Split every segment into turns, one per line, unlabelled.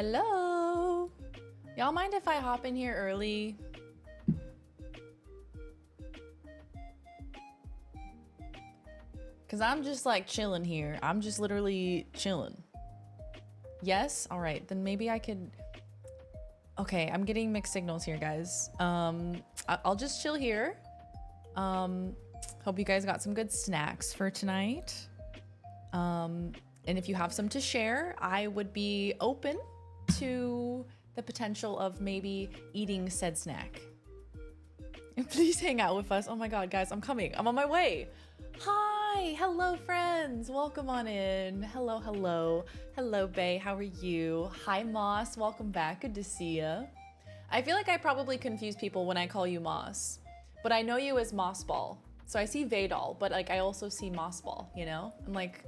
Hello. Y'all mind if I hop in here early? Cause I'm just like chilling here. I'm just literally chilling. Yes? All right, then maybe I could. Okay, I'm getting mixed signals here, guys. I'll just chill here. Hope you guys got some good snacks for tonight. And if you have some to share, I would be open to the potential of maybe eating said snack. And please hang out with us. Oh my God, guys, I'm coming. I'm on my way. Hi, hello friends. Welcome on in. Hello, hello. Hello, Bay, how are you? Hi, Moss, welcome back. Good to see ya. I feel like I probably confuse people when I call you Moss, but I know you as Mossball. So I see Vadal, but like I also see Mossball, you know? I'm like,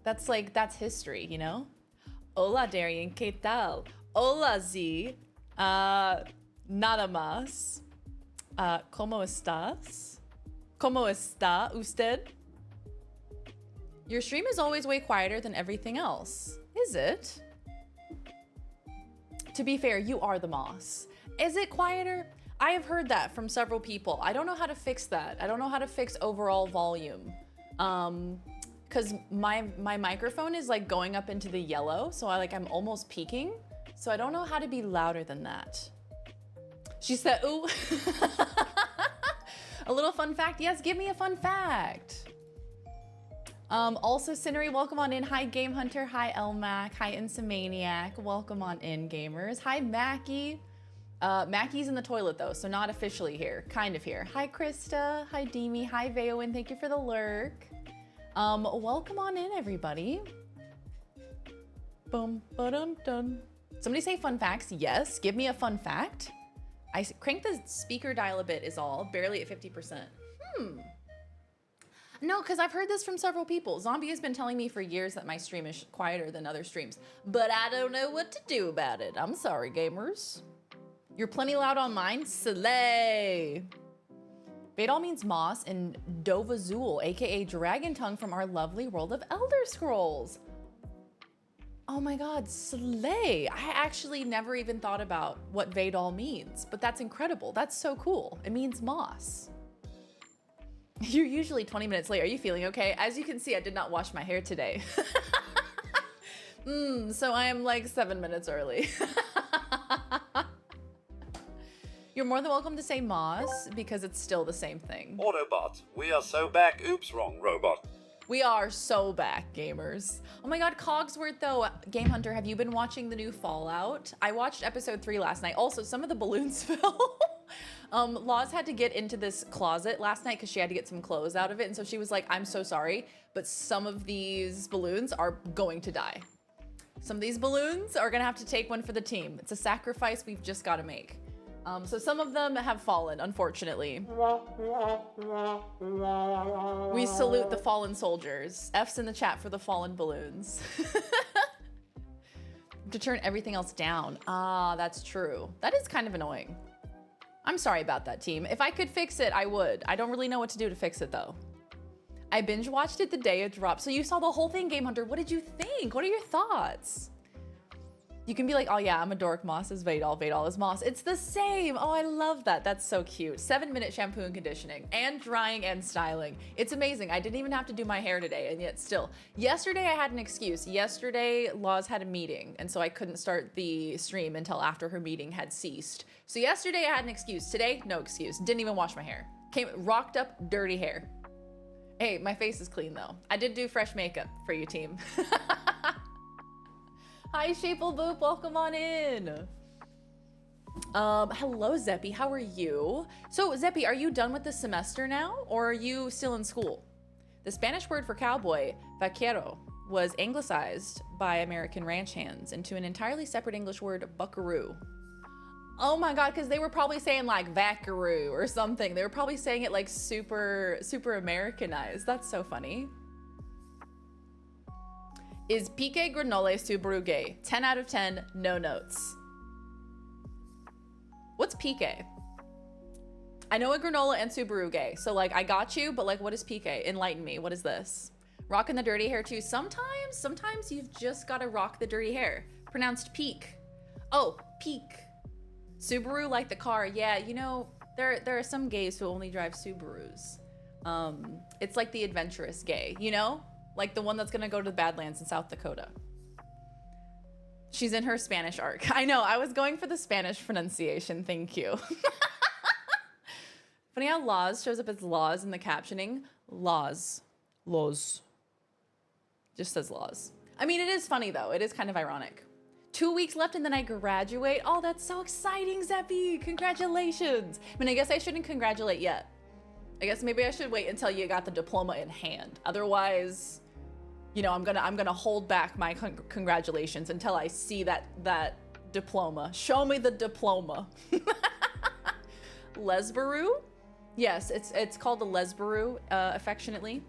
that's history, you know? Hola, Darian, ¿qué tal? Hola, Z. Nada más. ¿Cómo estás? ¿Cómo está usted? Your stream is always way quieter than everything else. Is it? To be fair, you are the Moss. Is it quieter? I have heard that from several people. I don't know how to fix that. I don't know how to fix overall volume. Cause my microphone is like going up into the yellow. So I'm almost peaking. So I don't know how to be louder than that. She said, ooh. A little fun fact. Yes, give me a fun fact. Also, Cinery, welcome on in. Hi, Game Hunter. Hi, Elmac. Hi, Insomaniac. Welcome on in, gamers. Hi, Mackie. Mackie's in the toilet, though, so not officially here. Kind of here. Hi, Krista. Hi, Demi. Hi, Veoin. Thank you for the lurk. Welcome on in, everybody. Boom, ba-dum, dum. Somebody say fun facts. Yes, give me a fun fact. I cranked the speaker dial a bit is all, barely at 50%. No, because I've heard this from several people. Zombie has been telling me for years that my stream is quieter than other streams, but I don't know what to do about it. I'm sorry, gamers. You're plenty loud on mine. Slay. Vadal means moss in Dovazul, aka Dragon Tongue from our lovely world of Elder Scrolls. Oh my God, slay. I actually never even thought about what Vadal means, but that's incredible. That's so cool. It means moss. You're usually 20 minutes late. Are you feeling okay? As you can see, I did not wash my hair today. So I am like 7 minutes early. You're more than welcome to say moss because it's still the same thing.
Autobot, we are so back. Oops, wrong robot.
We are so back, gamers. Oh my God, Cogsworth though. Game Hunter, have you been watching the new Fallout? I watched episode 3 last night. Also, some of the balloons fell. Laws had to get into this closet last night because she had to get some clothes out of it. And so she was like, I'm so sorry, but some of these balloons are going to die. Some of these balloons are gonna have to take one for the team. It's a sacrifice we've just gotta make. So some of them have fallen, unfortunately. We salute the fallen soldiers. F's in the chat for the fallen balloons. To turn everything else down. Ah, that's true. That is kind of annoying. I'm sorry about that, team. If I could fix it, I would. I don't really know what to do to fix it, though. I binge watched it the day it dropped. So you saw the whole thing, Game Hunter. What did you think? What are your thoughts? You can be like, oh yeah, I'm a dork. Moss is Vadal. Vadal is Moss. It's the same. Oh, I love that. That's so cute. 7-minute shampoo and conditioning and drying and styling. It's amazing. I didn't even have to do my hair today, and yet still. Yesterday I had an excuse. Yesterday Laws had a meeting, and so I couldn't start the stream until after her meeting had ceased. So yesterday I had an excuse. Today, no excuse. Didn't even wash my hair. Rocked up dirty hair. Hey, my face is clean though. I did do fresh makeup for you, team. Hi, Shaple Boop, welcome on in. Hello, Zeppy, how are you? So, Zeppy, are you done with the semester now, or are you still in school? The Spanish word for cowboy, vaquero, was anglicized by American ranch hands into an entirely separate English word, buckaroo. Oh my God, because they were probably saying like vacaroo or something. They were probably saying it like super Americanized. That's so funny. Is Pique Granola Subaru gay? 10 out of 10, no notes. What's Pique? I know a granola and Subaru gay, so like I got you, but like what is Pique? Enlighten me, what is this? Rocking the dirty hair too. Sometimes you've just gotta rock the dirty hair. Pronounced peak, Oh, Peak. Subaru like the car. Yeah, you know, there are some gays who only drive Subarus. It's like the adventurous gay, you know? Like the one that's gonna go to the Badlands in South Dakota. She's in her Spanish arc. I know, I was going for the Spanish pronunciation, thank you. Funny how laws shows up as laws in the captioning. Laws. Laws. Just says laws. I mean, it is funny though. It is kind of ironic. 2 weeks left and then I graduate. Oh, that's so exciting, Zeppy. Congratulations. I mean, I guess I shouldn't congratulate yet. I guess maybe I should wait until you got the diploma in hand. Otherwise, you know, I'm gonna hold back my congratulations until I see that diploma. Show me the diploma. Lesbaru? Yes, it's called a Lesbaru, affectionately.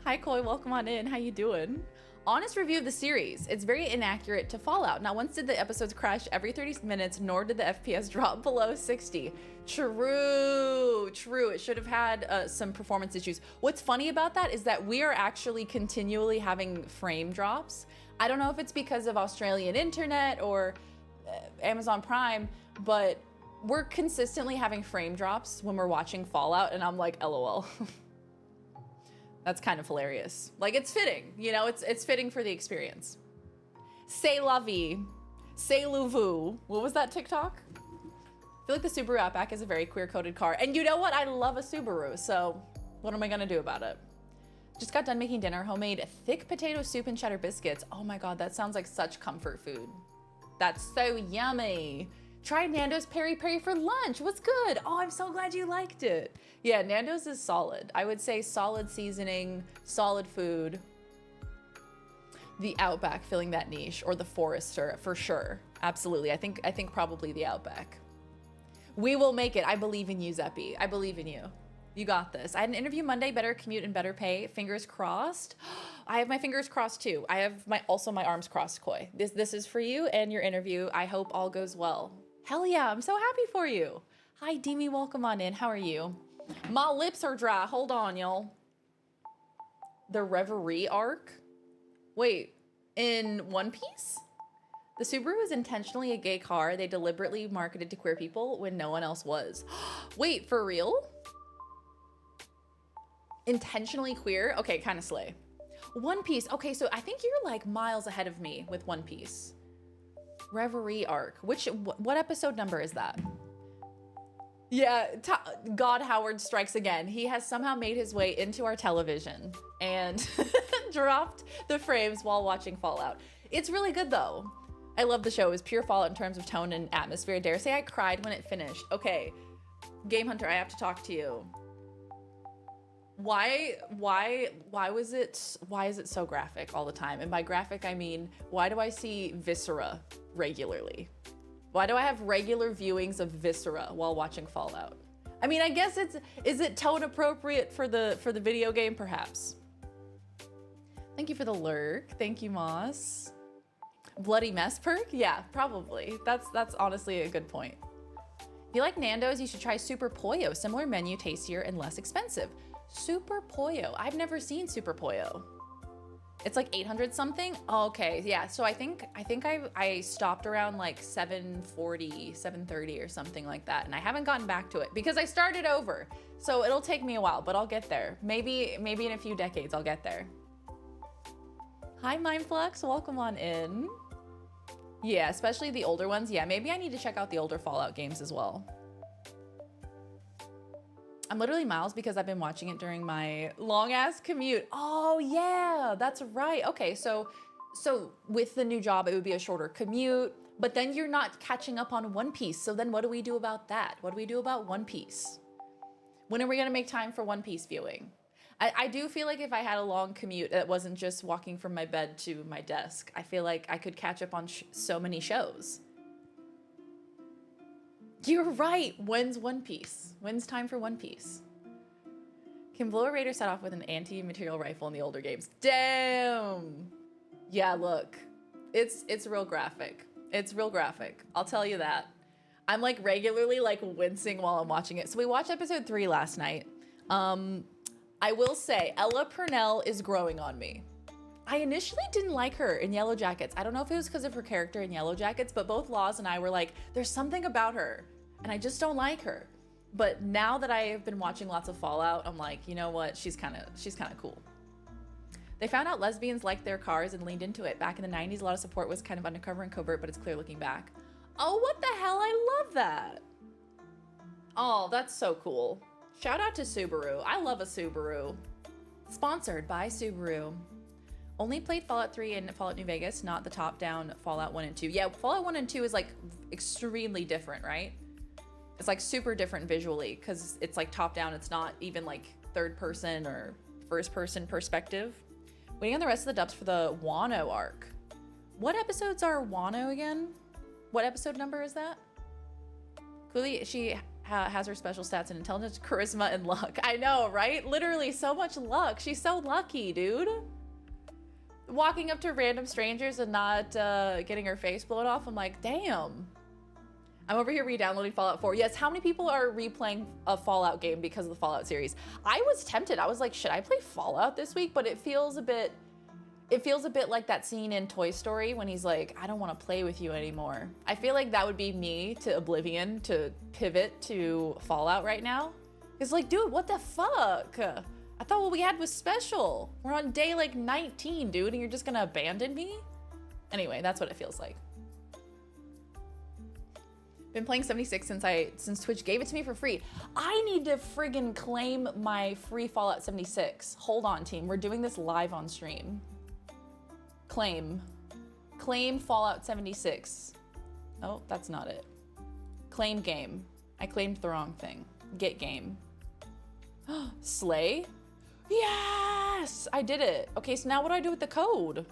Hi, Koi, welcome on in. How you doing? Honest review of the series. It's very inaccurate to Fallout. Not once did the episodes crash every 30 minutes, nor did the FPS drop below 60. True. It should have had some performance issues. What's funny about that is that we are actually continually having frame drops. I don't know if it's because of Australian internet or Amazon Prime, but we're consistently having frame drops when we're watching Fallout, and I'm like, LOL. That's kind of hilarious. Like, it's fitting, you know, it's fitting for the experience. C'est la vie. C'est le vous. What was that TikTok? I feel like the Subaru Outback is a very queer-coded car. And you know what? I love a Subaru, so what am I gonna do about it? Just got done making dinner, homemade thick potato soup and cheddar biscuits. Oh my God, that sounds like such comfort food. That's so yummy. Tried Nando's Peri Peri for lunch. What's good? Oh, I'm so glad you liked it. Yeah, Nando's is solid. I would say solid seasoning, solid food. The Outback filling that niche, or the Forester for sure. Absolutely. I think probably the Outback. We will make it. I believe in you, Zeppy. I believe in you. You got this. I had an interview Monday, better commute and better pay. Fingers crossed. I have my fingers crossed too. I have also my arms crossed, Koi. This is for you and your interview. I hope all goes well. Hell yeah, I'm so happy for you. Hi, Demi, welcome on in. How are you? My lips are dry. Hold on, y'all. The Reverie arc? Wait, in One Piece? The Subaru is intentionally a gay car they deliberately marketed to queer people when no one else was. Wait, for real? Intentionally queer? Okay, kind of slay. One Piece. Okay, so I think you're like miles ahead of me with One Piece. Reverie arc. What episode number is that? Yeah, God Howard strikes again. He has somehow made his way into our television and dropped the frames while watching Fallout. It's really good though. I love the show. It was pure Fallout in terms of tone and atmosphere. Dare say I cried when it finished. Okay, Game Hunter, I have to talk to you. Why is it so graphic all the time? And by graphic, I mean, why do I see viscera regularly? Why do I have regular viewings of viscera while watching Fallout? I mean, I guess is it tone appropriate for the video game, perhaps? Thank you for the lurk. Thank you, Moss. Bloody mess perk? Yeah, probably. That's honestly a good point. If you like Nando's, you should try Super Pollo. Similar menu, tastier and less expensive. Super Pollo. I've never seen Super Pollo. It's like 800 something. Oh, okay, yeah. So I think I stopped around like 740, 730 or something like that, and I haven't gotten back to it because I started over. So it'll take me a while, but I'll get there. Maybe in a few decades I'll get there. Hi, Mindflux. Welcome on in. Yeah, especially the older ones. Yeah, maybe I need to check out the older Fallout games as well. I'm literally miles because I've been watching it during my long ass commute. Oh yeah, that's right. Okay, so with the new job, it would be a shorter commute, but then you're not catching up on One Piece. So then what do we do about that? What do we do about One Piece? When are we gonna make time for One Piece viewing? I do feel like if I had a long commute that wasn't just walking from my bed to my desk, I feel like I could catch up on so many shows. You're right. When's One Piece? When's time for One Piece? Can Blower Raider set off with an anti-material rifle in the older games? Damn. Yeah, look. It's real graphic. It's real graphic. I'll tell you that. I'm like regularly like wincing while I'm watching it. So we watched episode 3 last night. I will say Ella Purnell is growing on me. I initially didn't like her in Yellow Jackets. I don't know if it was because of her character in Yellow Jackets, but both Laws and I were like, there's something about her, and I just don't like her. But now that I have been watching lots of Fallout, I'm like, you know what? She's kind of cool. They found out lesbians liked their cars and leaned into it. Back in the 90s, a lot of support was kind of undercover and covert, but it's clear looking back. Oh, what the hell? I love that. Oh, that's so cool. Shout out to Subaru. I love a Subaru. Sponsored by Subaru. Only played Fallout 3 and Fallout New Vegas, not the top-down Fallout 1 and 2. Yeah, Fallout 1 and 2 is like extremely different, right? It's like super different visually because it's like top-down. It's not even like third-person or first-person perspective. Waiting on the rest of the dubs for the Wano arc. What episodes are Wano again? What episode number is that? Clearly, she has her special stats in intelligence, charisma, and luck. I know, right? Literally so much luck. She's so lucky, dude. Walking up to random strangers and not getting her face blown off. I'm like, damn. I'm over here re-downloading Fallout 4. Yes, how many people are replaying a Fallout game because of the Fallout series? I was tempted. I was like, should I play Fallout this week? But it feels a bit like that scene in Toy Story when he's like, I don't want to play with you anymore. I feel like that would be me to Oblivion to pivot to Fallout right now. It's like, dude, what the fuck? I thought what we had was special. We're on day like 19, dude, and you're just gonna abandon me? Anyway, that's what it feels like. Been playing 76 since Twitch gave it to me for free. I need to friggin' claim my free Fallout 76. Hold on, team. We're doing this live on stream. Claim Fallout 76. Oh, that's not it. Claim game. I claimed the wrong thing. Get game. Slay? Yes! I did it. Okay, so now what do I do with the code?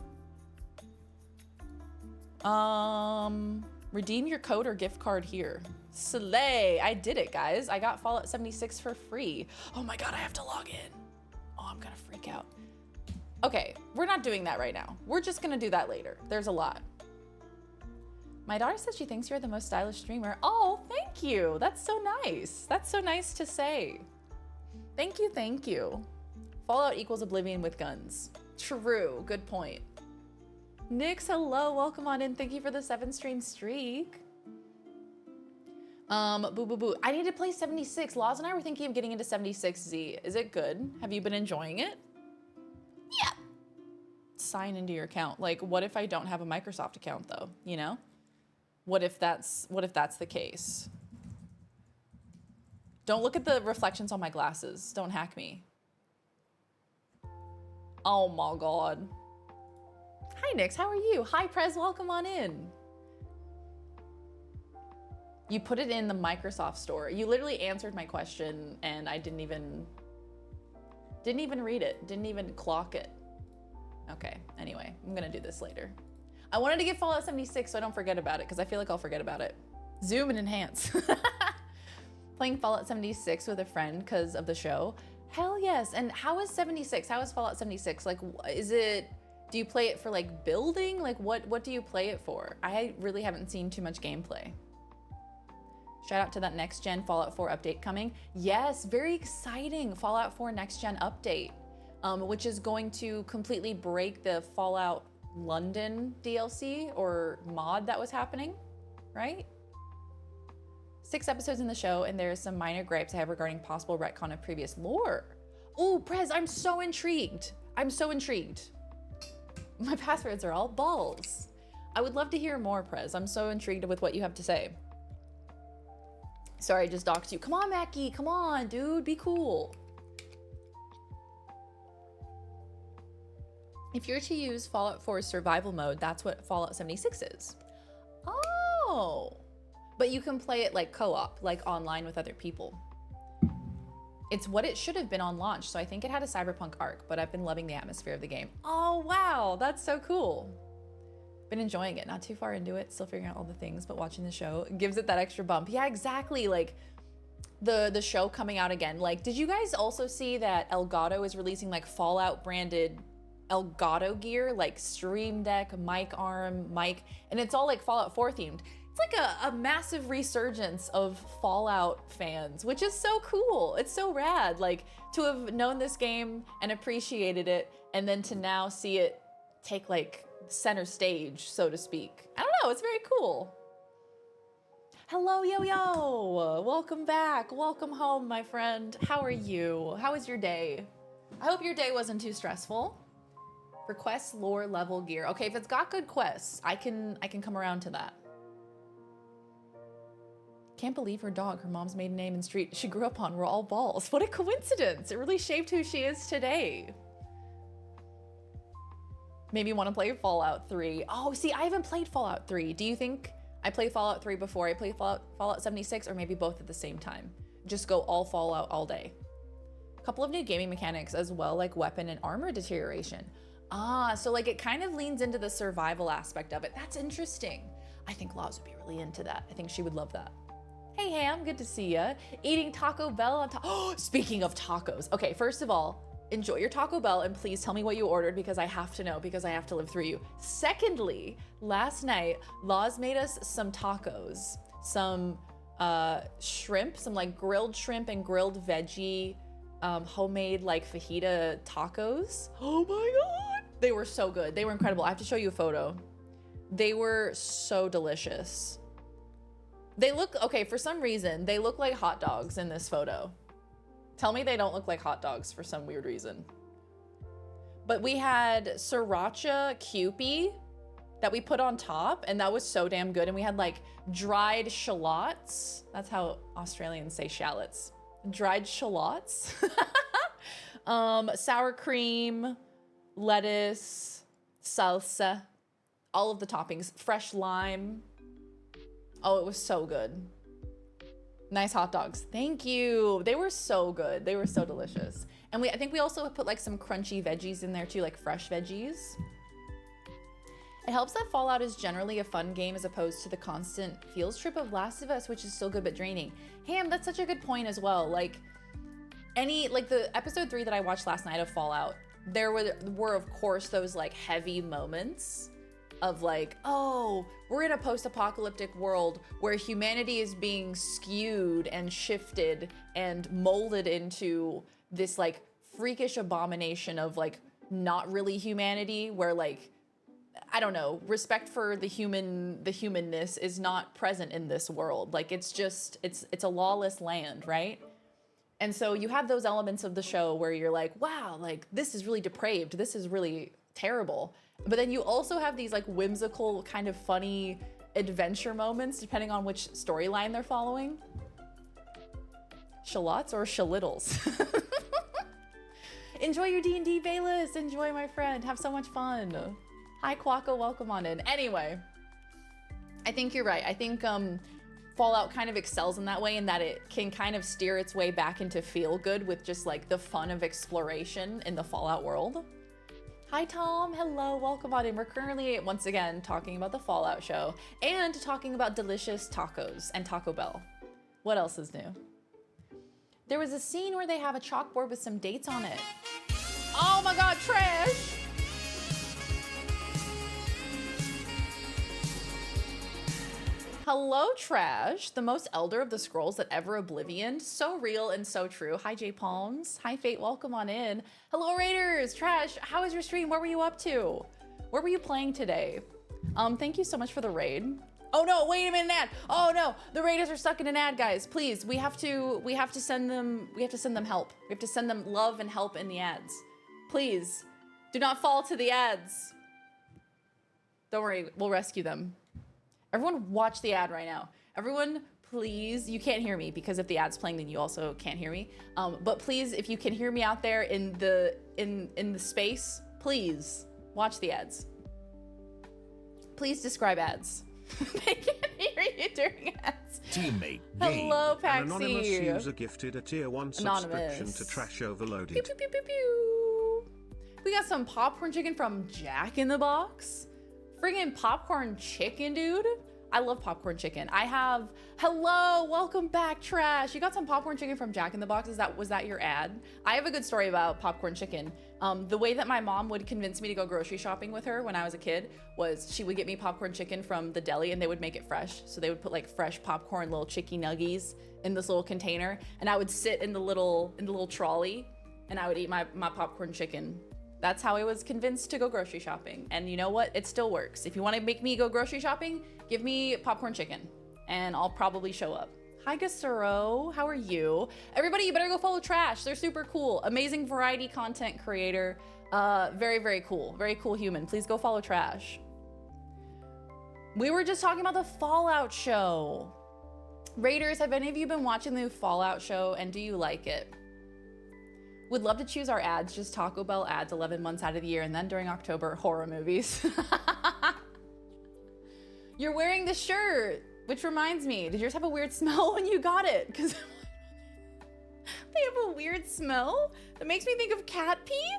Redeem your code or gift card here. Slay! I did it, guys. I got Fallout 76 for free. Oh my god, I have to log in. Oh, I'm gonna freak out. Okay, we're not doing that right now. We're just gonna do that later. There's a lot. My daughter says she thinks you're the most stylish streamer. Oh, thank you. That's so nice. That's so nice to say. Thank you, thank you. Fallout equals Oblivion with guns. True, good point. Nix, hello, welcome on in. Thank you for the 7-stream streak. Boo, boo, boo. I need to play 76. Laws and I were thinking of getting into 76Z. Is it good? Have you been enjoying it? Yeah. Sign into your account. Like, what if I don't have a Microsoft account though? You know? What if that's the case? Don't look at the reflections on my glasses. Don't hack me. Oh my god. Hi, Nix. How are you? Hi, Prez. Welcome on in. You put it in the Microsoft store. You literally answered my question, and I didn't even read it. Didn't even clock it. Okay. Anyway, I'm gonna do this later. I wanted to get Fallout 76 so I don't forget about it, because I feel like I'll forget about it. Zoom and enhance. Playing Fallout 76 with a friend because of the show. Hell yes. And how is 76? How is Fallout 76? Like, do you play it for like building? Like what do you play it for? I really haven't seen too much gameplay. Shout out to that next gen Fallout 4 update coming. Yes, very exciting Fallout 4 next gen update, which is going to completely break the Fallout London DLC or mod that was happening, right? 6 episodes in the show, and there's some minor gripes I have regarding possible retcon of previous lore. Oh, Prez, I'm so intrigued. I'm so intrigued. My passwords are all balls. I would love to hear more, Prez. I'm so intrigued with what you have to say. Sorry, I just doxed you. Come on, Mackie. Come on, dude. Be cool. If you're to use Fallout 4's survival mode, that's what Fallout 76 is. Oh. But you can play it like co-op, like online with other people. It's what it should have been on launch, so I think it had a cyberpunk arc, but I've been loving the atmosphere of the game. Oh, wow, that's so cool. Been enjoying it, not too far into it, still figuring out all the things, but watching the show gives it that extra bump. Yeah, exactly, like the show coming out again. Like, did you guys also see that Elgato is releasing like Fallout branded Elgato gear, like Stream Deck, mic arm, mic, and it's all like Fallout 4 themed. It's like a massive resurgence of Fallout fans, which is so cool. It's so rad, like to have known this game and appreciated it, and then to now see it take like center stage, so to speak. I don't know, it's very cool. Hello, yo. Welcome back. Welcome home, my friend. How are you? How was your day? I hope your day wasn't too stressful. For quests, lore, level, gear. Okay, if it's got good quests, I can come around to that. Can't believe her dog, her mom's maiden name and street she grew up on were all balls. What a coincidence. It really shaped who she is today. Maybe want to play Fallout 3. Oh, see, I haven't played Fallout 3. Do you think I play Fallout 3 before I play Fallout 76, or maybe both at the same time? Just go all Fallout all day. A couple of new gaming mechanics as well, like weapon and armor deterioration. Ah, so like it kind of leans into the survival aspect of it. That's interesting. I think Laws would be really into that. I think she would love that. Hey Ham, good to see ya. Eating Taco Bell on top. Oh, speaking of tacos. Okay, first of all, enjoy your Taco Bell and please tell me what you ordered because I have to know because I have to live through you. Secondly, last night, Laws made us some tacos, some shrimp, some like grilled shrimp and grilled veggie, homemade like fajita tacos. Oh my God. They were so good. They were incredible. I have to show you a photo. They were so delicious. They look, okay, for some reason, they look like hot dogs in this photo. Tell me they don't look like hot dogs for some weird reason. But we had sriracha Kewpie that we put on top, and that was so damn good. And we had like dried shallots. That's how Australians say shallots. Dried shallots. Sour cream, lettuce, salsa, all of the toppings, fresh lime. Oh, it was so good. Nice hot dogs. Thank you. They were so good. They were so delicious. And I think we also put like some crunchy veggies in there too, like fresh veggies. It helps that Fallout is generally a fun game as opposed to the constant field trip of Last of Us, which is still good but draining. Ham, that's such a good point as well. Like the episode 3 that I watched last night of Fallout, there were of course those like heavy moments of like, oh, we're in a post-apocalyptic world where humanity is being skewed and shifted and molded into this like freakish abomination of like not really humanity, where like, I don't know, respect for the humanness is not present in this world. Like it's a lawless land, right? And so you have those elements of the show where you're like, wow, like this is really depraved. This is really terrible. But then you also have these like whimsical, kind of funny adventure moments, depending on which storyline they're following. Shallots or shalittles? Enjoy your D&D, Bayless. Enjoy, my friend. Have so much fun. Hi, Quacko. Welcome on in. Anyway, I think you're right. I think Fallout kind of excels in that way, in that it can kind of steer its way back into feel good with just like the fun of exploration in the Fallout world. Hi, Tom. Hello. Welcome on in. We're currently, once again, talking about the Fallout show and talking about delicious tacos and Taco Bell. What else is new? There was a scene where they have a chalkboard with some dates on it. Oh my God, trash. Hello, Trash, the most elder of the scrolls that ever Oblivion. So real and so true. Hi, J Palms. Hi, Fate. Welcome on in. Hello, Raiders. Trash, how was your stream? What were you up to? What were you playing today? Thank you so much for the raid. Oh no, wait a minute, an ad. Oh no, the Raiders are stuck in an ad, guys. Please, we have to send them help. We have to send them love and help in the ads. Please, do not fall to the ads. Don't worry, we'll rescue them. Everyone watch the ad right now. Everyone, please, you can't hear me because if the ad's playing, then you also can't hear me. But please, if you can hear me out there in the space, please watch the ads. Please describe ads. They can't hear you during ads.
Teammate.
Hello,
An
Paxi.
anonymous user gifted a tier 1 subscription to Trash Overloaded.
Pew, pew, pew, pew, pew. We got some popcorn chicken from Jack in the Box. Friggin' popcorn chicken, dude. I love popcorn chicken. Hello, welcome back, Trash. You got some popcorn chicken from Jack in the Box. Was that your ad? I have a good story about popcorn chicken. The way that my mom would convince me to go grocery shopping with her when I was a kid was she would get me popcorn chicken from the deli and they would make it fresh. So they would put like fresh popcorn, little chicky nuggies in this little container. And I would sit in the little trolley and I would eat my popcorn chicken That's how I was convinced to go grocery shopping. And you know what? It still works. If you want to make me go grocery shopping, give me popcorn chicken and I'll probably show up. Hi, Gasuro. How are you? Everybody, you better go follow Trash. They're super cool. Amazing variety content creator. Very, very cool. Very cool human. Please go follow Trash. We were just talking about the Fallout show. Raiders, have any of you been watching the Fallout show and do you like it? Would love to choose our ads, just Taco Bell ads 11 months out of the year, and then during October, horror movies. You're wearing the shirt, which reminds me, did yours have a weird smell when you got it? Because they have a weird smell that makes me think of cat pee?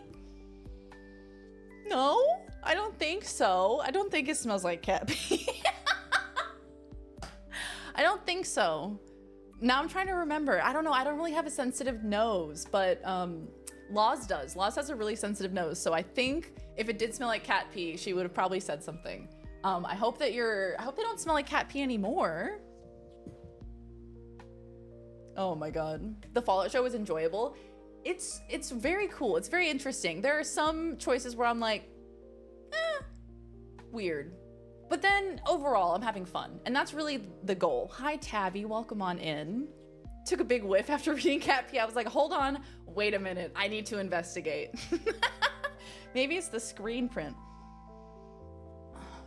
No, I don't think so. I don't think it smells like cat pee. I don't think so. Now I'm trying to remember. I don't know. I don't really have a sensitive nose, but Laws does. Laws has a really sensitive nose. So I think if it did smell like cat pee, she would have probably said something. I hope they don't smell like cat pee anymore. Oh my God. The Fallout show was enjoyable. It's very cool. It's very interesting. There are some choices where I'm like, weird. But then overall, I'm having fun. And that's really the goal. Hi, Tabby. Welcome on in. Took a big whiff after reading cat pee. I was like, hold on. Wait a minute. I need to investigate. Maybe it's the screen print.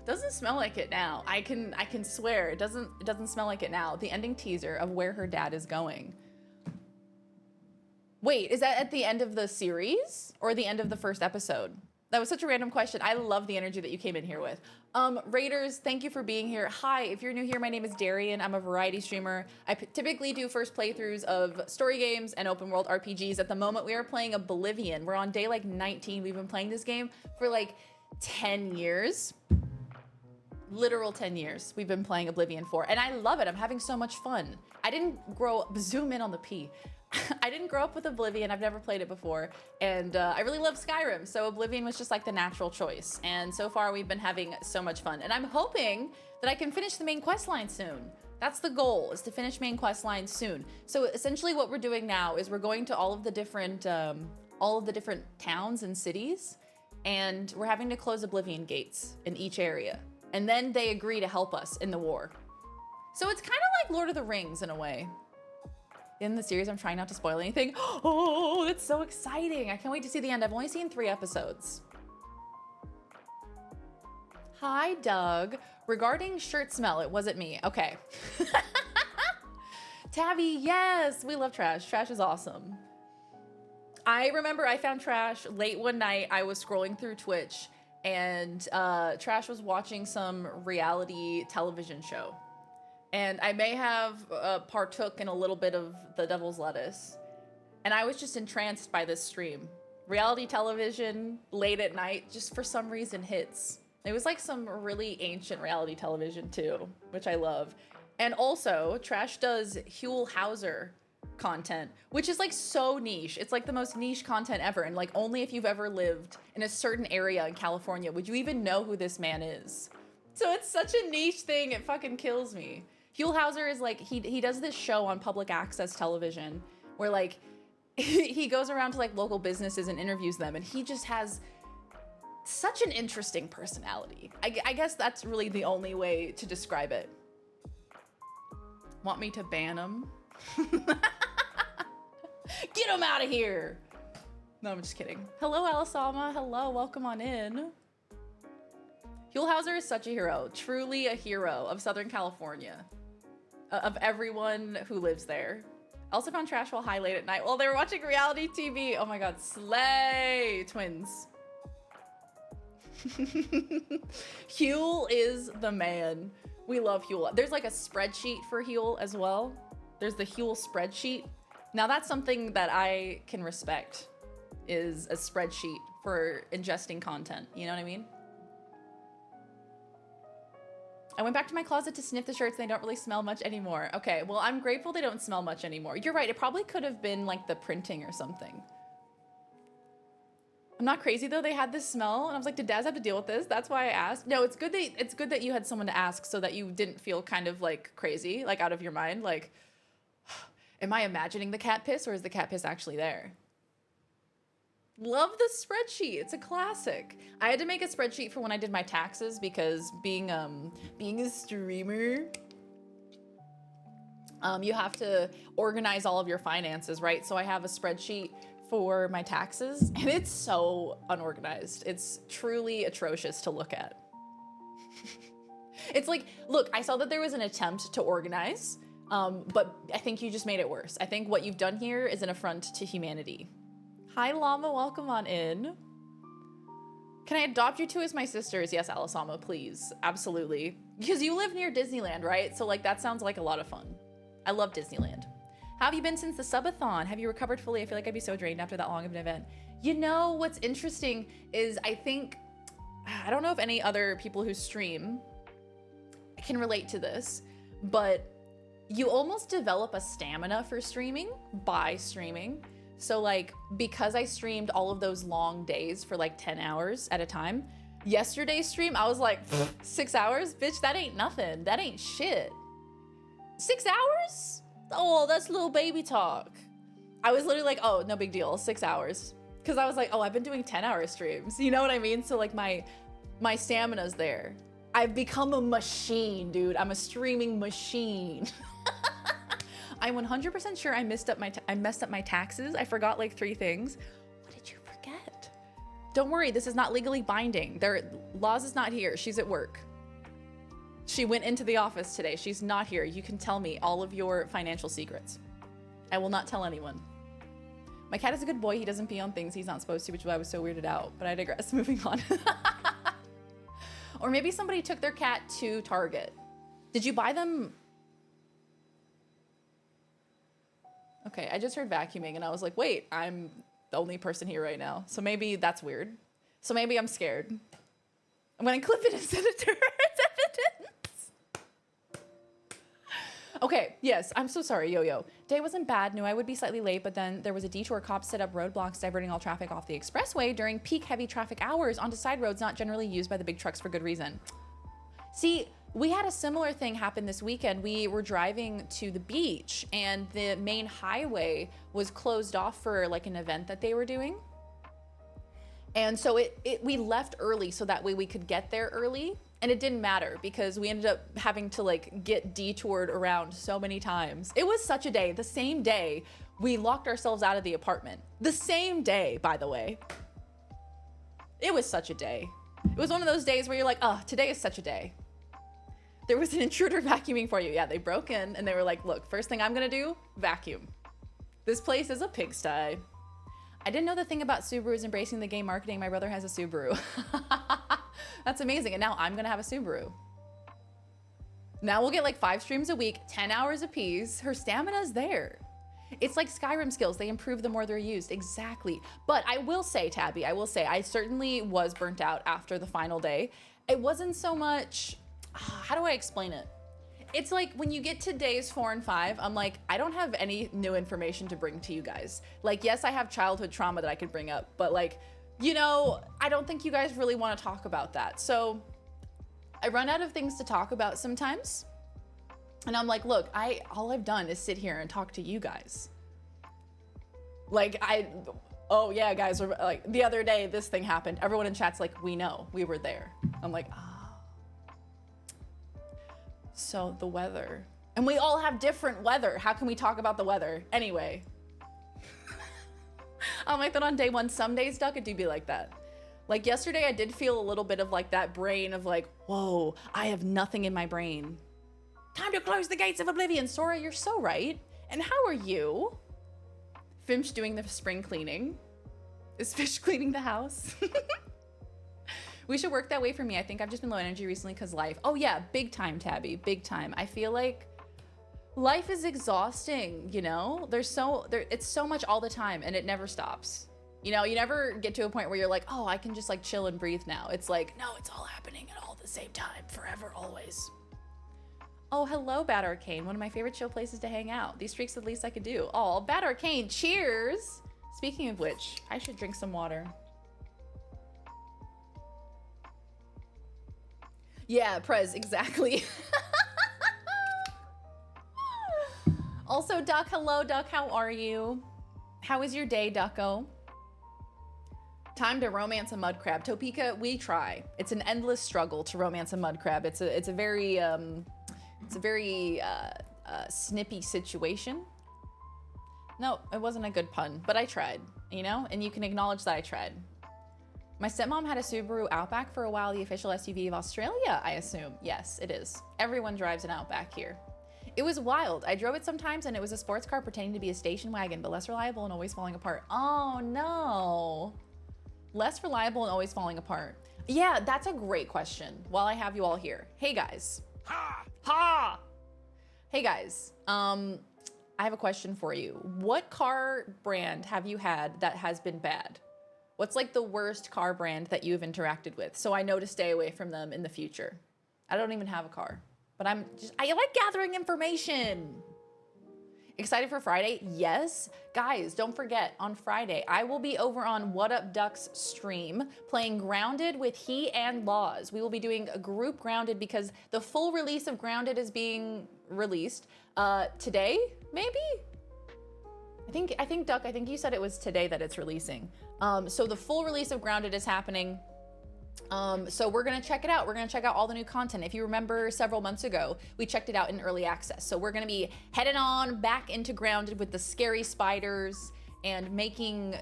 Doesn't smell like it now. I can swear it doesn't smell like it now. The ending teaser of where her dad is going. Wait, is that at the end of the series or the end of the first episode? That was such a random question. I love the energy that you came in here with. Raiders, thank you for being here. Hi, if you're new here, my name is Darian. I'm a variety streamer. I typically do first playthroughs of story games and open world RPGs. At the moment, we are playing Oblivion. We're on day like 19. We've been playing this game for like 10 years. Literal 10 years we've been playing Oblivion for, and I love it. I'm having so much fun. I didn't grow up, zoom in on the P. I didn't grow up with Oblivion. I've never played it before, and I really love Skyrim, so Oblivion was just like the natural choice. And so far we've been having so much fun, and I'm hoping that I can finish the main quest line soon. That's the goal, is to finish main quest line soon. So essentially what we're doing now is we're going to all of the different towns and cities, and we're having to close Oblivion gates in each area. And then they agree to help us in the war. So it's kind of like Lord of the Rings in a way. In the series, I'm trying not to spoil anything. Oh, it's so exciting. I can't wait to see the end. I've only seen 3 episodes. Hi, Doug. Regarding shirt smell, it wasn't me. Okay. Tabby, yes, we love Trash. Trash is awesome. I remember I found Trash late one night. I was scrolling through Twitch and Trash was watching some reality television show. And I may have partook in a little bit of the devil's lettuce. And I was just entranced by this stream. Reality television, late at night, just for some reason hits. It was like some really ancient reality television too, which I love. And also, Trash does Huell Hauser content, which is like so niche. It's like the most niche content ever. And like only if you've ever lived in a certain area in California would you even know who this man is. So it's such a niche thing, it fucking kills me. Huell Hauser is like, he does this show on public access television where like, he goes around to like local businesses and interviews them, and he just has such an interesting personality. I guess that's really the only way to describe it. Want me to ban him? Get him out of here! No, I'm just kidding. Hello, Alisama. Hello, welcome on in. Huell Hauser is such a hero, truly a hero of Southern California, of everyone who lives there. Also found Trash while high late at night while they were watching reality TV. Oh my God, slay, twins. Huell is the man. We love Huell. There's like a spreadsheet for Huell as well. There's the Huell spreadsheet. Now that's something that I can respect, is a spreadsheet for ingesting content. You know what I mean? I went back to my closet to sniff the shirts. They don't really smell much anymore. Okay, well, I'm grateful they don't smell much anymore. You're right, it probably could have been like the printing or something. I'm not crazy though, they had this smell and I was like, did Daz have to deal with this? That's why I asked. No, it's good that you had someone to ask so that you didn't feel kind of like crazy, like out of your mind. Like, am I imagining the cat piss or is the cat piss actually there? Love the spreadsheet. It's a classic. I had to make a spreadsheet for when I did my taxes because being a streamer, you have to organize all of your finances, right? So I have a spreadsheet for my taxes and it's so unorganized. It's truly atrocious to look at. It's like, look, I saw that there was an attempt to organize, but I think you just made it worse. I think what you've done here is an affront to humanity. Hi, Llama, welcome on in. Can I adopt you two as my sisters? Yes, Alisama, please. Absolutely. Because you live near Disneyland, right? So like that sounds like a lot of fun. I love Disneyland. How have you been since the subathon? Have you recovered fully? I feel like I'd be so drained after that long of an event. You know, what's interesting is I don't know if any other people who stream can relate to this, but you almost develop a stamina for streaming by streaming. So like, because I streamed all of those long days for like 10 hours at a time, yesterday's stream, I was like, 6 hours? Bitch, that ain't nothing. That ain't shit. 6 hours? Oh, that's little baby talk. I was literally like, oh, no big deal, 6 hours. Cause I was like, oh, I've been doing 10-hour streams. You know what I mean? So like my stamina's there. I've become a machine, dude. I'm a streaming machine. I'm 100% sure I messed up my taxes. I forgot like 3 things. What did you forget? Don't worry, this is not legally binding. Laws is not here. She's at work. She went into the office today. She's not here. You can tell me all of your financial secrets. I will not tell anyone. My cat is a good boy. He doesn't pee on things he's not supposed to, which is why I was so weirded out. But I digress. Moving on. Or maybe somebody took their cat to Target. Did you buy them? Okay, I just heard vacuuming and I was like, wait, I'm the only person here right now. So maybe that's weird. So maybe I'm scared. I'm gonna clip it as senator as evidence. Okay, yes, I'm so sorry, Yo-Yo. Day wasn't bad, knew I would be slightly late, but then there was a detour. Cops set up roadblocks diverting all traffic off the expressway during peak heavy traffic hours onto side roads not generally used by the big trucks for good reason. See, we had a similar thing happen this weekend. We were driving to the beach and the main highway was closed off for like an event that they were doing. And so we left early so that way we could get there early. And it didn't matter because we ended up having to like get detoured around so many times. It was such a day. The same day we locked ourselves out of the apartment. The same day, by the way. It was such a day. It was one of those days where you're like, oh, today is such a day. There was an intruder vacuuming for you. Yeah, they broke in and they were like, look, first thing I'm gonna do, vacuum. This place is a pigsty. I didn't know the thing about Subaru is embracing the game marketing. My brother has a Subaru. That's amazing. And now I'm gonna have a Subaru. Now we'll get like 5 streams a week, 10 hours apiece. Her stamina's there. It's like Skyrim skills. They improve the more they're used. Exactly. But I will say, Tabby, I certainly was burnt out after the final day. It wasn't so much, how do I explain it? It's like when you get to days 4 and 5, I'm like, I don't have any new information to bring to you guys. Like, yes, I have childhood trauma that I could bring up, but like, you know, I don't think you guys really want to talk about that. So I run out of things to talk about sometimes. And I'm like, look, all I've done is sit here and talk to you guys. Like oh yeah, guys, like the other day, this thing happened. Everyone in chat's like, we know, we were there. I'm like, so the weather. And we all have different weather. How can we talk about the weather? Anyway. I'm like that on day 1. Some days, Duck, it do be like that. Like yesterday, I did feel a little bit of like that brain of like, whoa, I have nothing in my brain. Time to close the gates of Oblivion. Sora, you're so right. And how are you? Finch doing the spring cleaning. Is Fish cleaning the house? We should work that way for me. I think I've just been low energy recently because life. Oh yeah, big time, Tabby, big time. I feel like life is exhausting, you know? It's so much all the time and it never stops. You know, you never get to a point where you're like, oh, I can just like chill and breathe now. It's like, no, it's all happening at all at the same time, forever, always. Oh, hello, Bad Arcane. One of my favorite chill places to hang out. These streaks are the least I could do. Oh, Bad Arcane, cheers. Speaking of which, I should drink some water. Yeah, Prez, exactly. Also, Duck, hello, Duck, how are you? How is your day, Ducko? Time to romance a mud crab. Topeka, we try. It's an endless struggle to romance a mud crab. It's a very snippy situation. No, it wasn't a good pun, but I tried, you know? And you can acknowledge that I tried. My stepmom had a Subaru Outback for a while, the official SUV of Australia, I assume. Yes, it is. Everyone drives an Outback here. It was wild. I drove it sometimes and it was a sports car pretending to be a station wagon, but less reliable and always falling apart. Oh no. Less reliable and always falling apart. Yeah, that's a great question while I have you all here. Hey guys. Ha! Ha! Hey guys, I have a question for you. What car brand have you had that has been bad? What's like the worst car brand that you've interacted with? So I know to stay away from them in the future. I don't even have a car, but I like gathering information. Excited for Friday? Yes. Guys, don't forget, on Friday, I will be over on What Up Duck's stream playing Grounded with he and Laws. We will be doing a group Grounded because the full release of Grounded is being released today, maybe? I think Duck, I think you said it was today that it's releasing. So the full release of Grounded is happening. So we're gonna check it out. We're gonna check out all the new content. If you remember several months ago, we checked it out in early access. So we're gonna be heading on back into Grounded with the scary spiders and making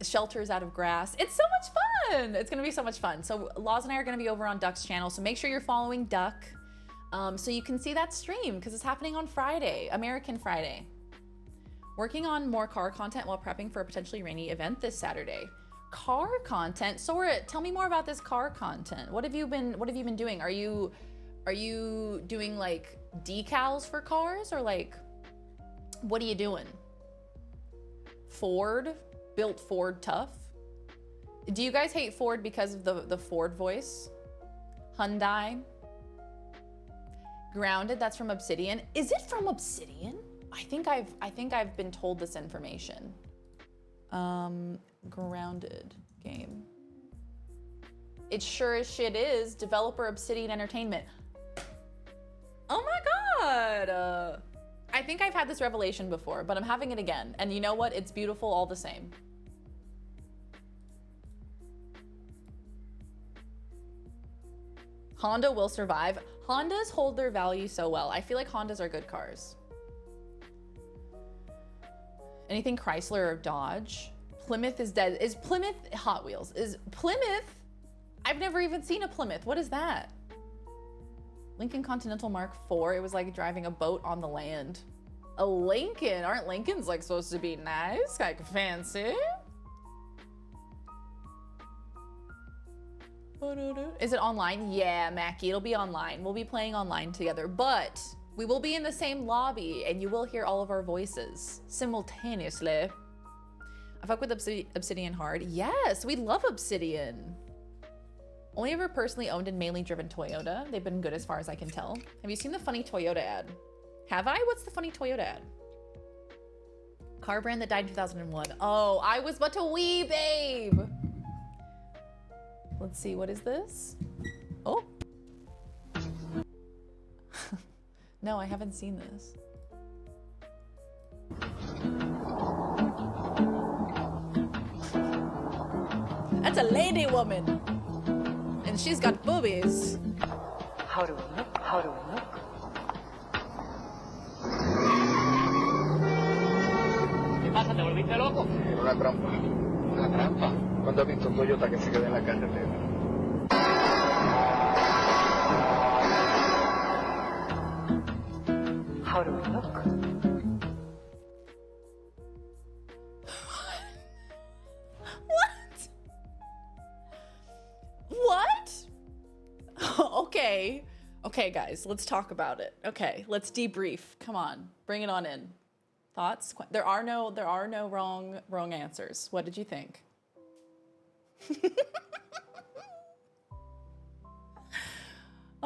shelters out of grass. It's so much fun. It's gonna be so much fun. So Laws and I are gonna be over on Duck's channel. So make sure you're following Duck so you can see that stream because it's happening on Friday, American Friday. Working on more car content while prepping for a potentially rainy event this Saturday. Car content? Sora, tell me more about this car content. What have you been doing? Are you doing like decals for cars or like what are you doing? Ford? Built Ford tough? Do you guys hate Ford because of the Ford voice? Hyundai? Grounded, that's from Obsidian. Is it from Obsidian? I think I've been told this information. Grounded game. It sure as shit is. Developer Obsidian Entertainment. Oh my god! I think I've had this revelation before, but I'm having it again. And you know what? It's beautiful all the same. Honda will survive. Hondas hold their value so well. I feel like Hondas are good cars. Anything Chrysler or Dodge? Plymouth is dead. Is Plymouth Hot Wheels? Is Plymouth? I've never even seen a Plymouth. What is that? Lincoln Continental Mark IV. It was like driving a boat on the land. A Lincoln. Aren't Lincolns like supposed to be nice? Like fancy? Is it online? Yeah, Mackie, it'll be online. We'll be playing online together, but we will be in the same lobby and you will hear all of our voices simultaneously. I fuck with Obsidian hard. Yes, we love Obsidian. Only ever personally owned and mainly driven Toyota. They've been good as far as I can tell. Have you seen the funny Toyota ad? Have I? What's the funny Toyota ad? Car brand that died in 2001. Oh, I was but a wee babe. Let's see, what is this? Oh. No, I haven't seen this. That's a lady woman. And she's got boobies.
How do we look? How do we look?
¿Qué pasa? ¿Te volviste loco?
Una trampa. Una trampa. Cuando ha visto un Toyota que se queda en la carretera.
How do we look?
What? What? Okay. Okay, guys, let's talk about it. Okay, let's debrief. Come on, bring it on in. Thoughts? There are no wrong answers. What did you think?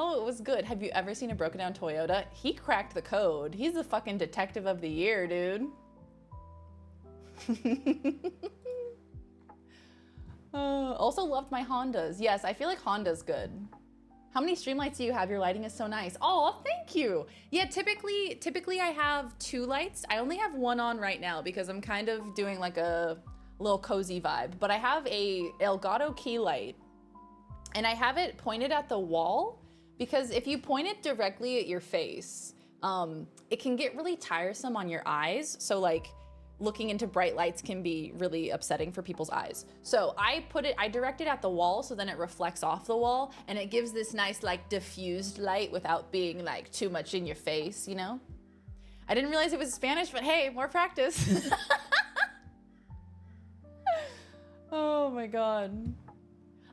Oh, it was good. Have you ever seen a broken down Toyota? He cracked the code. He's the fucking detective of the year, dude. Also loved my Hondas. Yes, I feel like Honda's good. How many streamlights do you have? Your lighting is so nice. Oh, thank you. Yeah, typically I have 2 lights. I only have 1 on right now because I'm kind of doing like a a little cozy vibe. But I have a Elgato key light, and I have it pointed at the wall because if you point it directly at your face, it can get really tiresome on your eyes. So like looking into bright lights can be really upsetting for people's eyes. So I direct it at the wall so then it reflects off the wall and it gives this nice like diffused light without being like too much in your face, you know? I didn't realize it was Spanish, but hey, more practice. Oh my God.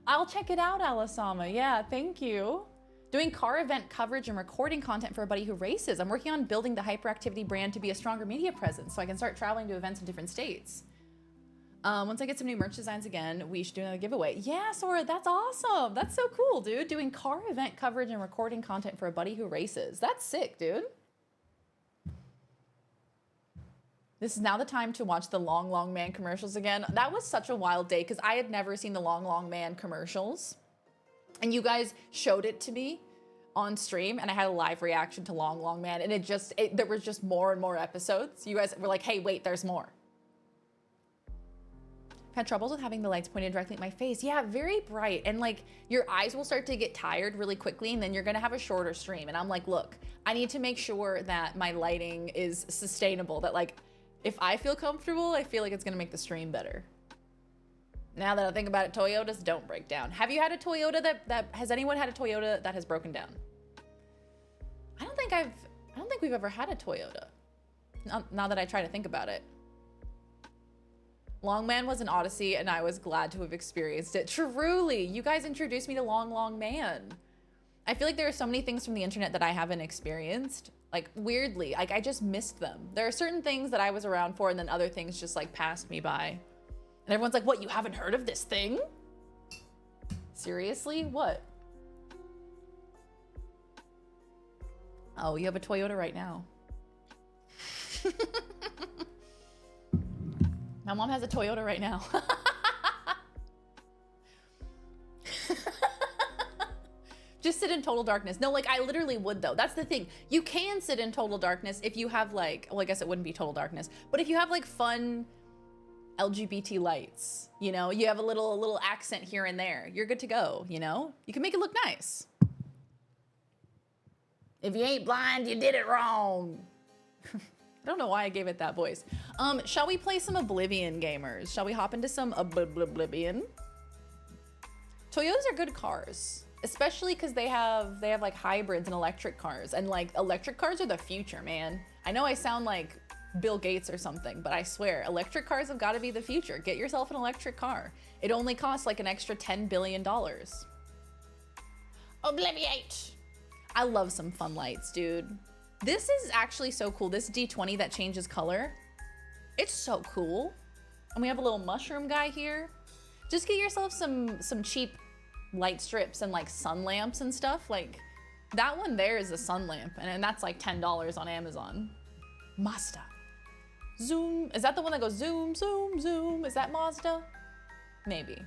I'll check it out, Alisama. Yeah, thank you. Doing car event coverage and recording content for a buddy who races. I'm working on building the hyperactivity brand to be a stronger media presence so I can start traveling to events in different states. Once I get some new merch designs again, we should do another giveaway. Yeah, Sora, that's awesome. That's so cool, dude. Doing car event coverage and recording content for a buddy who races. That's sick, dude. This is now the time to watch the Long Long Man commercials again. That was such a wild day because I had never seen the Long Long Man commercials. And you guys showed it to me on stream and I had a live reaction to Long Long Man and there was just more and more episodes. You guys were like, hey, wait, there's more. I've had troubles with having the lights pointed directly at my face. Yeah, very bright. And like your eyes will start to get tired really quickly and then you're gonna have a shorter stream. And I'm like, look, I need to make sure that my lighting is sustainable, that like, if I feel comfortable, I feel like it's gonna make the stream better. Now that I think about it, Toyotas don't break down. Have you had a Toyota has anyone had a Toyota that has broken down? I don't think we've ever had a Toyota. Now that I try to think about it. Long Man was an odyssey and I was glad to have experienced it. Truly, you guys introduced me to Long Long Man. I feel like there are so many things from the internet that I haven't experienced. Like weirdly, like I just missed them. There are certain things that I was around for and then other things just like passed me by. And everyone's like, what, you haven't heard of this thing? Seriously? What? Oh, you have a Toyota right now. My mom has a Toyota right now. Just sit in total darkness. No, like I literally would though. That's the thing. You can sit in total darkness if you have like, well, I guess it wouldn't be total darkness, but if you have like fun LGBT lights, you know, you have a little accent here and there, you're good to go, you know? You can make it look nice. If you ain't blind, you did it wrong. I don't know why I gave it that voice. Shall we play some Oblivion, gamers? Shall we hop into some Oblivion? Toyotas are good cars, especially because they have like hybrids and electric cars, and like electric cars are the future, man. I know I sound like Bill Gates or something, but I swear, electric cars have got to be the future. Get yourself an electric car. It only costs like an extra $10 billion. Obliviate. I love some fun lights, dude. This is actually so cool. This D20 that changes color. It's so cool. And we have a little mushroom guy here. Just get yourself some cheap light strips and like sun lamps and stuff. Like that one there is a sun lamp and that's like $10 on Amazon. Mazda. Zoom. Is that the one that goes zoom, zoom, zoom? Is that Mazda? Maybe.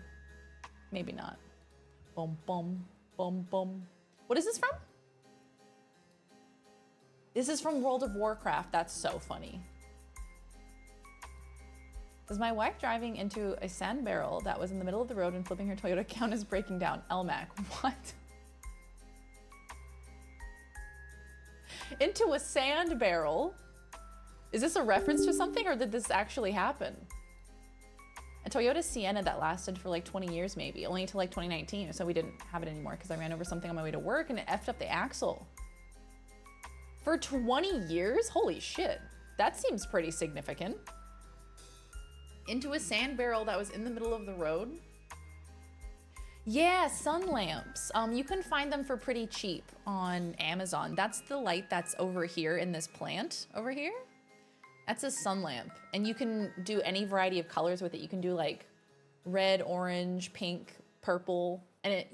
Maybe not. Boom, boom, boom, boom. What is this from? This is from World of Warcraft. That's so funny. Is my wife driving into a sand barrel that was in the middle of the road and flipping her Toyota count is breaking down? LMAC, what? Into a sand barrel? Is this a reference to something or did this actually happen? A Toyota Sienna that lasted for like 20 years maybe, only until like 2019, so we didn't have it anymore because I ran over something on my way to work and it effed up the axle. For 20 years? Holy shit. That seems pretty significant. Into a sand barrel that was in the middle of the road? Yeah, sun lamps. You can find them for pretty cheap on Amazon. That's the light that's over here in this plant over here. That's a sun lamp, and you can do any variety of colors with it. You can do like red, orange, pink, purple, and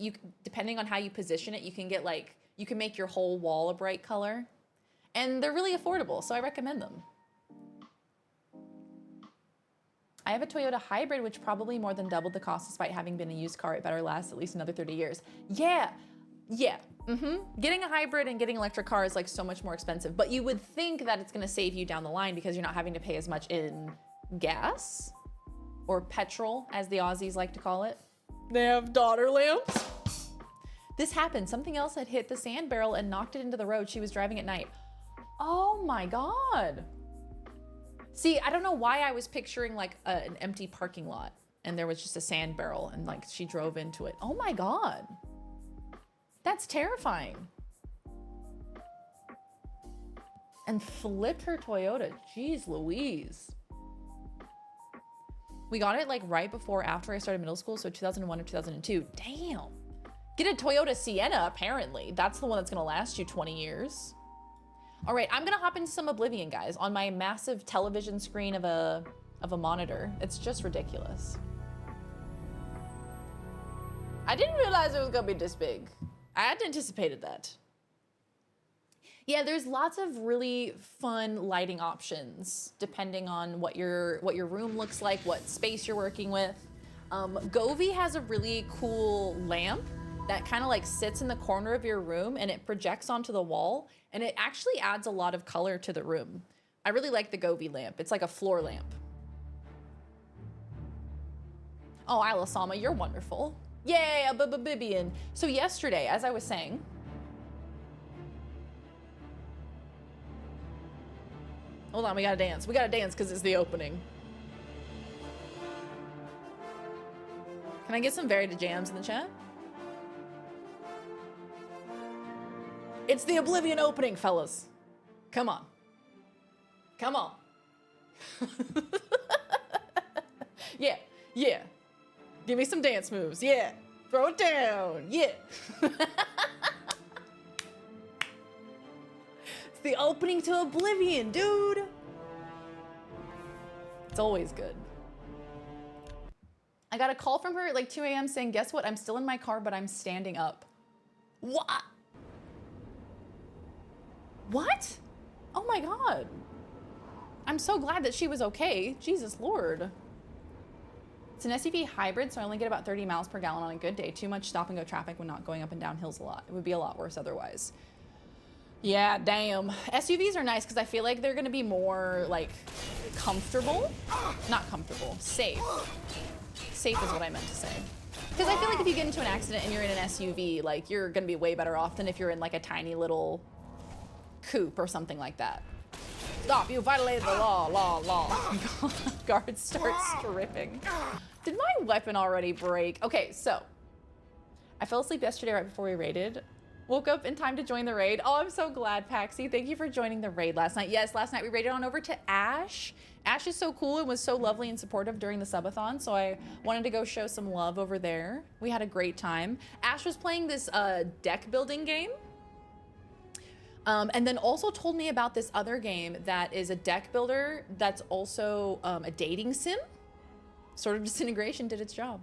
depending on how you position it, you can get like, you can make your whole wall a bright color, and they're really affordable, so I recommend them. I have a Toyota hybrid, which probably more than doubled the cost despite having been a used car. It better last at least another 30 years. Yeah. Getting a hybrid and getting an electric car is like so much more expensive, but you would think that it's gonna save you down the line because you're not having to pay as much in gas. or petrol, as the Aussies like to call it. They have daughter lamps. This happened. Something else had hit the sand barrel and knocked it into the road. She was driving at night. Oh my God. See, I don't know why I was picturing like an empty parking lot and there was just a sand barrel and like she drove into it. Oh my God. That's terrifying. And flipped her Toyota. Jeez Louise. We got it like right before after I started middle school, so 2001 or 2002. Damn. Get a Toyota Sienna, apparently. That's the one that's gonna last you 20 years. All right, I'm gonna hop into some Oblivion, guys, on my massive television screen of a monitor. It's just ridiculous. I didn't realize it was gonna be this big. I hadn't anticipated that. Yeah, there's lots of really fun lighting options depending on what your room looks like, what space you're working with. Govee has a really cool lamp that kind of like sits in the corner of your room and it projects onto the wall and it actually adds a lot of color to the room. I really like the Govee lamp. It's like a floor lamp. Oh, Ilasama, you're wonderful. Yay, a Bibian. So yesterday, as I was saying, hold on, we gotta dance. We gotta dance because it's the opening. Can I get some varied jams in the chat? It's the Oblivion opening, fellas. Come on. Come on. Yeah, yeah. Give me some dance moves. Yeah. Throw it down. Yeah. It's the opening to Oblivion, dude. It's always good. I got a call from her at like 2 a.m. saying, guess what? I'm still in my car, but I'm standing up. What? What? Oh my God. I'm so glad that she was okay. Jesus Lord. It's an SUV hybrid, so I only get about 30 miles per gallon on a good day. Too much stop and go traffic when not going up and down hills a lot. It would be a lot worse otherwise. Yeah, damn. SUVs are nice because I feel like they're gonna be more like comfortable. Not comfortable, safe. Safe is what I meant to say. Because I feel like if you get into an accident and you're in an SUV, like you're gonna be way better off than if you're in like a tiny little coupe or something like that. Stop, you violated the law. Guard starts stripping. Did my weapon already break? Okay, so I fell asleep yesterday right before we raided. Woke up in time to join the raid. Oh, I'm so glad, Paxi. Thank you for joining the raid last night. Yes, last night we raided on over to Ash. Ash is so cool and was so lovely and supportive during the subathon, so I wanted to go show some love over there. We had a great time. Ash was playing this deck building game. And then also told me about this other game that is a deck builder that's also a dating sim. Sort of Disintegration did its job.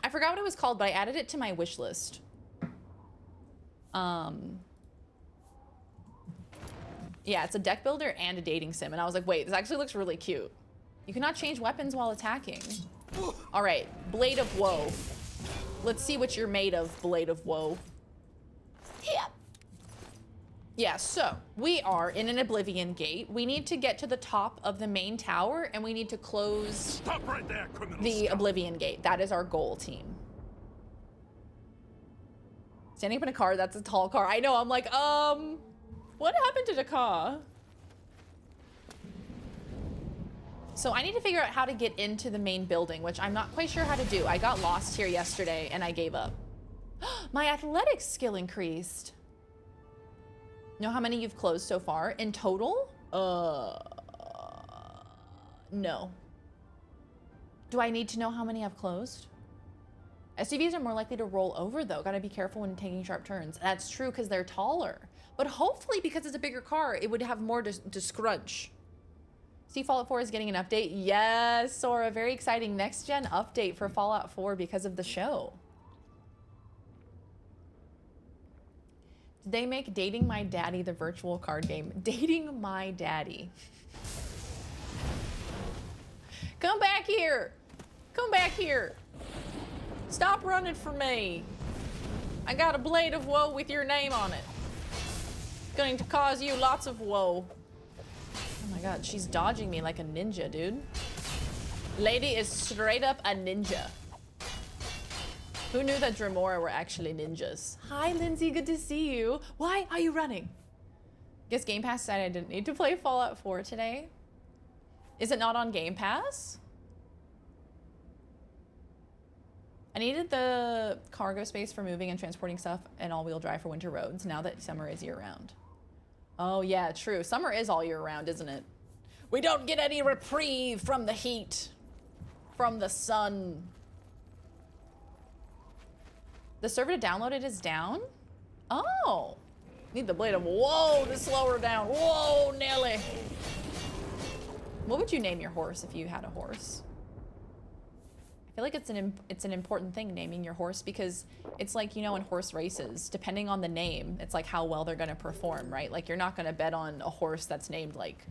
I forgot what it was called, but I added it to my wish list. Yeah, it's a deck builder and a dating sim. And I was like, wait, this actually looks really cute. You cannot change weapons while attacking. All right, Blade of Woe. Let's see what you're made of, Blade of Woe. Yeah. Yeah, so we are in an Oblivion gate. We need to get to the top of the main tower and we need to close
Stop right there,
the Oblivion gate. That is our goal, team. Standing up in a car, that's a tall car. I know, I'm like, what happened to the car? So I need to figure out how to get into the main building, which I'm not quite sure how to do. I got lost here yesterday and I gave up. My athletics skill increased. Know how many you've closed so far? In total? No. Do I need to know how many I've closed? SUVs are more likely to roll over though. Gotta be careful when taking sharp turns. That's true because they're taller. But hopefully because it's a bigger car, it would have more to scrunch. See, Fallout 4 is getting an update. Yes, Sora, very exciting next gen update for Fallout 4 because of the show. Did they make Dating My Daddy the virtual card game? Dating My Daddy. Come back here. Come back here. Stop running from me. I got a blade of woe with your name on it. Going to cause you lots of woe. Oh my god, she's dodging me like a ninja, dude. Lady is straight up a ninja. Who knew that Dremora were actually ninjas? Hi, Lindsay, good to see you. Why are you running? Guess Game Pass said I didn't need to play Fallout 4 today. Is it not on Game Pass? I needed the cargo space for moving and transporting stuff and all-wheel drive for winter roads now that summer is year-round. Oh yeah, true. Summer is all year round, isn't it? We don't get any reprieve from the heat, from the sun. The server to download it is down? Oh. Need the blade of, whoa, to slow her down. Whoa, Nelly. What would you name your horse if you had a horse? I feel like it's an important thing, naming your horse, because it's like, you know, in horse races, depending on the name, it's like how well they're gonna perform, right? Like you're not gonna bet on a horse that's named like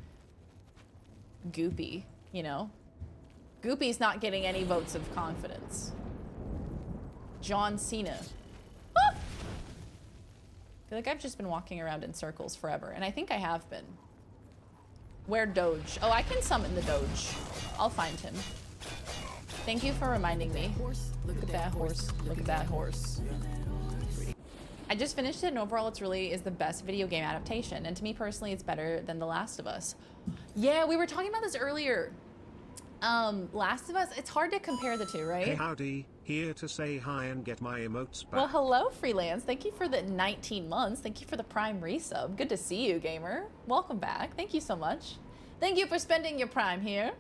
Goopy, you know? Goopy's not getting any votes of confidence. John Cena. Ah! I feel like I've just been walking around in circles forever, and I think I have been. Where Doge? Oh, I can summon the Doge. I'll find him. Thank you for reminding me. Look at that horse. Look at that horse. I just finished it, and overall it's really is the best video game adaptation. And to me personally, it's better than The Last of Us. Yeah, we were talking about this earlier. Last of Us, it's hard to compare the two, right?
Hey, howdy. Here to say hi and get my emotes back.
Well, hello, Freelance. Thank you for the 19 months. Thank you for the Prime resub. Good to see you, gamer. Welcome back. Thank you so much. Thank you for spending your Prime here.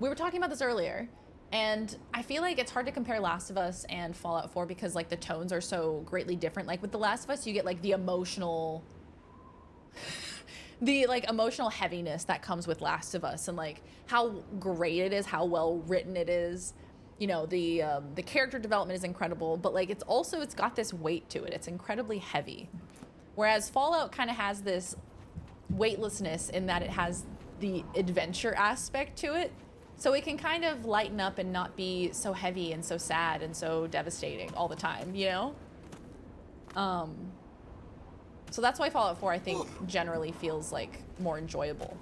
We were talking about this earlier, and I feel like it's hard to compare Last of Us and Fallout 4 because like the tones are so greatly different. Like with The Last of Us, you get like the emotional, emotional heaviness that comes with Last of Us, and like how great it is, how well written it is. You know, the character development is incredible, but like it's got this weight to it. It's incredibly heavy. Whereas Fallout kind of has this weightlessness in that it has the adventure aspect to it. So it can kind of lighten up and not be so heavy and so sad and so devastating all the time, you know? So that's why Fallout 4, I think, generally feels like more enjoyable.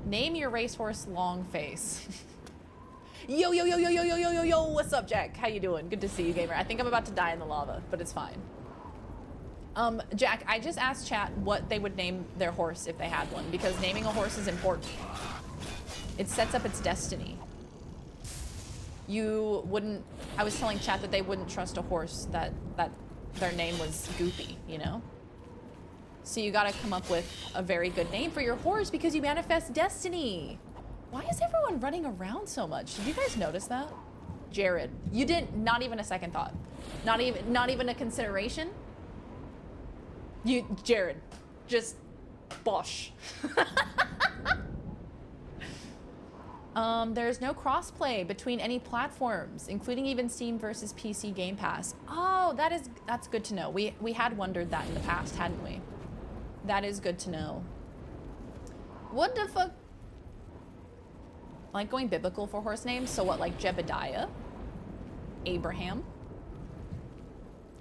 Name your racehorse Longface. Yo, yo, yo, yo, yo, yo, yo, yo, yo, what's up, Jack? How you doing? Good to see you, gamer. I think I'm about to die in the lava, but it's fine. Jack, I just asked chat what they would name their horse if they had one, because naming a horse is important. It sets up its destiny. You wouldn't, I was telling chat that they wouldn't trust a horse that their name was Goopy, you know? So you gotta come up with a very good name for your horse because you manifest destiny. Why is everyone running around so much? Did you guys notice that? Jared, you didn't, not even a second thought. Not even a consideration? Jared, just bosh. There's no crossplay between any platforms, including even Steam versus PC Game Pass. Oh, that's good to know. We had wondered that in the past, hadn't we? That is good to know. What the fuck? Like going biblical for horse names, so what, like Jebediah? Abraham?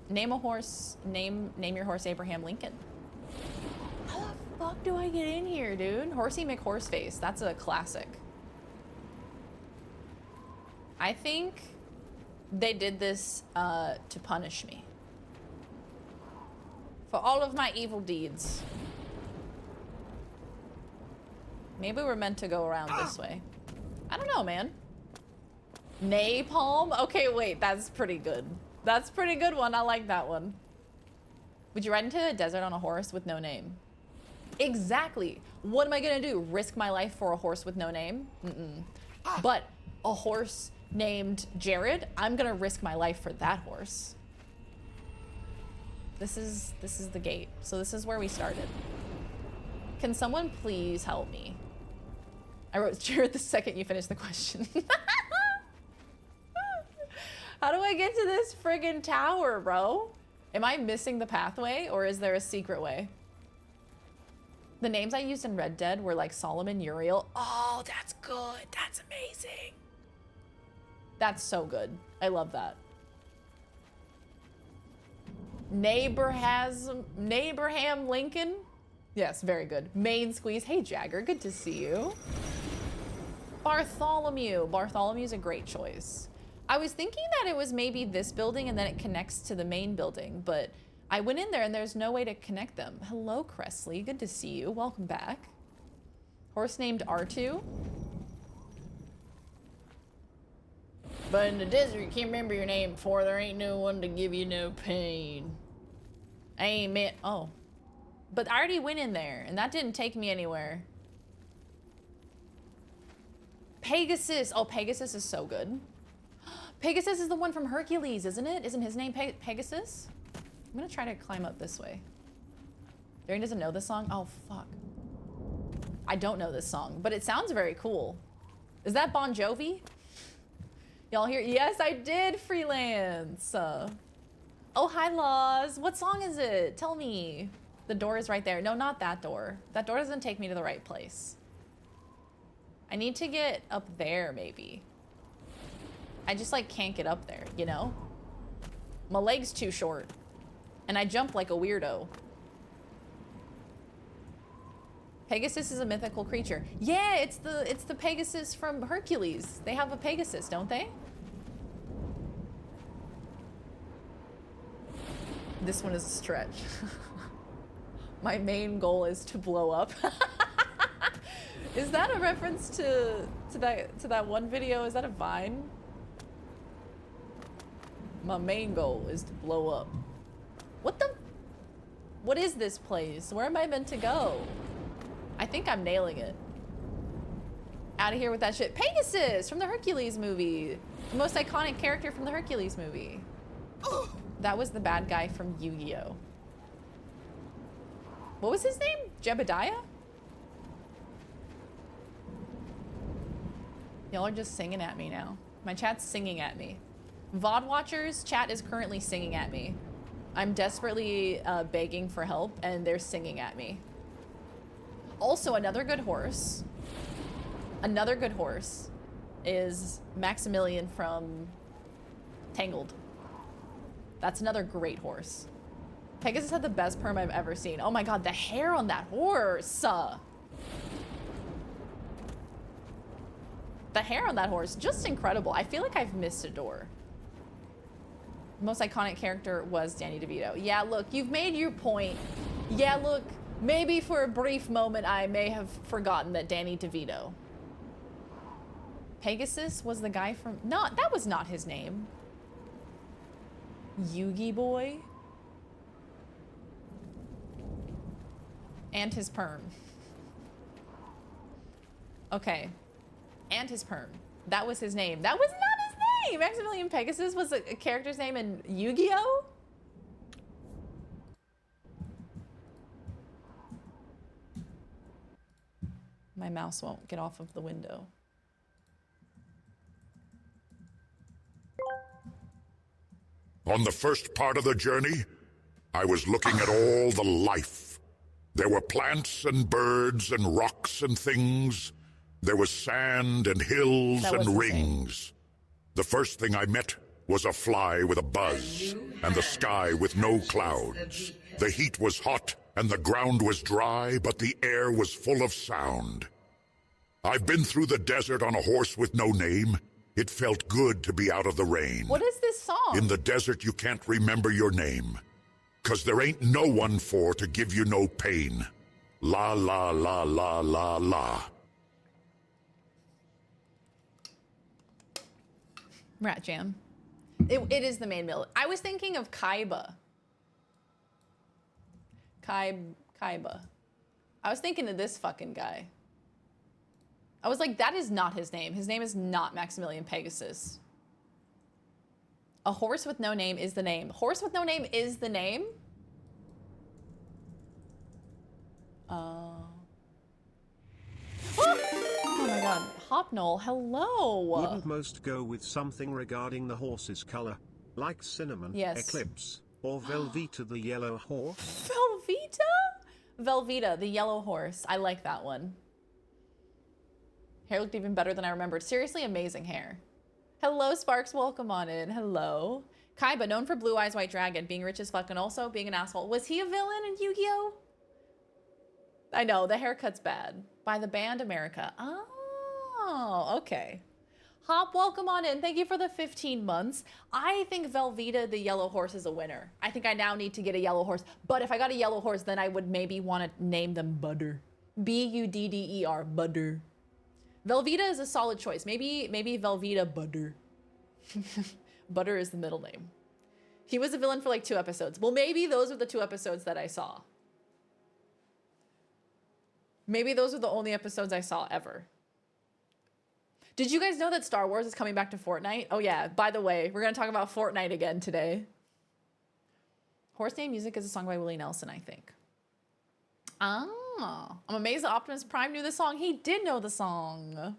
Name a horse, name your horse Abraham Lincoln. How the fuck do I get in here, dude? Horsey McHorseface, that's a classic. I think they did this to punish me for all of my evil deeds. Maybe we're meant to go around this way. I don't know, man. Napalm? Okay, wait, that's pretty good. That's a pretty good one. I like that one. Would you ride into the desert on a horse with no name? Exactly. What am I gonna do? Risk my life for a horse with no name? Mm-mm. But a horse named Jared, I'm gonna risk my life for that horse. This is the gate. So this is where we started. Can someone please help me? I wrote Jared the second you finished the question. How do I get to this friggin' tower, bro? Am I missing the pathway, or is there a secret way? The names I used in Red Dead were like Solomon, Uriel. Oh, that's good. That's amazing. That's so good. I love that. Abraham Lincoln. Yes, very good. Main squeeze. Hey, Jagger, good to see you. Bartholomew. Bartholomew's a great choice. I was thinking that it was maybe this building and then it connects to the main building, but I went in there and there's no way to connect them. Hello, Cressley. Good to see you. Welcome back. Horse named R2. But in the desert, you can't remember your name before there ain't no one to give you no pain. I ain't meant, oh. But I already went in there and that didn't take me anywhere. Pegasus. Oh, Pegasus is so good. Pegasus is the one from Hercules, isn't it? Isn't his name Pegasus? I'm gonna try to climb up this way. Darren doesn't know this song? Oh, fuck. I don't know this song, but it sounds very cool. Is that Bon Jovi? Y'all hear? Yes, I did freelance. Oh, hi, Laws. What song is it? Tell me. The door is right there. No, not that door. That door doesn't take me to the right place. I need to get up there, maybe. I just, like, can't get up there, you know? My leg's too short. And I jump like a weirdo. Pegasus is a mythical creature. Yeah, it's the Pegasus from Hercules. They have a Pegasus, don't they? This one is a stretch. My main goal is to blow up. Is that a reference to that one video? Is that a Vine? My main goal is to blow up. What is this place? Where am I meant to go? I think I'm nailing it. Out of here with that shit. Pegasus from the Hercules movie. The most iconic character from the Hercules movie. That was the bad guy from Yu-Gi-Oh! What was his name? Jebediah? Y'all are just singing at me now. My chat's singing at me. VOD watchers, chat is currently singing at me. I'm desperately begging for help and they're singing at me. Also, another good horse is Maximilian from Tangled. That's another great horse. Pegasus had the best perm I've ever seen. Oh my god, the hair on that horse! The hair on that horse, just incredible. I feel like I've missed a door. Most iconic character was Danny DeVito. Yeah, look, you've made your point. Yeah, look, maybe for a brief moment I may have forgotten that Danny DeVito. Pegasus was the guy from... No, that was not his name. Yugi Boy. And his perm. Okay. And his perm. That was his name. That was not his name! Maximilian Pegasus was a character's name in Yu-Gi-Oh! My mouse won't get off of the window.
On the first part of the journey, I was looking at all the life. There were plants and birds and rocks and things. There was sand and hills and rings. The first thing I met was a fly with a buzz, and the sky with no clouds. The heat was hot, and the ground was dry, but the air was full of sound. I've been through the desert on a horse with no name. It felt good to be out of the rain.
What is this song?
In the desert you can't remember your name, 'cause there ain't no one for to give you no pain. La la la la la la.
Rat Jam. It is the main mill. I was thinking of Kaiba. Kaiba. I was thinking of this fucking guy. I was like, that is not his name. His name is not Maximilian Pegasus. A horse with no name is the name. Horse with no name is the name? Oh my god. Hopnol, hello.
Wouldn't most go with something regarding the horse's color? Like cinnamon,
yes.
Eclipse, or Velveeta the yellow horse?
Velveeta? Velveeta, the yellow horse. I like that one. Hair looked even better than I remembered. Seriously, amazing hair. Hello, Sparks. Welcome on in. Hello. Kaiba, known for Blue Eyes White Dragon, being rich as fuck and also being an asshole. Was he a villain in Yu-Gi-Oh? I know, the haircut's bad. By the band America. Oh, okay. Hop, welcome on in. Thank you for the 15 months. I think Velveeta the yellow horse is a winner. I think I now need to get a yellow horse. But if I got a yellow horse, then I would maybe want to name them Butter. Budder, Butter. Velveeta is a solid choice. Maybe Velveeta Butter. Butter is the middle name. He was a villain for like 2 episodes. Well, maybe those are the 2 episodes that I saw. Maybe those are the only episodes I saw ever. Did you guys know that Star Wars is coming back to Fortnite? Oh yeah, by the way, we're gonna talk about Fortnite again today. Horse Name Music is a song by Willie Nelson, I think. Ah, I'm amazed that Optimus Prime knew the song. He did know the song.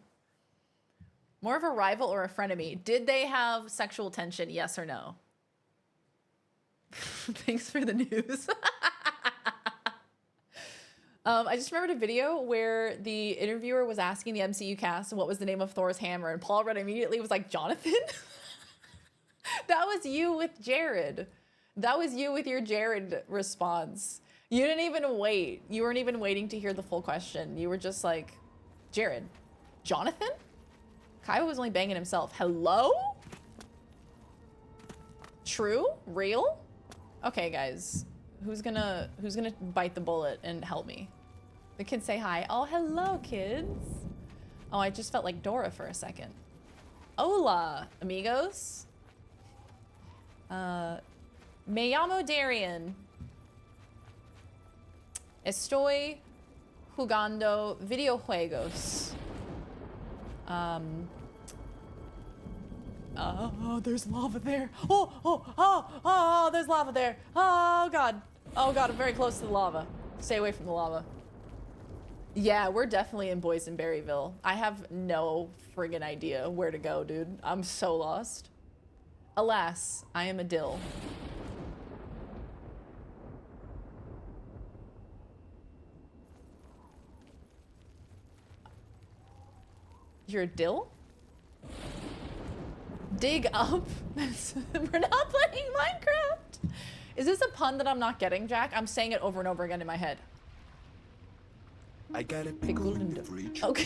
More of a rival or a frenemy? Did they have sexual tension, yes or no? Thanks for the news. I just remembered a video where the interviewer was asking the MCU cast what was the name of Thor's hammer, and Paul Rudd immediately was like, Jonathan? That was you with Jared. That was you with your Jared response. You didn't even wait. You weren't even waiting to hear the full question. You were just like, Jared, Jonathan? Kaiba was only banging himself. Hello? True? Real? Okay, guys. Who's gonna bite the bullet and help me? The kids say hi. Oh, hello, kids. Oh, I just felt like Dora for a second. Hola, amigos. Me llamo Darian. Estoy jugando videojuegos. Oh, there's lava there. Oh, there's lava there. Oh, God. Oh, God, I'm very close to the lava. Stay away from the lava. Yeah, we're definitely in Boysenberryville. I have no friggin' idea where to go, dude. I'm so lost. Alas, I am a dill. You're a dill? Dig up? We're not playing Minecraft. Is this a pun that I'm not getting, Jack? I'm saying it over and over again in my head.
I got a pickle in the fridge.
Okay.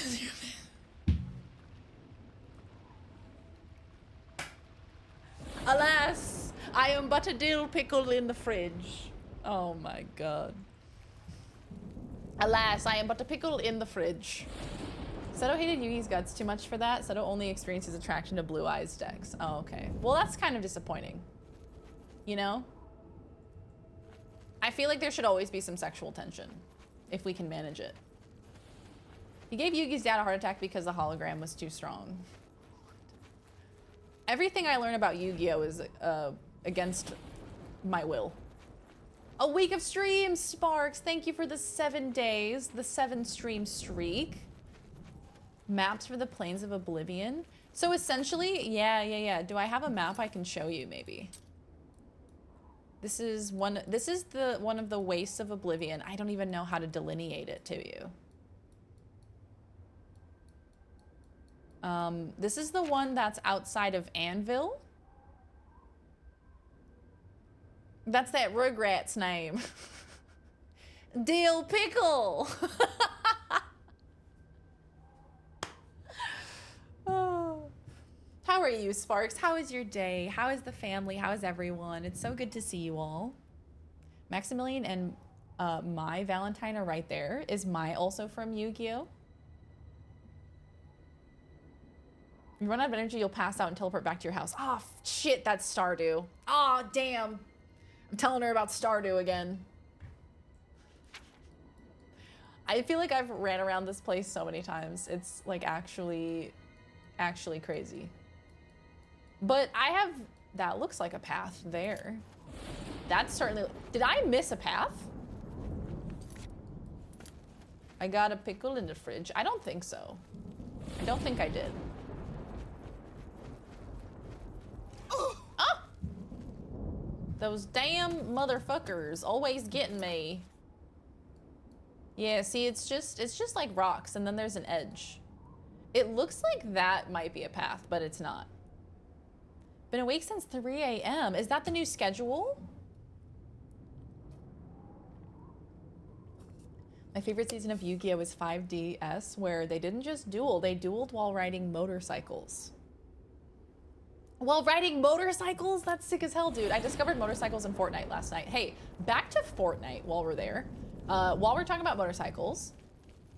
Alas, I am but a dill pickle in the fridge. Oh my God. Alas, I am but a pickle in the fridge. Seto hated Yugi's guts too much for that. Seto only experienced his attraction to Blue Eyes decks. Oh, okay. Well, that's kind of disappointing. You know? I feel like there should always be some sexual tension, if we can manage it. He gave Yugi's dad a heart attack because the hologram was too strong. Everything I learn about Yu-Gi-Oh! Is against my will. A week of streams, Sparks. Thank you for the 7 days, the 7 stream streak. Maps for the plains of Oblivion. So essentially, yeah. Do I have a map I can show you maybe? This is one of the wastes of Oblivion. I don't even know how to delineate it to you. This is the one that's outside of Anvil. That's that Rugrat's name. Dill Pickle. Oh. How are you, Sparks? How is your day? How is the family? How is everyone? It's so good to see you all. Maximilian and my Valentine are right there. Is my also from Yu-Gi-Oh? If you run out of energy, you'll pass out and teleport back to your house. Oh, shit, that's Stardew. Oh, damn. I'm telling her about Stardew again. I feel like I've ran around this place so many times. It's like actually crazy. But I have, that looks like a path there. That's certainly, did I miss a path? I got a pickle in the fridge. I don't think so. I don't think I did. Ah! Those damn motherfuckers always getting me. Yeah, see, it's just like rocks and then there's an edge. It looks like that might be a path, but it's not. Been awake since 3 a.m. Is that the new schedule? My favorite season of Yu-Gi-Oh! Is 5DS, where they didn't just duel, they dueled while riding motorcycles. While riding motorcycles? That's sick as hell, dude. I discovered motorcycles in Fortnite last night. Hey, back to Fortnite while we're there. While we're talking about motorcycles,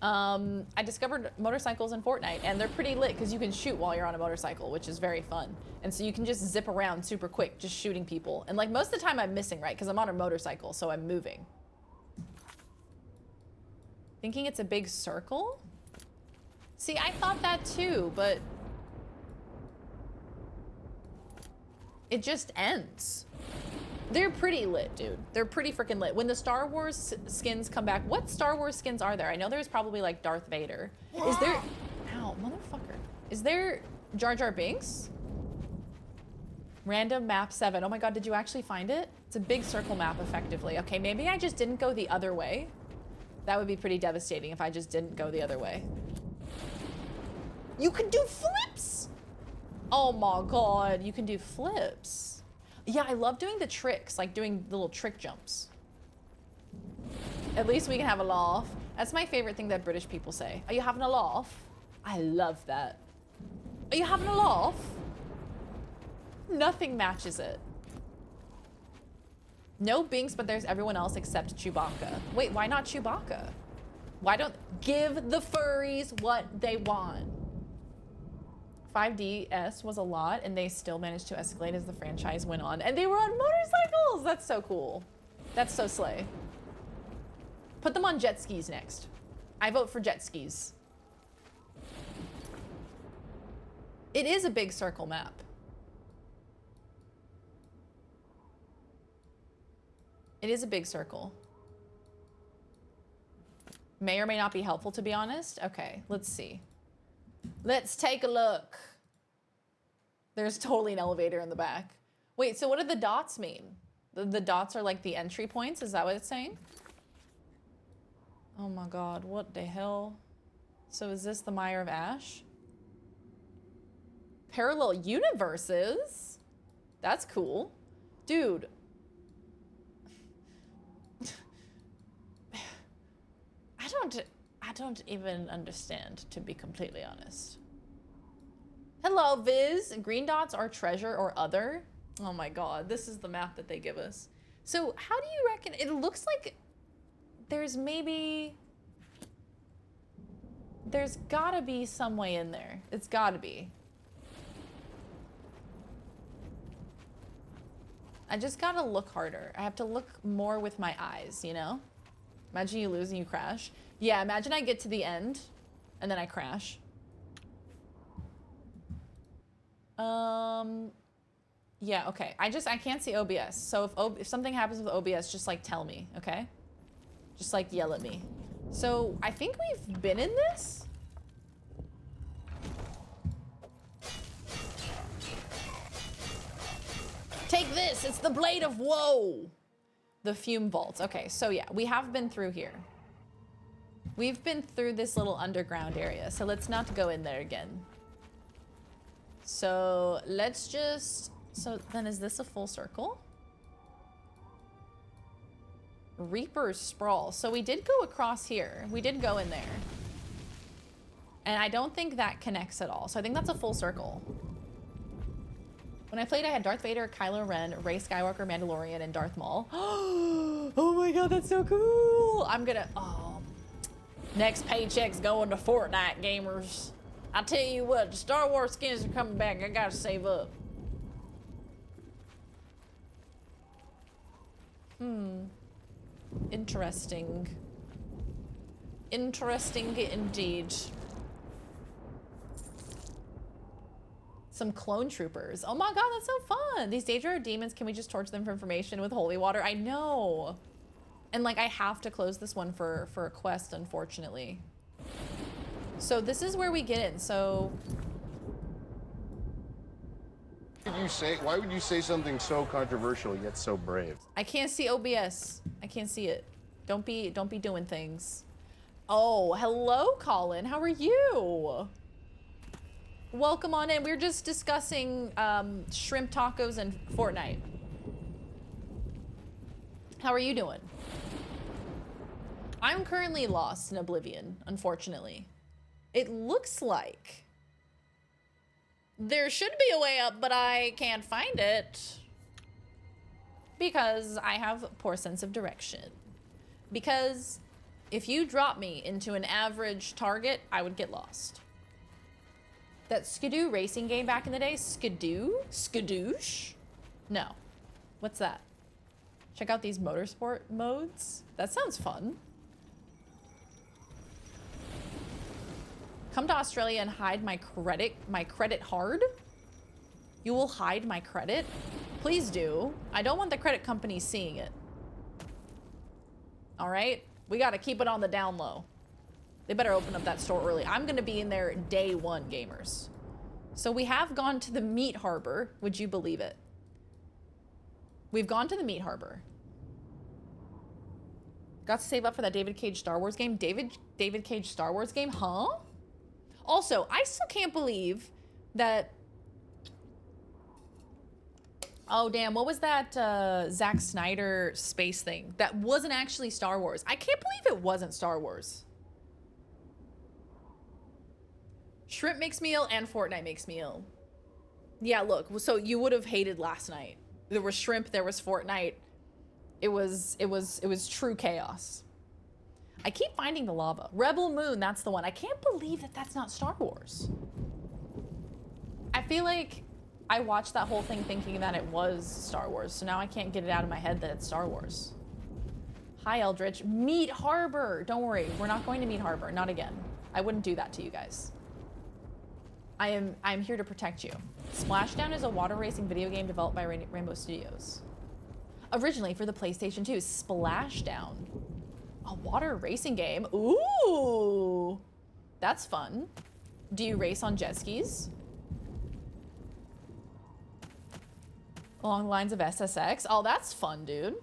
I discovered motorcycles in Fortnite, and they're pretty lit because you can shoot while you're on a motorcycle, which is very fun. And so you can just zip around super quick, just shooting people. And like most of the time I'm missing, right? Because I'm on a motorcycle, so I'm moving. Thinking it's a big circle? See, I thought that too, but it just ends. They're pretty lit, dude. They're pretty freaking lit. When the Star Wars skins come back, what Star Wars skins are there? I know there's probably like Darth Vader. Is there, ow, motherfucker. Is there Jar Jar Binks? Random map 7. Oh my God, did you actually find it? It's a big circle map effectively. Okay, maybe I just didn't go the other way. That would be pretty devastating if I just didn't go the other way. You can do flips! Oh my God, you can do flips. Yeah, I love doing the tricks, like doing the little trick jumps. At least we can have a laugh. That's my favorite thing that British people say. Are you having a laugh? I love that. Are you having a laugh? Nothing matches it. No Binks, but there's everyone else except Chewbacca. Wait, why not Chewbacca? Why don't give the furries what they want? 5DS was a lot, and they still managed to escalate as the franchise went on. And they were on motorcycles! That's so cool. That's so slay. Put them on jet skis next. I vote for jet skis. It is a big circle map. It is a big circle. May or may not be helpful, to be honest. Okay, let's see. Let's take a look. There's totally an elevator in the back. Wait, so what do the dots mean? The dots are like the entry points? Is that what it's saying? Oh my God, what the hell? So is this the Mire of Ash? Parallel universes? That's cool. Dude. I don't even understand, to be completely honest. Hello, Viz. Green dots are treasure or other. Oh my God, this is the map that they give us. So how do you reckon, it looks like there's gotta be some way in there. It's gotta be. I just gotta look harder. I have to look more with my eyes, you know? Imagine you lose and you crash. Yeah, imagine I get to the end and then I crash. Yeah, okay. I can't see OBS. So if something happens with OBS, just like tell me, okay? Just like yell at me. So I think we've been in this. Take this, it's the blade of woe. The fume vaults. Okay, so yeah, we have been through here. We've been through this little underground area, so let's not go in there again. So let's just, so then is this a full circle? Reaper's Sprawl. So we did go across here. We did go in there. And I don't think that connects at all. So I think that's a full circle. When I played, I had Darth Vader, Kylo Ren, Rey Skywalker, Mandalorian, and Darth Maul. Oh my God, that's so cool. I'm gonna, next paycheck's going to Fortnite, gamers. I tell you what, the Star Wars skins are coming back. I gotta save up. Interesting. Interesting indeed. Some clone troopers. Oh my God, that's so fun. These Daedra demons, can we just torture them for information with holy water? I know. And like, I have to close this one for a quest, unfortunately. So this is where we get in, so.
Why would you say something so controversial yet so brave?
I can't see OBS. I can't see it. Don't be doing things. Oh, hello, Colin. How are you? Welcome on in. We're just discussing shrimp tacos and Fortnite. How are you doing? I'm currently lost in Oblivion, unfortunately. It looks like there should be a way up, but I can't find it because I have poor sense of direction. Because if you drop me into an average target, I would get lost. That Skidoo racing game back in the day, Skidoo? Skadoosh? No. What's that? Check out these motorsport modes. That sounds fun. Come to Australia and hide my credit hard? You will hide my credit? Please do. I don't want the credit company seeing it. All right? We gotta keep it on the down low. They better open up that store early. I'm gonna be in there day one, gamers. So we have gone to the meat harbor. Would you believe it? We've gone to the meat harbor. Got to save up for that David Cage Star Wars game. David Cage Star Wars game, huh? Also, I still can't believe that... Oh, damn, what was that Zack Snyder space thing? That wasn't actually Star Wars. I can't believe it wasn't Star Wars. Shrimp makes me ill and Fortnite makes me ill. Yeah, look, so you would have hated last night. There was shrimp, there was Fortnite. It was true chaos. I keep finding the lava. Rebel Moon, that's the one. I can't believe that that's not Star Wars. I feel like I watched that whole thing thinking that it was Star Wars, so now I can't get it out of my head that it's Star Wars. Hi, Eldritch. Meat Harbor. Don't worry, we're not going to Meat Harbor. Not again. I wouldn't do that to you guys. I'm here to protect you. Splashdown is a water racing video game developed by Rainbow Studios. Originally for the PlayStation 2, Splashdown. A water racing game. Ooh, that's fun. Do you race on jet skis? Along the lines of SSX. Oh, that's fun, dude.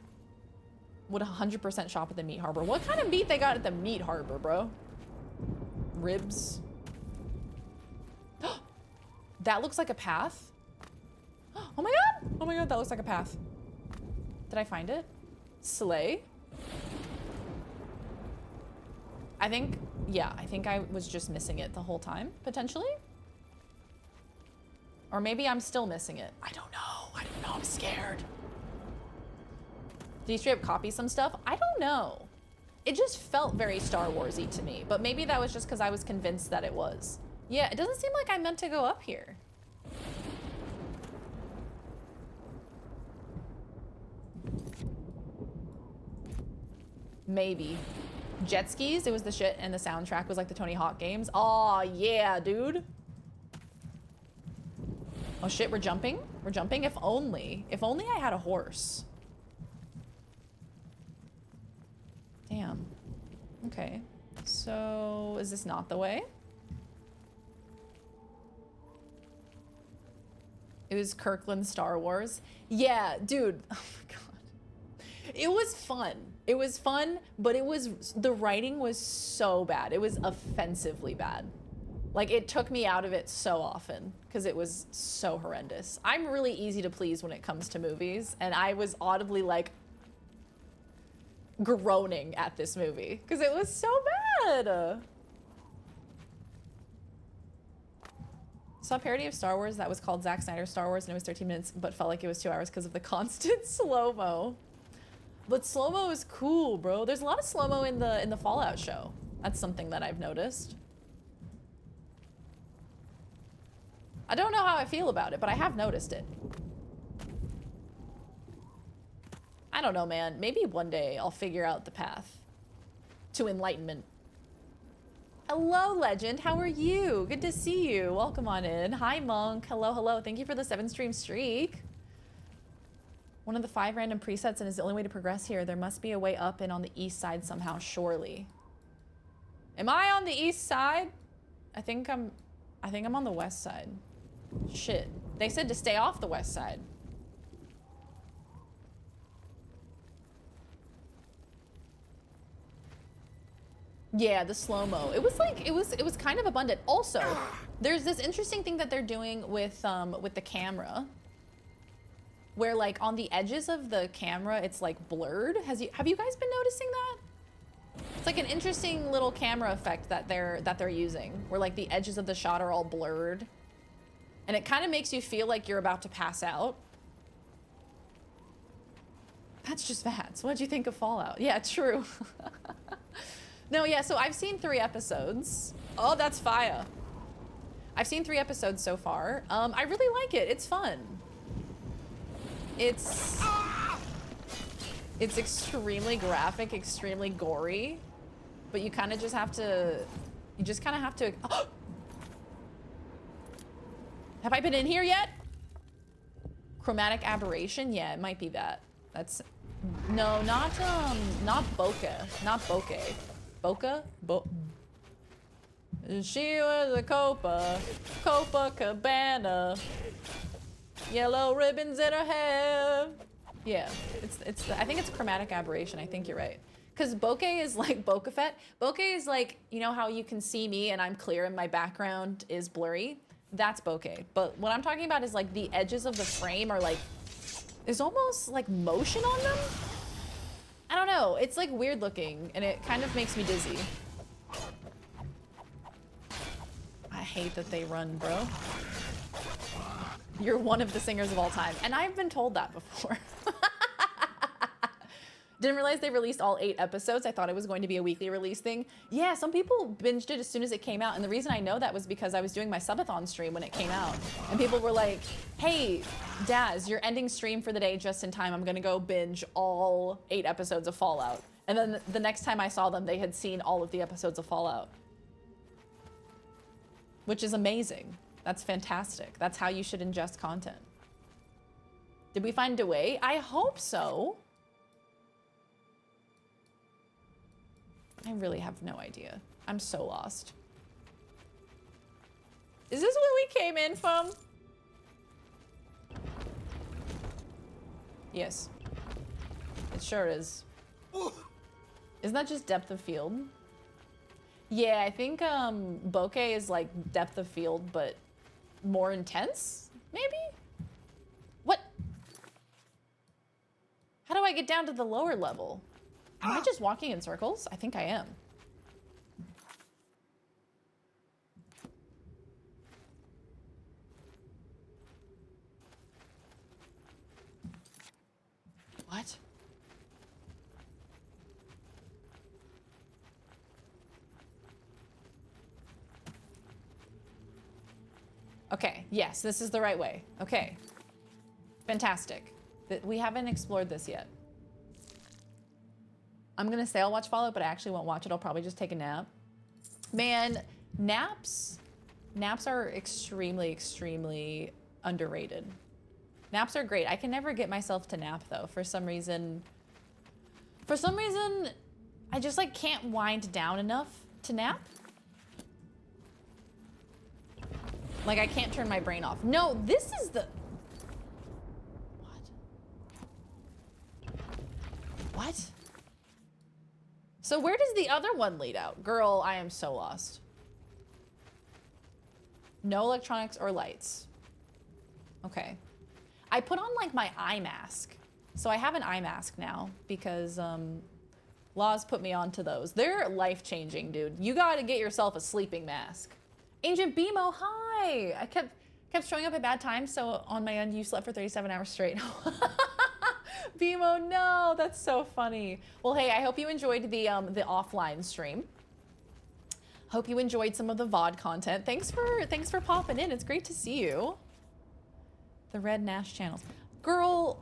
Would 100% shop at the Meat Harbor. What kind of meat they got at the Meat Harbor, bro? Ribs. That looks like a path. Oh my god! Oh my god, that looks like a path. Did I find it? Slay? I think I was just missing it the whole time, potentially. Or maybe I'm still missing it. I don't know, I'm scared. Did you straight up copy some stuff? I don't know. It just felt very Star Wars-y to me, but maybe that was just because I was convinced that it was. Yeah, it doesn't seem like I meant to go up here. Maybe. Jet skis, it was the shit, and the soundtrack was like the Tony Hawk games. Aw, yeah, dude. Oh shit, we're jumping? We're jumping? If only. If only I had a horse. Damn. Okay. So, is this not the way? It was Kirkland Star Wars. Yeah, dude. Oh my god. It was fun. It was fun, but the writing was so bad. It was offensively bad. Like, it took me out of it so often because it was so horrendous. I'm really easy to please when it comes to movies, and I was audibly like groaning at this movie because it was so bad. Saw a parody of Star Wars that was called Zack Snyder Star Wars, and it was 13 minutes, but felt like it was 2 hours because of the constant slow-mo. But slow-mo is cool, bro. There's a lot of slow-mo in the Fallout show. That's something that I've noticed. I don't know how I feel about it, but I have noticed it. I don't know, man. Maybe one day I'll figure out the path to enlightenment. Hello, Legend. How are you? Good to see you. Welcome on in. Hi, Monk. Hello, hello. Thank you for the 7-stream streak. One of the 5 random presets and is the only way to progress here. There must be a way up and on the east side somehow, surely. Am I on the east side? I think I'm on the west side. Shit. They said to stay off the west side. Yeah, the slow-mo. It was like, it was kind of abundant. Also, there's this interesting thing that they're doing with the camera, where like on the edges of the camera, it's like blurred. Have you guys been noticing that? It's like an interesting little camera effect that they're using, where like the edges of the shot are all blurred. And it kind of makes you feel like you're about to pass out. That's just Vats. What'd you think of Fallout? Yeah, true. No, yeah, so I've seen 3 episodes. Oh, that's fire. I've seen 3 episodes so far. I really like it. It's fun. It's extremely graphic, extremely gory, but you kind of just have to, oh! Have I been in here yet? Chromatic aberration? Yeah, it might be that. That's, no, not bokeh, not bokeh. Bokeh? She was a Copacabana. Yellow ribbons in her hair. Yeah, I think it's chromatic aberration. I think you're right. Because bokeh is like bokeh fett. Bokeh is like, you know how you can see me and I'm clear and my background is blurry? That's bokeh. But what I'm talking about is like the edges of the frame are like, there's almost like motion on them? I don't know. It's like weird looking and it kind of makes me dizzy. I hate that they run, bro. You're one of the singers of all time. And I've been told that before. Didn't realize they released all 8 episodes. I thought it was going to be a weekly release thing. Yeah, some people binged it as soon as it came out. And the reason I know that was because I was doing my subathon stream when it came out. And people were like, hey, Daz, you're ending stream for the day just in time. I'm gonna go binge all 8 episodes of Fallout. And then the next time I saw them, they had seen all of the episodes of Fallout. Which is amazing. That's fantastic. That's how you should ingest content. Did we find a way? I hope so. I really have no idea. I'm so lost. Is this where we came in from? Yes. It sure is. Isn't that just depth of field? Yeah, I think bokeh is like depth of field, but more intense, maybe? What? How do I get down to the lower level? Am I just walking in circles? I think I am. What? Okay, yes, this is the right way. Okay. Fantastic. We haven't explored this yet. I'm gonna say I'll watch Fallout, but I actually won't watch it. I'll probably just take a nap. Man, naps are extremely, extremely underrated. Naps are great. I can never get myself to nap though. For some reason, I just like can't wind down enough to nap. Like I can't turn my brain off. No, this is the... What? So where does the other one lead out? Girl, I am so lost. No electronics or lights. Okay. I put on like my eye mask. So I have an eye mask now because Laws put me onto those. They're life-changing, dude. You gotta get yourself a sleeping mask. Ancient Bimo, hi! I kept showing up at bad times, so on my end you slept for 37 hours straight. Bimo, no, that's so funny. Well, hey, I hope you enjoyed the offline stream. Hope you enjoyed some of the VOD content. Thanks for popping in. It's great to see you. The Red Nash channels. Girl,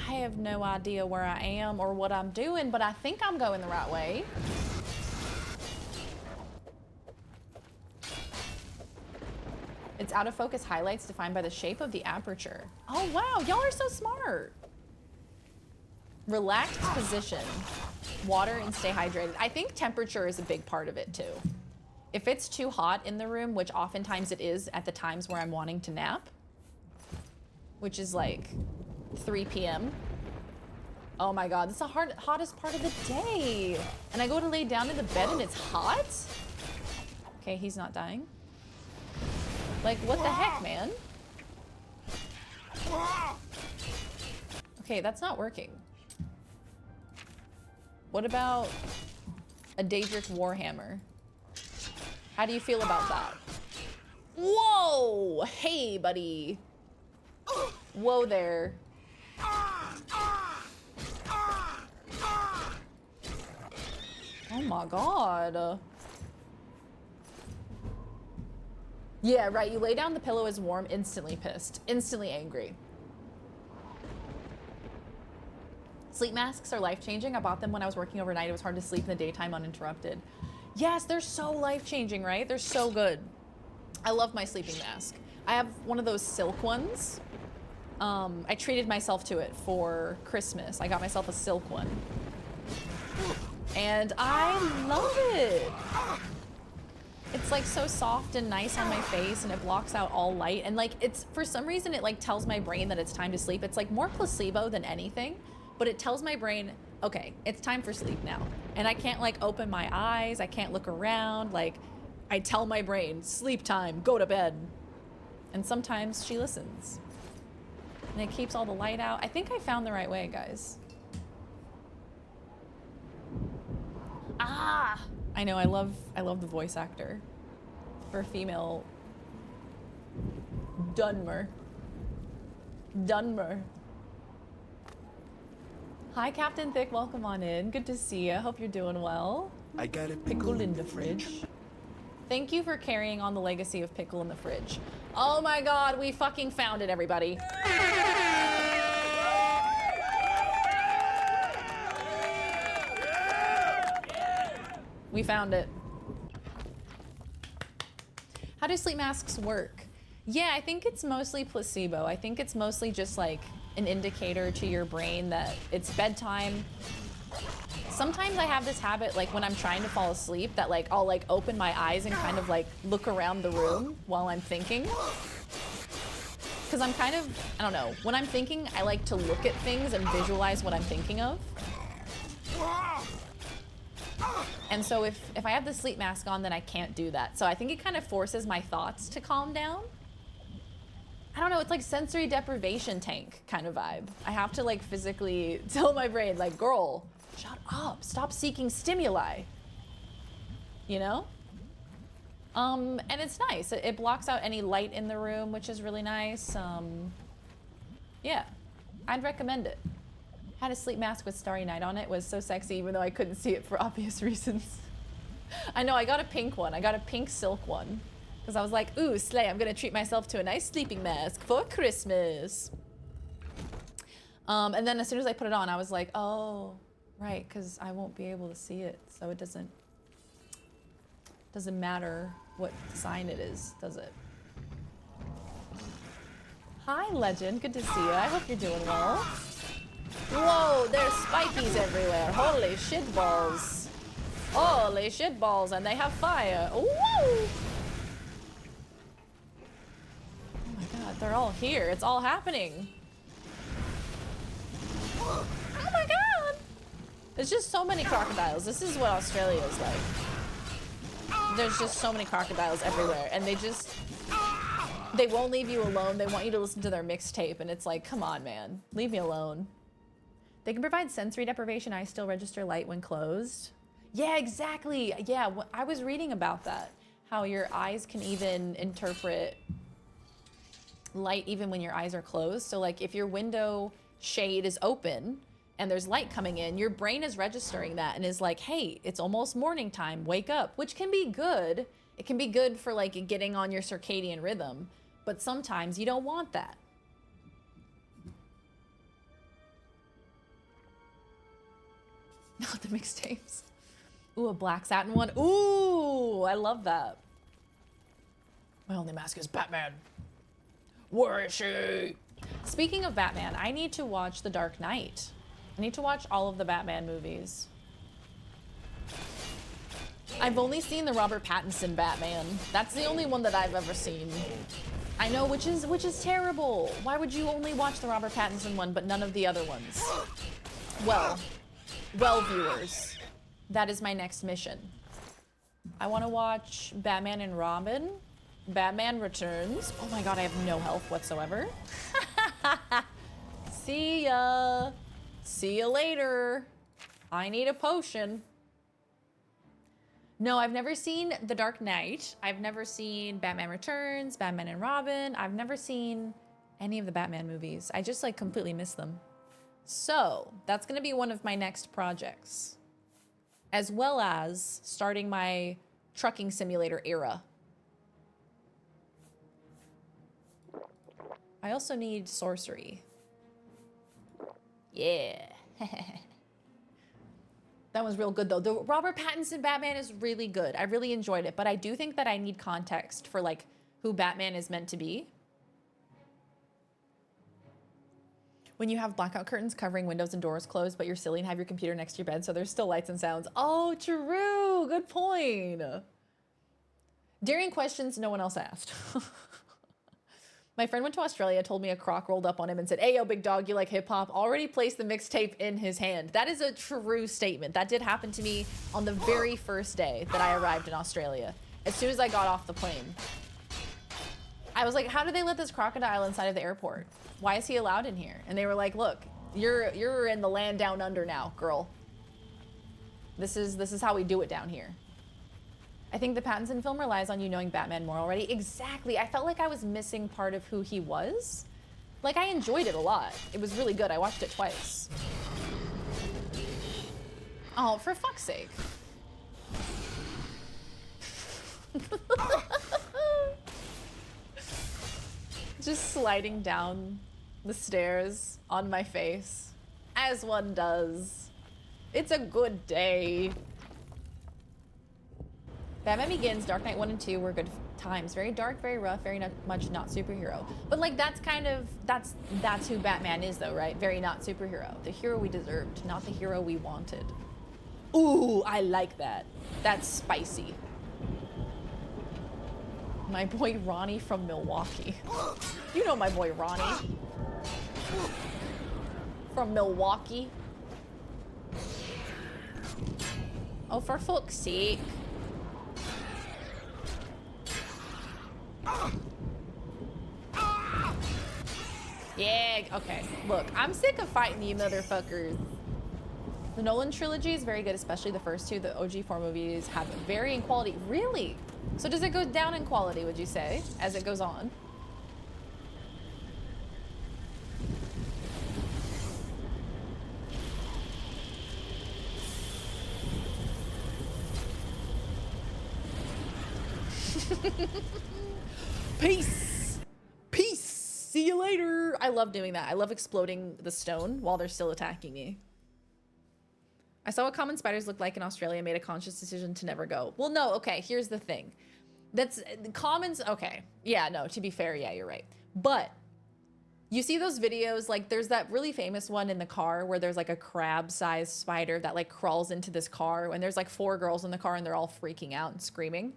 I have no idea where I am or what I'm doing, but I think I'm going the right way. It's out of focus highlights defined by the shape of the aperture. Oh wow, y'all are so smart. Relaxed position, water and stay hydrated. I think temperature is a big part of it too. If it's too hot in the room, which oftentimes it is at the times where I'm wanting to nap, which is like 3 p.m. Oh my God, this is the hottest part of the day. And I go to lay down in the bed and it's hot? Okay, he's not dying. Like, what the heck, man? Okay, that's not working. What about A Daedric Warhammer. How do you feel about that? Whoa! Hey, buddy. Whoa there. Oh my god. Yeah, right. You lay down, the pillow is warm, instantly pissed, instantly angry. Sleep masks are life-changing. I bought them when I was working overnight. It was hard to sleep in the daytime uninterrupted. Yes, they're so life-changing, right? They're so good. I love my sleeping mask. I have one of those silk ones. I treated myself to it for Christmas. I got myself a silk one. And I love it. It's like so soft and nice on my face, and it blocks out all light. And like, it's, for some reason, it like tells my brain that it's time to sleep. It's like more placebo than anything, but it tells my brain, okay, it's time for sleep now. And I can't like open my eyes. I can't look around. Like, I tell my brain, sleep time, go to bed. And sometimes she listens. And it keeps all the light out. I think I found the right way, guys. Ah! I know, I love the voice actor for a female. Dunmer. Hi, Captain Thick, welcome on in. Good to see you. Hope you're doing well.
I got a
Pickle in the fridge. Thank you for carrying on the legacy of Pickle in the fridge. Oh my god, we fucking found it, everybody. We found it. How do sleep masks work? Yeah, I think it's mostly placebo. I think it's mostly just like an indicator to your brain that it's bedtime. Sometimes I have this habit, like when I'm trying to fall asleep, that like I'll like open my eyes and kind of like look around the room while I'm thinking. Because I'm kind of, I don't know, when I'm thinking, I like to look at things and visualize what I'm thinking of. And so if I have the sleep mask on, then I can't do that. So I think it kind of forces my thoughts to calm down. I don't know, it's like sensory deprivation tank kind of vibe. I have to like physically tell my brain, like, girl, shut up, stop seeking stimuli. You know? And it's nice. It blocks out any light in the room, which is really nice. Yeah, I'd recommend it. Had a sleep mask with Starry Night on it. It was so sexy, even though I couldn't see it for obvious reasons. I know, I got a pink one. I got a pink silk one. Because I was like, ooh, slay, I'm gonna treat myself to a nice sleeping mask for Christmas. And then as soon as I put it on, I was like, oh, right, because I won't be able to see it. So it doesn't matter what sign it is, does it? Hi, Legend, good to see you. I hope you're doing well. Whoa, there's spikies everywhere. Holy shit balls. Holy shit balls, and they have fire. Woo! Oh my god, they're all here. It's all happening. Oh my god! There's just so many crocodiles. This is what Australia is like. There's just so many crocodiles everywhere, and they won't leave you alone. They want you to listen to their mixtape, and it's like, come on, man. Leave me alone. They can provide sensory deprivation. I still register light when closed. Yeah, exactly. Yeah, I was reading about that. How your eyes can even interpret light even when your eyes are closed. So like if your window shade is open and there's light coming in, your brain is registering that and is like, hey, it's almost morning time, wake up, which can be good. It can be good for like getting on your circadian rhythm, but sometimes you don't want that. Not the mixtapes. Ooh, a black satin one. Ooh, I love that. My only mask is Batman. Where is she? Speaking of Batman, I need to watch The Dark Knight. I need to watch all of the Batman movies. I've only seen the Robert Pattinson Batman. That's the only one that I've ever seen. I know, which is terrible. Why would you only watch the Robert Pattinson one, but none of the other ones? Well, viewers, that is my next mission. I want to watch Batman and Robin, Batman Returns. Oh my god, I have no health whatsoever. See ya. See ya later. I need a potion. No, I've never seen The Dark Knight. I've never seen Batman Returns, Batman and Robin. I've never seen any of the Batman movies. I just like completely miss them. So that's gonna be one of my next projects, as well as starting my trucking simulator era. I also need sorcery. Yeah. That was real good though. The Robert Pattinson Batman is really good. I really enjoyed it, but I do think that I need context for like who Batman is meant to be. When you have blackout curtains covering windows and doors closed, but you're silly and have your computer next to your bed, so there's still lights and sounds. Oh, true. Good point. Daring questions no one else asked. My friend went to Australia, told me a croc rolled up on him and said, "Hey, yo, big dog, you like hip hop?" Already placed the mixtape in his hand. That is a true statement. That did happen to me on the very first day that I arrived in Australia. As soon as I got off the plane, I was like, how do they let this crocodile inside of the airport? Why is he allowed in here? And they were like, look, you're in the land down under now, girl. This is how we do it down here. I think the Pattinson film relies on you knowing Batman more already. Exactly. I felt like I was missing part of who he was. Like, I enjoyed it a lot. It was really good. I watched it twice. Oh, for fuck's sake. Just sliding down the stairs on my face, as one does. It's a good day. Batman Begins, Dark Knight 1 and 2 were good times. Very dark, very rough, very much not superhero. But like that's kind of, that's who Batman is though, right? Very not superhero. The hero we deserved, not the hero we wanted. Ooh, I like that. That's spicy. My boy Ronnie from Milwaukee. You know my boy Ronnie. From Milwaukee. Oh, for fuck's sake. Yeah, okay. Look, I'm sick of fighting you motherfuckers. The Nolan trilogy is very good, especially the first two. The OG 4 movies have varying quality. Really? So does it go down in quality, would you say, as it goes on? Peace. Peace. See you later. I love doing that. I love exploding the stone while they're still attacking me. I saw what common spiders look like in Australia and made a conscious decision to never go. Well, no, okay, here's the thing. That's commons, okay. Yeah, no, to be fair, yeah, you're right. But you see those videos, like there's that really famous one in the car where there's like a crab-sized spider that like crawls into this car and there's like 4 girls in the car and they're all freaking out and screaming.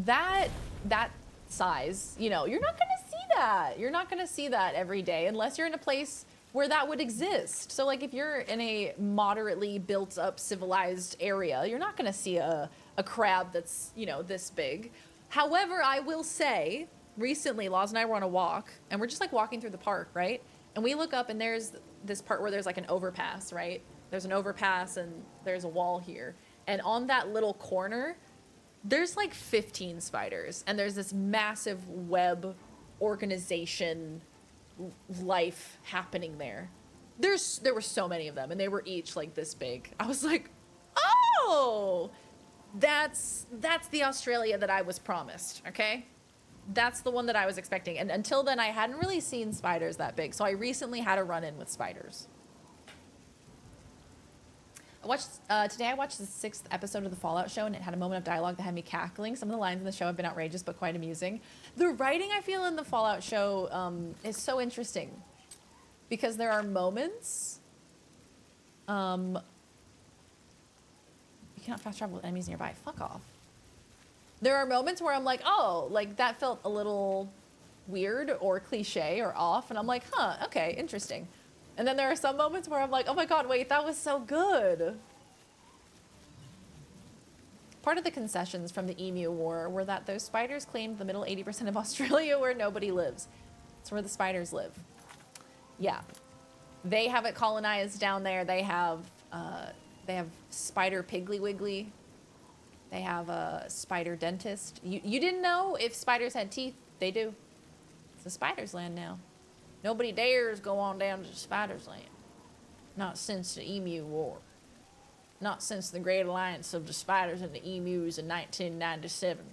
That size, you know, you're not gonna see that. You're not gonna see that every day unless you're in a place where that would exist. So like if you're in a moderately built up civilized area, you're not gonna see a crab that's, you know, this big. However, I will say, recently Laws and I were on a walk and we're just like walking through the park, right? And we look up and there's this part where there's like an overpass, right? There's an overpass and there's a wall here. And on that little corner, there's like 15 spiders and there's this massive web organization life happening there. There were so many of them and they were each like this big. I was like, oh, that's the Australia that I was promised, okay? That's the one that I was expecting. And until then I hadn't really seen spiders that big. So I recently had a run-in with spiders. Today I watched the 6th episode of the Fallout show and it had a moment of dialogue that had me cackling. Some of the lines in the show have been outrageous but quite amusing. The writing I feel in the Fallout show is so interesting because there are moments. You cannot fast travel with enemies nearby. Fuck off. There are moments where I'm like, oh, like that felt a little weird or cliche or off. And I'm like, huh, okay, interesting. And then there are some moments where I'm like, oh my God, wait, that was so good. Part of the concessions from the Emu War were that those spiders claimed the middle 80% of Australia where nobody lives. It's where the spiders live. Yeah. They have it colonized down there. They have They have Spider Piggly Wiggly. They have a Spider Dentist. You didn't know if spiders had teeth? They do. It's the Spider's Land now. Nobody dares go on down to the Spider's Land. Not since the Emu War. Not since the Great Alliance of the Spiders and the Emus in 1997.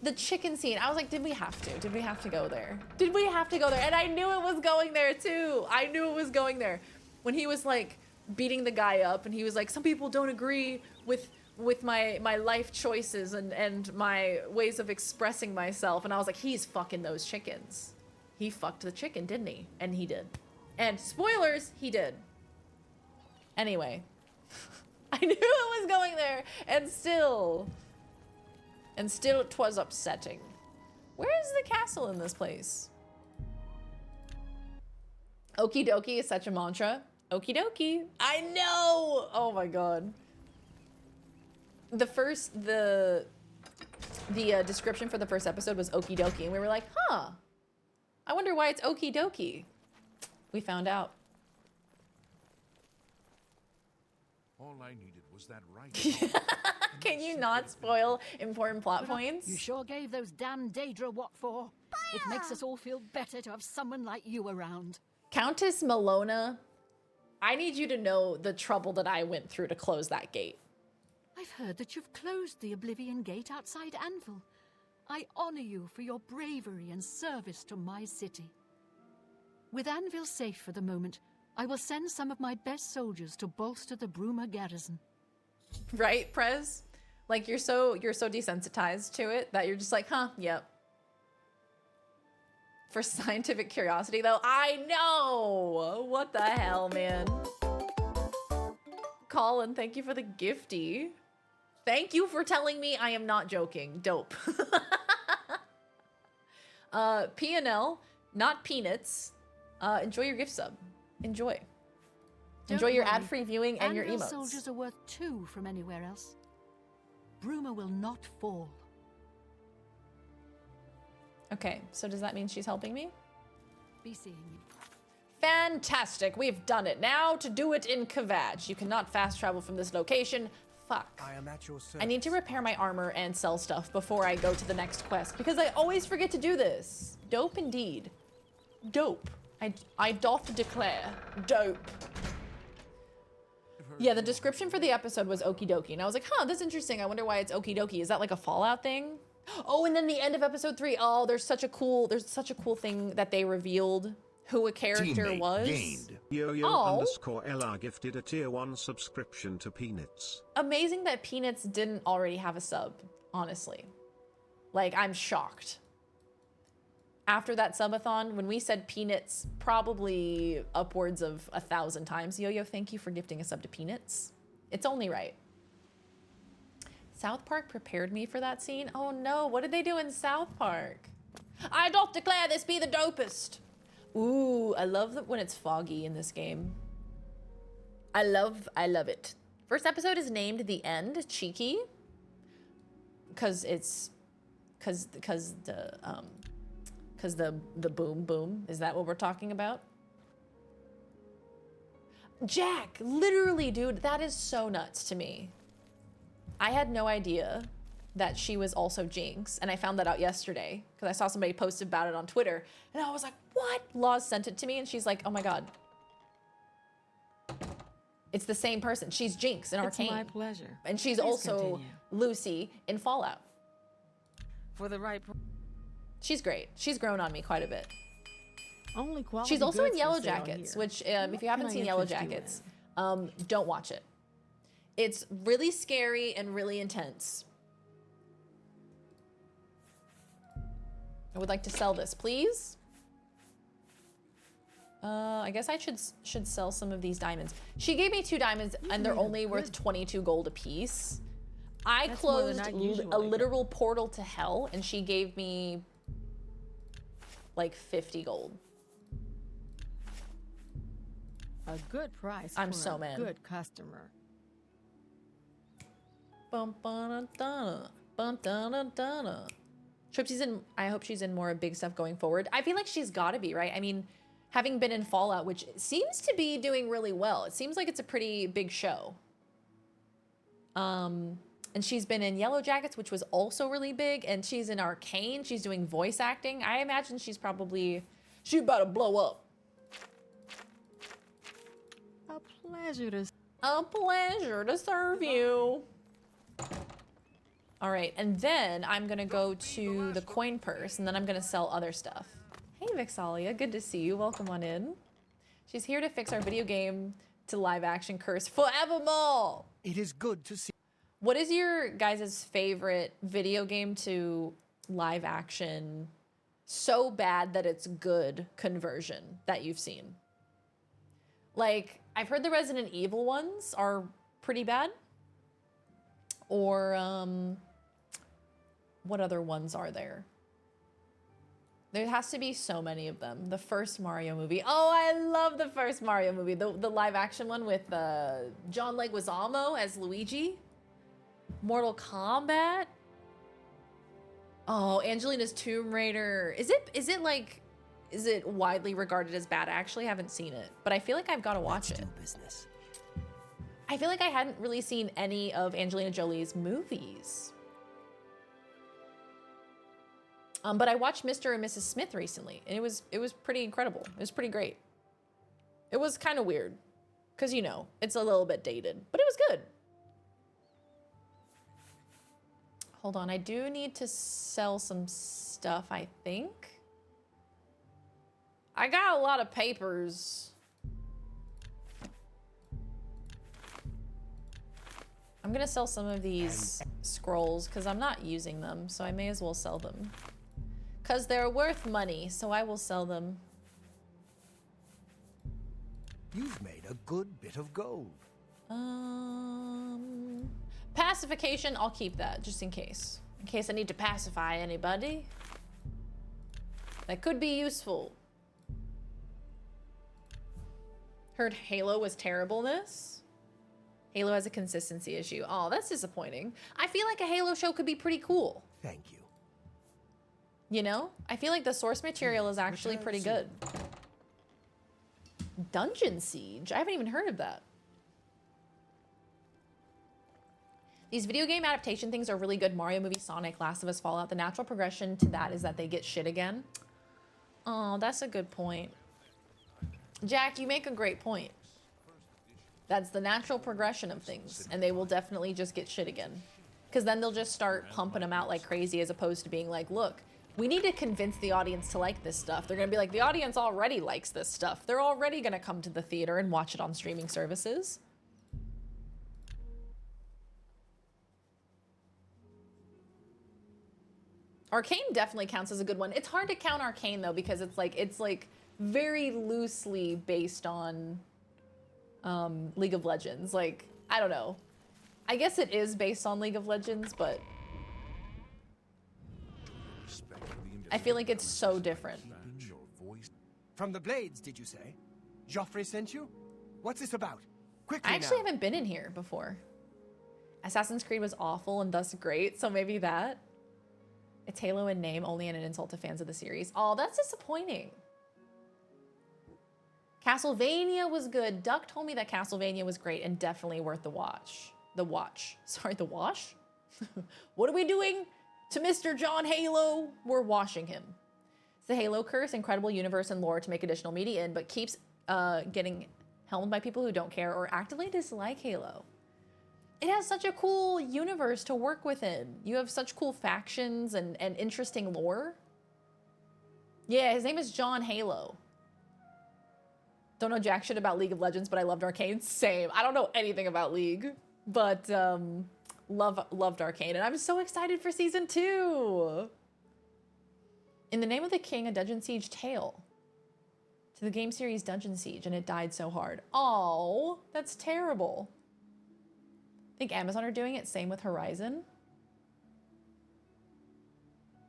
The chicken scene, I was like, did we have to? Did we have to go there? Did we have to go there? And I knew it was going there too. I knew it was going there. When he was like beating the guy up and he was like, some people don't agree with my life choices and my ways of expressing myself. And I was like, he's fucking those chickens. He fucked the chicken, didn't he? And he did. And spoilers, he did. Anyway, I knew it was going there, and still it was upsetting. Where is the castle in this place? Okie dokie is such a mantra. Okie dokie. I know! Oh my god. The description for the first episode was okie dokie, and we were like, huh. I wonder why it's okie dokie. We found out.
All I needed was that right.
Can you not spoil important plot points?
You sure gave those damn Daedra what for. It makes us all feel better to have someone like you around.
Countess Malona, I need you to know the trouble that I went through to close that gate.
I've heard that you've closed the Oblivion gate outside Anvil. I honor you for your bravery and service to my city. With Anvil safe for the moment, I will send some of my best soldiers to bolster the Bruma garrison.
Right, Prez? Like you're so desensitized to it that you're just like, huh, yep. For scientific curiosity though, I know! What the hell, man? Colin, thank you for the gifty. Thank you for telling me I am not joking. Dope. P&L, not peanuts. Enjoy your gift sub. Enjoy. Enjoy your ad-free viewing and your
Anvil
emotes.
soldiers are worth 2 from anywhere else. Bruma will not fall.
Okay, so does that mean she's helping me?
Be seeing you.
Fantastic, we've done it. Now to do it in Kvatch. You cannot fast travel from this location. Fuck.
I am at your service.
I need to repair my armor and sell stuff before I go to the next quest because I always forget to do this. Dope indeed. Dope. I doth declare. Dope. Yeah, the description for the episode was okie dokie. And I was like, huh, that's interesting. I wonder why it's okie dokie. Is that like a Fallout thing? Oh, and then the end of episode 3. Oh, there's such a cool thing that they revealed who a character
Teammate
was.
gained. Yo_LR gifted a tier 1 subscription to Peanuts.
Amazing that Peanuts didn't already have a sub, honestly. Like, I'm shocked. After that subathon, when we said Peanuts probably upwards of 1,000 times. Yo-Yo, thank you for gifting a sub to Peanuts. It's only right. South Park prepared me for that scene. Oh no, what did they do in South Park? I doth declare this be the dopest. Ooh, I love when it's foggy in this game. I love it. First episode is named The End, cheeky. Cause the boom boom. Is that what we're talking about? Jack, literally, dude, that is so nuts to me. I had no idea that she was also Jinx, and I found that out yesterday because I saw somebody posted about it on Twitter, and I was like, what? Laws sent it to me, and she's like, oh my god. It's the same person. She's Jinx in Arcane.
It's my pleasure.
And she's
Please
also
continue.
Lucy in Fallout.
For the right
She's great. She's grown on me quite a bit.
only quality.
She's also in
goods
Yellow
for sale
Jackets,
here.
which
What
if you haven't
can I
seen Yellow
interest you
Jackets, don't watch it. It's really scary and really intense. I would like to sell this, please. I guess I should sell some of these diamonds. She gave me 2 diamonds and they're only worth 22 gold apiece. I
That's more than
closed
I usually
a
get.
literal portal to hell and she gave me like 50 gold.
A good price.
I'm
for
so
a
mad.
Good customer.
Bum, ba-da-da-da, bum, da-da-da-da. I hope she's in more big stuff going forward. I feel like she's gotta be, right? I mean, having been in Fallout, which seems to be doing really well. It seems like it's a pretty big show. And she's been in Yellow Jackets, which was also really big, and she's in Arcane. She's doing voice acting. I imagine she's about to blow up.
A pleasure to...
A pleasure to serve you. All right, and then I'm gonna go to the coin purse, and then I'm gonna sell other stuff. Hey, Vixalia, good to see you. Welcome on in. She's here to fix our video game to live action curse forevermore.
It is good to see.
What is your guys' favorite video game to live action so bad that it's good conversion that you've seen? Like, I've heard the Resident Evil ones are pretty bad. Or, what other ones are there? There has to be so many of them. The first Mario movie. Oh, I love the first Mario movie. The live action one with John Leguizamo as Luigi. Mortal Kombat. Oh, Angelina's Tomb Raider. Is it widely regarded as bad? I actually haven't seen it, but I feel like I've got to watch it.
Business.
I feel like I hadn't really seen any of Angelina Jolie's movies. But I watched Mr. and Mrs. Smith recently, and it was pretty incredible. It was pretty great. It was kind of weird, because, you know, it's a little bit dated, but it was good. Hold on, I do need to sell some stuff, I think. I got a lot of papers. I'm gonna sell some of these scrolls because I'm not using them, so I may as well sell them. Because they're worth money, so I will sell them.
You've made a good bit of gold.
Pacification, I'll keep that just in case. In case I need to pacify anybody. That could be useful. Heard Halo was terribleness. Halo has a consistency issue. Oh, that's disappointing. I feel like a Halo show could be pretty cool.
Thank you.
You know? I feel like the source material is actually pretty good. Dungeon Siege? I haven't even heard of that. These video game adaptation things are really good. Mario movie, Sonic, Last of Us, Fallout. The natural progression to that is that they get shit again. Oh, that's a good point. Jack, you make a great point. That's the natural progression of things, and they will definitely just get shit again. Because then they'll just start pumping them out like crazy as opposed to being like, look, we need to convince the audience to like this stuff. They're going to be like, the audience already likes this stuff. They're already going to come to the theater and watch it on streaming services. Arcane definitely counts as a good one. It's hard to count Arcane though because it's like very loosely based on League of Legends. Like, I don't know. I guess it is based on League of Legends, but I feel like it's so different.
From the Blades, did you say? Joffrey sent you? What's this about? Quickly
I actually
now.
haven't been in here before. Assassin's Creed was awful and thus great, so maybe that. It's Halo in name, only an insult to fans of the series. Oh, that's disappointing. Castlevania was good. Duck told me that Castlevania was great and definitely worth the watch. Sorry, the wash? What are we doing to Mr. John Halo? We're washing him. It's the Halo curse, incredible universe and lore to make additional media in, but keeps getting helmed by people who don't care or actively dislike Halo. It has such a cool universe to work within. You have such cool factions and interesting lore. Yeah, his name is John Halo. Don't know jack shit about League of Legends, but I loved Arcane. Same. I don't know anything about League, but loved Arcane, and I'm so excited for season 2. In the Name of the King, a Dungeon Siege tale. To the game series Dungeon Siege, and it died so hard. Oh, that's terrible. I think Amazon are doing it. Same with Horizon.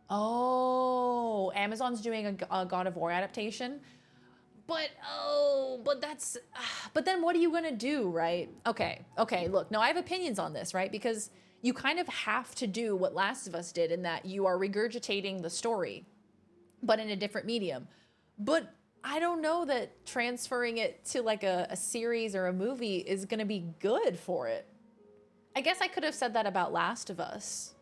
Oh, Amazon's doing a God of War adaptation. But then what are you gonna do, right? Okay, look, no, I have opinions on this, right? Because you kind of have to do what Last of Us did in that you are regurgitating the story, but in a different medium. But I don't know that transferring it to like a series or a movie is gonna be good for it. I guess I could have said that about Last of Us.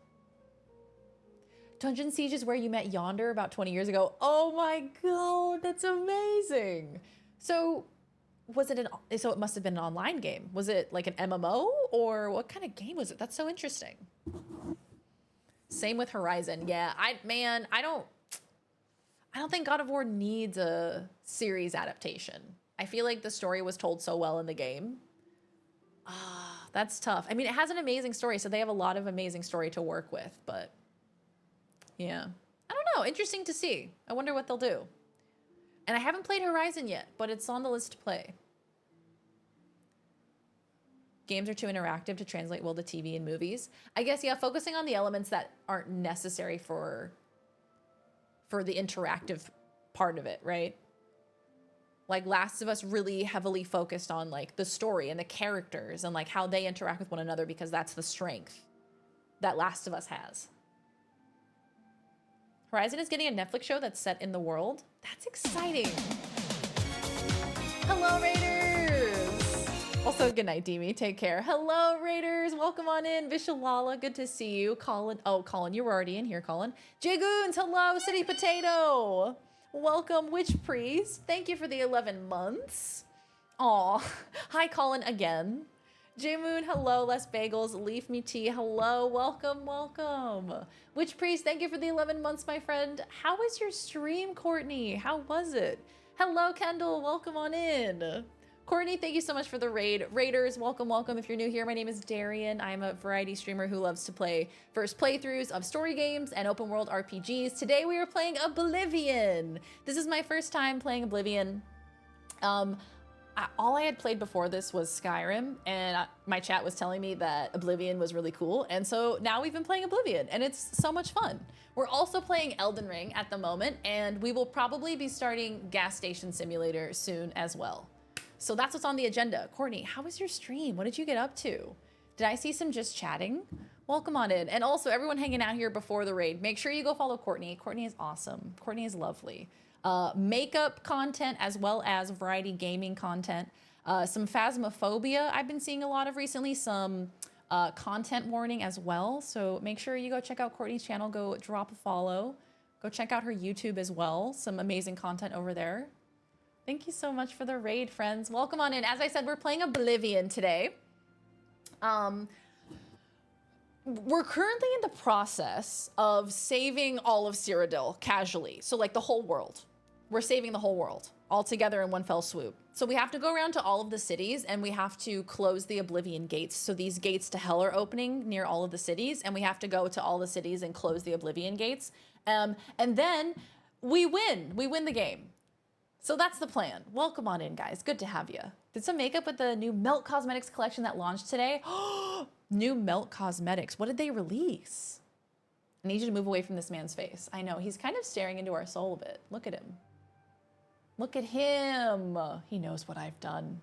Dungeon Siege is where you met Yonder about 20 years ago. Oh my god, that's amazing. So so it must have been an online game. Was it like an MMO or what kind of game was it? That's so interesting. Same with Horizon. Yeah, I don't think God of War needs a series adaptation. I feel like the story was told so well in the game. That's tough. I mean, it has an amazing story, so they have a lot of amazing story to work with, but yeah. I don't know. Interesting to see. I wonder what they'll do. And I haven't played Horizon yet, but it's on the list to play. Games are too interactive to translate well to TV and movies. I guess, yeah, focusing on the elements that aren't necessary for the interactive part of it, right? Like Last of Us really heavily focused on like the story and the characters and like how they interact with one another because that's the strength that Last of Us has. Horizon is getting a Netflix show that's set in the world. That's exciting. Hello, Raiders. Also, good night, Demi. Take care. Hello, Raiders. Welcome on in. Vishalala, good to see you. Colin, oh, Colin, you were already in here, Colin. Jagoons, hello. City Potato. Welcome, Witch Priest. Thank you for the 11 months. Aw. Hi, Colin, again. J-Moon, hello. Les Bagels, Leaf Me Tea, hello. Welcome, welcome. Witch Priest, thank you for the 11 months, my friend. How was your stream, Courtney? How was it? Hello, Kendall. Welcome on in. Courtney, thank you so much for the raid. Raiders, welcome, welcome. If you're new here, my name is Darian. I'm a variety streamer who loves to play first playthroughs of story games and open world RPGs. Today we are playing Oblivion. This is my first time playing Oblivion. All I had played before this was Skyrim, and my chat was telling me that Oblivion was really cool, and so now we've been playing Oblivion, and it's so much fun. We're also playing Elden Ring at the moment, and we will probably be starting Gas Station Simulator soon as well. So that's what's on the agenda. Courtney, how was your stream? What did you get up to? Did I see some just chatting? Welcome on in. And also everyone hanging out here before the raid, make sure you go follow Courtney. Courtney is awesome. Courtney is lovely. Makeup content as well as variety gaming content. Some Phasmophobia I've been seeing a lot of recently. Some content warning as well. So make sure you go check out Courtney's channel. Go drop a follow. Go check out her YouTube as well. Some amazing content over there. Thank you so much for the raid, friends. Welcome on in. As I said, we're playing Oblivion today. We're currently in the process of saving all of Cyrodiil casually. So like the whole world. We're saving the whole world all together in one fell swoop. So we have to go around to all of the cities and we have to close the Oblivion gates. So these gates to hell are opening near all of the cities and we have to go to all the cities and close the Oblivion gates. And then we win. We win the game. So that's the plan. Welcome on in, guys. Good to have you. Did some makeup with the new Melt Cosmetics collection that launched today. New Melt Cosmetics. What did they release? I need you to move away from this man's face. I know, he's kind of staring into our soul a bit. Look at him. Look at him. He knows what I've done.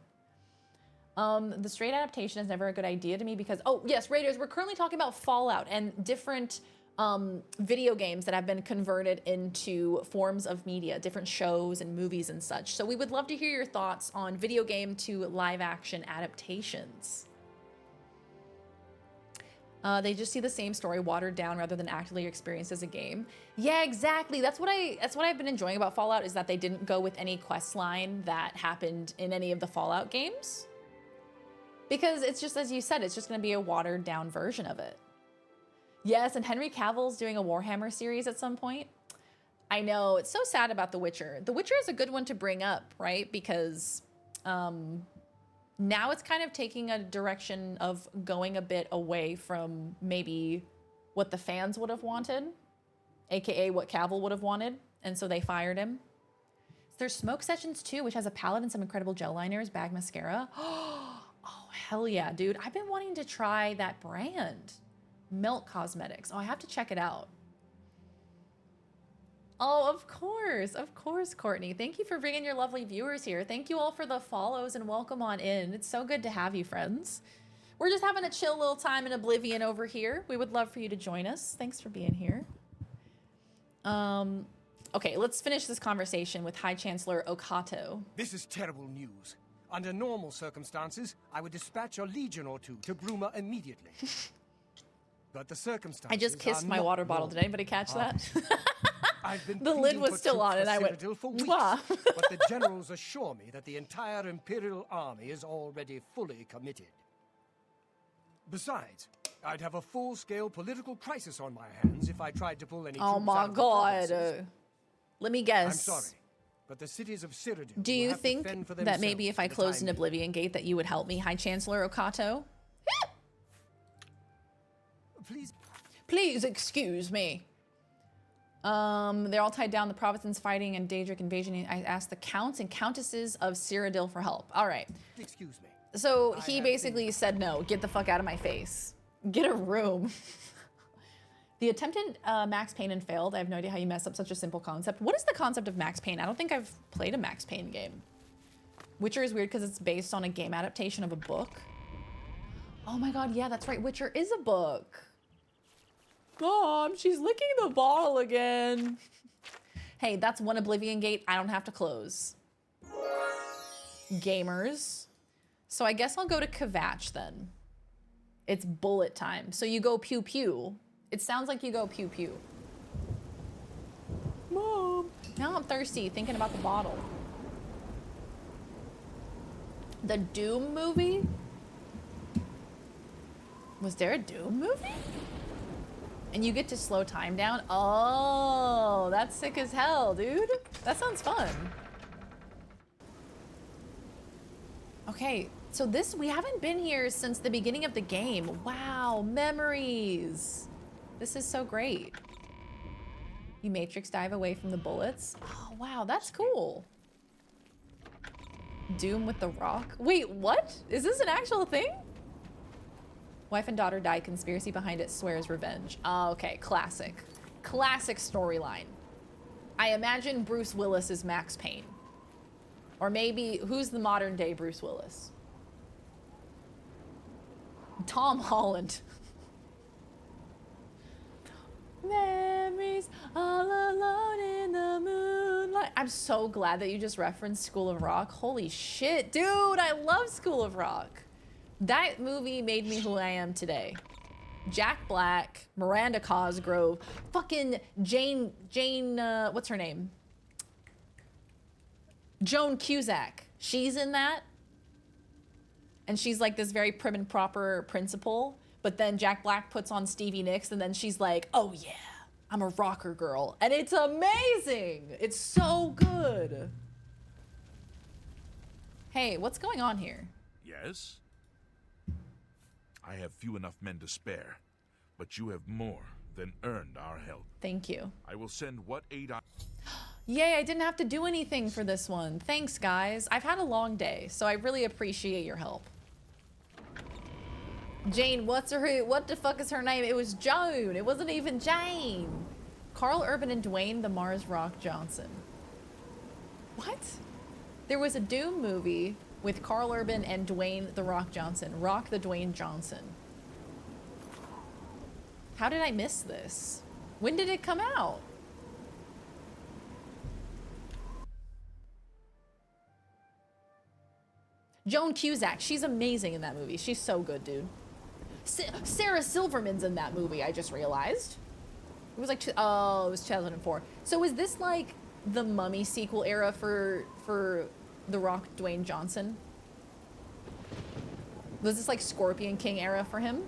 The straight adaptation is never a good idea to me because, oh yes, Raiders, we're currently talking about Fallout and different video games that have been converted into forms of media, different shows and movies and such. So we would love to hear your thoughts on video game to live action adaptations. They just see the same story watered down rather than actively experienced as a game. Yeah, exactly. That's what I've been enjoying about Fallout is that they didn't go with any quest line that happened in any of the Fallout games. Because it's just, as you said, it's just going to be a watered down version of it. Yes, and Henry Cavill's doing a Warhammer series at some point. I know, it's so sad about The Witcher. The Witcher is a good one to bring up, right? Because now it's kind of taking a direction of going a bit away from maybe what the fans would have wanted, aka what Cavill would have wanted, and so they fired him. There's Smoke Sessions too, which has a palette and some incredible gel liners, bag mascara. Oh, hell yeah, dude. I've been wanting to try that brand. Melt Cosmetics. Oh, I have to check it out. Oh, of course, Courtney. Thank you for bringing your lovely viewers here. Thank you all for the follows and welcome on in. It's so good to have you, friends. We're just having a chill little time in Oblivion over here. We would love for you to join us. Thanks for being here. Okay, let's finish this conversation with High Chancellor Okato.
This is terrible news. Under normal circumstances, I would dispatch a legion or two to Bruma immediately. But the circumstances
I just kissed
are
my
not
water bottle. Did
normal.
anybody catch that?
I've been
The lid
pleading
was
for
still
troops
on, and
for
I went,
Cyrodiil for weeks,
"Mwah."
but the generals assure me that the entire Imperial army is already fully committed. Besides, I'd have a full-scale political crisis on my hands if I tried to pull any
Oh
troops
my
out of the
god.
provinces.
Let me guess.
I'm sorry, but the cities of Cyrodiil
Do
will
you
have to
think
fend for
that maybe
themselves
if I
for the
closed
time
an Oblivion Gate that you would help me, High Chancellor Okato?
Please.
Please excuse me. They're all tied down. The provinces fighting and Daedric invasion. I asked the counts and countesses of Cyrodiil for help. All right.
Excuse me.
So he basically said no. Get the fuck out of my face. Get a room. The attempted Max Payne and failed. I have no idea how you mess up such a simple concept. What is the concept of Max Payne? I don't think I've played a Max Payne game. Witcher is weird because it's based on a game adaptation of a book. Oh my god, yeah, that's right. Witcher is a book. Mom, she's licking the bottle again. Hey, that's one Oblivion Gate I don't have to close. Gamers. So I guess I'll go to Kvatch then. It's bullet time. So you go pew pew. It sounds like you go pew pew. Mom. Now I'm thirsty thinking about the bottle. The Doom movie? Was there a Doom movie? And you get to slow time down? Oh, that's sick as hell, dude. That sounds fun. Okay, so we haven't been here since the beginning of the game. Wow, memories. This is so great. You matrix dive away from the bullets. Oh, wow, that's cool. Doom with the rock. Wait, what? Is this an actual thing? Wife and daughter die, conspiracy behind it, swears revenge. Oh, okay, classic. Classic storyline. I imagine Bruce Willis is Max Payne. Or maybe, who's the modern day Bruce Willis? Tom Holland. Memories all alone in the moonlight. I'm so glad that you just referenced School of Rock. Holy shit, dude, I love School of Rock. That movie made me who I am today. Jack Black, Miranda Cosgrove, fucking Jane, what's her name? Joan Cusack. She's in that. And she's like this very prim and proper principal. But then Jack Black puts on Stevie Nicks and then she's like, oh yeah, I'm a rocker girl. And it's amazing. It's so good. Hey, what's going on here?
Yes? I have few enough men to spare, but you have more than earned our help.
Thank you.
I will send what aid I...
Yay, I didn't have to do anything for this one. Thanks, guys. I've had a long day, so I really appreciate your help. Jane, what the fuck is her name? It was Joan. It wasn't even Jane. Carl Urban and Dwayne the Mars Rock Johnson. What? There was a Doom movie with Carl Urban and Dwayne the Rock Johnson. Rock the Dwayne Johnson. How did I miss this? When did it come out? Joan Cusack. She's amazing in that movie. She's so good, dude. Sarah Silverman's in that movie, I just realized. It was like, oh, it was 2004. So is this like the Mummy sequel era for The Rock Dwayne Johnson? Was this like Scorpion King era for him?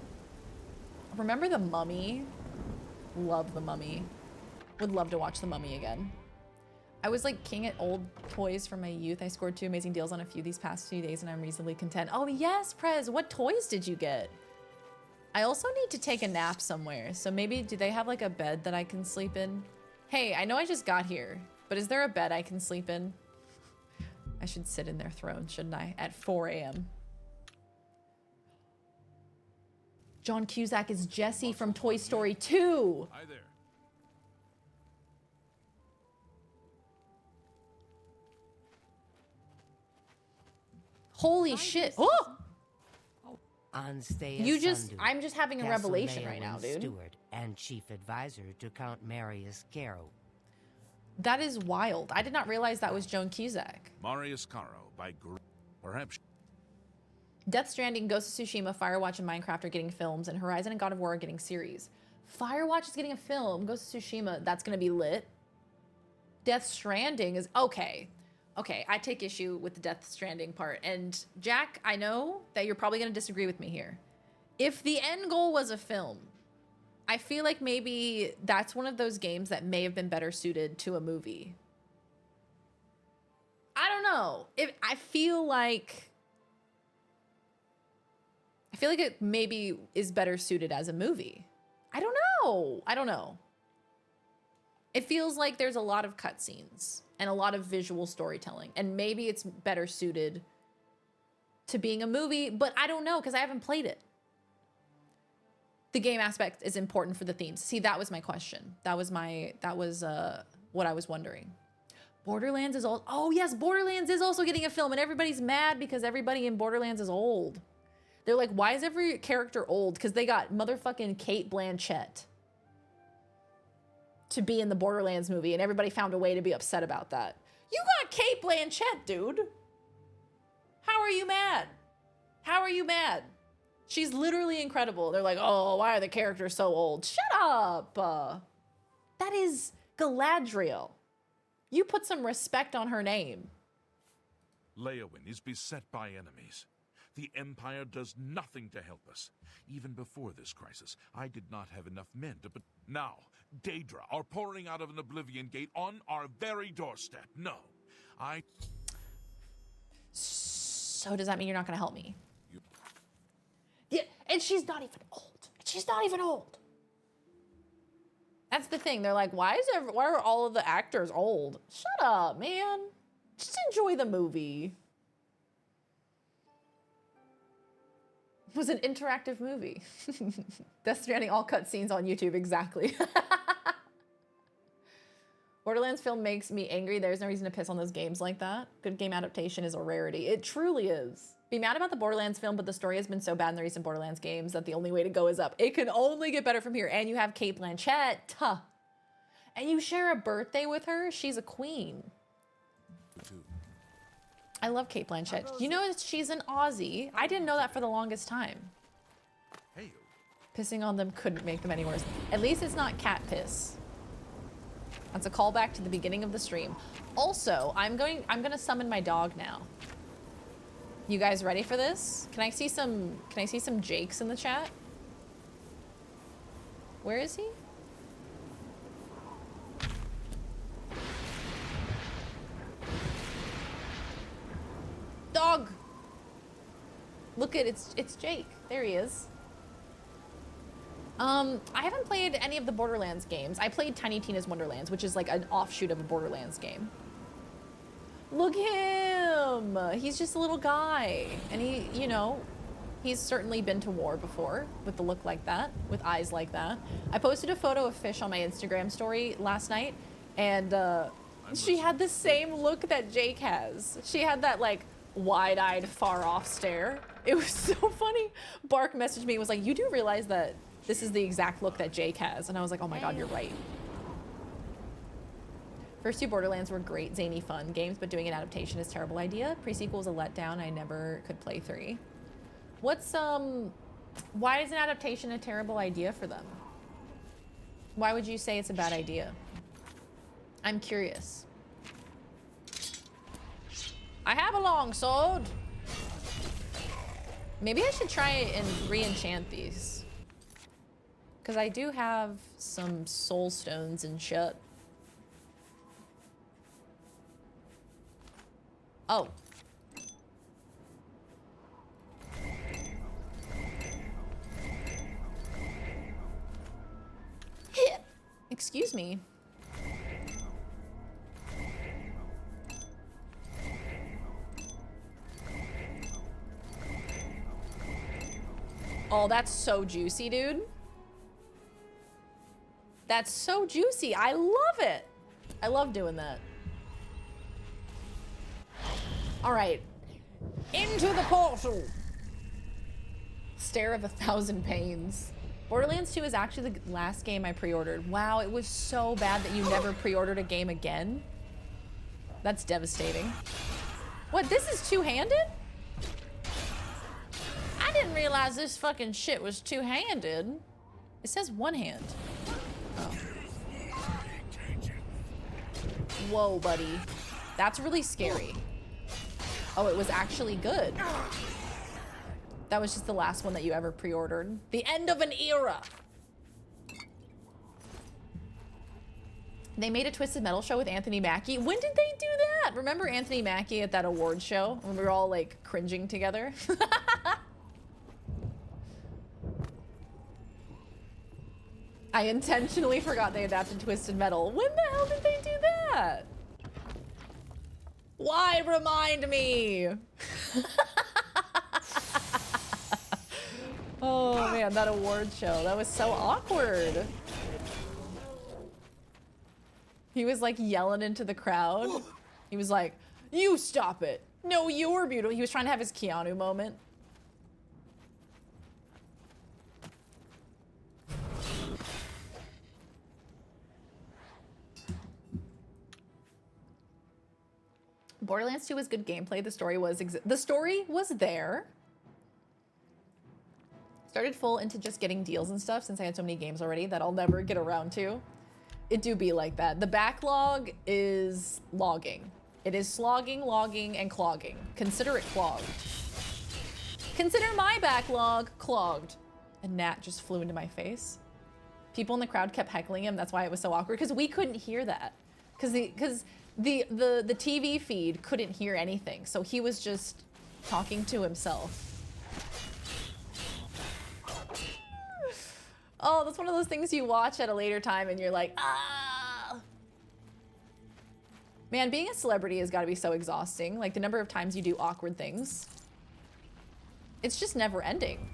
Remember The Mummy? Love The Mummy. Would love to watch The Mummy again. I was like king at old toys from my youth. I scored 2 amazing deals on a few these past few days and I'm reasonably content. Oh yes, Prez, what toys did you get? I also need to take a nap somewhere. So maybe, do they have like a bed that I can sleep in? Hey, I know I just got here, but is there a bed I can sleep in? I should sit in their throne, shouldn't I? At 4 a.m. John Cusack is Jesse from Toy Story 2.
Hi there.
Holy shit. Oh!
Ansteas
You just,
Sundu,
I'm just having a
Castle
revelation
Mayor
right now,
and
dude.
Steward and Chief Advisor to Count Marius Caro.
That is wild. I did not realize that was Joan Cusack.
Marius Caro by perhaps.
Death Stranding, Ghost of Tsushima, Firewatch, and Minecraft are getting films, and Horizon and God of War are getting series. Firewatch is getting a film. Ghost of Tsushima, that's gonna be lit. Death Stranding is okay. Okay, I take issue with the Death Stranding part. And Jack, I know that you're probably gonna disagree with me here. If the end goal was a film, I feel like maybe that's one of those games that may have been better suited to a movie. I don't know. I feel like it maybe is better suited as a movie. I don't know. It feels like there's a lot of cutscenes and a lot of visual storytelling, and maybe it's better suited to being a movie, but I don't know because I haven't played it. The game aspect is important for the themes. See, that was my question. That was what I was wondering. Borderlands is old. Oh yes, Borderlands is also getting a film, and everybody's mad because everybody in Borderlands is old. They're like, why is every character old? Because they got motherfucking Cate Blanchett to be in the Borderlands movie, and everybody found a way to be upset about that. You got Cate Blanchett, dude. How are you mad? How are you mad? She's literally incredible. They're like, oh, why are the characters so old? Shut up. That is Galadriel. You put some respect on her name.
Leowyn is beset by enemies. The Empire does nothing to help us. Even before this crisis, I did not have enough men to... But now, Daedra are pouring out of an Oblivion gate on our very doorstep. No,
So does that mean you're not going to help me? Yeah, and she's not even old. She's not even old. That's the thing. They're like, why are all of the actors old? Shut up, man. Just enjoy the movie. It was an interactive movie. Death Stranding, all cutscenes on YouTube, exactly. Borderlands film makes me angry. There's no reason to piss on those games like that. Good game adaptation is a rarity. It truly is. Be mad about the Borderlands film, but the story has been so bad in the recent Borderlands games that the only way to go is up. It can only get better from here. And you have Cate Blanchett. Huh. And you share a birthday with her. She's a queen. I love Cate Blanchett. You know she's an Aussie. I didn't know that for the longest time.
Hey.
Pissing on them couldn't make them any worse. At least it's not cat piss. That's a callback to the beginning of the stream. Also, I'm gonna summon my dog now. You guys ready for this? Can I see some Jakes in the chat? Where is he? Dog! Look at it's Jake. There he is. I haven't played any of the Borderlands games. I played Tiny Tina's Wonderlands, which is like an offshoot of a Borderlands game. Look him! He's just a little guy. And he, you know, he's certainly been to war before with the look like that, with eyes like that. I posted a photo of Fish on my Instagram story last night, and she had the same look that Jake has. She had that like wide-eyed, far-off stare. It was so funny. Bark messaged me and was like, you do realize that this is the exact look that Jake has? And I was like, oh my God, you're right. First two Borderlands were great, zany, fun games, but doing an adaptation is a terrible idea. Pre-sequel was a letdown. I never could play 3. Why is an adaptation a terrible idea for them? Why would you say it's a bad idea? I'm curious. I have a long sword. Maybe I should try and re-enchant these. Because I do have some soul stones and shit. Oh. Excuse me. Oh, that's so juicy, dude. That's so juicy. I love it. I love doing that. All right. Into the portal. Stare of 1,000 pains. Borderlands 2 is actually the last game I pre-ordered. Wow, it was so bad that you never pre-ordered a game again? That's devastating. What, this is two-handed? I didn't realize this fucking shit was two-handed. It says one hand. Oh. Whoa, buddy. That's really scary. Oh, it was actually good. That was just the last one that you ever pre-ordered. The end of an era. They made a Twisted Metal show with Anthony Mackie. When did they do that? Remember Anthony Mackie at that award show when we were all like cringing together? I intentionally forgot they adapted Twisted Metal. When the hell did they do that? Why remind me? Oh man, that award show. That was so awkward. He was like yelling into the crowd. He was like, you stop it. No, you're beautiful. He was trying to have his Keanu moment. Borderlands 2 was good gameplay. The story was there. Started full into just getting deals and stuff since I had so many games already that I'll never get around to. It do be like that. The backlog is logging. It is slogging, logging, and clogging. Consider it clogged. Consider my backlog clogged. And Nat just flew into my face. People in the crowd kept heckling him. That's why it was so awkward, because we couldn't hear that. Because the TV feed couldn't hear anything. So he was just talking to himself. Oh, that's one of those things you watch at a later time and you're like, ah. Man, being a celebrity has got to be so exhausting. Like the number of times you do awkward things. It's just never ending.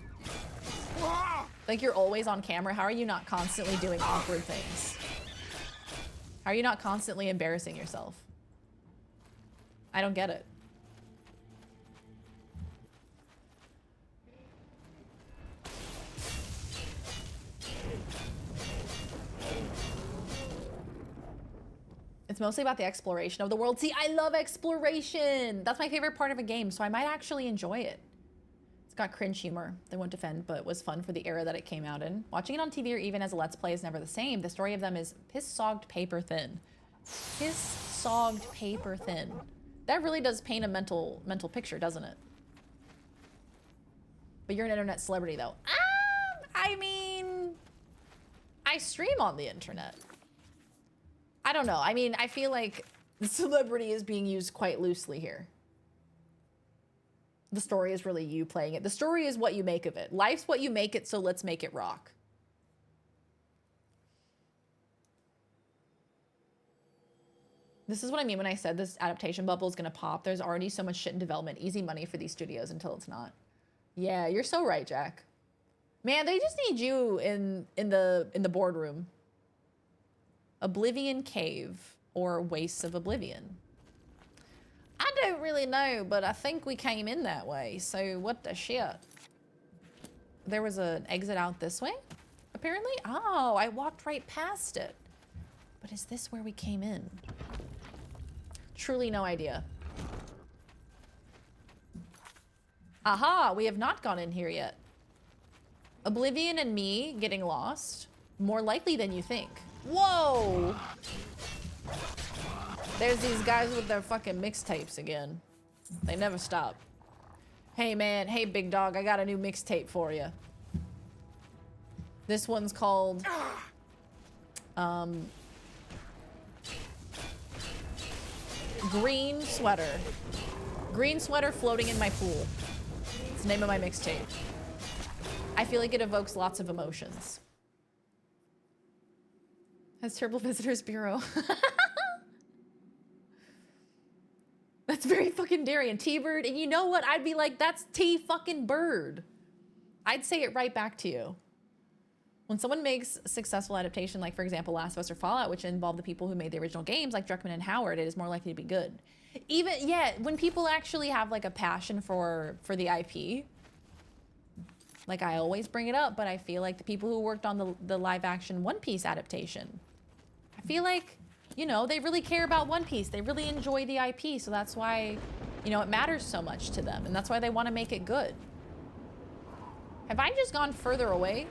Like you're always on camera. How are you not constantly doing awkward things? How are you not constantly embarrassing yourself? I don't get it. It's mostly about the exploration of the world. See, I love exploration. That's my favorite part of a game, so I might actually enjoy it. It's got cringe humor. They won't defend, but it was fun for the era that it came out in. Watching it on TV or even as a Let's Play is never the same. The story of them is piss-sogged paper thin. Piss-sogged paper thin. That really does paint a mental picture, doesn't it? But you're an internet celebrity, though. I mean, I stream on the internet. I don't know. I mean, I feel like the celebrity is being used quite loosely here. The story is really you playing it. The story is what you make of it. Life's what you make it, so let's make it rock. This is what I mean when I said this adaptation bubble is going to pop. There's already so much shit in development. Easy money for these studios until it's not. Yeah, you're so right, Jack. Man, they just need you in the boardroom. Oblivion Cave or Wastes of Oblivion. I don't really know, but I think we came in that way. So what the shit? There was an exit out this way, apparently. Oh, I walked right past it. But is this where we came in? Truly no idea. Aha, we have not gone in here yet. Oblivion and me getting lost. More likely than you think. Whoa! There's these guys with their fucking mixtapes again. They never stop. Hey man, hey big dog, I got a new mixtape for you. This one's called Green Sweater. Green Sweater Floating in My Pool. It's the name of my mixtape. I feel like it evokes lots of emotions. Has Terrible Visitors Bureau. That's very fucking Darian. T-Bird. And you know what? I'd be like, that's T fucking bird. I'd say it right back to you. When someone makes a successful adaptation, like for example, Last of Us or Fallout, which involve the people who made the original games, like Druckmann and Howard, it is more likely to be good. Even, yeah, when people actually have like a passion for the IP, Like, I always bring it up, but I feel like the people who worked on the live action One Piece adaptation, I feel like, you know, they really care about One Piece. They really enjoy the IP, so that's why, you know, it matters so much to them, and that's why they want to make it good. Have I just gone further away?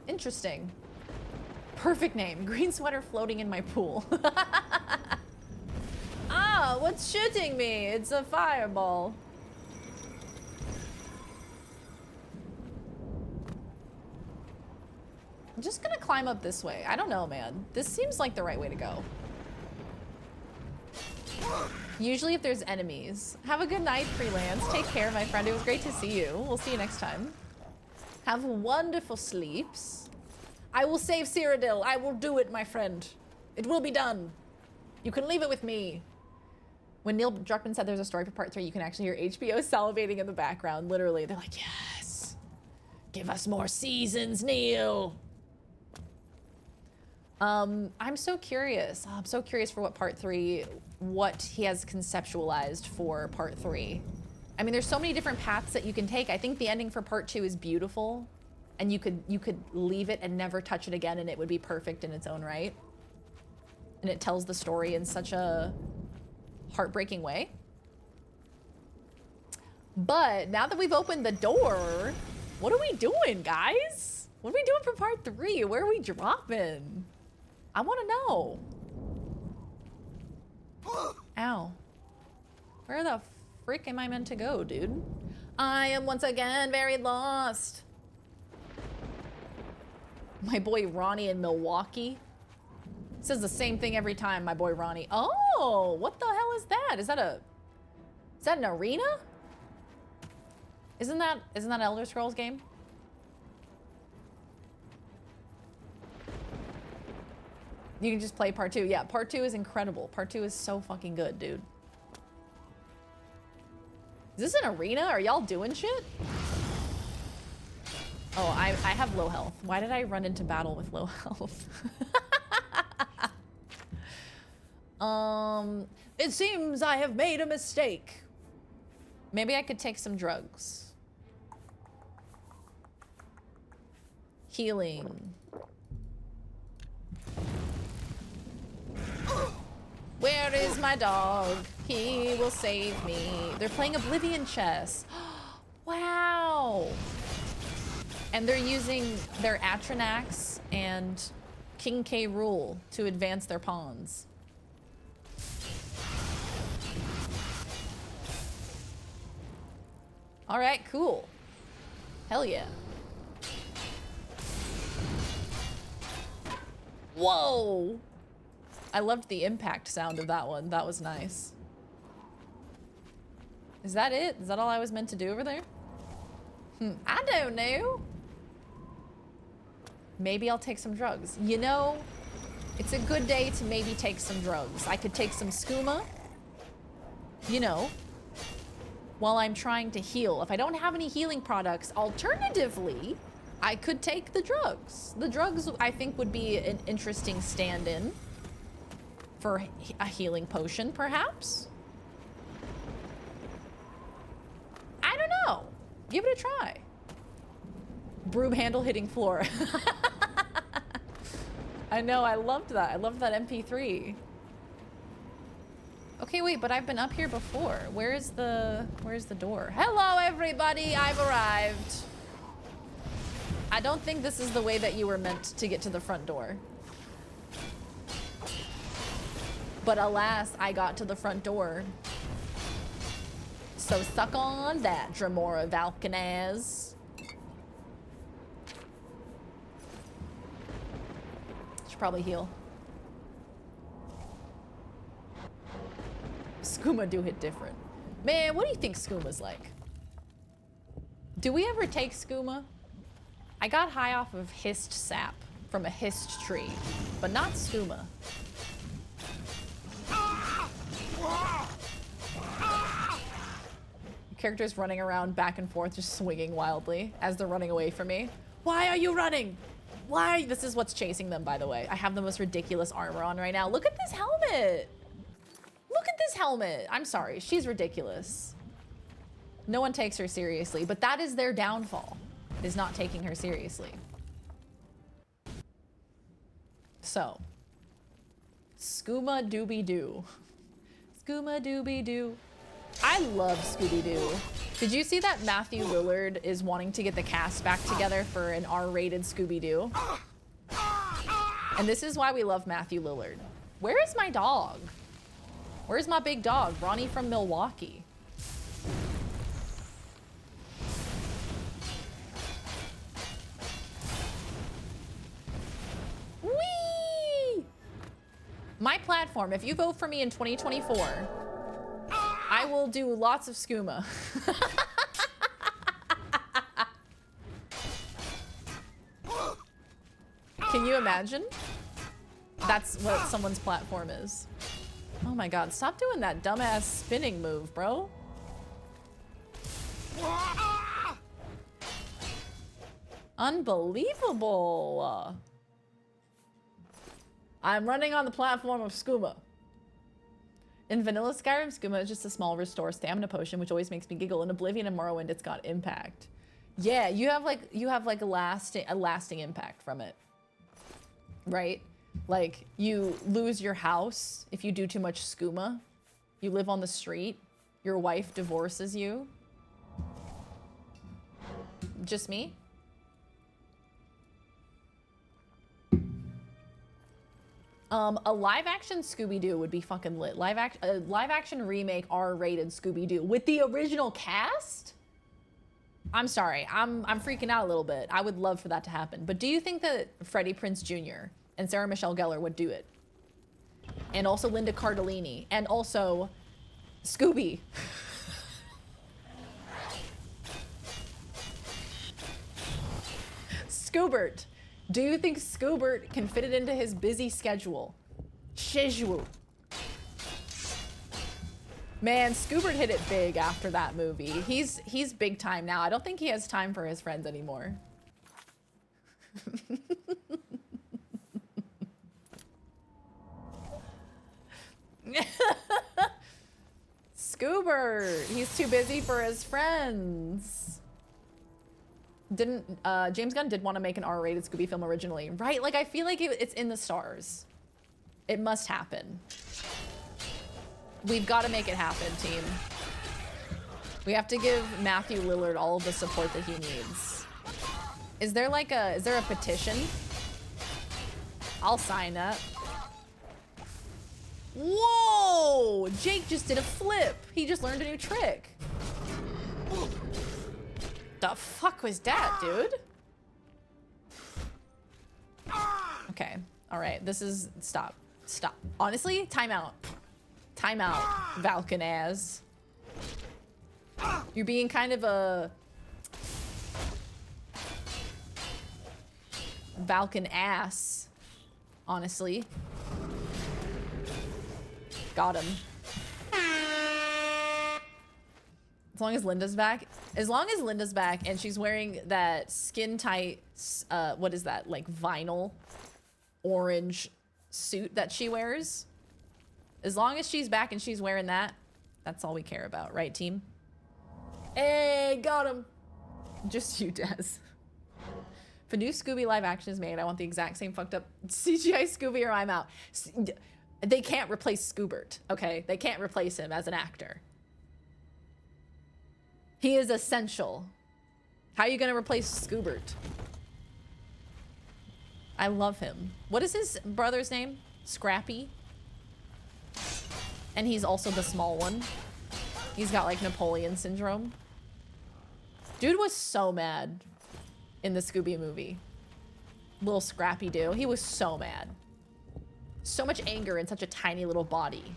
Interesting. Perfect name. Green sweater floating in my pool. Ah, what's shooting me? It's a fireball. I'm just gonna climb up this way. I don't know, man. This seems like the right way to go. Usually if there's enemies. Have a good night, Freelance. Take care, my friend. It was great to see you. We'll see you next time. Have wonderful sleeps. I will save Cyrodiil. I will do it, my friend. It will be done. You can leave it with me. When Neil Druckmann said there's a story for part 3, you can actually hear HBO salivating in the background. Literally, they're like, yes. Give us more seasons, Neil. I'm so curious. I'm so curious for what part 3, what he has conceptualized for part 3. I mean, there's so many different paths that you can take. I think the ending for part 2 is beautiful, and you could leave it and never touch it again, and it would be perfect in its own right. And it tells the story in such a heartbreaking way. But now that we've opened the door, what are we doing, guys? What are we doing for part 3? Where are we dropping? I want to know. Ow. Where the frick am I meant to go, dude? I am once again very lost. My boy Ronnie in Milwaukee. Says the same thing every time, my boy Ronnie. Oh, what the hell is that? Is that an arena? Isn't that Elder Scrolls game? You can just play part 2. Yeah, part 2 is incredible. Part 2 is so fucking good, dude. Is this an arena? Are y'all doing shit? Oh, I have low health. Why did I run into battle with low health? It seems I have made a mistake. Maybe I could take some drugs. Healing. Where is my dog? He will save me. They're playing Oblivion chess. Wow. And they're using their Atranax and King K. Rool to advance their pawns. All right, cool. Hell yeah. Whoa. I loved the impact sound of that one. That was nice. Is that it? Is that all I was meant to do over there? I don't know. Maybe I'll take some drugs. You know, it's a good day to maybe take some drugs. I could take some skooma, you know, while I'm trying to heal. If I don't have any healing products, alternatively, I could take the drugs. The drugs, I think, would be an interesting stand-in for a healing potion, perhaps? I don't know. Give it a try. Broom handle hitting floor. I know, I loved that. I loved that MP3. Okay, wait, but I've been up here before. Where's the door? Hello, everybody, I've arrived. I don't think this is the way that you were meant to get to the front door. But alas, I got to the front door. So suck on that, Dremora Valkanaz. Should probably heal. Skooma do hit different. Man, what do you think Skooma's like? Do we ever take Skooma? I got high off of hist sap from a hist tree, but not Skooma. Characters running around back and forth, just swinging wildly as they're running away from me. Why are you running? Why? This is what's chasing them, by the way. I have the most ridiculous armor on right now. Look at this helmet. Look at this helmet. I'm sorry. She's ridiculous. No one takes her seriously, but that is their downfall, is not taking her seriously. So, Skooma Dooby Doo. Skooma Dooby Doo. I love Scooby-Doo. Did you see that Matthew Lillard is wanting to get the cast back together for an R-rated Scooby-Doo? And this is why we love Matthew Lillard. Where is my dog? Where's my big dog? Ronnie from Milwaukee. Whee! My platform, if you vote for me in 2024, I will do lots of skooma. Can you imagine? That's what someone's platform is. Oh my god, stop doing that dumbass spinning move, bro. Unbelievable. I'm running on the platform of skooma. In vanilla Skyrim, skooma is just a small restore stamina potion, which always makes me giggle. In Oblivion and Morrowind, it's got impact. Yeah, you have like a lasting impact from it, right? Like you lose your house if you do too much skooma. You live on the street. Your wife divorces you. Just me? A live-action Scooby-Doo would be fucking lit. Live-action remake R-rated Scooby-Doo with the original cast? I'm sorry, I'm freaking out a little bit. I would love for that to happen. But do you think that Freddie Prinze Jr. and Sarah Michelle Gellar would do it? And also Linda Cardellini, and also Scooby. Scoobert. Do you think Scoobert can fit it into his busy schedule? Man, Scoobert hit it big after that movie. He's big time now. I don't think he has time for his friends anymore. Scoobert. He's too busy for his friends. James Gunn did want to make an R-rated Scooby film originally, right? Like, I feel like it's in the stars. It must happen. We've got to make it happen, team. We have to give Matthew Lillard all of the support that he needs. Is there a petition? I'll sign that. Whoa! Jake just did a flip. He just learned a new trick. The fuck was that, dude? Okay. All right. This is... Stop. Stop. Honestly, time out. Time out, Valkenaz. You're being kind of a... Valken ass. Honestly. Got him. As long as Linda's back. As long as Linda's back and she's wearing that skin tight, what is that? Like vinyl orange suit that she wears. As long as she's back and she's wearing that, that's all we care about, right, team? Hey, got him. Just you, Des. If a new Scooby live action is made, I want the exact same fucked up CGI Scooby or I'm out. They can't replace Scoobert, okay? They can't replace him as an actor. He is essential. How are you gonna replace Scoobert? I love him. What is his brother's name? Scrappy? And he's also the small one. He's got like Napoleon syndrome. Dude was so mad in the Scooby movie. Little Scrappy Doo. He was so mad. So much anger in such a tiny little body.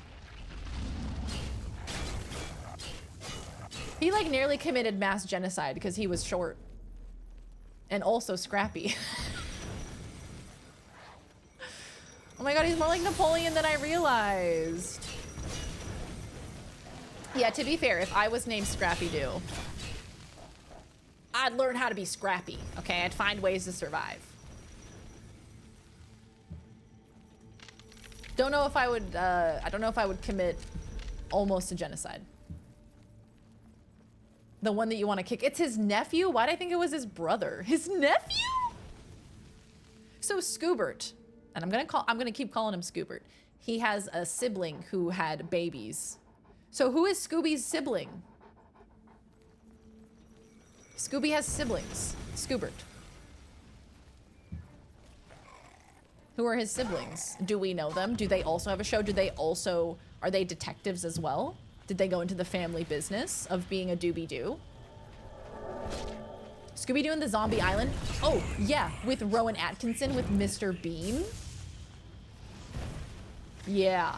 He like nearly committed mass genocide because he was short. And also scrappy. Oh my god, he's more like Napoleon than I realized. Yeah, to be fair, if I was named Scrappy Doo, I'd learn how to be scrappy, okay? I'd find ways to survive. Don't know if I would, I don't know if I would commit almost a genocide. The one that you want to kick. It's his nephew? Why'd I think it was his brother? His nephew? So Scoobert, and I'm gonna keep calling him Scoobert. He has a sibling who had babies. So who is Scooby's sibling? Scooby has siblings. Scoobert. Who are his siblings? Do we know them? Do they also have a show? Are they detectives as well? Did they go into the family business of being a doobie-doo? Scooby-Doo and the Zombie Island? Oh, yeah, with Rowan Atkinson with Mr. Bean? Yeah.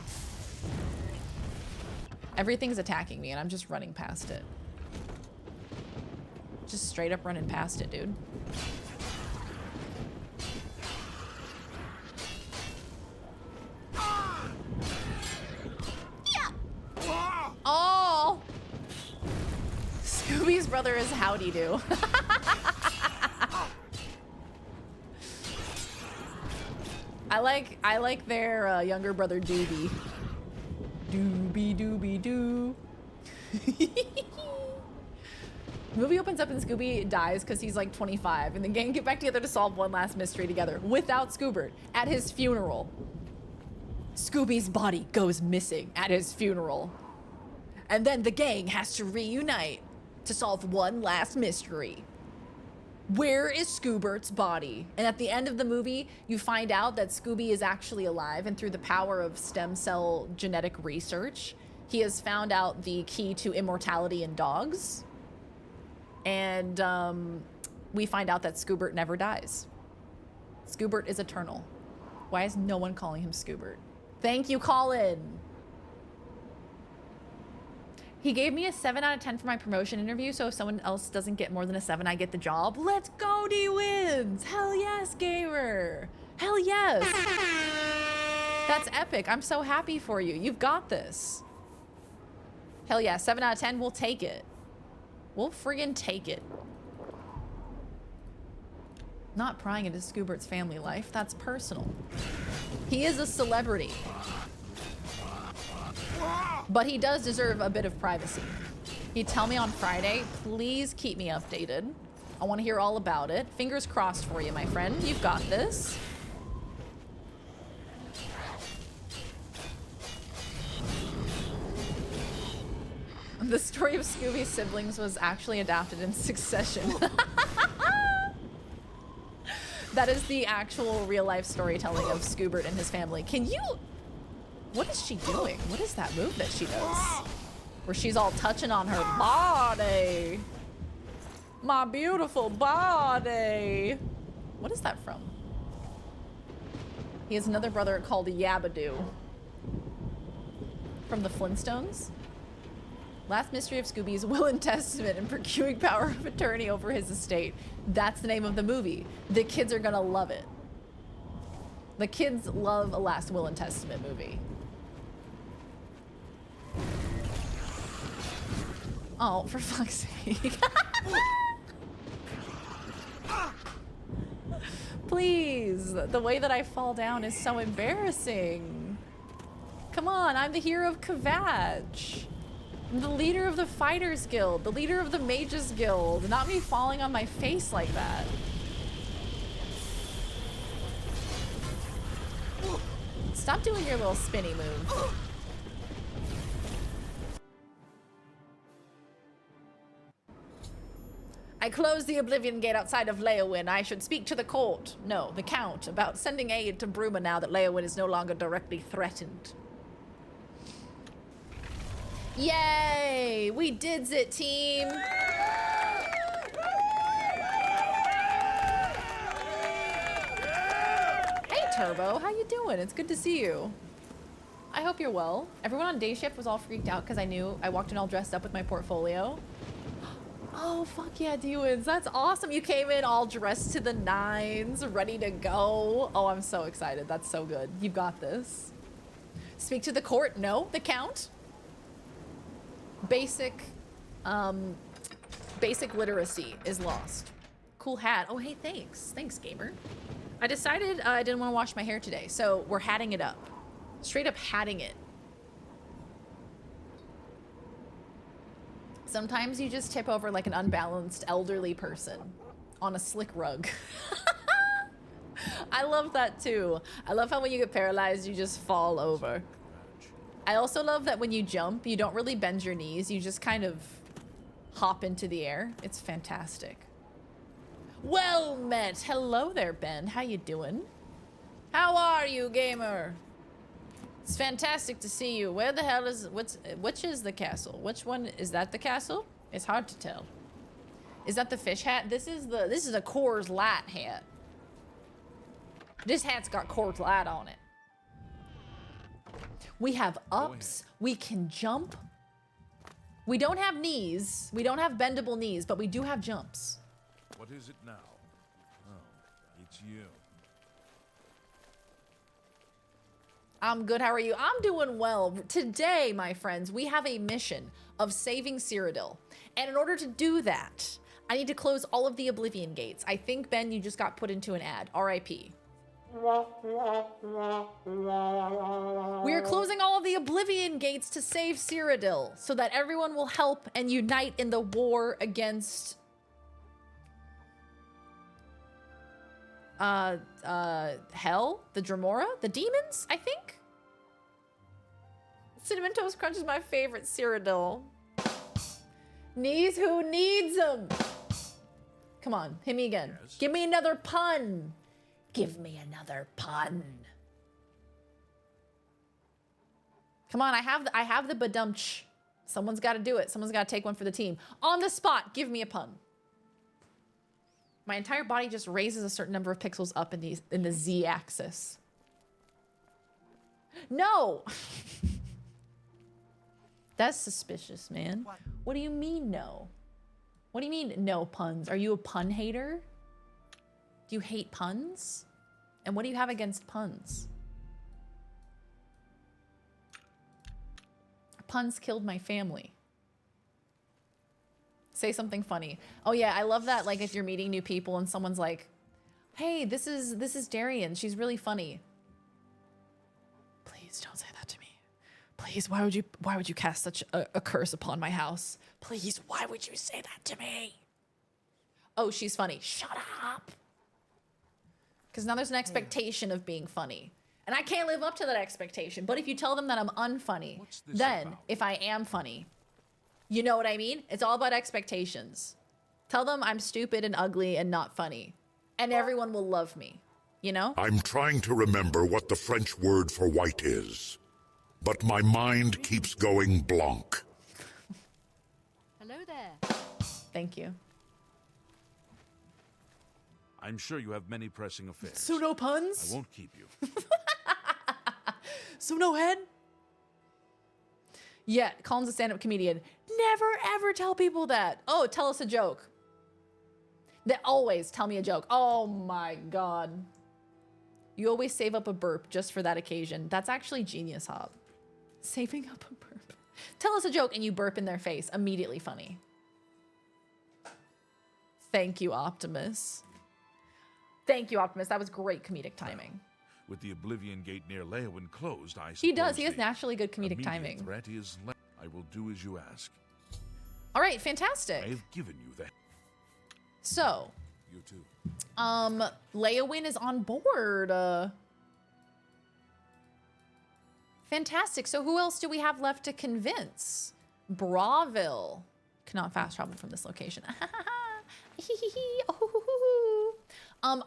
Everything's attacking me and I'm just running past it. Just straight up running past it, dude. Yeah. Oh! Scooby's brother is Howdy Doo. I like their younger brother Doobie. Doobie doobie doo. The movie opens up and Scooby dies because he's like 25, and the gang get back together to solve one last mystery together without Scoobert at his funeral. Scooby's body goes missing at his funeral. And then the gang has to reunite to solve one last mystery. Where is Scoobert's body? And at the end of the movie, you find out that Scooby is actually alive, and through the power of stem cell genetic research, he has found out the key to immortality in dogs. And we find out that Scoobert never dies. Scoobert is eternal. Why is no one calling him Scoobert? Thank you, Colin. He gave me a 7 out of 10 for my promotion interview, so if someone else doesn't get more than a 7, I get the job. Let's go, D-Wins! Hell yes, gamer! Hell yes! That's epic. I'm so happy for you. You've got this. Hell yeah, 7 out of 10, we'll take it. We'll friggin' take it. Not prying into Scoobert's family life. That's personal. He is a celebrity. But he does deserve a bit of privacy. He'd tell me on Friday, please keep me updated. I want to hear all about it. Fingers crossed for you, my friend. You've got this. The story of Scooby's siblings was actually adapted in Succession. That is the actual real-life storytelling of Scoobert and his family. Can you... What is she doing? What is that move that she does? Where she's all touching on her body. My beautiful body. What is that from? He has another brother called Yabadoo. From the Flintstones? Last mystery of Scooby's will and testament and procuring power of attorney over his estate. That's the name of the movie. The kids are gonna love it. The kids love a last will and testament movie. Oh, for fuck's sake. Please, the way that I fall down is so embarrassing. Come on, I'm the hero of Kvatch. I'm the leader of the Fighters Guild, the leader of the Mages Guild, not me falling on my face like that. Stop doing your little spinny move. I closed the Oblivion gate outside of Leowyn. I should speak to the court. No, the Count, about sending aid to Bruma now that Leowyn is no longer directly threatened. Yay! We did it, team! Hey, Turbo, how you doing? It's good to see you. I hope you're well. Everyone on day shift was all freaked out because I walked in all dressed up with my portfolio. Oh, fuck yeah, D-Wins. That's awesome. You came in all dressed to the nines, ready to go. Oh, I'm so excited. That's so good. You got this. Speak to the court? No, the Count? Basic literacy is lost. Cool hat. Oh, hey, thanks. Thanks, gamer. I decided I didn't want to wash my hair today, so we're hatting it up. Straight up hatting it. Sometimes you just tip over like an unbalanced elderly person on a slick rug. I love that too. I love how when you get paralyzed, you just fall over. I also love that when you jump, you don't really bend your knees. You just kind of hop into the air. It's fantastic. Well met. Hello there, Ben. How you doing? How are you, gamer? It's fantastic to see you. Where the hell is which is the castle? Which one is that? The castle? It's hard to tell. Is that the fish hat? This is a Coors Light hat. This hat's got Coors Light on it. We have ups. We can jump. We don't have knees. We don't have bendable knees, but we do have jumps.
What is it now? Oh, it's you.
I'm good. How are you? I'm doing well. Today, my friends, we have a mission of saving Cyrodiil. And in order to do that, I need to close all of the Oblivion gates. I think, Ben, you just got put into an ad. R.I.P. We are closing all of the Oblivion gates to save Cyrodiil so that everyone will help and unite in the war against hell, the Dremora, the demons, I think. Cinnamon Toast Crunch is my favorite Cyrodiil. Knees, who needs them? Come on, hit me again. Yes. Give me another pun. Give me another pun. Come on, I have the badumch. Someone's got to do it. Someone's got to take one for the team. On the spot, give me a pun. My entire body just raises a certain number of pixels up in the Z-axis. No! That's suspicious, man. What do you mean no? What do you mean no puns? Are you a pun hater? Do you hate puns? And what do you have against puns? Puns killed my family. Say something funny. Oh yeah, I love that, like, if you're meeting new people and someone's like, hey, this is Darian, she's really funny. Please don't say that to me. Please, why would you cast such a curse upon my house? Please, why would you say that to me? Oh, she's funny. Shut up. Because now there's an expectation of being funny. And I can't live up to that expectation. But if you tell them that I'm unfunny, then if I am funny, you know what I mean? It's all about expectations. Tell them I'm stupid and ugly and not funny. And everyone will love me. You know?
I'm trying to remember what the French word for white is. But my mind keeps going blanc.
Hello there.
Thank you.
I'm sure you have many pressing affairs.
So no puns?
I won't keep you.
So no head? Yeah, Colin's a stand-up comedian. Never ever tell people that. Oh, tell us a joke. They always tell me a joke. Oh my God. You always save up a burp just for that occasion. That's actually genius, Hop. Saving up a burp. Tell us a joke and you burp in their face. Immediately funny. Thank you, Optimus. Thank you, Optimus. That was great comedic timing.
With the Oblivion Gate near Leowyn closed, I suppose
he does. He has naturally good comedic timing.
Threat is I will do as you ask.
All right, fantastic.
I have given you that.
So.
You too.
Leowyn is on board. Fantastic. So who else do we have left to convince? Braville. Cannot fast travel from this location.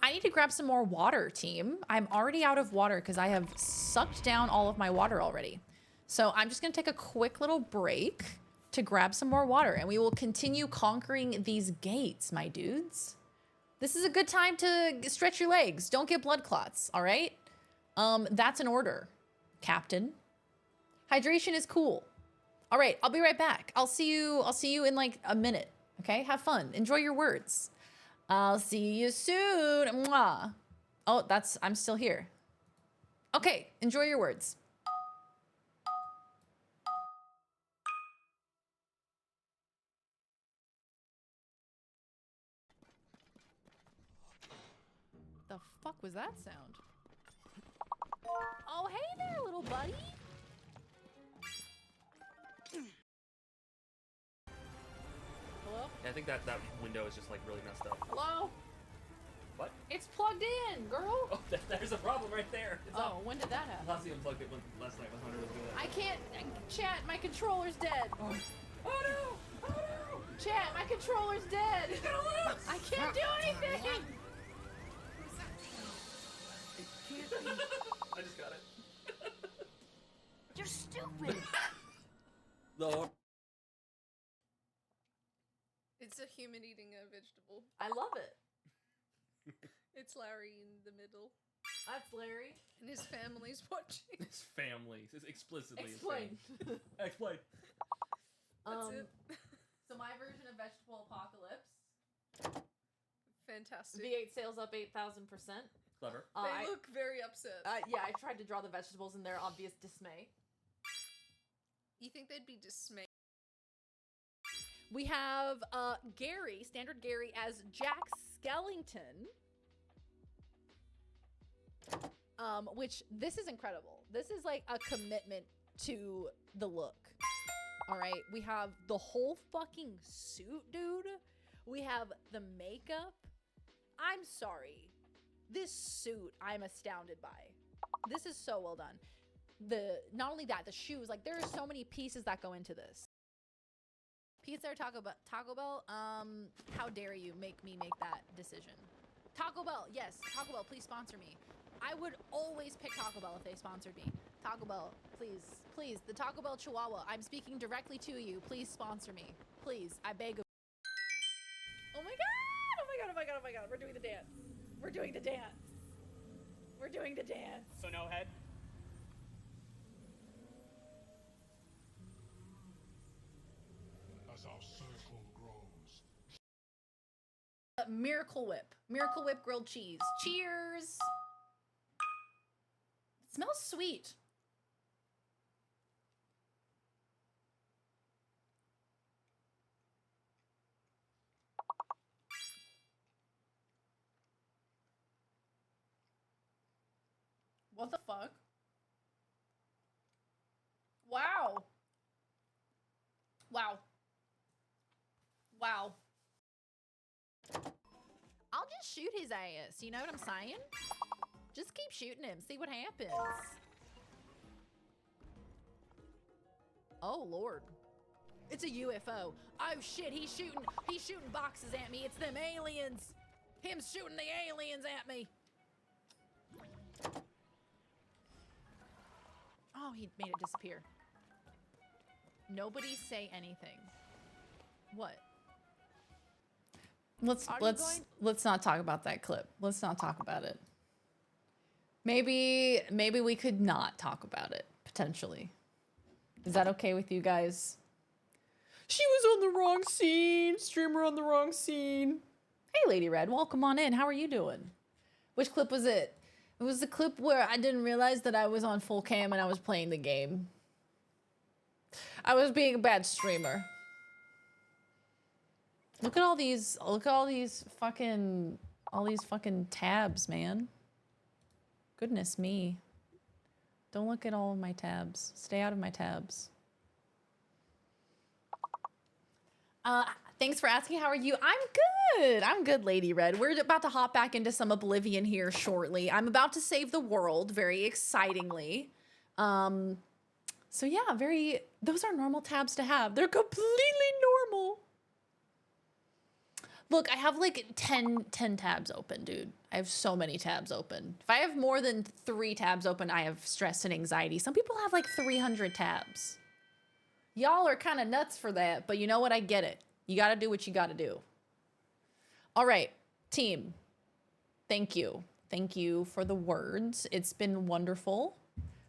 I need to grab some more water, team. I'm already out of water because I have sucked down all of my water already. So I'm just going to take a quick little break to grab some more water, and we will continue conquering these gates, my dudes. This is a good time to stretch your legs. Don't get blood clots, all right? That's an order, Captain. Hydration is cool. All right, I'll be right back. I'll see you in like a minute, okay? Have fun. Enjoy your words. I'll see you soon. Mwah. Oh, I'm still here. Okay, enjoy your words. The fuck was that sound? Oh, hey there, little buddy.
think that window is just like really messed up.
Hello?
What?
It's plugged in, girl.
Oh, there's a problem right there. It's
Oh, when did that happen?
Lassie unplugged it last night when Hunter was doing it.
I can't. Chat, my controller's dead.
Oh no! Oh no!
Chat, my controller's dead.
He's gonna lose!
I can't do anything.
I just got it.
You're stupid.
No.
It's a human eating a vegetable.
I love it.
It's Larry in the middle.
That's Larry.
And his family's watching.
His family. It's explicitly
Explain.
his family. Explain.
That's it.
So my version of vegetable apocalypse.
Fantastic.
V8 sales up 8,000%.
Clever.
They look very upset.
Yeah, I tried to draw the vegetables in their obvious dismay.
You think they'd be dismayed?
We have Gary, standard Gary, as Jack Skellington. Which, this is incredible. This is like a commitment to the look. All right, we have the whole fucking suit, dude. We have the makeup. I'm sorry. This suit, I'm astounded by. This is so well done. Not only that, the shoes, like there are so many pieces that go into this. Pizza or Taco Bell? How dare you make me make that decision? Taco Bell, yes. Taco Bell, please sponsor me. I would always pick Taco Bell if they sponsored me. Taco Bell, please, please. The Taco Bell Chihuahua, I'm speaking directly to you. Please sponsor me. Please, I beg of you. Oh my god! Oh my god, oh my god, oh my god. We're doing the dance. We're doing the dance. We're doing the dance.
So no head?
As our circle grows.
Miracle Whip. Miracle Whip grilled cheese. Cheers! It smells sweet. What the fuck? Wow. Wow. Wow. I'll just shoot his ass, you know what I'm saying? Just keep shooting him, see what happens. Oh Lord. It's a UFO. Oh shit, he's shooting boxes at me. It's them aliens. Him shooting the aliens at me. Oh, he made it disappear. Nobody say anything. What? Let's not talk about that clip. Let's not talk about it. Maybe we could not talk about it, potentially. Is that okay with you guys? She was on the wrong scene. Streamer on the wrong scene. Hey, Lady Red, welcome on in. How are you doing? Which clip was it? It was the clip where I didn't realize that I was on full cam and I was playing the game. I was being a bad streamer. Look at all these fucking tabs, man. Goodness me. Don't look at all of my tabs. Stay out of my tabs. Thanks for asking. How are you? I'm good. I'm good, Lady Red. We're about to hop back into some Oblivion here shortly. I'm about to save the world, very excitingly. So yeah, those are normal tabs to have. They're completely normal. Look, I have like 10 tabs open, dude. I have so many tabs open. If I have more than 3 tabs open, I have stress and anxiety. Some people have like 300 tabs. Y'all are kind of nuts for that, but you know what? I get it. You got to do what you got to do. All right, team. Thank you. Thank you for the words. It's been wonderful.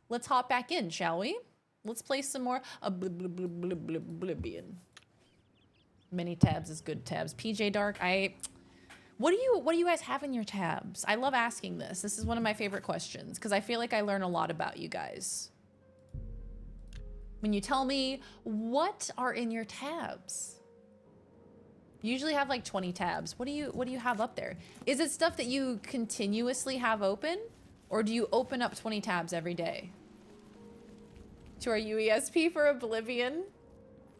Let's hop back in, shall we? Let's play some more Oblivion. Many tabs is good tabs. PJ Dark, what do you guys have in your tabs? I love asking this. This is one of my favorite questions because I feel like I learn a lot about you guys. When you tell me what are in your tabs. You usually have like 20 tabs. What do you have up there? Is it stuff that you continuously have open or do you open up 20 tabs every day? To our UESP for Oblivion.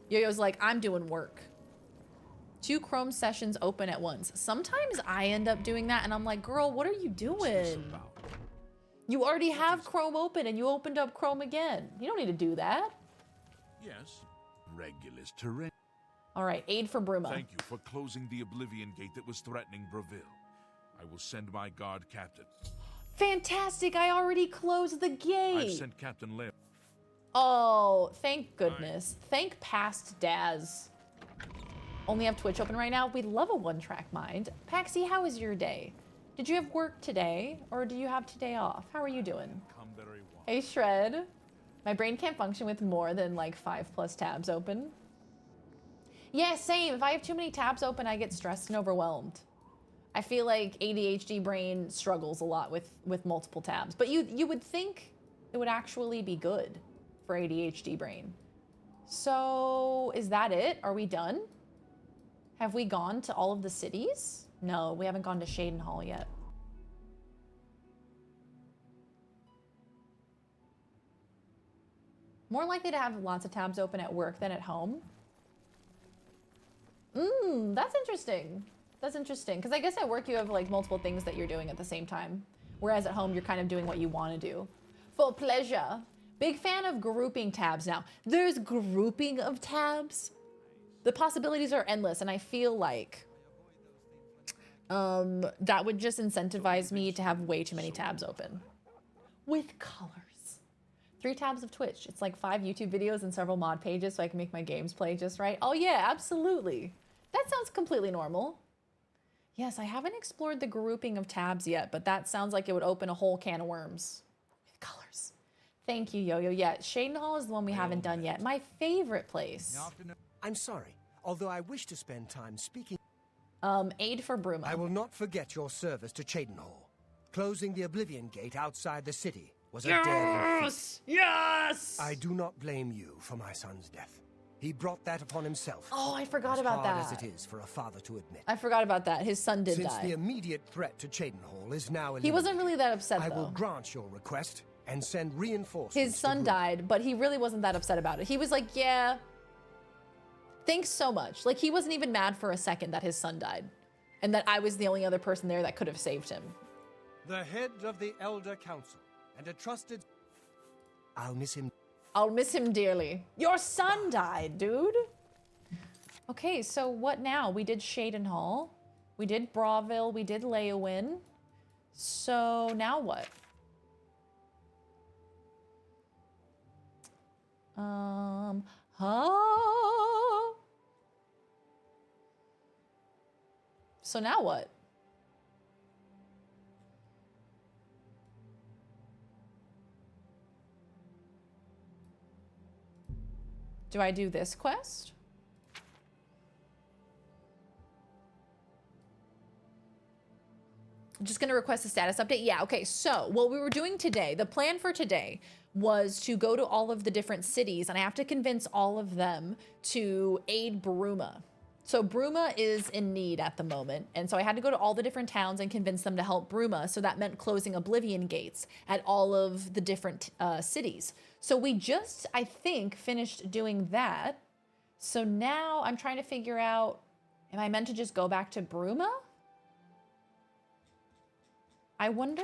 Yo-Yo's like, I'm doing work. 2 Chrome sessions open at once. Sometimes I end up doing that and I'm like, girl, what are you doing? You already have Chrome open and you opened up Chrome again. You don't need to do that.
Yes, Regulus terrain.
All right, aid for Bruma.
Thank you for closing the Oblivion gate that was threatening Breville. I will send my guard captain.
Fantastic, I already closed the gate.
I've sent Captain Leo.
Oh, thank goodness. Thank past Daz. Only have Twitch open right now. We love a one-track mind. Paxi, how was your day? Did you have work today, or do you have today off? How are you doing? Hey, Shred. My brain can't function with more than like 5+ tabs open. Yeah, same. If I have too many tabs open, I get stressed and overwhelmed. I feel like ADHD brain struggles a lot with multiple tabs. But you would think it would actually be good for ADHD brain. So is that it? Are we done? Have we gone to all of the cities? No, we haven't gone to Shadenhall yet. More likely to have lots of tabs open at work than at home. That's interesting. That's interesting. Because I guess at work you have like multiple things that you're doing at the same time. Whereas at home you're kind of doing what you want to do. For pleasure. Big fan of grouping tabs now. There's grouping of tabs. The possibilities are endless, and I feel like that would just incentivize me to have way too many tabs open. With colors. 3 tabs of Twitch. It's like 5 YouTube videos and several mod pages so I can make my games play just right. Oh yeah, absolutely. That sounds completely normal. Yes, I haven't explored the grouping of tabs yet, but that sounds like it would open a whole can of worms. With colors. Thank you, Yo-Yo. Yeah, Shadenhall is the one we haven't done yet. My favorite place.
I'm sorry, although I wish to spend time speaking.
Aid for Bruma.
I will not forget your service to Shadenhall. Closing the Oblivion gate outside the city was a daring feat.
Yes!
I do not blame you for my son's death. He brought that upon himself.
Oh, I forgot about that.
As hard as it is for a father to admit.
I forgot about that. His son did
Since
die.
the immediate threat to Shadenhall is now eliminated,
He wasn't really that upset,
I
though.
will grant your request and send reinforcements.
His son died, but he really wasn't that upset about it. He was like, yeah, thanks so much. Like, he wasn't even mad for a second that his son died and that I was the only other person there that could have saved him.
The head of the Elder Council and a trusted... I'll miss him.
I'll miss him dearly. Your son died, dude. Okay, so what now? We did Shadenhall. We did Braville. We did Leowin. So now what? So now what? Do I do this quest? I'm just gonna request a status update. Yeah, okay, so what we were doing today, the plan for today was to go to all of the different cities and I have to convince all of them to aid Bruma. So Bruma is in need at the moment. And so I had to go to all the different towns and convince them to help Bruma. So that meant closing Oblivion gates at all of the different cities. So we just, I think, finished doing that. So now I'm trying to figure out, am I meant to just go back to Bruma? I wonder.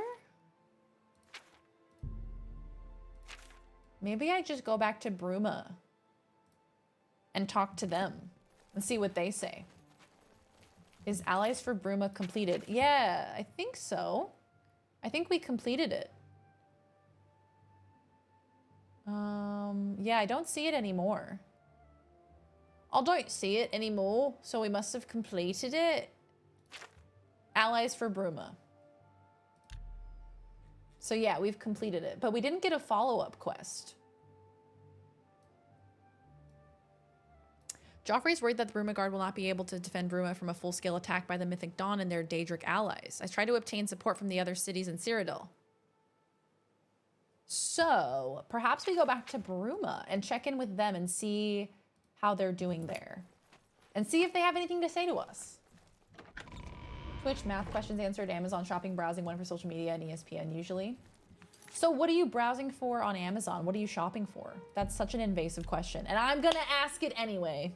Maybe I just go back to Bruma and talk to them and see what they say. Is Allies for Bruma completed? Yeah, I think so. I think we completed it. Yeah, I don't see it anymore. I don't see it anymore, so we must have completed it. Allies for Bruma. So yeah, we've completed it, but we didn't get a follow-up quest. Joffrey's worried that the Bruma Guard will not be able to defend Bruma from a full-scale attack by the Mythic Dawn and their Daedric allies. I tried to obtain support from the other cities in Cyrodiil. So perhaps we go back to Bruma and check in with them and see how they're doing there. And see if they have anything to say to us. Twitch, math questions answered, Amazon shopping, browsing, one for social media, and ESPN usually. So what are you browsing for on Amazon? What are you shopping for? That's such an invasive question. And I'm gonna ask it anyway.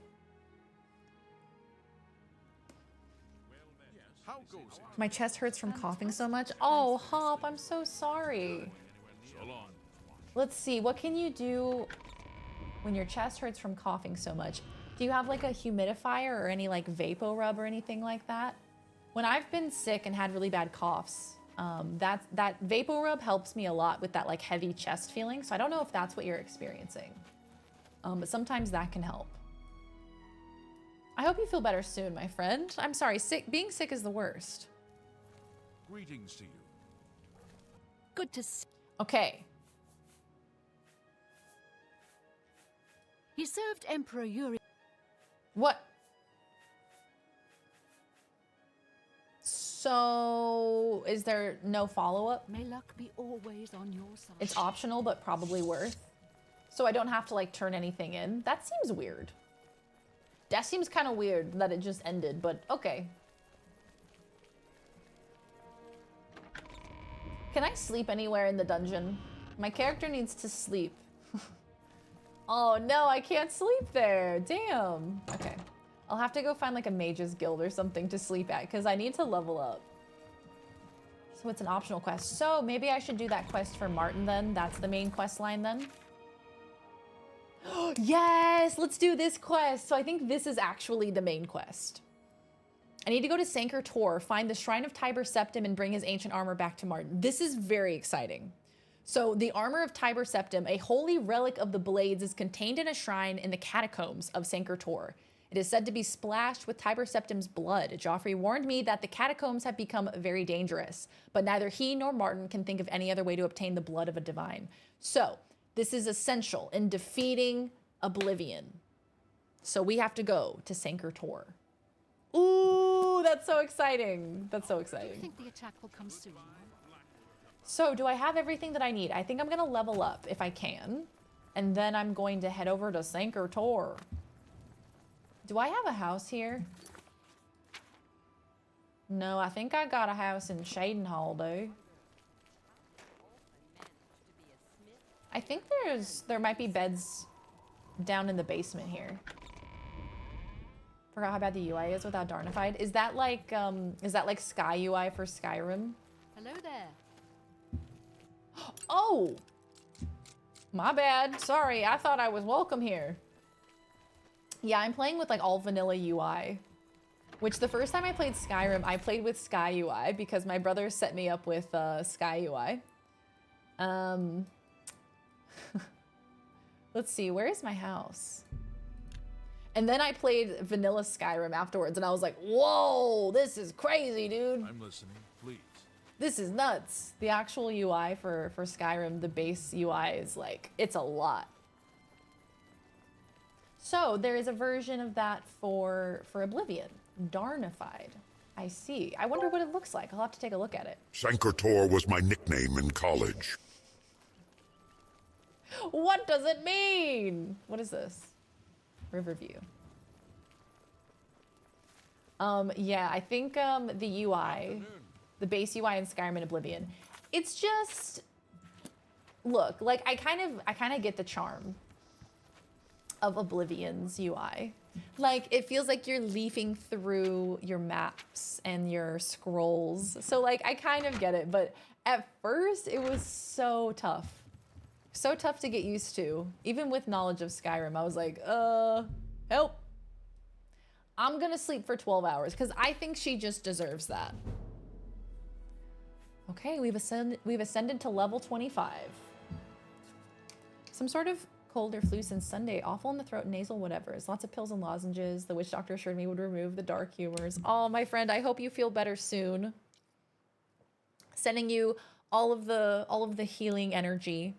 How goes it?
My chest hurts from coughing so much. Oh, Hop, I'm so sorry.
So long.
Let's see, what can you do when your chest hurts from coughing so much? Do you have like a humidifier or any like vapor rub or anything like that? When I've been sick and had really bad coughs, that vapor rub helps me a lot with that like heavy chest feeling. So I don't know if that's what you're experiencing, but sometimes that can help. I hope you feel better soon, my friend. I'm sorry, being sick is the worst.
Greetings to you.
Good to see.
Okay.
He served Emperor Yuri.
What? So, is there no follow-up?
May luck be always on your side.
It's optional, but probably worth. So I don't have to like turn anything in. That seems weird. That seems kind of weird that it just ended, but okay. Can I sleep anywhere in the dungeon? My character needs to sleep. Oh no, I can't sleep there. Damn. Okay. I'll have to go find like a mage's guild or something to sleep at because I need to level up. So it's an optional quest. So maybe I should do that quest for Martin then. That's the main quest line then. Yes, let's do this quest. So I think this is actually the main quest. I need to go to Sanker Tor, find the Shrine of Tiber Septim, and bring his ancient armor back to Martin. This is very exciting. So the armor of Tiber Septim, a holy relic of the Blades, is contained in a shrine in the catacombs of Sanker Tor. It is said to be splashed with Tiber Septim's blood. Joffrey warned me that the catacombs have become very dangerous, but neither he nor Martin can think of any other way to obtain the blood of a divine. So this is essential in defeating Oblivion. So we have to go to Sanker Tor. Ooh, that's so exciting. That's so
Do you
exciting.
think the attack will come soon?
So do I have everything that I need? I think I'm gonna level up if I can. And then I'm going to head over to Sanker Tor. Do I have a house here? No, I think I got a house in Shadenhall, though. I think there might be beds down in the basement here. Forgot how bad the UI is without Darnified. Is that like Sky UI for Skyrim?
Hello there.
Oh! My bad. Sorry, I thought I was welcome here. Yeah, I'm playing with like all vanilla UI. Which the first time I played Skyrim, I played with Sky UI because my brother set me up with Sky UI. Let's see, where is my house? And then I played vanilla Skyrim afterwards and I was like, whoa, this is crazy, dude.
I'm listening, please.
This is nuts. The actual UI for Skyrim, the base UI is like, it's a lot. So there is a version of that for Oblivion, Darnified. I see. I wonder what it looks like. I'll have to take a look at it.
Sanker Tor was my nickname in college.
What does it mean? What is this? Riverview. Yeah, I think the UI, the base UI in Skyrim and Oblivion, it's just, look, like I kind of get the charm of Oblivion's UI. Like, it feels like you're leafing through your maps and your scrolls. So, like, I kind of get it. But at first, it was so tough. So tough to get used to. Even with knowledge of Skyrim, I was like, help. I'm gonna sleep for 12 hours because I think she just deserves that. Okay, we've ascended to level 25. Some sort of cold or flu since Sunday. Awful in the throat, nasal, whatever. It's lots of pills and lozenges. The witch doctor assured me would remove the dark humors. Oh, my friend, I hope you feel better soon. Sending you all of the healing energy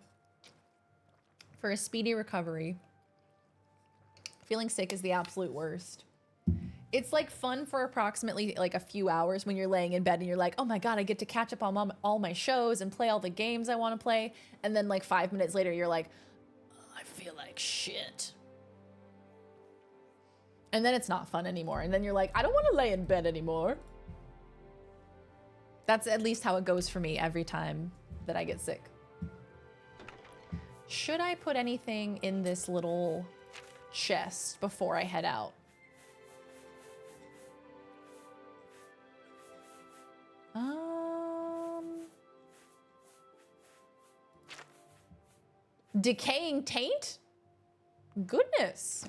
for a speedy recovery. Feeling sick is the absolute worst. It's like fun for approximately like a few hours when you're laying in bed and you're like, oh my God, I get to catch up on all my shows and play all the games I want to play. And then like 5 minutes later, you're like, I feel like shit. And then it's not fun anymore. And then you're like, I don't want to lay in bed anymore. That's at least how it goes for me every time that I get sick. Should I put anything in this little chest before I head out? Decaying taint? Goodness.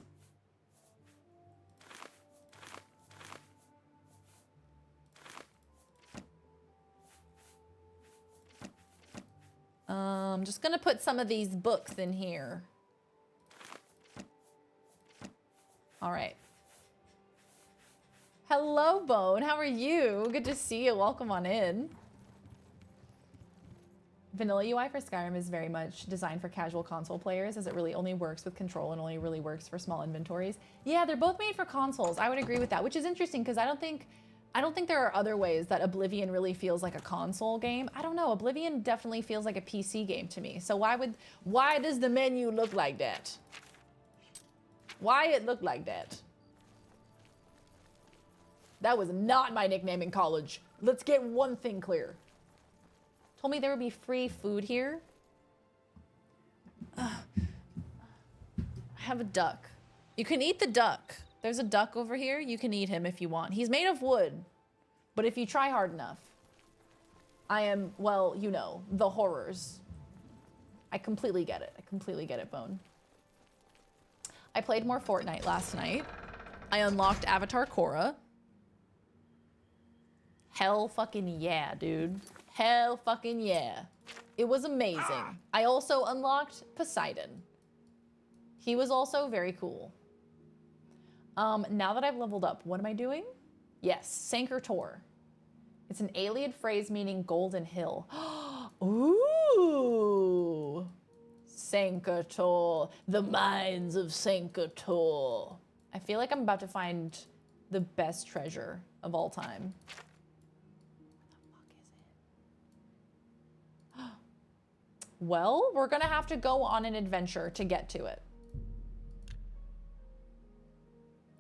I'm just gonna put some of these books in here. All right. Hello, Bone. How are you? Good to see you. Welcome on in. Vanilla UI for Skyrim is very much designed for casual console players, as it really only works with control and only really works for small inventories. Yeah, they're both made for consoles. I would agree with that, which is interesting because I don't think there are other ways that Oblivion really feels like a console game. I don't know. Oblivion definitely feels like a PC game to me. So why does the menu look like that? Why it look like that? That was not my nickname in college. Let's get one thing clear. Told me there would be free food here. I have a duck. You can eat the duck. There's a duck over here. You can eat him if you want. He's made of wood, but if you try hard enough, I am, well, you know, the horrors. I completely get it. I completely get it, Bone. I played more Fortnite last night. I unlocked Avatar Korra. Hell fucking yeah, dude. Hell fucking yeah. It was amazing. I also unlocked Poseidon. He was also very cool. Now that I've leveled up, what am I doing? Yes, Sanker Tor. It's an alien phrase meaning golden hill. Ooh. Sanker Tor. The mines of Sanker Tor. I feel like I'm about to find the best treasure of all time. Well, we're gonna have to go on an adventure to get to it.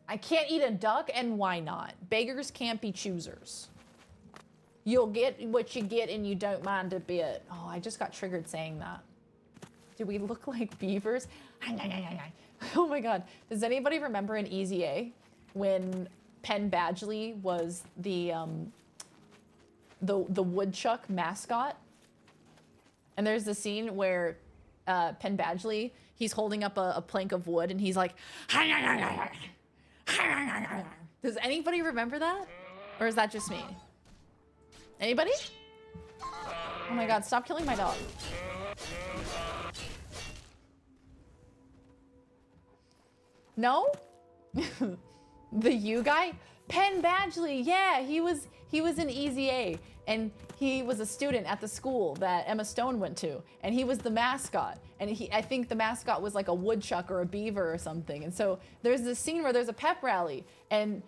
I can't eat a duck, and why not? Beggars can't be choosers. You'll get what you get and you don't mind a bit. Oh, I just got triggered saying that. Do we look like beavers? Oh my God. Does anybody remember in Easy A when Penn Badgley was the woodchuck mascot? And there's the scene where Penn Badgley, he's holding up a plank of wood and he's like, does anybody remember that? Or is that just me? Anybody? Oh my God, stop killing my dog. No? The you guy? Penn Badgley, yeah, he was in Easy A, and he was a student at the school that Emma Stone went to, and he was the mascot, and I think the mascot was like a woodchuck or a beaver or something, and so there's this scene where there's a pep rally, and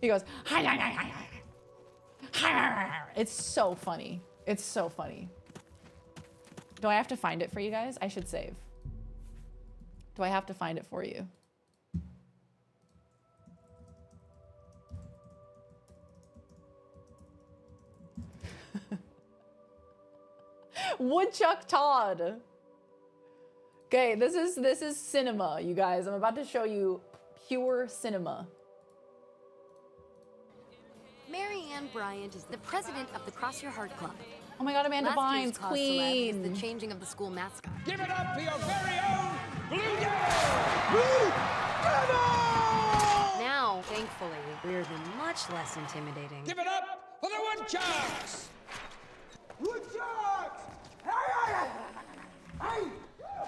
he goes, it's so funny. It's so funny. Do I have to find it for you guys? I should save. Do I have to find it for you? Woodchuck Todd. Okay, this is cinema, you guys. I'm about to show you pure cinema.
Mary Ann Bryant is the president of the Cross Your Heart Club.
Oh my God, Amanda Bynes, queen.
The changing of the school mascot.
Give it up for your very own Blue Devil!
Blue Devil! Now, thankfully, we're much less intimidating.
Give it up for the Woodchucks!
Woodchucks!
I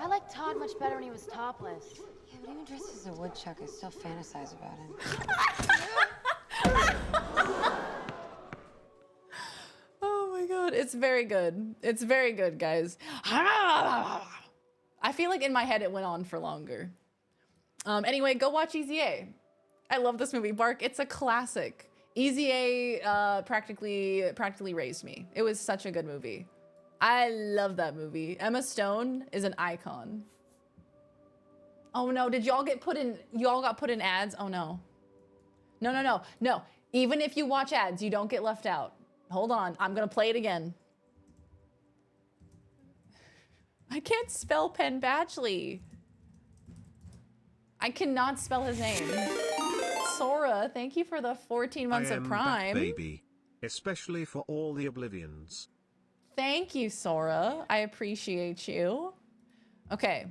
like Todd much better when he was topless. Yeah, but even dressed as a woodchuck, I still fantasize about him.
Oh my God, it's very good. It's very good, guys. I feel like in my head it went on for longer. Anyway, go watch Easy A. I love this movie. Bark, it's a classic. Easy A practically raised me. It was such a good movie. I love that movie. Emma Stone is an icon. Oh no, did y'all got put in ads? Oh no. No. Even if you watch ads, you don't get left out. Hold on, I'm gonna play it again. I can't spell Penn Badgley. I cannot spell his name. Sora, thank you for the 14 months of Prime.
Back, baby. Especially for all the Oblivions.
Thank you, Sora. I appreciate you. Okay.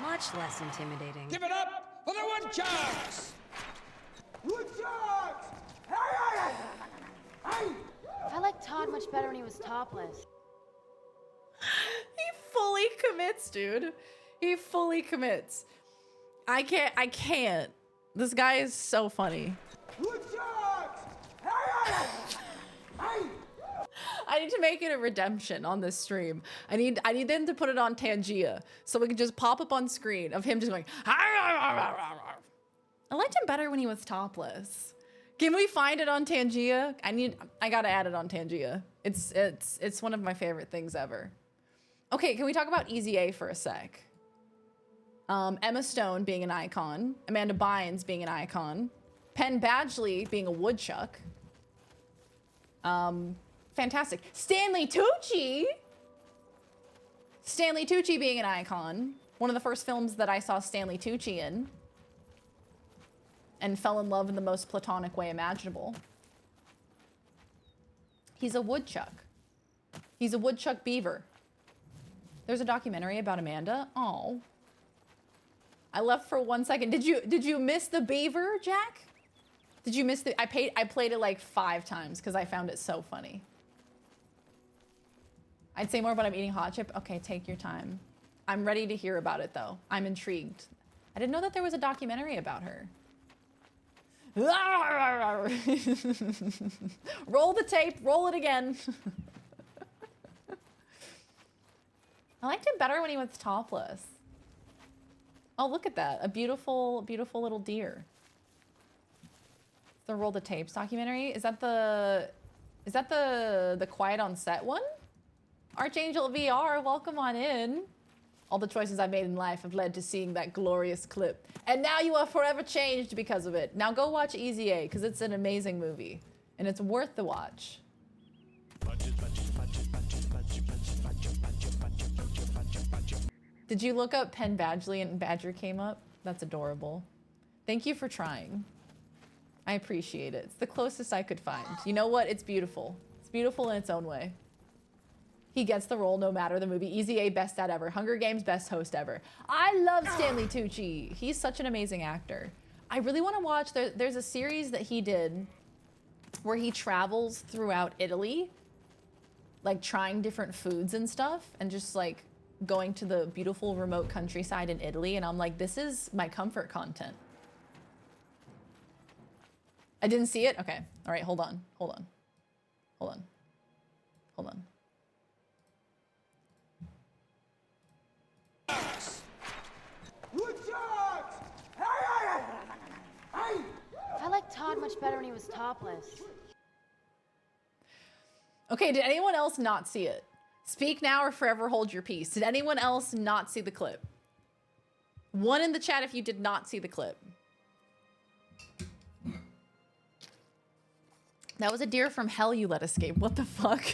Much less intimidating.
Give it up for the woodchucks! Woodchucks!
I liked Todd much better when he was topless.
He fully commits, dude. He fully commits. I can't. This guy is so funny. I need to make it a redemption on this stream. I need them to put it on Tangia so we can just pop up on screen of him just going. I liked him better when he was topless. Can we find it on Tangia? I gotta add it on Tangia. It's one of my favorite things ever. Okay, can we talk about Easy A for a sec? Emma Stone being an icon, Amanda Bynes being an icon, Penn Badgley being a woodchuck. Fantastic. Stanley Tucci being an icon. One of the first films that I saw Stanley Tucci in. And fell in love in the most platonic way imaginable. He's a woodchuck. He's a woodchuck beaver. There's a documentary about Amanda. Oh. I left for 1 second. Did you miss the beaver, Jack? Did you miss the I played it like 5 times because I found it so funny. I'd say more, but I'm eating hot chip. Okay, take your time. I'm ready to hear about it though. I'm intrigued. I didn't know that there was a documentary about her. Roll the tape, roll it again. I liked him better when he was topless. Oh, look at that. A beautiful, beautiful little deer. The Roll the Tapes documentary. Is that the Quiet on Set one? Archangel VR, welcome on in. All the choices I've made in life have led to seeing that glorious clip. And now you are forever changed because of it. Now go watch Easy A, because it's an amazing movie. And it's worth the watch. Did you look up Penn Badgley and Badger came up? That's adorable. Thank you for trying. I appreciate it. It's the closest I could find. You know what? It's beautiful. It's beautiful in its own way. He gets the role no matter the movie. Easy A, best dad ever. Hunger Games, best host ever. I love Stanley Tucci. He's such an amazing actor. I really want to watch, there's a series that he did where he travels throughout Italy, like trying different foods and stuff, and just like going to the beautiful remote countryside in Italy. And I'm like, this is my comfort content. I didn't see it? Okay. All right, hold on.
I liked Todd much better when he was topless.
Okay, did anyone else not see it? Speak now or forever hold your peace. Did anyone else not see the clip? One in the chat if you did not see the clip. That was a deer from hell you let escape. What the fuck?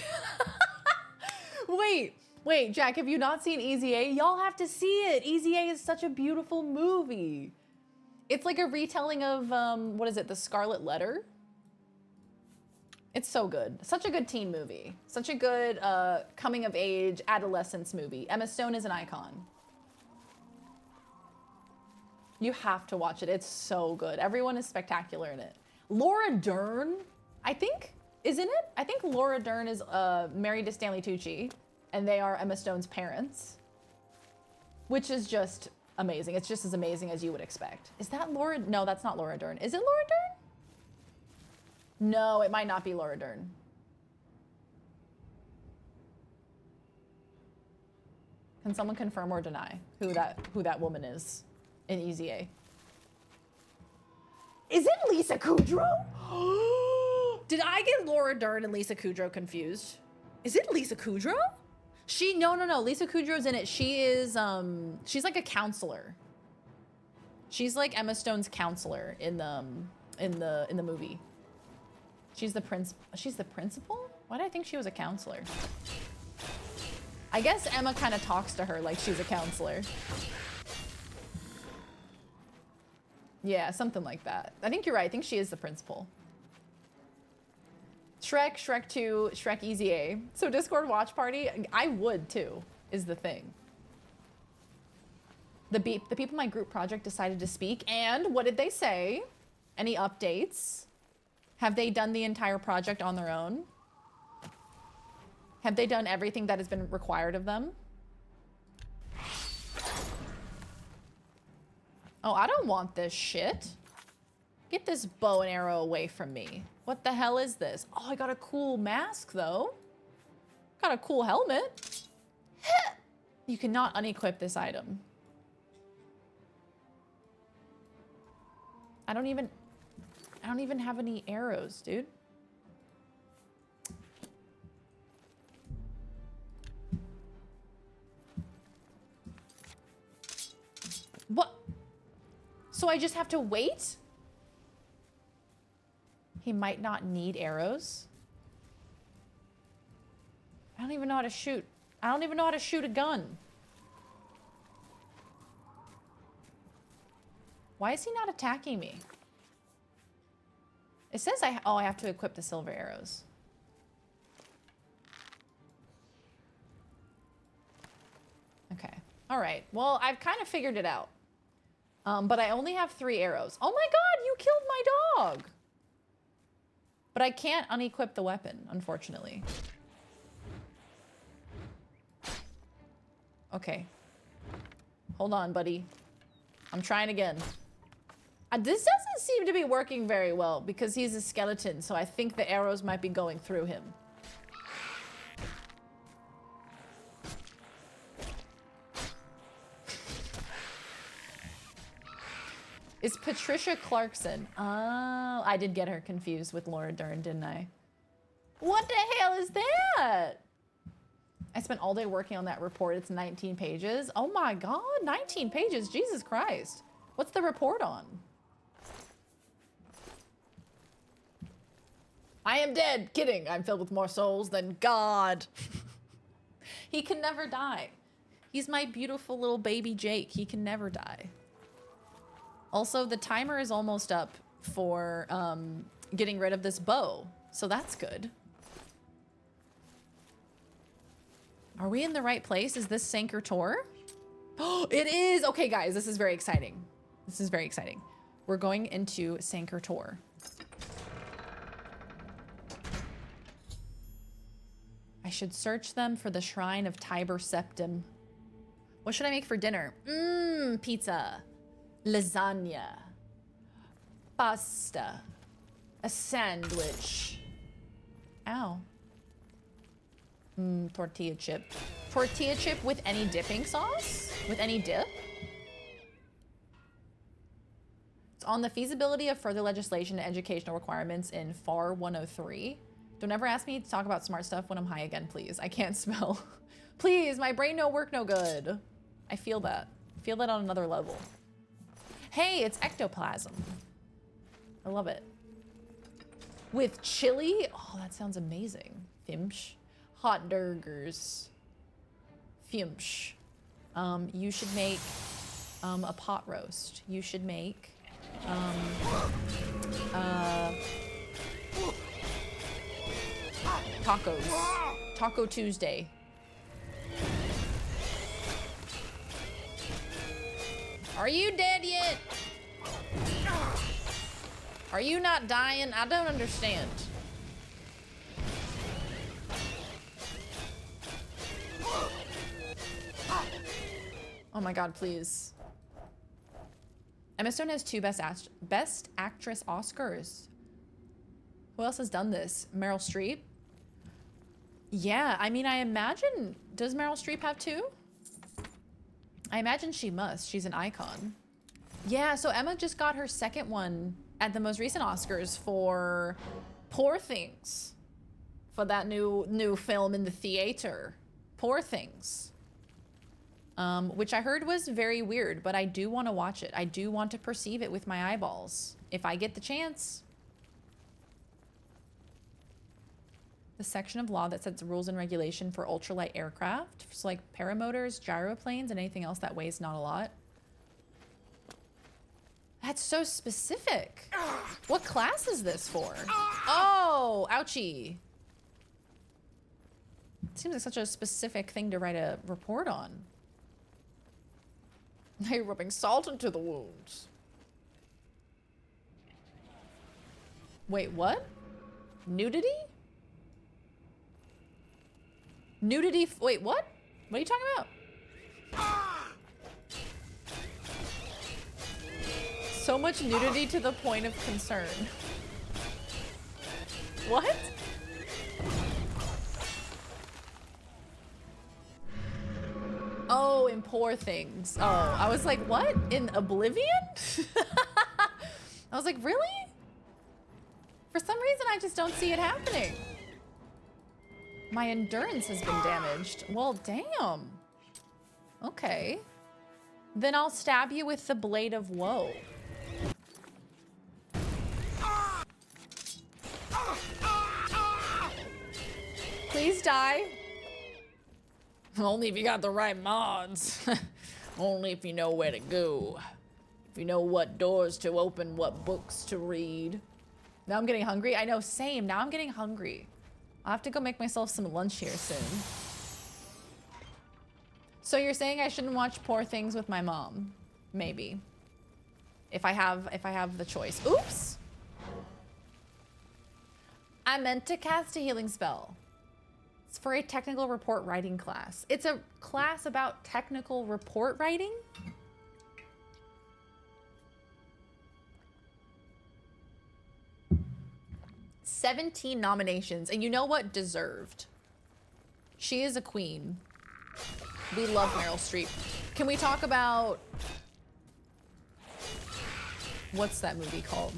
Wait, Jack, have you not seen Easy A? Y'all have to see it. Easy A is such a beautiful movie. It's like a retelling of, what is it, The Scarlet Letter? It's so good. Such a good teen movie. Such a good coming of age adolescence movie. Emma Stone is an icon. You have to watch it. It's so good. Everyone is spectacular in it. Laura Dern, I think, is in it. I think Laura Dern is married to Stanley Tucci, and they are Emma Stone's parents, which is just amazing. It's just as amazing as you would expect. Is that Laura? No, that's not Laura Dern. Is it Laura Dern? No, it might not be Laura Dern. Can someone confirm or deny who that woman is in Easy A? Is it Lisa Kudrow? Did I get Laura Dern and Lisa Kudrow confused? Is it Lisa Kudrow? No. Lisa Kudrow's in it. She is she's like a counselor. She's like Emma Stone's counselor in the movie. She's the principal? Why did I think she was a counselor? I guess Emma kind of talks to her like she's a counselor. Yeah, something like that. I think you're right. I think she is the principal. Shrek, Shrek 2, Shrek Easy A. So Discord watch party, I would too, is the thing. The people in my group project decided to speak, and what did they say? Any updates? Have they done the entire project on their own? Have they done everything that has been required of them? Oh, I don't want this shit. Get this bow and arrow away from me. What the hell is this? Oh, I got a cool mask though. Got a cool helmet. You cannot unequip this item. I don't even have any arrows, dude. What? So I just have to wait? He might not need arrows. I don't even know how to shoot. I don't even know how to shoot a gun. Why is he not attacking me? It says I have to equip the silver arrows. Okay. All right. Well, I've kind of figured it out. But I only have 3 arrows. Oh my God, you killed my dog. But I can't unequip the weapon, unfortunately. Okay. Hold on, buddy. I'm trying again. This doesn't seem to be working very well because he's a skeleton, so I think the arrows might be going through him. Is Patricia Clarkson. Oh, I did get her confused with Laura Dern, didn't I? What the hell is that? I spent all day working on that report. It's 19 pages. Oh my God, 19 pages, Jesus Christ. What's the report on? I am dead. Kidding. I'm filled with more souls than God. He can never die. He's my beautiful little baby Jake. He can never die. Also, the timer is almost up for getting rid of this bow. So that's good. Are we in the right place? Is this Sanker Tor? Oh, it is. Okay, guys, this is very exciting. This is very exciting. We're going into Sanker Tor. I should search them for the Shrine of Tiber Septim. What should I make for dinner? Pizza. Lasagna. Pasta. A sandwich. Ow. Tortilla chip. Tortilla chip with any dipping sauce? With any dip? It's on the feasibility of further legislation and educational requirements in FAR 103. Don't ever ask me to talk about smart stuff when I'm high again, please. I can't spell. Please, my brain no work no good. I feel that. I feel that on another level. Hey, it's ectoplasm. I love it. With chili? Oh, that sounds amazing. Fimsh. Hot burgers. Fimsh. You should make a pot roast. You should make tacos. Taco Tuesday. Are you dead yet? Are you not dying? I don't understand. Oh my God, please. Emma Stone has 2 Best Actress Oscars. Who else has done this? Meryl Streep? Yeah, I mean, I imagine, does Meryl Streep have 2? I imagine she must. She's an icon. Yeah, so Emma just got her 2nd one at the most recent Oscars for Poor Things. For that new film in the theater. Poor Things. Which I heard was very weird, but I do want to watch it. I do want to perceive it with my eyeballs. If I get the chance. The section of law that sets rules and regulation for ultralight aircraft. So like paramotors, gyroplanes, and anything else that weighs not a lot. That's so specific. What class is this for? Oh, ouchie. Seems like such a specific thing to write a report on. Now you're rubbing salt into the wounds. Wait, what? Nudity? Nudity, wait, what? What are you talking about? So much nudity to the point of concern. What? Oh, in Poor Things. Oh, I was like, what? In Oblivion? I was like, really? For some reason, I just don't see it happening. My endurance has been damaged. Well, damn. Okay. Then I'll stab you with the blade of woe. Please die. Only if you got the right mods. Only if you know where to go. If you know what doors to open, what books to read. Now I'm getting hungry. I know, same. Now I'm getting hungry. I'll have to go make myself some lunch here soon. So you're saying I shouldn't watch Poor Things with my mom? Maybe. If I have the choice. Oops. I meant to cast a healing spell. It's for a technical report writing class. It's a class about technical report writing? $17 nominations, and you know what? Deserved. She is a queen. We love Meryl Streep. Can we talk about... What's that movie called?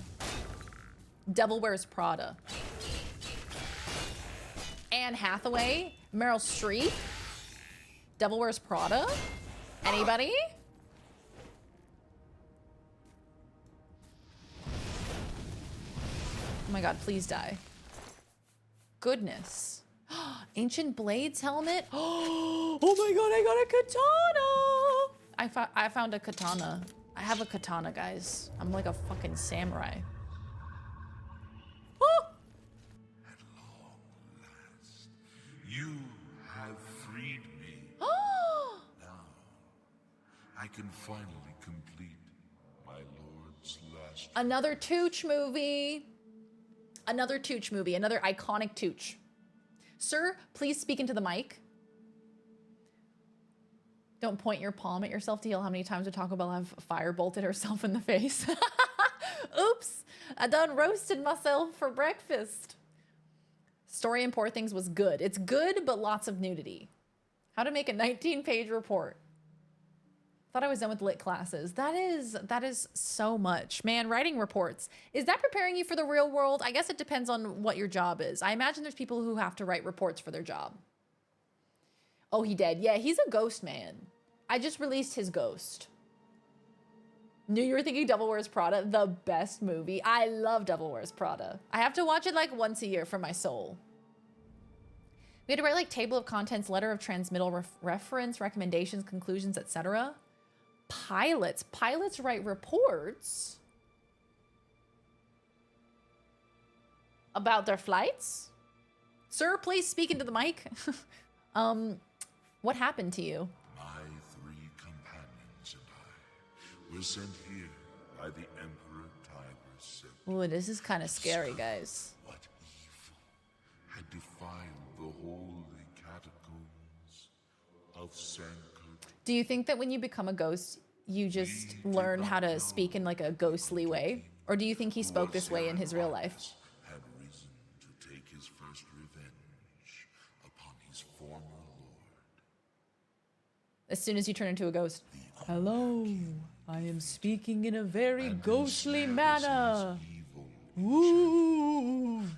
Devil Wears Prada. Anne Hathaway, Meryl Streep, Devil Wears Prada. Anybody? Oh my god, please die. Goodness. Ancient Blades helmet. Oh my god, I got a katana. I found a katana. I have a katana, guys. I'm like a fucking samurai. Oh!
You have freed me. Now, I can finally complete my lord's last...
Another Tooch movie. Another Tooch movie. Another iconic Tooch. Sir, please speak into the mic. Don't point your palm at yourself to heal how many times a Taco Bell have firebolted herself in the face. Oops, I done roasted myself for breakfast. Story in Poor Things was good. It's good, but lots of nudity. How to make a 19-page report. Thought I was done with lit classes. That is so much. Man, writing reports. Is that preparing you for the real world? I guess it depends on what your job is. I imagine there's people who have to write reports for their job. Oh, he dead. Yeah, he's a ghost man. I just released his ghost. Knew you were thinking Devil Wears Prada, the best movie. I love Devil Wears Prada. I have to watch it like once a year for my soul. We had to write like table of contents, letter of transmittal, reference, recommendations, conclusions, etc. Pilots write reports about their flights. Sir, please speak into the mic. What happened to you?
My 3 companions and I were sent here by the Emperor Tiber's.
Ooh, this is kind of scary, guys.
What evil had defiled the holy catacombs of Sankert?
Do you think that when you become a ghost, you just learn how to speak in like a ghostly way? Or do you think he spoke this way in his real life?
Had reason to take his first revenge upon his former lord.
As soon as you turn into a ghost. Hello, I am speaking in a very ghostly manner. Ooh.
And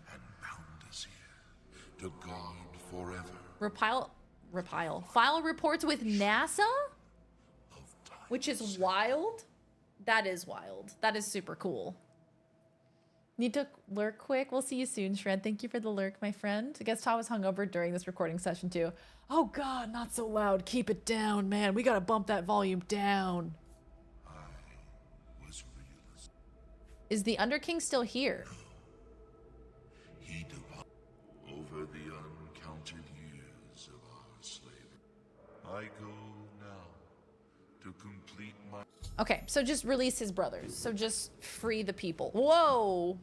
bound us here to guard forever.
File reports with NASA? Which is wild. That is wild. That is super cool. Need to lurk quick. We'll see you soon, Shred. Thank you for the lurk, my friend. I guess Todd was hungover during this recording session too. Oh God, not so loud. Keep it down, man. We gotta bump that volume down.
I was real as
Is the Underking still here?
He departed over the uncounted years of our slavery. I go now to complete my...
Okay, so just release his brothers. So just free the people. Whoa!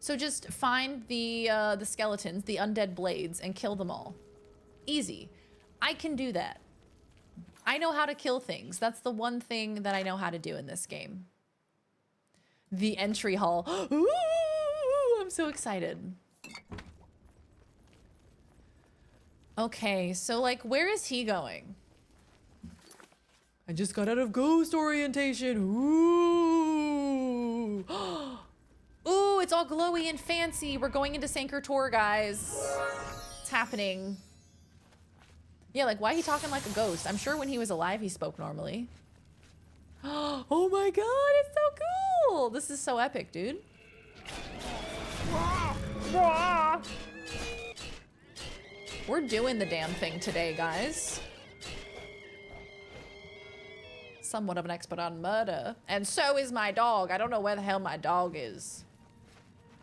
So just find the skeletons, the undead blades, and kill them all. Easy. I can do that. I know how to kill things. That's the one thing that I know how to do in this game. The entry hall. Ooh, I'm so excited. Okay, so like, where is he going? I just got out of ghost orientation. Ooh. Ooh, it's all glowy and fancy. We're going into Sanker Tor, guys. It's happening. Yeah, like, why he talking like a ghost? I'm sure when he was alive, he spoke normally. Oh my god, it's so cool! This is so epic, dude. We're doing the damn thing today, guys. Somewhat of an expert on murder. And so is my dog. I don't know where the hell my dog is.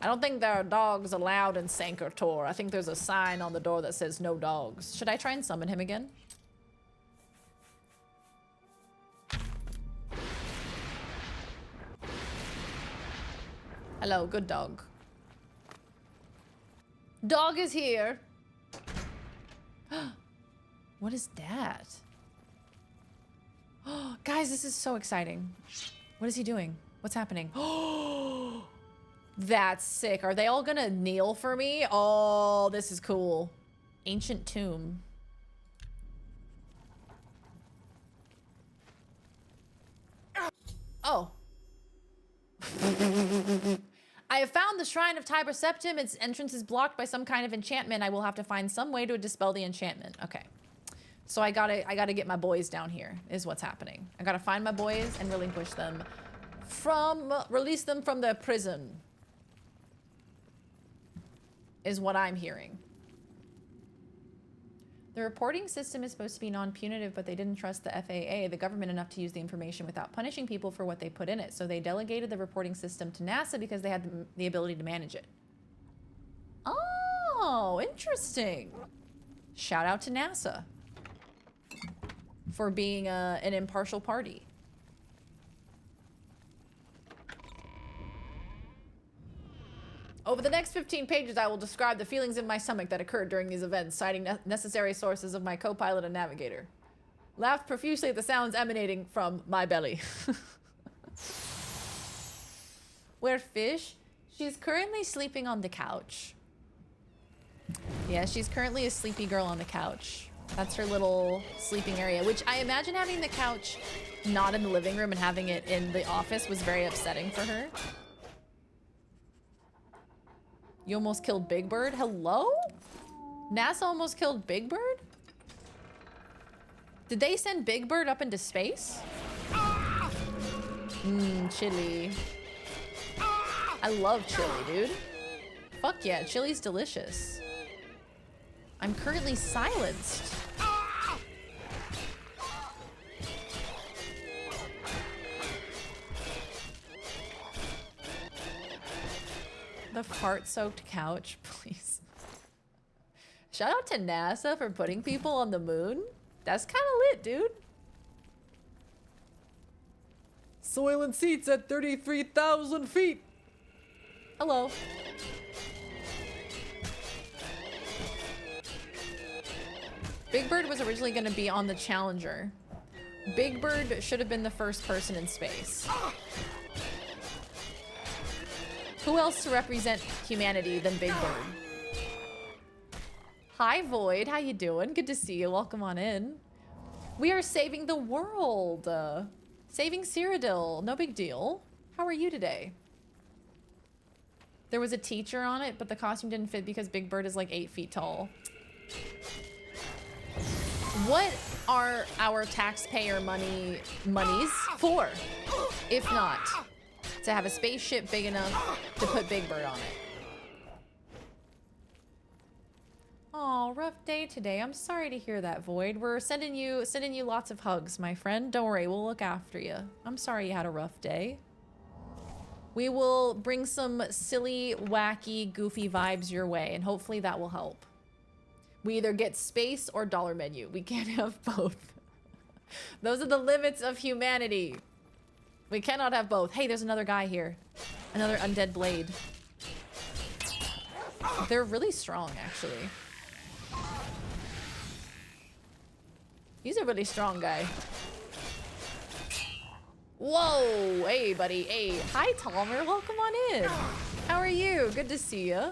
I don't think there are dogs allowed in Sanker Tor. I think there's a sign on the door that says no dogs. Should I try and summon him again? Hello, good dog. Dog is here. What is that? Guys, this is so exciting. What is he doing? What's happening? That's sick. Are they all gonna kneel for me? Oh, this is cool. Ancient tomb. Oh. I have found the Shrine of Tiber Septim. Its entrance is blocked by some kind of enchantment. I will have to find some way to dispel the enchantment. Okay. So I gotta get my boys down here, is what's happening. I gotta find my boys and relinquish them release them from their prison. Is what I'm hearing. The reporting system is supposed to be non-punitive, but they didn't trust the FAA, the government, enough to use the information without punishing people for what they put in it. So they delegated the reporting system to NASA because they had the ability to manage it. Oh, interesting. Shout out to NASA for being an impartial party. Over the next 15 pages, I will describe the feelings in my stomach that occurred during these events, citing necessary sources of my co-pilot and navigator. Laughed profusely at the sounds emanating from my belly. Where fish? She's currently sleeping on the couch. Yeah, she's currently a sleepy girl on the couch. That's her little sleeping area, which I imagine having the couch not in the living room and having it in the office was very upsetting for her. You almost killed Big Bird? Hello? NASA almost killed Big Bird? Did they send Big Bird up into space? Chili. I love chili, dude. Fuck yeah, chili's delicious. I'm currently silenced. The fart-soaked couch, please. Shout out to NASA for putting people on the moon. That's kind of lit, dude. Soylent seats at 33,000 feet. Hello. Big Bird was originally going to be on the Challenger. Big Bird should have been the first person in space. Who else to represent humanity than Big Bird? Hi, Void. How you doing? Good to see you. Welcome on in. We are saving the world. Saving Cyrodiil. No big deal. How are you today? There was a teacher on it, but the costume didn't fit because Big Bird is like 8 feet tall. What are our taxpayer monies for? If not, to have a spaceship big enough to put Big Bird on it. Oh, rough day today. I'm sorry to hear that, Void. We're sending you lots of hugs, my friend. Don't worry, we'll look after you. I'm sorry you had a rough day. We will bring some silly, wacky, goofy vibes your way, and hopefully that will help. We either get space or dollar menu. We can't have both. Those are the limits of humanity. We cannot have both. Hey, there's another guy here. Another undead blade. They're really strong, actually. He's a really strong guy. Whoa! Hey, buddy. Hey. Hi, Talmer. Welcome on in. How are you? Good to see you.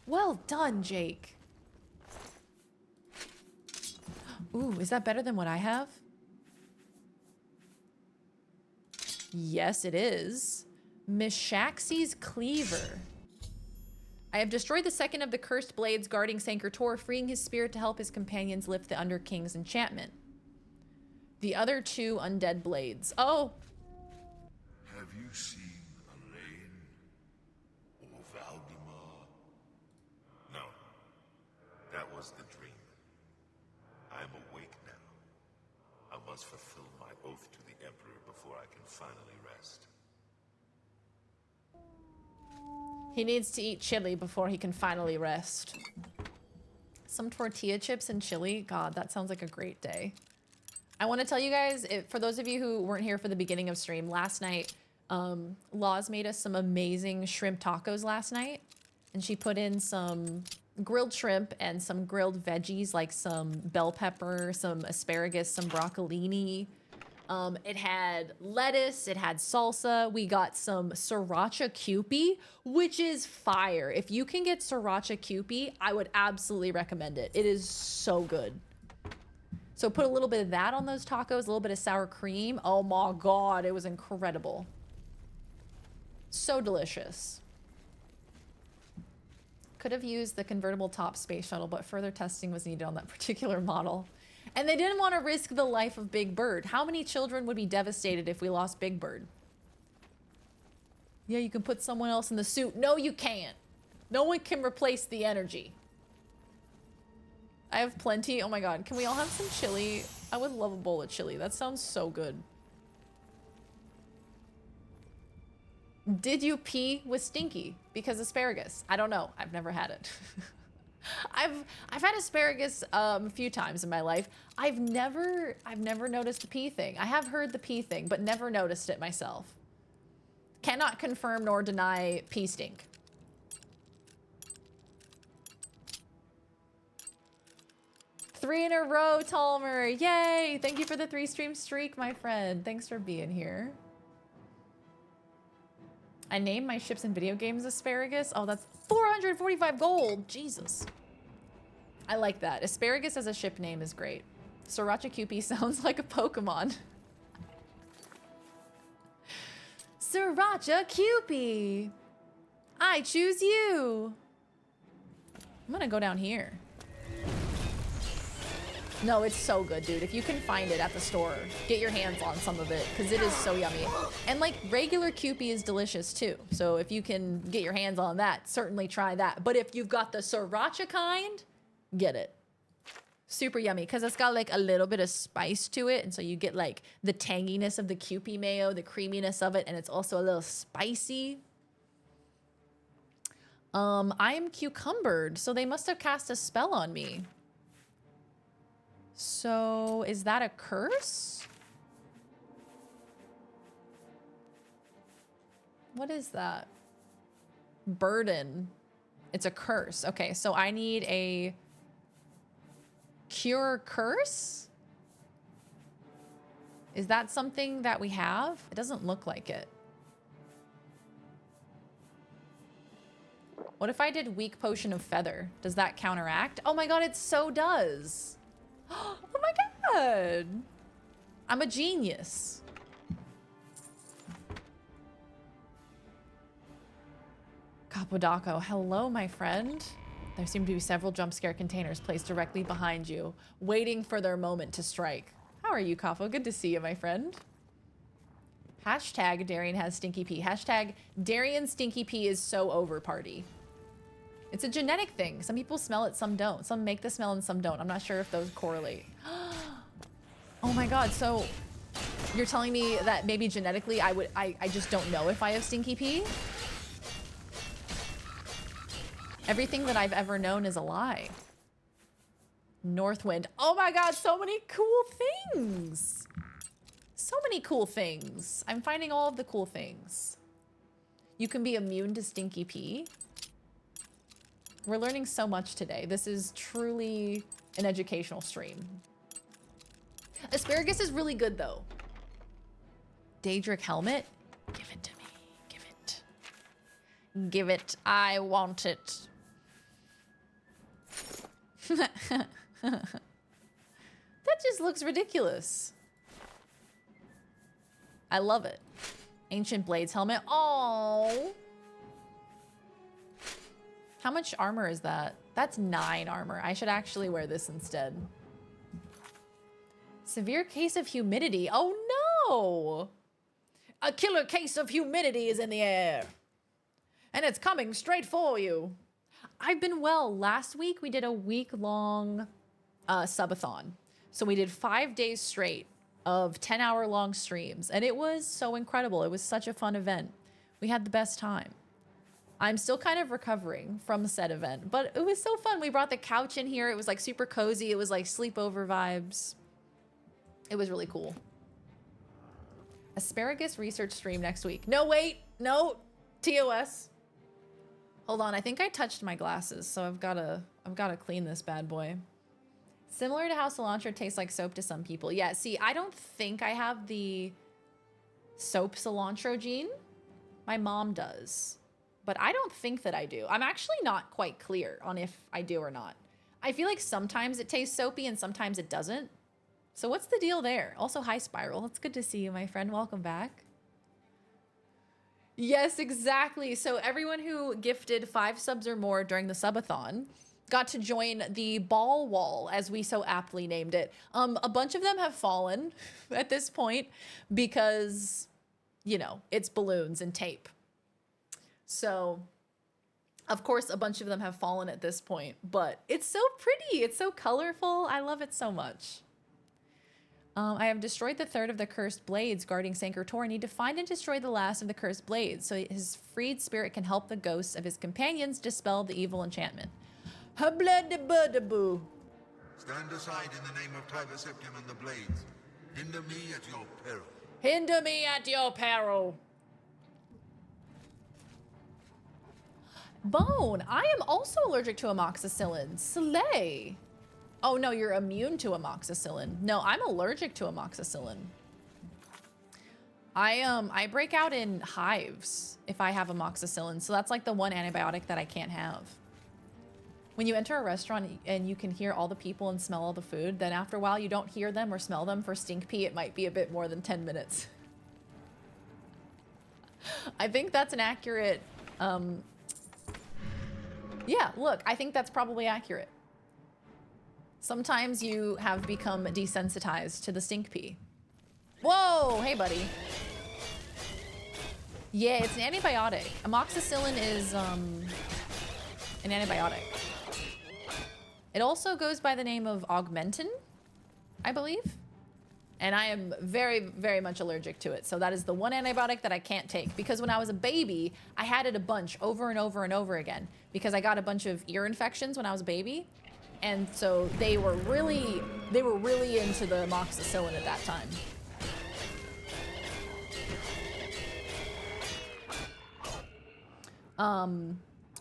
Well done, Jake. Ooh, is that better than what I have? Yes, it is. Mishaxi's Cleaver. I have destroyed the second of the cursed blades guarding Sanker Tor, freeing his spirit to help his companions lift the Under King's enchantment. The other two undead blades. Oh!
Have you seen Elaine? Or Valdemar? No. That was the dream. I'm awake now. I must fulfill my oath to the Emperor before I can finally rest.
He needs to eat chili before he can finally rest. Some tortilla chips and chili. God, that sounds like a great day. I want to tell you guys, for those of you who weren't here for the beginning of stream, last night, Laws made us some amazing shrimp tacos last night. And she put in some grilled shrimp and some grilled veggies, like some bell pepper, some asparagus, some broccolini. It had lettuce, it had salsa. We got some sriracha Kewpie, which is fire. If you can get sriracha Kewpie, I would absolutely recommend it. It is so good. So put a little bit of that on those tacos, a little bit of sour cream. Oh my God, it was incredible. So delicious. Could have used the convertible top space shuttle, but further testing was needed on that particular model. And they didn't want to risk the life of Big Bird. How many children would be devastated if we lost Big Bird? Yeah, you can put someone else in the suit. No, you can't. No one can replace the energy. I have plenty. Oh my God. Can we all have some chili? I would love a bowl of chili. That sounds so good. Did you pee with Stinky? Because asparagus. I don't know. I've never had it. I've had asparagus a few times in my life. I've never noticed the pee thing. I have heard the pee thing, but never noticed it myself. Cannot confirm nor deny pee stink. Three in a row, Talmer. Yay! Thank you for the 3-stream streak, my friend. Thanks for being here. I named my ships in video games asparagus. Oh, that's 445 gold. Jesus. I like that. Asparagus as a ship name is great. Sriracha Kewpie sounds like a Pokemon. Sriracha Kewpie. I choose you. I'm gonna go down here. No, it's so good, dude. If you can find it at the store, get your hands on some of it, because it is so yummy. And like regular Kewpie is delicious too. So if you can get your hands on that, certainly try that. But if you've got the sriracha kind, get it. Super yummy, because it's got like a little bit of spice to it. And so you get like the tanginess of the Kewpie mayo, the creaminess of it, and it's also a little spicy. I am cucumbered, so they must have cast a spell on me. So, is that a curse? What is that? Burden. It's a curse. Okay, so I need a cure curse? Is that something that we have? It doesn't look like it. What if I did weak potion of feather? Does that counteract? Oh my God, it so does. Oh my God. I'm a genius. Capodaco, hello, my friend. There seem to be several jump scare containers placed directly behind you, waiting for their moment to strike. How are you, Capo? Good to see you, my friend. Hashtag Darian has stinky pee. Hashtag Darian stinky pee is so over party. It's a genetic thing. Some people smell it, some don't. Some make the smell and some don't. I'm not sure if those correlate. Oh my God, so You're telling me that maybe genetically I just don't know if I have stinky pee? Everything that I've ever known is a lie. Northwind. Oh my god, so many cool things. So many cool things. I'm finding all of the cool things. You can be immune to stinky pee. We're learning so much today. This is truly an educational stream. Asparagus is really good though. Daedric helmet? Give it to me. Give it. Give it. I want it. That just looks ridiculous. I love it. Ancient Blades helmet. Oh. How much armor is that? That's 9 armor. I should actually wear this instead. Severe case of humidity. Oh no! A killer case of humidity is in the air. And it's coming straight for you. I've been well. Last week we did a week-long subathon. So we did 5 days straight of 10-hour-long streams. And it was so incredible. It was such a fun event. We had the best time. I'm still kind of recovering from said event, but it was so fun. We brought the couch in here. It was like super cozy. It was like sleepover vibes. It was really cool. Asparagus research stream next week. No, wait. No. TOS. Hold on. I think I touched my glasses, so I've got to clean this bad boy. Similar to how cilantro tastes like soap to some people. Yeah, see, I don't think I have the soap cilantro gene. My mom does. But I don't think that I do. I'm actually not quite clear on if I do or not. I feel like sometimes it tastes soapy and sometimes it doesn't. So what's the deal there? Also, hi, Spiral. It's good to see you, my friend. Welcome back. Yes, exactly. So everyone who gifted 5 subs or more during the subathon got to join the ball wall, as we so aptly named it. A bunch of them have fallen at this point because, you know, it's balloons and tape. So, of course, a bunch of them have fallen at this point, but it's so pretty. It's so colorful. I love it so much. I have destroyed the 3rd of the cursed blades guarding Sanker Tor. I need to find and destroy the last of the cursed blades so his freed spirit can help the ghosts of his companions dispel the evil enchantment. Habla-de-boo-de-boo.
Stand aside in the name of Tiber Septim and the Blades. Hinder me at your peril.
Hinder me at your peril. Bone, I am also allergic to amoxicillin. Slay. Oh no, you're immune to amoxicillin. No, I'm allergic to amoxicillin. I break out in hives if I have amoxicillin. So that's like the one antibiotic that I can't have. When you enter a restaurant and you can hear all the people and smell all the food, then after a while you don't hear them or smell them for stink pee. It might be a bit more than 10 minutes. I think that's an accurate, yeah, look, I think that's probably accurate. Sometimes you have become desensitized to the stink pee. Whoa, hey buddy. Yeah, it's an antibiotic. Amoxicillin is an antibiotic. It also goes by the name of Augmentin, I believe. And I am very, very much allergic to it. So that is the one antibiotic that I can't take. Because when I was a baby, I had it a bunch over and over and over again. Because I got a bunch of ear infections when I was a baby. And so they were really into the amoxicillin at that time.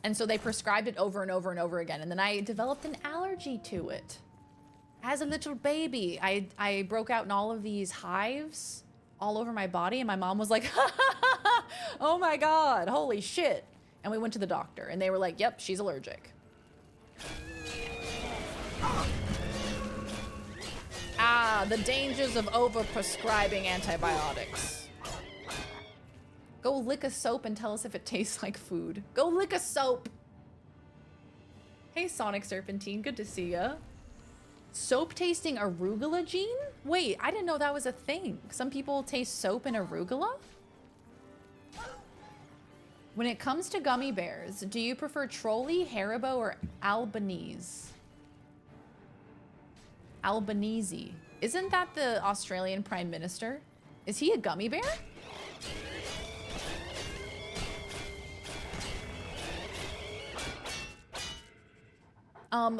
And so they prescribed it over and over and over again. And then I developed an allergy to it. As a little baby, I broke out in all of these hives all over my body. And my mom was like, oh my God, holy shit. And we went to the doctor and they were like, yep, she's allergic. Ah, the dangers of over-prescribing antibiotics. Go lick a soap and tell us if it tastes like food. Go lick a soap. Hey, Sonic Serpentine, good to see ya. Soap tasting arugula gene? Wait, I didn't know that was a thing. Some people taste soap and arugula? When it comes to gummy bears, do you prefer Trolli, Haribo, or Albanese? Albanese. Isn't that the Australian Prime Minister? Is he a gummy bear?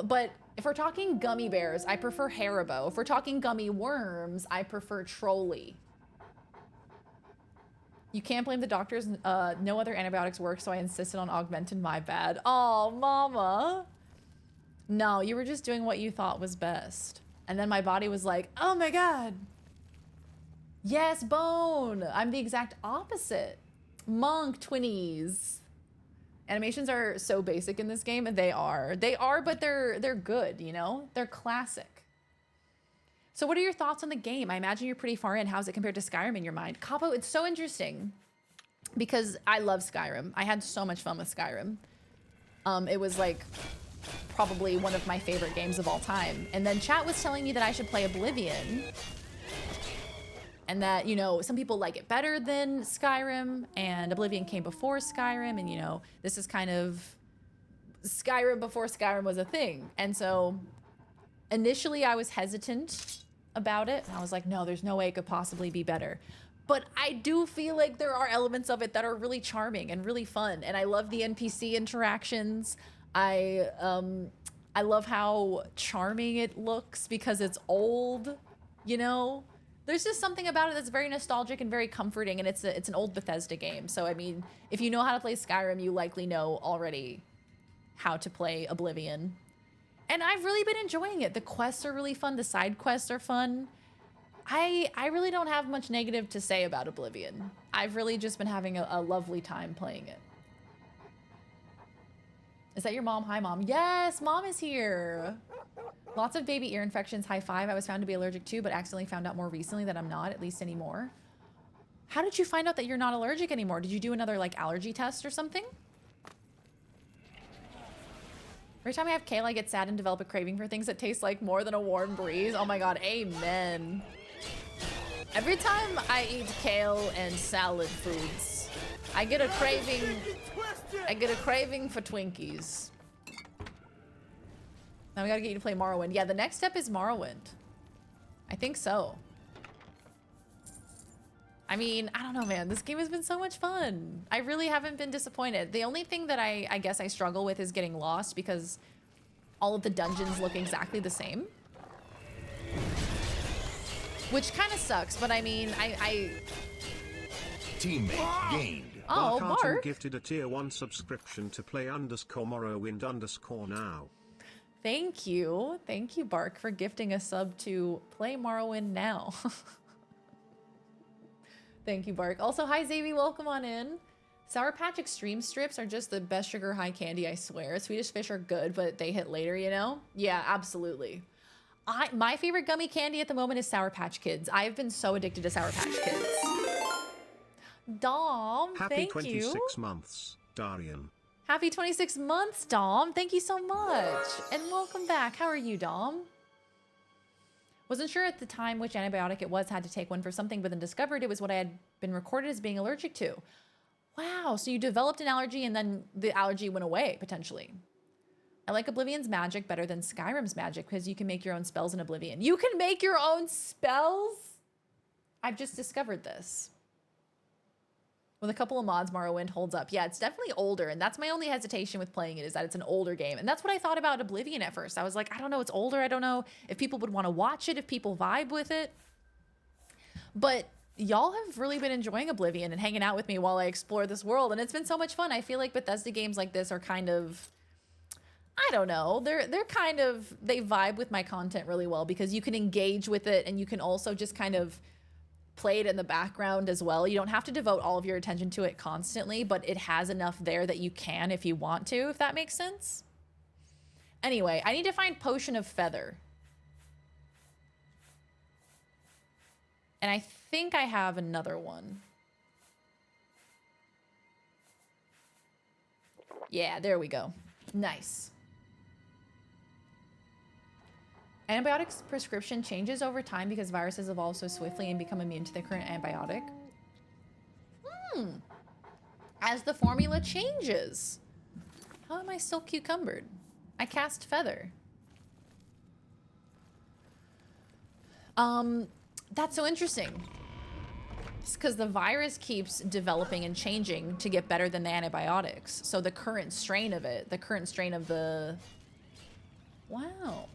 But if we're talking gummy bears, I prefer Haribo. If we're talking gummy worms, I prefer Trolli. You can't blame the doctors. No other antibiotics work, so I insisted on Augmentin. My bad. Oh, mama. No, you were just doing what you thought was best. And then my body was like, oh my God. Yes, bone. I'm the exact opposite. Monk twinnies. Animations are so basic in this game, and they are, but they're good, you know? They're classic. So what are your thoughts on the game? I imagine you're pretty far in. How's it compared to Skyrim in your mind? Capo, it's so interesting because I love Skyrim. I had so much fun with Skyrim. It was like probably one of my favorite games of all time. And then chat was telling me that I should play Oblivion. And that, you know, some people like it better than Skyrim, and Oblivion came before Skyrim, and, you know, this is kind of Skyrim before Skyrim was a thing. And so initially I was hesitant about it. I was like, no, there's no way it could possibly be better. But I do feel like there are elements of it that are really charming and really fun. And I love the NPC interactions. I love how charming it looks because it's old, you know? There's just something about it that's very nostalgic and very comforting, and it's an old Bethesda game. So, I mean, if you know how to play Skyrim, you likely know already how to play Oblivion. And I've really been enjoying it. The quests are really fun. The side quests are fun. I really don't have much negative to say about Oblivion. I've really just been having a lovely time playing it. Is that your mom? Hi, Mom. Yes, Mom is here. Lots of baby ear infections. High five. I was found to be allergic to, but accidentally found out more recently that I'm not, at least anymore. How did you find out that you're not allergic anymore? Did you do another like allergy test or something? Every time I have kale, I get sad and develop a craving for things that taste like more than a warm breeze. Oh my God, amen. Every time I eat kale and salad foods, I get a craving. I get a craving for Twinkies. Now we gotta get you to play Morrowind. Yeah, the next step is Morrowind. I think so. I mean, I don't know, man. This game has been so much fun. I really haven't been disappointed. The only thing that I guess I struggle with is getting lost because all of the dungeons look exactly the same. Which kind of sucks, but I mean,
Teammate gained.
Oh,
Bark
Bark.
gifted a tier 1 subscription to play _Morrowind_ now.
Thank you. Thank you, Bark, for gifting a sub to play Morrowind now. Thank you, Bark. Also, hi, Zavy. Welcome on in. Sour Patch Extreme Strips are just the best sugar high candy, I swear. Swedish Fish are good, but they hit later, you know? Yeah, absolutely. My favorite gummy candy at the moment is Sour Patch Kids. I've been so addicted to Sour Patch Kids. Dom,
Happy
thank
26
you.
months, Darian.
Happy 26 months, Dom. Thank you so much. And welcome back. How are you, Dom? Wasn't sure at the time which antibiotic it was, had to take one for something, but then discovered it was what I had been recorded as being allergic to. Wow, so you developed an allergy and then the allergy went away, potentially. I like Oblivion's magic better than Skyrim's magic because you can make your own spells in Oblivion. You can make your own spells? I've just discovered this. With a couple of mods, Morrowind holds up. Yeah, it's definitely older, and that's my only hesitation with playing it, is that it's an older game. And that's what I thought about Oblivion at first. I was like, I don't know, it's older. I don't know if people would want to watch it, if people vibe with it. But y'all have really been enjoying Oblivion and hanging out with me while I explore this world, and it's been so much fun. I feel like Bethesda games like this are kind of, I don't know, they're kind of, they vibe with my content really well because you can engage with it and you can also just kind of play it in the background as well. You don't have to devote all of your attention to it constantly, but it has enough there that you can if you want to, if that makes sense. Anyway, I need to find Potion of Feather. And I think I have another one. Yeah, there we go. Nice. Antibiotics prescription changes over time because viruses evolve so swiftly and become immune to the current antibiotic. As the formula changes. How am I still cucumbered? I cast Feather. That's so interesting. because the virus keeps developing and changing to get better than the antibiotics. So the current strain of it, the current strain of the... Wow.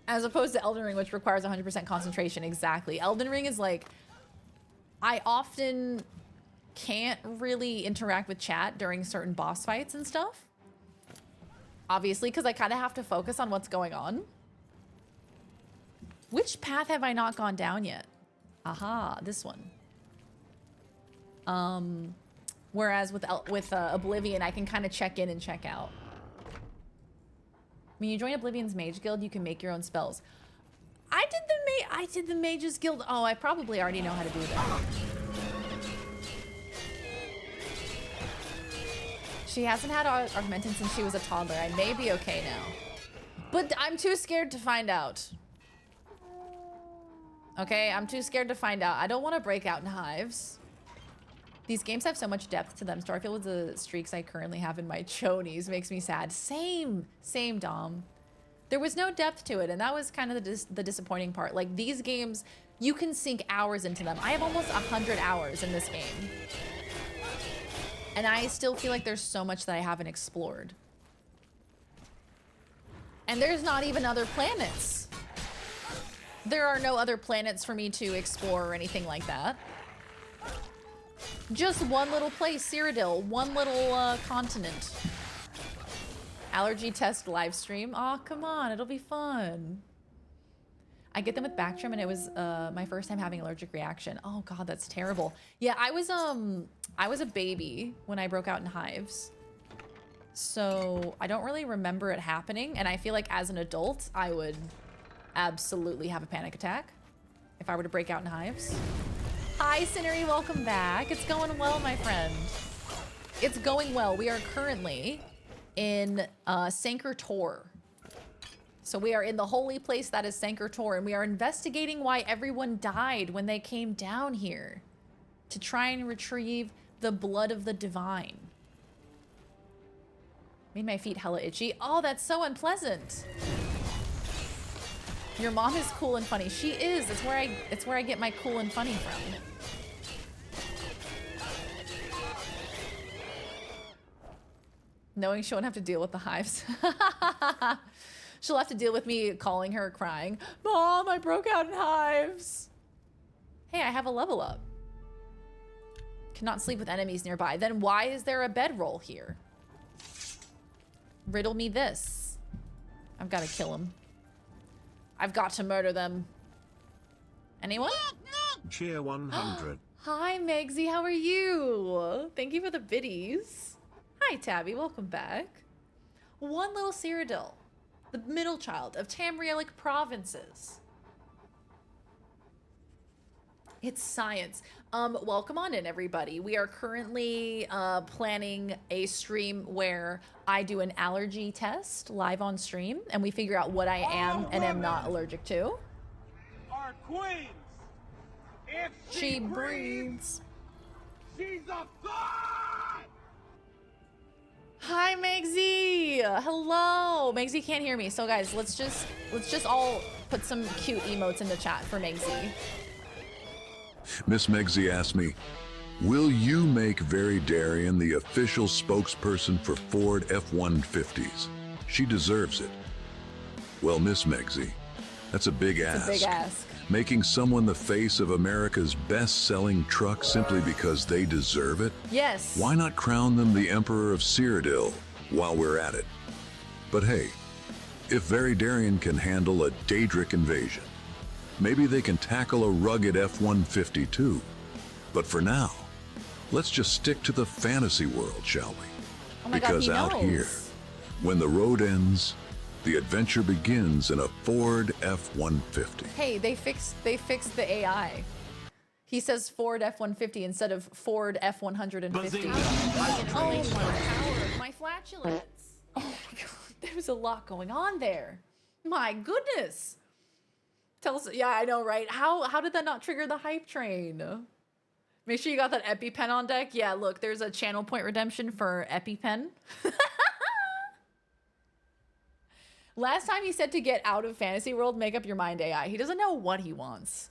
As opposed to Elden Ring, which requires 100% concentration. Exactly. Elden Ring is like... I often can't really interact with chat during certain boss fights and stuff. Obviously, because I kind of have to focus on what's going on. Which path have I not gone down yet? Aha, this one. Whereas with Oblivion, I can kind of check in and check out. When you join Oblivion's Mage Guild, you can make your own spells. I did the Mages Guild. Oh, I probably already know how to do that. She hasn't had Augmentin since she was a toddler. I may be okay now. But I'm too scared to find out. Okay, I'm too scared to find out. I don't want to break out in hives. These games have so much depth to them. Starfield with the streaks I currently have in my chonies makes me sad. Same, Dom. There was no depth to it, and that was kind of the disappointing part. Like, these games, you can sink hours into them. I have almost 100 hours in this game. And I still feel like there's so much that I haven't explored. And there's not even other planets. There are no other planets for me to explore or anything like that. Just one little place, Cyrodiil, one little continent. Allergy test live stream. Aw, come on, it'll be fun. I get them with Bactrim, and it was my first time having allergic reaction. Oh god, that's terrible. Yeah, I was a baby when I broke out in hives. So I don't really remember it happening, and I feel like as an adult, I would absolutely have a panic attack if I were to break out in hives. Hi, Cinery, welcome back. It's going well, my friend. It's going well. We are currently in Sancre Tor. So we are in the holy place that is Sancre Tor, and we are investigating why everyone died when they came down here to try and retrieve the blood of the divine. Made my feet hella itchy. Oh, that's so unpleasant. Your mom is cool and funny. She is. It's where I get my cool and funny from. Knowing she won't have to deal with the hives. She'll have to deal with me calling her crying, Mom, I broke out in hives. Hey, I have a level up. Cannot sleep with enemies nearby. Then why is there a bedroll here? Riddle me this. I've got to kill him. I've got to murder them. Anyone?
Cheer 100.
Hi, Megsy. How are you? Thank you for the biddies. Hi, Tabby. Welcome back. One little Cyrodiil, the middle child of Tamrielic provinces. It's science. Welcome on in, everybody. We are currently planning a stream where I do an allergy test live on stream, and we figure out what I am and am not allergic to.
Our queens. If
She breathes.
She's a god.
Hi, Megsy. Hello. Megsy can't hear me, so guys, let's just all put some cute emotes in the chat for Megsy.
Miss Megsy asked me, will you make Very Darien the official spokesperson for Ford F-150s? She deserves it. Well, Miss Megsy, that's a big ask.
It's a big ask.
Making someone the face of America's best-selling truck simply because they deserve it?
Yes.
Why not crown them the Emperor of Cyrodiil while we're at it? But hey, if Very Darien can handle a Daedric invasion, maybe they can tackle a rugged F-150 too. But for now, let's just stick to the fantasy world, shall we?
Oh my
Because
God,
out here, when the road ends, the adventure begins in a Ford F-150.
Hey, they fixed the AI. He says Ford F-150 instead of Ford F-150. Oh my power, my flatulence. Oh my God, there's a lot going on there. My goodness. Tell us, yeah, I know, right? How did that not trigger the hype train? Make sure you got that EpiPen on deck. Yeah, look, there's a channel point redemption for EpiPen. Last time he said to get out of fantasy world, make up your mind AI. He doesn't know what he wants.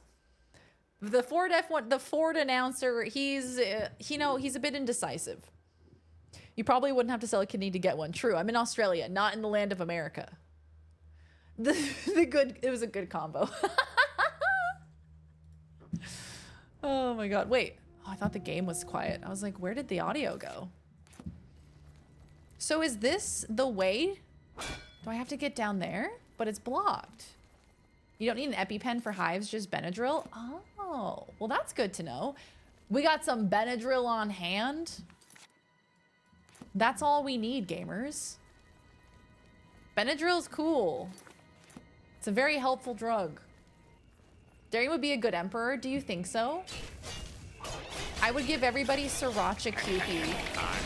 The Ford F1, the Ford announcer, he's a bit indecisive. You probably wouldn't have to sell a kidney to get one. True, I'm in Australia, not in the land of America. It was a good combo. Oh my God, wait. Oh, I thought the game was quiet. I was like, where did the audio go? So is this the way? Do I have to get down there? But it's blocked. You don't need an EpiPen for hives, just Benadryl? Oh, well that's good to know. We got some Benadryl on hand. That's all we need, gamers. Benadryl's cool. It's a very helpful drug. Darian would be a good emperor. Do you think so? I would give everybody Sriracha QP.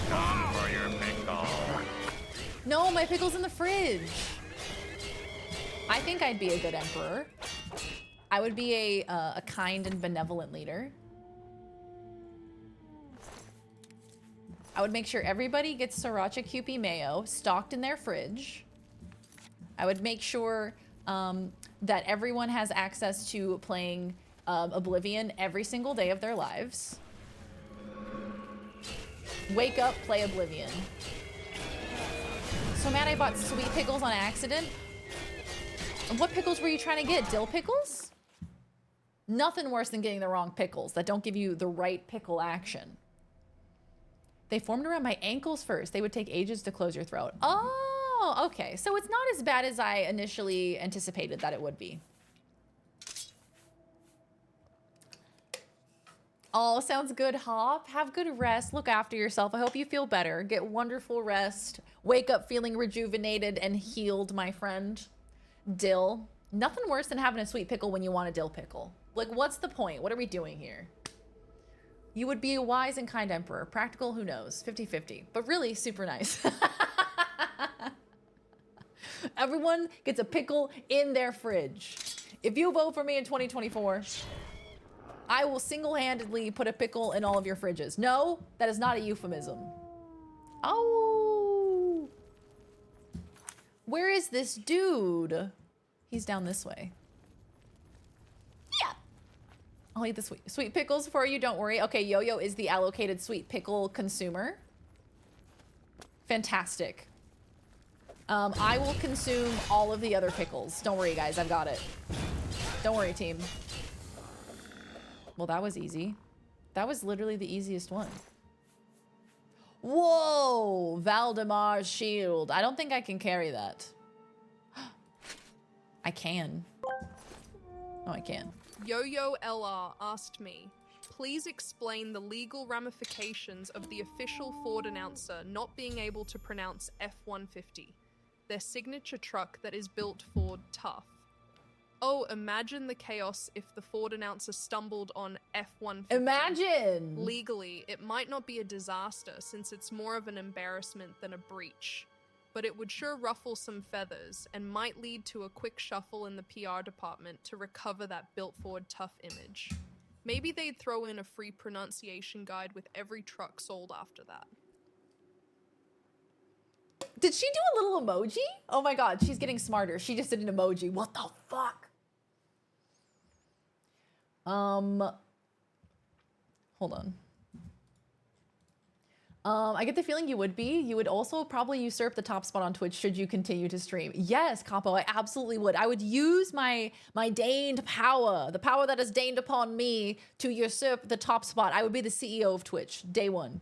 Come for your pickle.
No, my pickle's in the fridge. I think I'd be a good emperor. I would be a kind and benevolent leader. I would make sure everybody gets Sriracha QP mayo stocked in their fridge. I would make sure that everyone has access to playing Oblivion every single day of their lives. Wake up, play Oblivion. So mad I bought sweet pickles on accident. What pickles were you trying to get? Dill pickles? Nothing worse than getting the wrong pickles that don't give you the right pickle action. They formed around my ankles first. They would take ages to close your throat. Oh, okay. So it's not as bad as I initially anticipated that it would be. Oh, sounds good, Hop. Have good rest. Look after yourself. I hope you feel better. Get wonderful rest. Wake up feeling rejuvenated and healed, my friend. Dill. Nothing worse than having a sweet pickle when you want a dill pickle. Like, what's the point? What are we doing here? You would be a wise and kind emperor. Practical, who knows? 50-50. But really, super nice. Everyone gets a pickle in their fridge. If you vote for me in 2024, I will single-handedly put a pickle in all of your fridges. No, that is not a euphemism. Oh. Where is this dude? He's down this way. Yeah. I'll eat the sweet pickles for you, don't worry. Okay, Yo-Yo is the allocated sweet pickle consumer. Fantastic. I will consume all of the other pickles. Don't worry, guys, I've got it. Don't worry, team. Well, that was easy. That was literally the easiest one. Whoa! Valdemar's shield. I don't think I can carry that. I can. Oh, I can.
Yo-Yo LR asked me, please explain the legal ramifications of the official Ford announcer not being able to pronounce F-150, their signature truck that is built Ford tough. Oh, imagine the chaos if the Ford announcer stumbled on F-150.
Imagine!
Legally, it might not be a disaster since it's more of an embarrassment than a breach, but it would sure ruffle some feathers and might lead to a quick shuffle in the PR department to recover that built Ford tough image. Maybe they'd throw in a free pronunciation guide with every truck sold after that.
Did she do a little emoji? Oh my God, she's getting smarter. She just did an emoji. What the fuck? Hold on. I get the feeling you would be. You would also probably usurp the top spot on Twitch should you continue to stream. Yes, Capo, I absolutely would. I would use my deigned power, the power that is deigned upon me to usurp the top spot. I would be the CEO of Twitch, day one.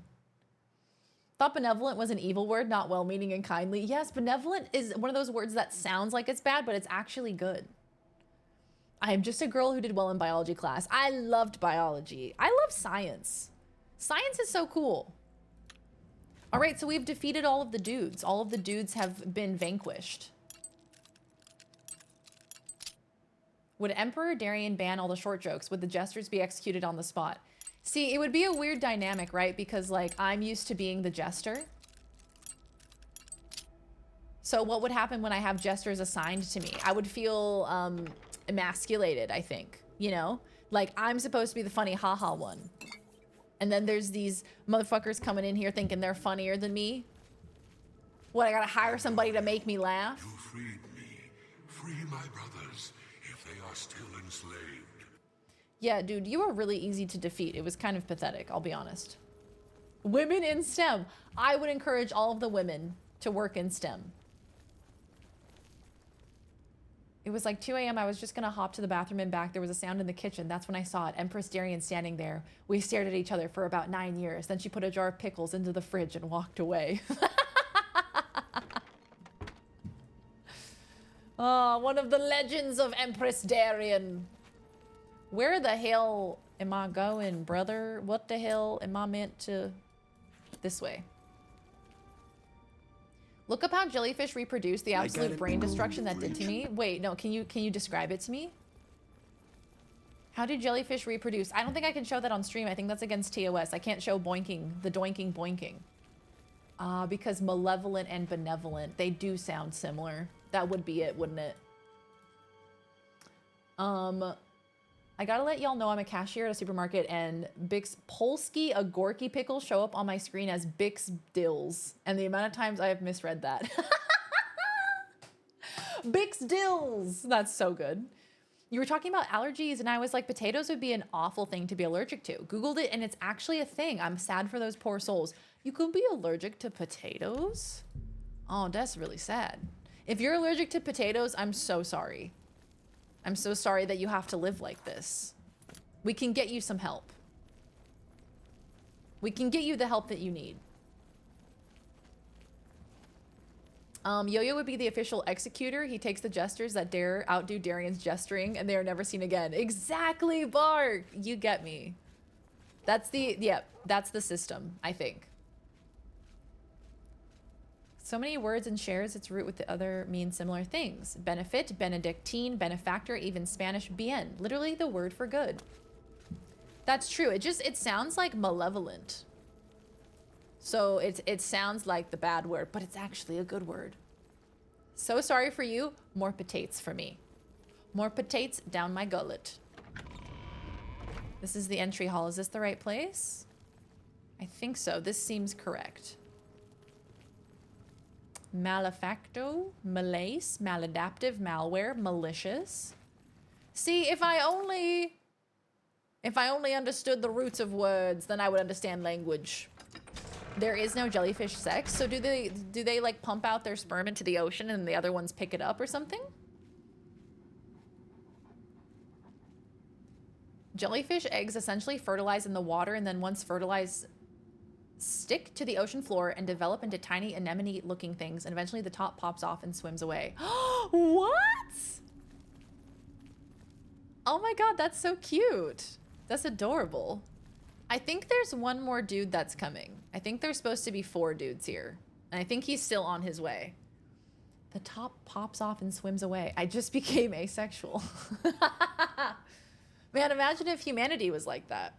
Thought benevolent was an evil word, not well-meaning and kindly. Yes, benevolent is one of those words that sounds like it's bad, but it's actually good. I am just a girl who did well in biology class. I loved biology. I love science. Science is so cool. All right, so we've defeated all of the dudes. All of the dudes have been vanquished. Would Emperor Darian ban all the short jokes? Would the jesters be executed on the spot? See, it would be a weird dynamic, right? Because, like, I'm used to being the jester. So what would happen when I have jesters assigned to me? I would feel emasculated, I think. You know? Like, I'm supposed to be the funny haha one. And then there's these motherfuckers coming in here thinking they're funnier than me. What, I gotta hire somebody to make me laugh?
You freed me free my brothers if they are still enslaved.
Yeah, dude, you were really easy to defeat. It was kind of pathetic, I'll be honest. Women in STEM. I would encourage all of the women to work in STEM. It was like 2 a.m. I was just gonna hop to the bathroom and back. There was a sound in the kitchen. That's when I saw it. Empress Darien standing there. We stared at each other for about 9 years. Then she put a jar of pickles into the fridge and walked away. Oh, one of the legends of Empress Darien. Where the hell am I going, brother? What the hell am I meant to... This way. Look up how jellyfish reproduce, the absolute brain destruction that did to me. Wait, no, can you describe it to me? How do jellyfish reproduce? I don't think I can show that on stream. I think that's against TOS. I can't show boinking, the doinking boinking. Because malevolent and benevolent, they do sound similar. That would be it, wouldn't it? I gotta let y'all know I'm a cashier at a supermarket and Bix Polski Agorki pickles show up on my screen as Bix Dills. And the amount of times I have misread that. Bix Dills! That's so good. You were talking about allergies and I was like, potatoes would be an awful thing to be allergic to. Googled it and it's actually a thing. I'm sad for those poor souls. You could be allergic to potatoes? Oh, that's really sad. If you're allergic to potatoes, I'm so sorry. I'm so sorry that you have to live like this. We can get you some help. We can get you the help that you need. Yo-Yo would be the official executor. He takes the jesters that dare outdo Darian's gesturing and they are never seen again. Exactly, Bark! You get me. That's the, yeah, that's the system, I think. So many words and shares its root with the other mean similar things. Benefit, Benedictine, benefactor, even Spanish bien. Literally the word for good. That's true. It sounds like malevolent. So it sounds like the bad word, but it's actually a good word. So sorry for you. More potatoes for me. More potatoes down my gullet. This is the entry hall. Is this the right place? I think so. This seems correct. Malefacto, malace, maladaptive, malware, malicious. See, if I only understood the roots of words, then I would understand language. There is no jellyfish sex, so do they like pump out their sperm into the ocean and the other ones pick it up or something? Jellyfish eggs essentially fertilize in the water and then once fertilized, stick to the ocean floor and develop into tiny anemone-looking things, and eventually the top pops off and swims away. What? Oh my god, that's so cute. That's adorable. I think there's one more dude that's coming. I think there's supposed to be 4 dudes here. And I think he's still on his way. The top pops off and swims away. I just became asexual. Man, imagine if humanity was like that.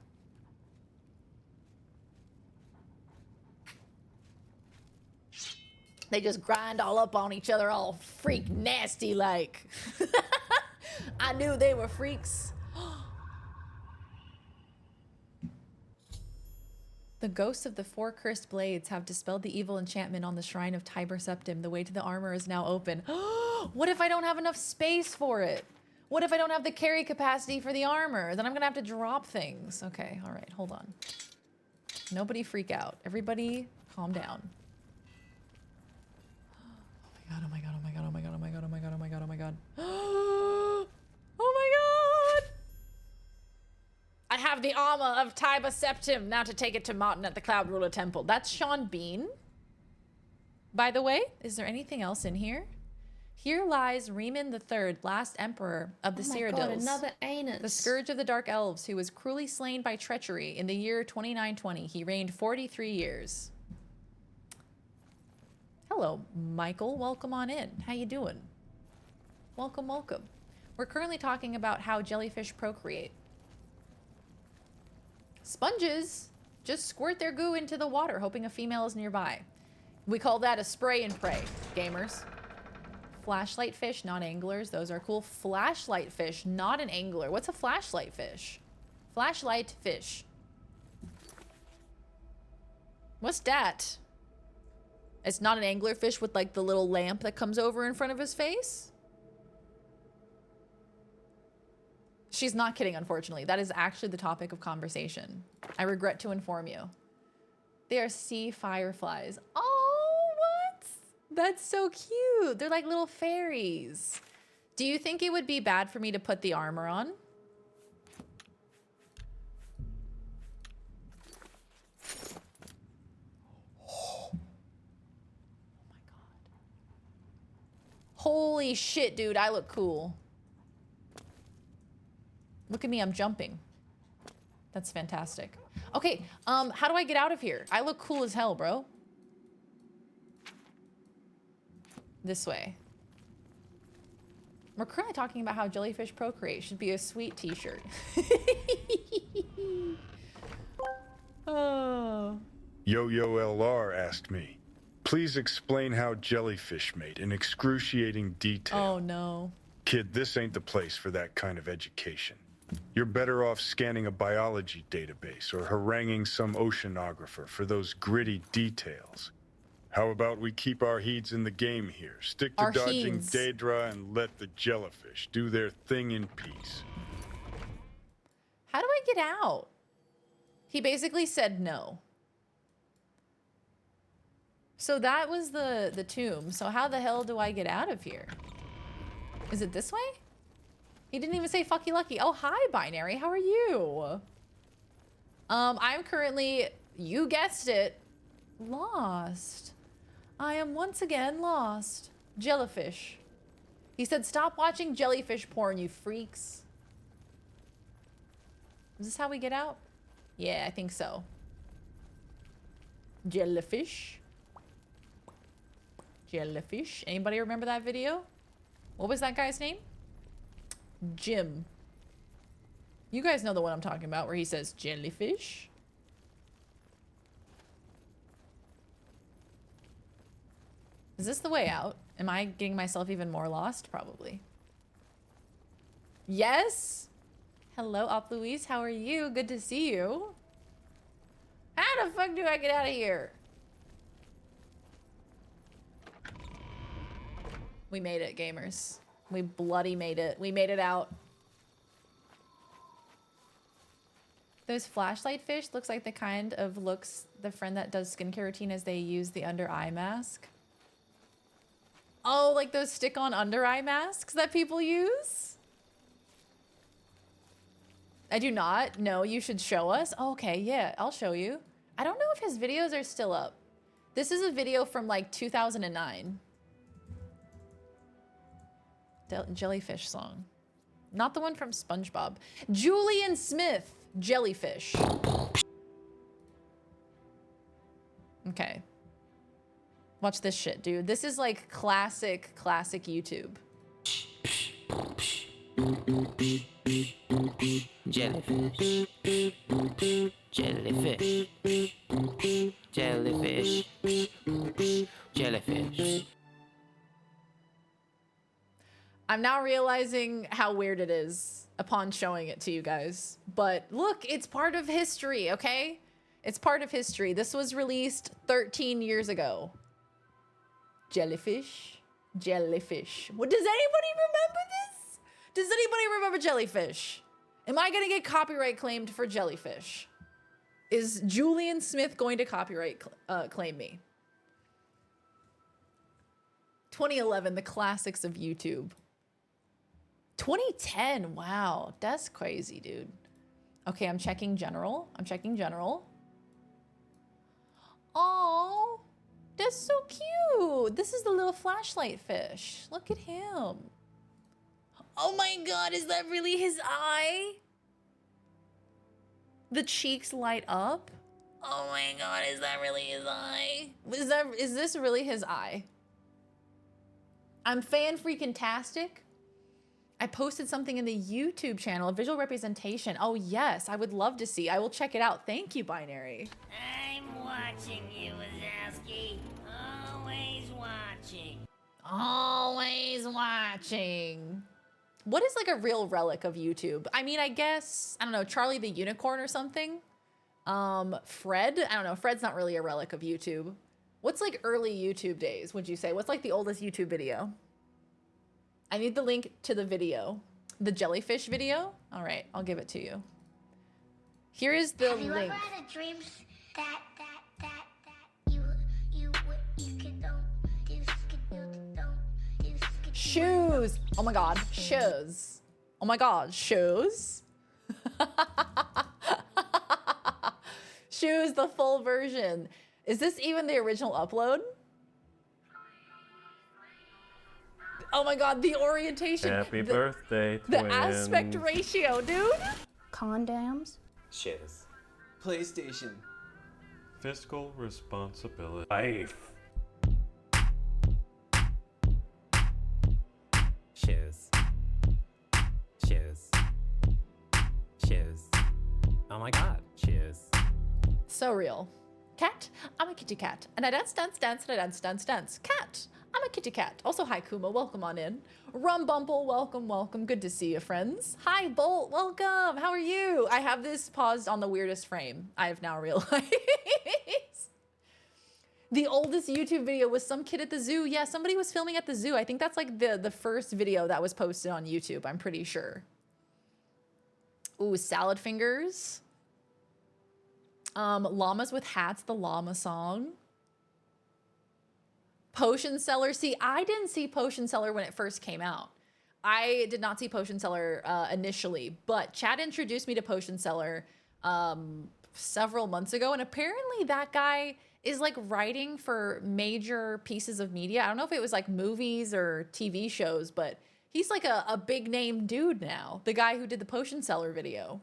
They just grind all up on each other, all freak nasty like. I knew they were freaks. The ghosts of the 4 cursed blades have dispelled the evil enchantment on the shrine of Tiber Septim. The way to the armor is now open. What if I don't have enough space for it? What if I don't have the carry capacity for the armor? Then I'm gonna have to drop things. Okay, all right, hold on. Nobody freak out. Everybody calm down. Oh my god, oh my god, oh my god, oh my god, oh my god, oh my god, oh my god, oh my god. Oh my god! I have the armor of Tiber Septim, now to take it to Martin at the Cloud Ruler Temple. That's Sean Bean. By the way, is there anything else in here? Here lies Riemann III, last emperor of the Cyrodiils.
God, another anus.
The scourge of the Dark Elves, who was cruelly slain by treachery in the year 2920. He reigned 43 years. Hello, Michael. Welcome on in. How you doing? Welcome, welcome. We're currently talking about how jellyfish procreate. Sponges just squirt their goo into the water, hoping a female is nearby. We call that a spray and pray, gamers. Flashlight fish, not anglers. Those are cool. Flashlight fish, not an angler. What's a flashlight fish? Flashlight fish. What's that? It's not an anglerfish with like the little lamp that comes over in front of his face? She's not kidding, unfortunately. That is actually the topic of conversation. I regret to inform you. They are sea fireflies. Oh, what? That's so cute. They're like little fairies. Do you think it would be bad for me to put the armor on? Oh my God. Holy shit, dude. I look cool. Look at me, I'm jumping. That's fantastic. Okay, how do I get out of here? I look cool as hell, bro. This way. We're currently talking about how jellyfish procreate. Should be a sweet t-shirt. Oh.
Yo-Yo LR asked me, please explain how jellyfish mate in excruciating detail.
Oh no.
Kid, this ain't the place for that kind of education. You're better off scanning a biology database or haranguing some oceanographer for those gritty details. How about we keep our heeds in the game here? Stick to dodging Daedra and let the jellyfish do their thing in peace.
How do I get out? He basically said no. So that was the tomb. So how the hell do I get out of here? Is it this way? He didn't even say fucky lucky. Oh, hi, Binary. How are you? I'm currently, you guessed it, lost. I am once again lost. Jellyfish. He said, stop watching jellyfish porn, you freaks. Is this how we get out? Yeah, I think so. Jellyfish. Jellyfish. Anybody remember that video? What was that guy's name? Jim. You guys know the one I'm talking about where he says jellyfish. Is this the way out? Am I getting myself even more lost? Probably. Yes? Hello, Op Louise. How are you? Good to see you. How the fuck do I get out of here? We made it, gamers. We bloody made it. We made it out. Those flashlight fish looks like the kind of looks the friend that does skincare routine as they use the under eye mask. Oh, like those stick-on under eye masks that people use? I do not. No, you should show us. Oh, okay, yeah, I'll show you. I don't know if his videos are still up. This is a video from like 2009. Jellyfish song. Not the one from SpongeBob. Julian Smith, jellyfish. Okay. Watch this shit, dude. This is like classic YouTube.
Jellyfish. Jellyfish. Jellyfish. Jellyfish.
I'm now realizing how weird it is upon showing it to you guys. But look, it's part of history, okay? It's part of history. This was released 13 years ago. Jellyfish. Jellyfish. What, does anybody remember this? Does anybody remember jellyfish? Am I gonna get copyright claimed for jellyfish? Is Julian Smith going to copyright claim me? 2011, the classics of YouTube. 2010, wow, that's crazy, dude. Okay, I'm checking general. I'm checking general. Oh, that's so cute. This is the little flashlight fish. Look at him. Oh my God, is that really his eye? The cheeks light up. Oh my God, is that really his eye? Is this really his eye? I'm fan freaking tastic. I posted something in the YouTube channel, a visual representation. Oh yes, I would love to see. I will check it out. Thank you, Binary.
I'm watching you, Wazowski. Always watching.
Always watching. What is like a real relic of YouTube? I mean, I guess, I don't know, Charlie the Unicorn or something? Fred? I don't know, Fred's not really a relic of YouTube. What's like early YouTube days, would you say? What's like the oldest YouTube video? I need the link to the video. The jellyfish video? All right, I'll give it to you. Here is the
Have you
link.
ever had a dream that you could
Shoes. Oh my god, shoes. Oh my god, shoes. Shoes, the full version. Is this even the original upload? Oh my god, the orientation.
Happy birthday,
The
twins.
aspect ratio, dude.
Condoms.
Shoes. PlayStation.
Fiscal responsibility. Life.
Shoes. Shoes. Shoes. Oh my god, shoes.
So real. Cat, I'm a kitty cat. And I dance, dance, dance, and I dance, dance, dance. Cat, I'm a kitty cat. Also, hi Kuma, welcome on in. Rum Bumble, welcome, welcome. Good to see you, friends. Hi Bolt, welcome. How are you? I have this paused on the weirdest frame. I have now realized. The oldest YouTube video was some kid at the zoo. Yeah, somebody was filming at the zoo. I think that's like the first video that was posted on YouTube, I'm pretty sure. Ooh, salad fingers. Llamas with Hats, the llama song. Potion Seller. See, I didn't see Potion Seller when it first came out. I did not see Potion Seller initially, but Chad introduced me to Potion Seller several months ago, and apparently that guy is like writing for major pieces of media. I don't know if it was like movies or TV shows, but he's like a big name dude now. The guy who did the Potion Seller video.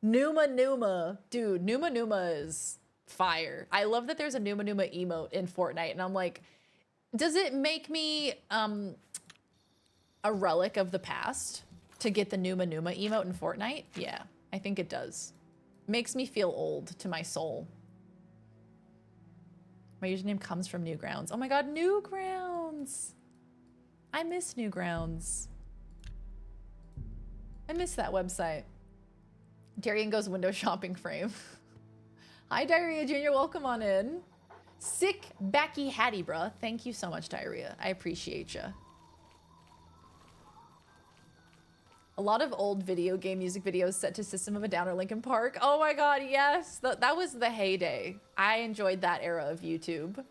Numa. Dude, Numa is fire. I love that there's a Numa emote in Fortnite, and I'm like, does it make me a relic of the past to get the Numa emote in Fortnite? Yeah, I think it does. Makes me feel old to my soul. My username comes from Newgrounds. Oh my god, Newgrounds! I miss Newgrounds. I miss that website. Darian goes window shopping frame. Hi, Diarrhea Jr., welcome on in. Sick Backy Hattie, bruh. Thank you so much, Diarrhea. I appreciate ya. A lot of old video game music videos set to System of a Down or Linkin Park. Oh my god, yes. That was the heyday. I enjoyed that era of YouTube.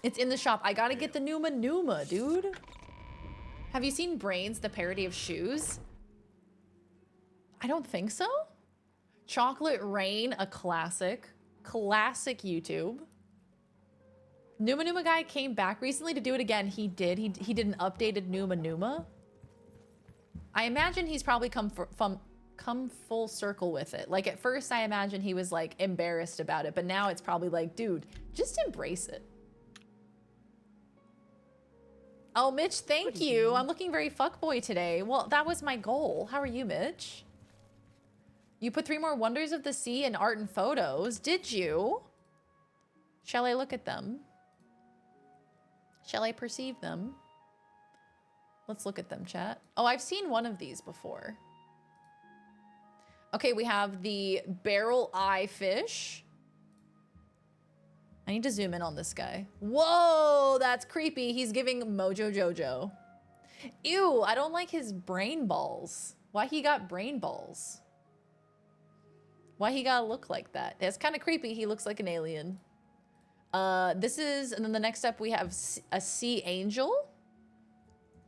It's in the shop. I gotta get the Numa, dude. Have you seen Brains, the parody of Shoes? I don't think so. Chocolate Rain, a classic. Classic YouTube. Numa guy came back recently to do it again. He did. He did an updated Numa. I imagine he's probably come full circle with it. Like at first I imagine he was like embarrassed about it, but now it's probably like, dude, just embrace it. Oh, Mitch, thank you. I'm looking very fuckboy today. Well, that was my goal. How are you, Mitch? You put 3 more Wonders of the Sea in art and photos. Did you? Shall I look at them? Shall I perceive them? Let's look at them, chat. Oh, I've seen one of these before. Okay, we have the barrel eye fish. I need to zoom in on this guy. Whoa, that's creepy. He's giving Mojo Jojo. Ew, I don't like his brain balls. Why he got brain balls? Why he gotta look like that? It's kind of creepy. He looks like an alien. This is, and then the next up we have a sea angel.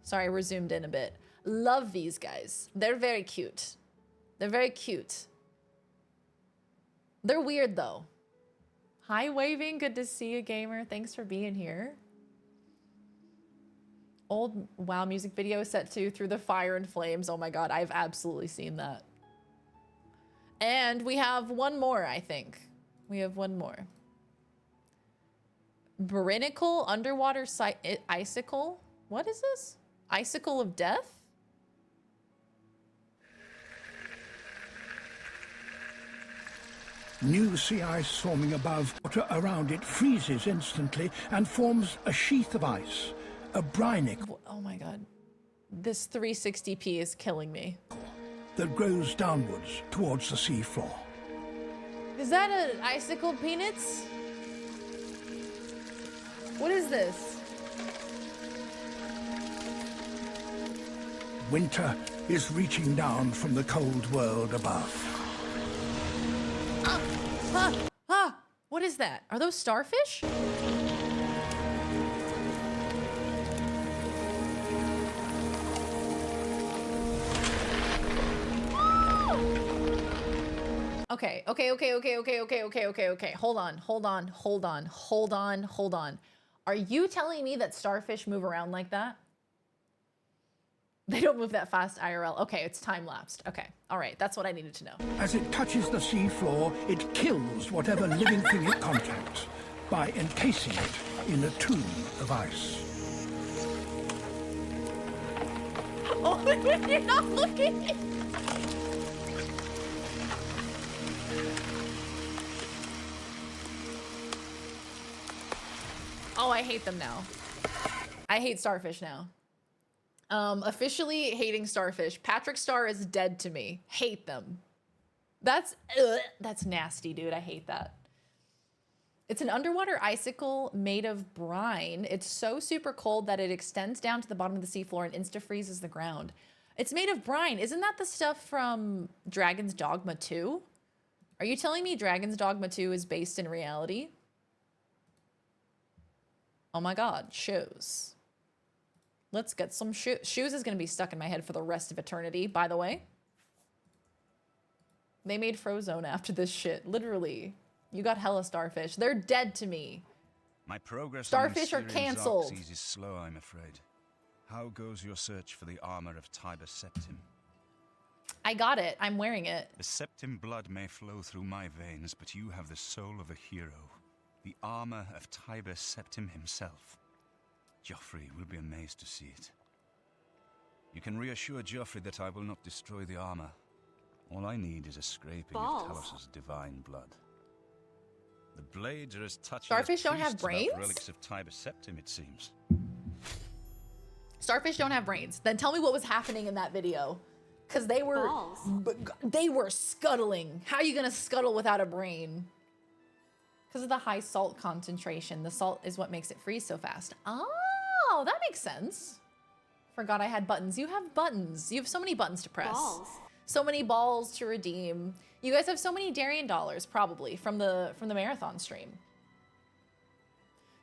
Sorry, we're zoomed in a bit. Love these guys. They're very cute. They're very cute. They're weird though. Hi, Waving. Good to see you, gamer. Thanks for being here. Old WoW music video set to Through the Fire and Flames. Oh my god, I've absolutely seen that. And we have one more, I think. We have one more. Barinicle Underwater Icicle? What is this? Icicle of Death?
New sea ice forming above. Water around it freezes instantly and forms a sheath of ice. A brinicle.
Oh my god. This 360p is killing me.
That grows downwards towards the sea floor.
Is that an icicle peanuts? What is this?
Winter is reaching down from the cold world above.
What is that? Are those starfish? Okay. Hold on. Are you telling me that starfish move around like that? They don't move that fast IRL. Okay, it's time-lapsed. Okay, all right, that's what I needed to know.
As it touches the sea floor, it kills whatever living thing it contacts by encasing it in a tomb of ice.
Oh, you're not looking! Oh, I hate them now. I hate starfish now. Officially hating starfish. Patrick Star is dead to me. Hate them. That's nasty, dude. I hate that. It's an underwater icicle made of brine. It's so super cold that it extends down to the bottom of the seafloor and insta-freezes the ground. It's made of brine. Isn't that the stuff from Dragon's Dogma 2? Are you telling me Dragon's Dogma 2 is based in reality? Oh my god, shoes. Let's get some shoes. Shoes is going to be stuck in my head for the rest of eternity, by the way. They made Frozone after this shit. Literally. You got hella starfish. They're dead to me.
My progress
Starfish
on
are
the Syrian
cancelled.
Xerxes is slow, I'm afraid. How goes your search for the armor of Tiber Septim?
I got it. I'm wearing it.
The Septim blood may flow through my veins, but you have the soul of a hero. The armor of Tiber Septim himself. Joffrey will be amazed to see it. You can reassure Joffrey that I will not destroy the armor. All I need is a scraping of Talos's divine blood. The blades are as touchy
Starfish
as
don't have
priests about
brains?
relics of Tiber Septim, it seems.
Starfish don't have brains. Then tell me what was happening in that video. Because they were scuttling. How are you going to scuttle without a brain? Because of the high salt concentration. The salt is what makes it freeze so fast. Oh, that makes sense. Forgot I had buttons. You have buttons. You have so many buttons to press.
Balls.
So many balls to redeem. You guys have so many Darien dollars, probably, from the marathon stream.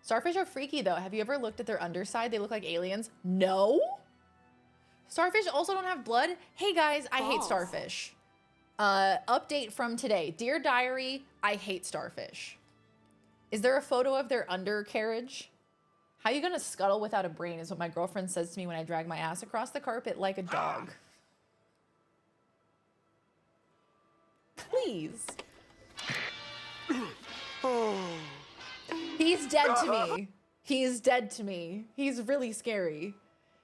Starfish are freaky, though. Have you ever looked at their underside? They look like aliens. No? Starfish also don't have blood? Hey, guys, I hate starfish. Update from today. Dear Diary, I hate starfish. Is there a photo of their undercarriage? How you gonna scuttle without a brain is what my girlfriend says to me when I drag my ass across the carpet like a dog. Please. He's dead to me. He's dead to me. He's really scary.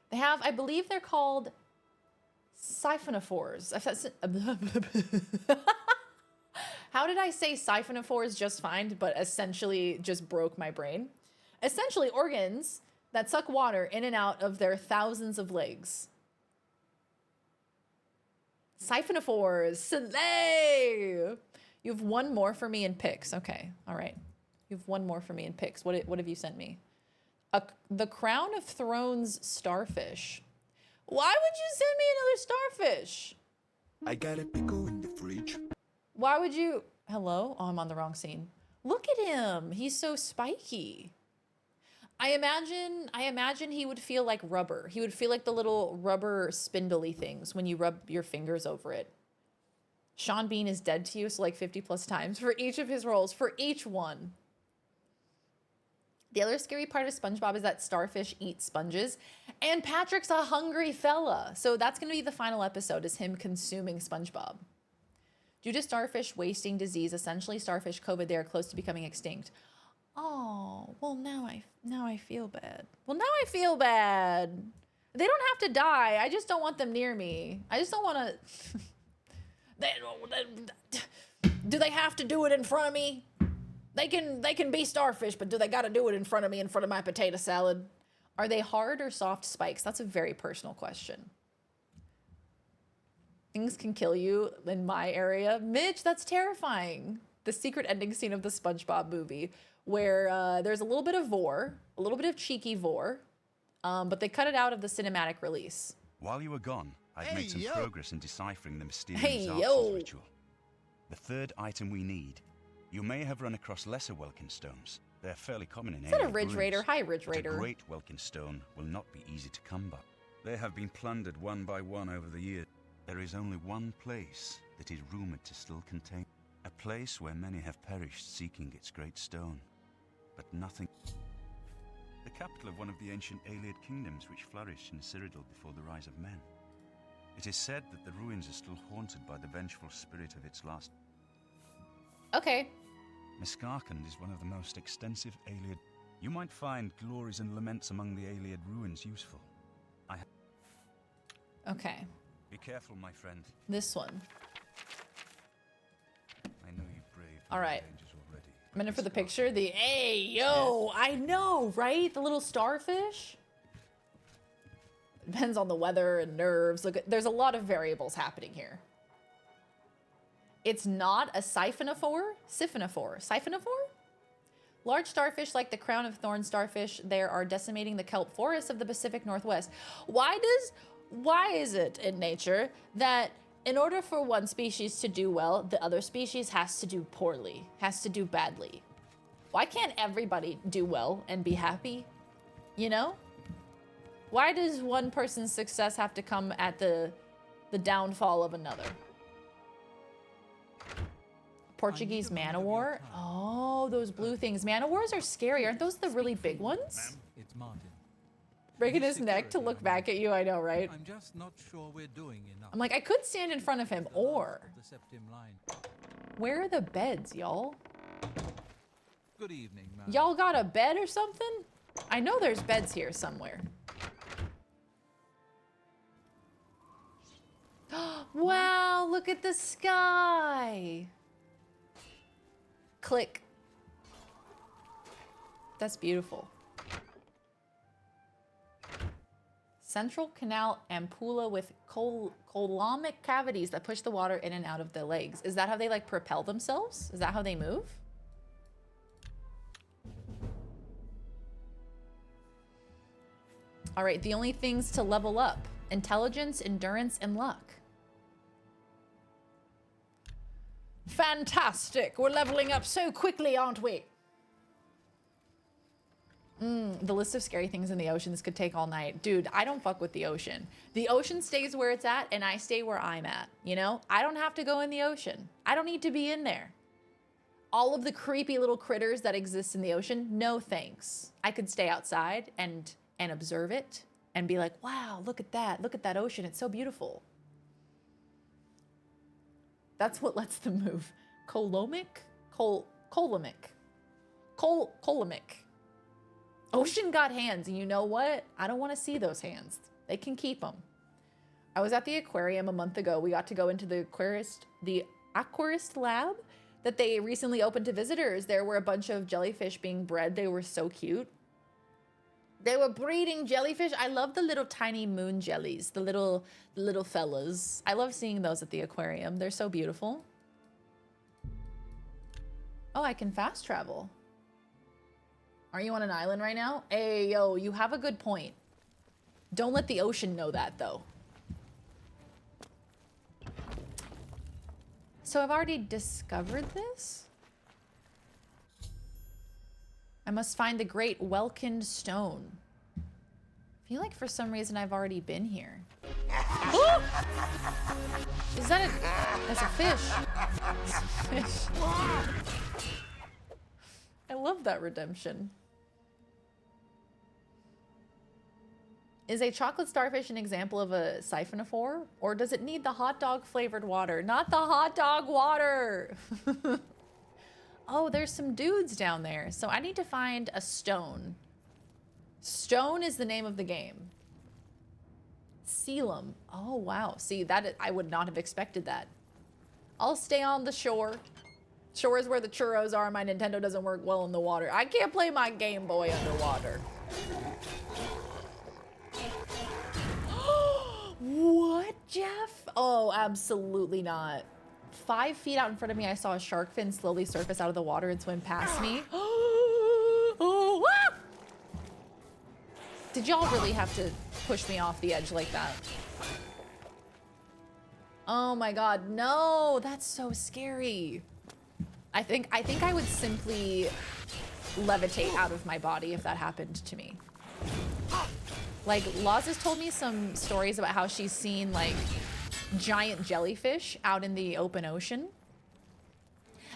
They have, I believe they're called siphonophores. How did I say siphonophores just fine, but essentially just broke my brain? Essentially organs that suck water in and out of their thousands of legs. Siphonophores, slay! You have one more for me in pics. Okay, all right. You have one more for me in pics. What have you sent me? The Crown of Thrones starfish. Why would you send me another starfish?
I got a pickle in the fridge.
Why would you? Hello? Oh, I'm on the wrong scene. Look at him. He's so spiky. I imagine he would feel like rubber. He would feel like the little rubber spindly things when you rub your fingers over it. Sean Bean is dead to you, so like 50 plus times for each of his roles, for each one. The other scary part of SpongeBob is that starfish eat sponges, and Patrick's a hungry fella. So that's going to be the final episode, is him consuming SpongeBob. Due to starfish wasting disease, essentially starfish COVID, they are close to becoming extinct. Oh, well now I feel bad. Well, now I feel bad. They don't have to die. I just don't want them near me. I just don't want to... Do they have to do it in front of me? They can be starfish, but do they got to do it in front of me, in front of my potato salad? Are they hard or soft spikes? That's a very personal question. Things can kill you in my area. Mitch, that's terrifying. The secret ending scene of the SpongeBob movie, where there's a little bit of vor, a little bit of cheeky vor, but they cut it out of the cinematic release.
While you were gone, I'd
Hey,
made some
yo.
progress in deciphering the mysterious
Hey,
Arxes
yo.
ritual. The third item we need. You may have run across lesser Welkin stones. They're fairly common in
Is that a
Alien
Ridge
ruins,
Raider? Hi, Ridge
but
Raider.
a great Welkin stone will not be easy to come by. They have been plundered one by one over the years. There is only one place that is rumored to still contain. A place where many have perished seeking its great stone. But nothing... The capital of one of the ancient Ayleid kingdoms which flourished in Cyrodiil before the rise of men. It is said that the ruins are still haunted by the vengeful spirit of its last...
Okay.
Miskarkand is one of the most extensive Ayleid... You might find glories and laments among the Ayleid ruins useful.
Okay.
Be careful, my friend.
This one.
I know you braved
All right.
dangers already.
I'm in it for the picture. The hey yo, I know, right? The little starfish. Depends on the weather and nerves. Look, there's a lot of variables happening here. It's not a siphonophore. Large starfish like the crown of thorns starfish there are decimating the kelp forests of the Pacific Northwest. Why is it in nature that in order for one species to do well, the other species has to do poorly, has to do badly? Why can't everybody do well and be happy? You know? Why does one person's success have to come at the downfall of another? Portuguese man-o-war? Oh, those blue things. Man-o-wars are scary. Aren't those the really big ones?
It's Martin.
Breaking his neck to look back at you, I know, right?
I'm just not sure we're doing enough.
I'm like, I could stand in front of him, or...
The septim line.
Where are the beds, y'all?
Good evening, ma'am.
Y'all got a bed or something? I know there's beds here somewhere. Wow, look at the sky. Click. That's beautiful. Central canal ampulla with coalomic cavities that push the water in and out of the legs. Is that how they like propel themselves? Is that how they move? All right, the only things to level up: intelligence, endurance, and luck. Fantastic! We're leveling up so quickly, aren't we? The list of scary things in the ocean. This could take all night. Dude, I don't fuck with the ocean. The ocean stays where it's at, and I stay where I'm at, you know? I don't have to go in the ocean. I don't need to be in there. All of the creepy little critters that exist in the ocean, no thanks. I could stay outside and observe it and be like, wow, look at that. Look at that ocean. It's so beautiful. That's what lets them move. Coalomic? Coalomic. Ocean got hands, and you know what? I don't want to see those hands. They can keep them. I was at the aquarium a month ago. We got to go into the aquarist lab that they recently opened to visitors. There were a bunch of jellyfish being bred. They were so cute. They were breeding jellyfish. I love the little tiny moon jellies, the little fellas. I love seeing those at the aquarium. They're so beautiful. Oh, I can fast travel. Are you on an island right now? Hey, yo, you have a good point. Don't let the ocean know that, though. So I've already discovered this? I must find the great Welkin stone. I feel like for some reason I've already been here. Oh! Is that that's a fish. It's a fish. I love that redemption. Is a chocolate starfish an example of a siphonophore? Or does it need the hot dog flavored water? Not the hot dog water! Oh, there's some dudes down there. So I need to find a stone. Stone is the name of the game. Sealum. Oh, wow. See, I would not have expected that. I'll stay on the shore. Shore is where the churros are. My Nintendo doesn't work well in the water. I can't play my Game Boy underwater. What, Jeff? Oh, absolutely not. 5 feet out in front of me, I saw a shark fin slowly surface out of the water and swim past me. Oh, ah! Did y'all really have to push me off the edge like that? Oh my god, no, that's so scary. I think I would simply levitate out of my body if that happened to me. Like, Laws has told me some stories about how she's seen like giant jellyfish out in the open ocean.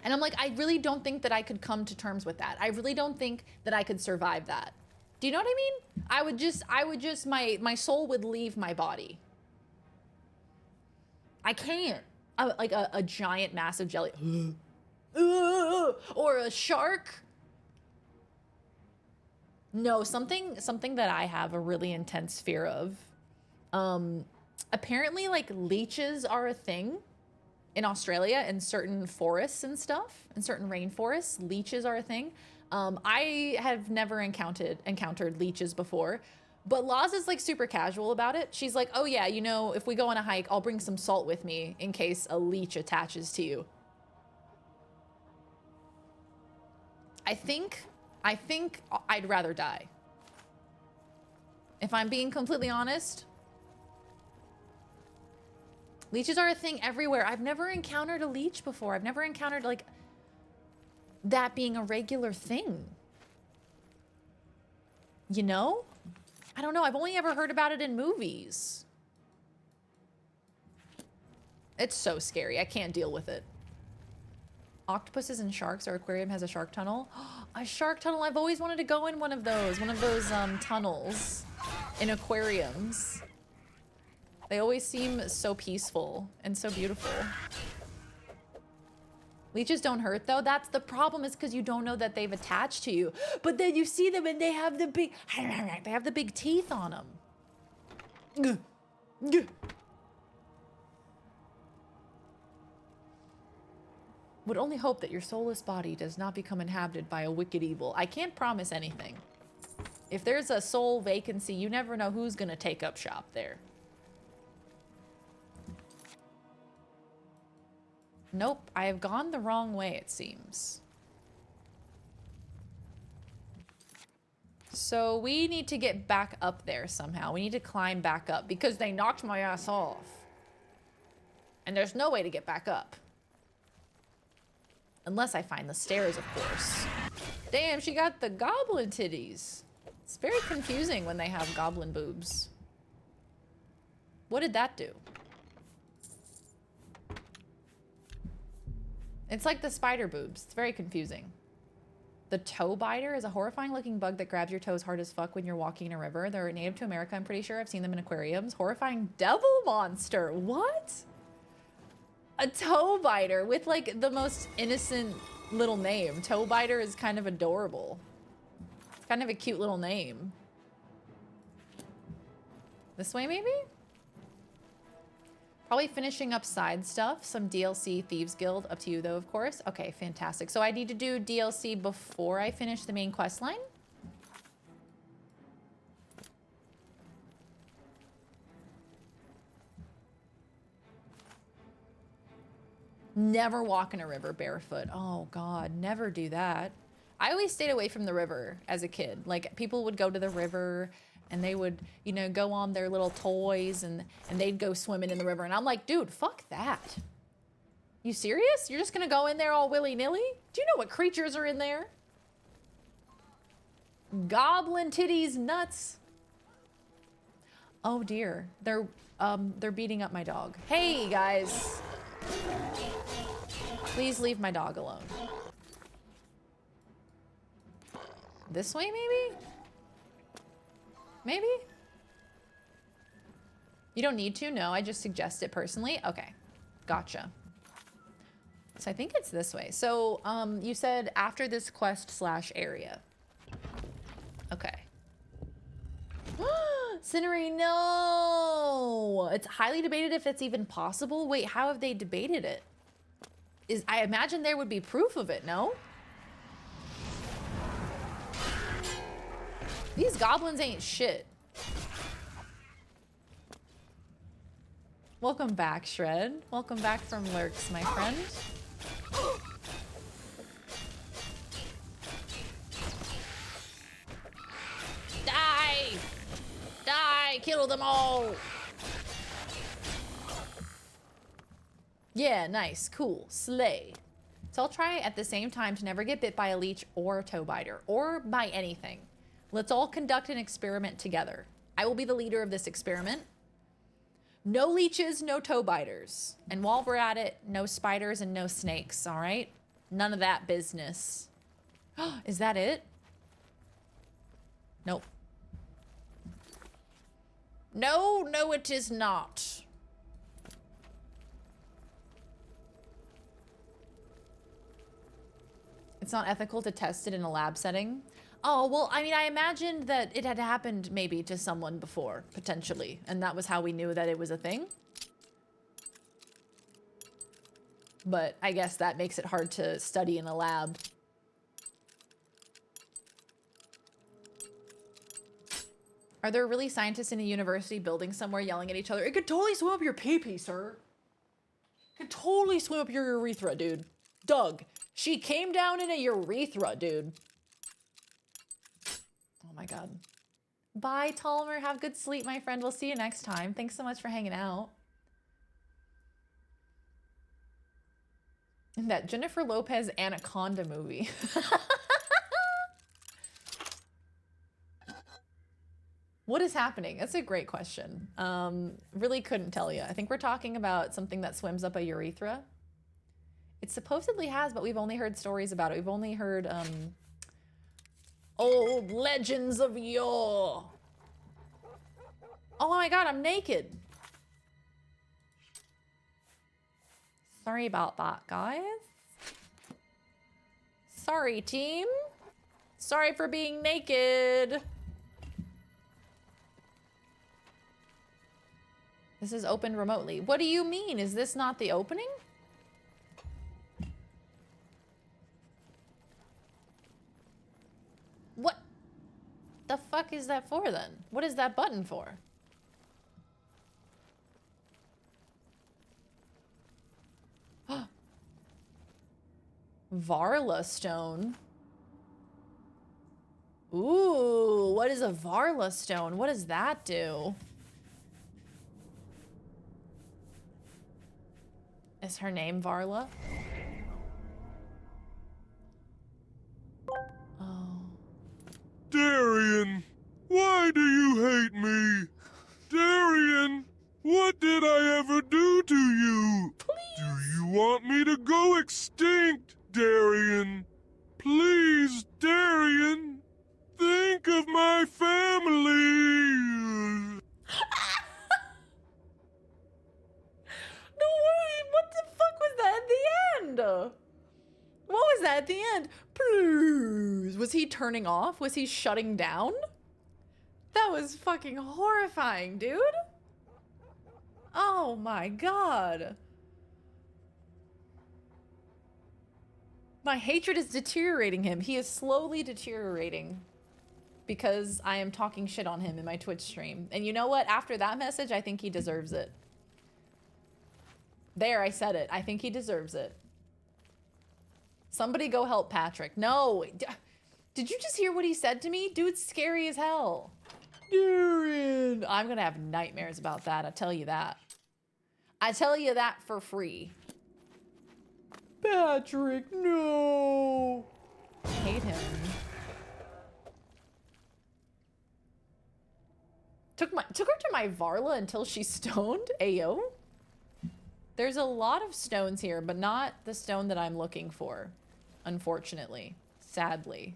And I'm like, I really don't think that I could come to terms with that. I really don't think that I could survive that. Do you know what I mean? I would just, my soul would leave my body. I can't. Like a giant, massive jelly. Or a shark. No, something that I have a really intense fear of. Apparently, like, leeches are a thing in Australia in certain forests and stuff, in certain rainforests. Leeches are a thing. I have never encountered leeches before, but Laws is like super casual about it. She's like, oh yeah, you know, if we go on a hike, I'll bring some salt with me in case a leech attaches to you. I think I'd rather die. If I'm being completely honest. Leeches are a thing everywhere. I've never encountered a leech before. I've never encountered like that being a regular thing. You know? I don't know. I've only ever heard about it in movies. It's so scary. I can't deal with it. Octopuses and sharks. Our aquarium has a shark tunnel. A shark tunnel. I've always wanted to go in one of those tunnels in aquariums. They always seem so peaceful and so beautiful. Leeches don't hurt though. That's the problem, is because you don't know that they've attached to you. But then you see them and they have the big teeth on them. Would only hope that your soulless body does not become inhabited by a wicked evil. I can't promise anything. If there's a soul vacancy, you never know who's gonna take up shop there. Nope, I have gone the wrong way, it seems. So we need to get back up there somehow. We need to climb back up because they knocked my ass off. And there's no way to get back up. Unless I find the stairs, of course. Damn, she got the goblin titties. It's very confusing when they have goblin boobs. What did that do? It's like the spider boobs. It's very confusing. The toe biter is a horrifying looking bug that grabs your toes hard as fuck when you're walking in a river. They're native to America, I'm pretty sure. I've seen them in aquariums. Horrifying devil monster. What? A toe biter with like the most innocent little name. Toe biter is kind of adorable. It's kind of a cute little name. This way maybe? Probably finishing up side stuff, some DLC, Thieves Guild, up to you though, of course. Okay, fantastic. So I need to do DLC before I finish the main quest line? Never walk in a river barefoot. Oh God, never do that. I always stayed away from the river as a kid. Like, people would go to the river and they would, you know, go on their little toys and they'd go swimming in the river. And I'm like, dude, fuck that. You serious? You're just gonna go in there all willy-nilly? Do you know what creatures are in there? Goblin titties nuts. Oh dear, they're beating up my dog. Hey guys. Please leave my dog alone. This way maybe? Maybe? You don't need to, no, I just suggest it personally. Okay, gotcha. So I think it's this way. So you said after this quest / area. Okay. Cinery, no! It's highly debated if it's even possible. Wait, how have they debated it? I imagine there would be proof of it, no? These goblins ain't shit. Welcome back, Shred. Welcome back from Lurks, my friend. Die! Die! Kill them all! Yeah, nice, cool, slay. So I'll try at the same time to never get bit by a leech or a toe biter, or by anything. Let's all conduct an experiment together. I will be the leader of this experiment. No leeches, no toe biters. And while we're at it, no spiders and no snakes, all right? None of that business. Is that it? Nope. No, no, it is not. It's not ethical to test it in a lab setting. Oh, well, I mean, I imagined that it had happened maybe to someone before, potentially. And that was how we knew that it was a thing. But I guess that makes it hard to study in a lab. Are there really scientists in a university building somewhere yelling at each other? It could totally swim up your pee-pee, sir. It could totally swim up your urethra, dude. Doug, she came down in a urethra, dude. Oh my God. Bye, Talmer. Have good sleep, my friend. We'll see you next time. Thanks so much for hanging out. And that Jennifer Lopez Anaconda movie. What is happening? That's a great question. Really couldn't tell you. I think we're talking about something that swims up a urethra. It supposedly has, but we've only heard stories about it. We've only heard old legends of yore. Oh my God, I'm naked. Sorry about that, guys. Sorry, team. Sorry for being naked. This is open remotely. What do you mean? Is this not the opening? What the fuck is that for then? What is that button for? Varla stone. Ooh, what is a Varla stone? What does that do? Is her name Varla? Oh.
Darian, why do you hate me? Darian, what did I ever do to you?
Please.
Do you want me to go extinct, Darian? Please, Darian, think of my family.
No way! What the fuck was that at the end? What was that at the end? Please. Was he turning off? Was he shutting down? That was fucking horrifying, dude. Oh my God. My hatred is deteriorating him. He is slowly deteriorating because I am talking shit on him in my Twitch stream. And you know what? After that message, I think he deserves it. There, I said it. I think he deserves it. Somebody go help Patrick. No. Did you just hear what he said to me? Dude's scary as hell. Darren. I'm going to have nightmares about that. I tell you that. I tell you that for free. Patrick, no. I hate him. Took her to my Varla until she's stoned? Ayo. There's a lot of stones here, but not the stone that I'm looking for. Unfortunately. Sadly.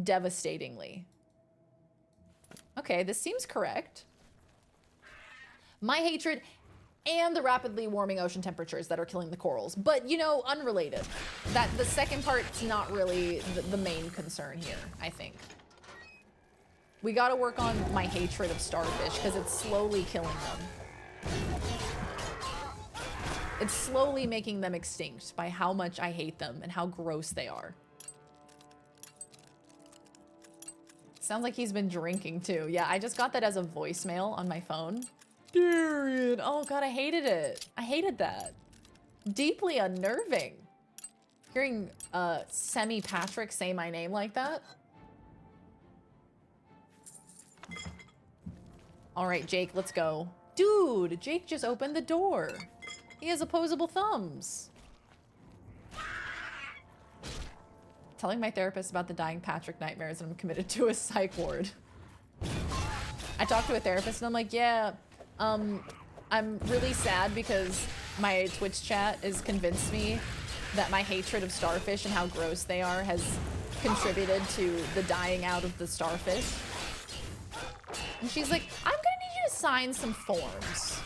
Devastatingly. Okay, this seems correct. My hatred and the rapidly warming ocean temperatures that are killing the corals. But, you know, unrelated. That the second part's not really the main concern here, I think. We gotta work on my hatred of starfish, because it's slowly killing them. It's slowly making them extinct by how much I hate them and how gross they are. Sounds like he's been drinking too. Yeah, I just got that as a voicemail on my phone. Darian, oh God, I hated it. I hated that. Deeply unnerving. Hearing Semi Patrick say my name like that. All right, Jake, let's go. Dude, Jake just opened the door. He has opposable thumbs. Telling my therapist about the dying Patrick nightmares and I'm committed to a psych ward. I talked to a therapist and I'm like, yeah, I'm really sad because my Twitch chat has convinced me that my hatred of starfish and how gross they are has contributed to the dying out of the starfish. And she's like, I'm gonna need you to sign some forms.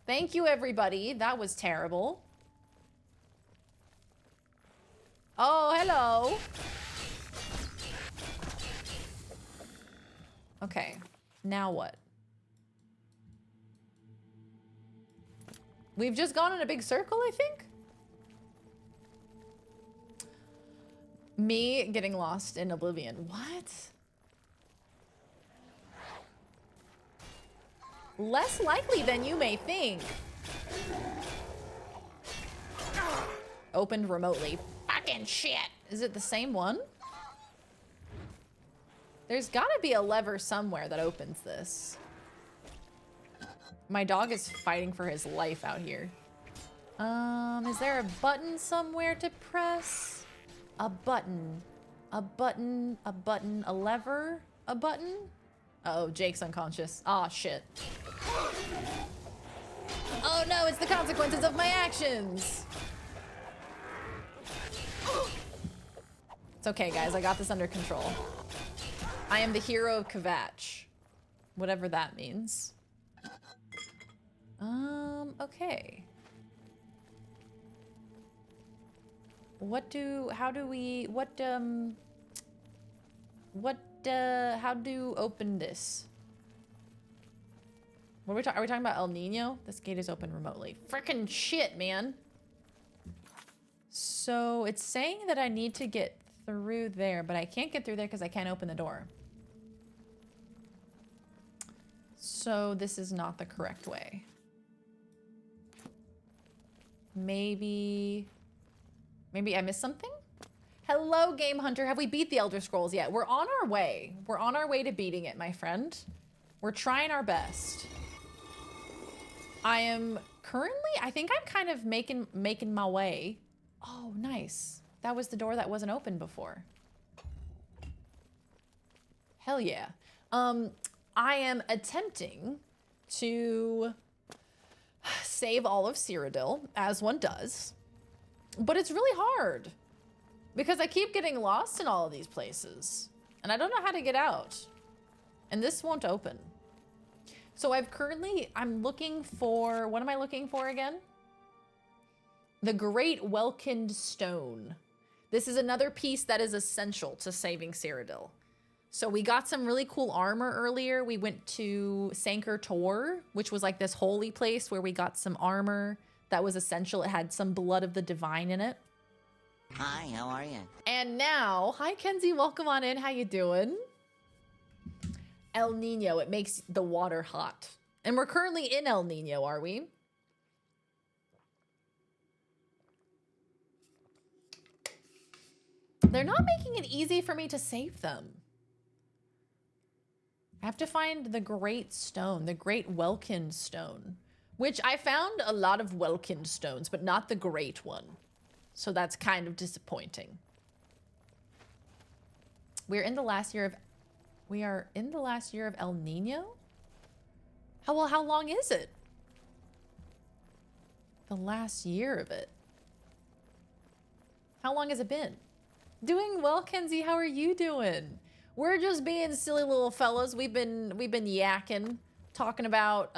Thank you, everybody. That was terrible. Oh, hello. Okay, now what? We've just gone in a big circle, I think? Me getting lost in Oblivion. What? Less likely than you may think. Opened remotely. Fucking shit. Is it the same one? There's gotta be a lever somewhere that opens this. My dog is fighting for his life out here. Is there a button somewhere to press? A button. A button. A button. A lever? A button? Uh-oh, Jake's unconscious. Aw, shit. Oh no, it's the consequences of my actions! It's okay, guys. I got this under control. I am the hero of Kvatch. Whatever that means. Okay. How do open this? What are we talking about El Nino? This gate is open remotely. Frickin' shit, man. So it's saying that I need to get through there, but I can't get through there because I can't open the door. So this is not the correct way. Maybe I missed something? Hello, Game Hunter. Have we beat the Elder Scrolls yet? We're on our way. We're on our way to beating it, my friend. We're trying our best. I am currently, I think I'm kind of making my way. Oh, nice. That was the door that wasn't open before. Hell yeah. I am attempting to save all of Cyrodiil, as one does. But it's really hard. Because I keep getting lost in all of these places. And I don't know how to get out. And this won't open. So I'm looking for, what am I looking for again? The Great Welkind Stone. This is another piece that is essential to saving Cyrodiil. So we got some really cool armor earlier. We went to Sancor Tor, which was like this holy place where we got some armor that was essential. It had some blood of the divine in it.
Hi, how are you?
And now, hi Kenzie, welcome on in. How you doing? El Nino, it makes the water hot. And we're currently in El Nino, are we? They're not making it easy for me to save them. I have to find the Great Stone, the Great Welkind Stone, which I found a lot of Welkind Stones, but not the Great one. So that's kind of disappointing. We are in the last year of El Nino? How long is it? The last year of it. How long has it been? Doing well, Kenzie. How are you doing? We're just being silly little fellas. We've been yakking, talking about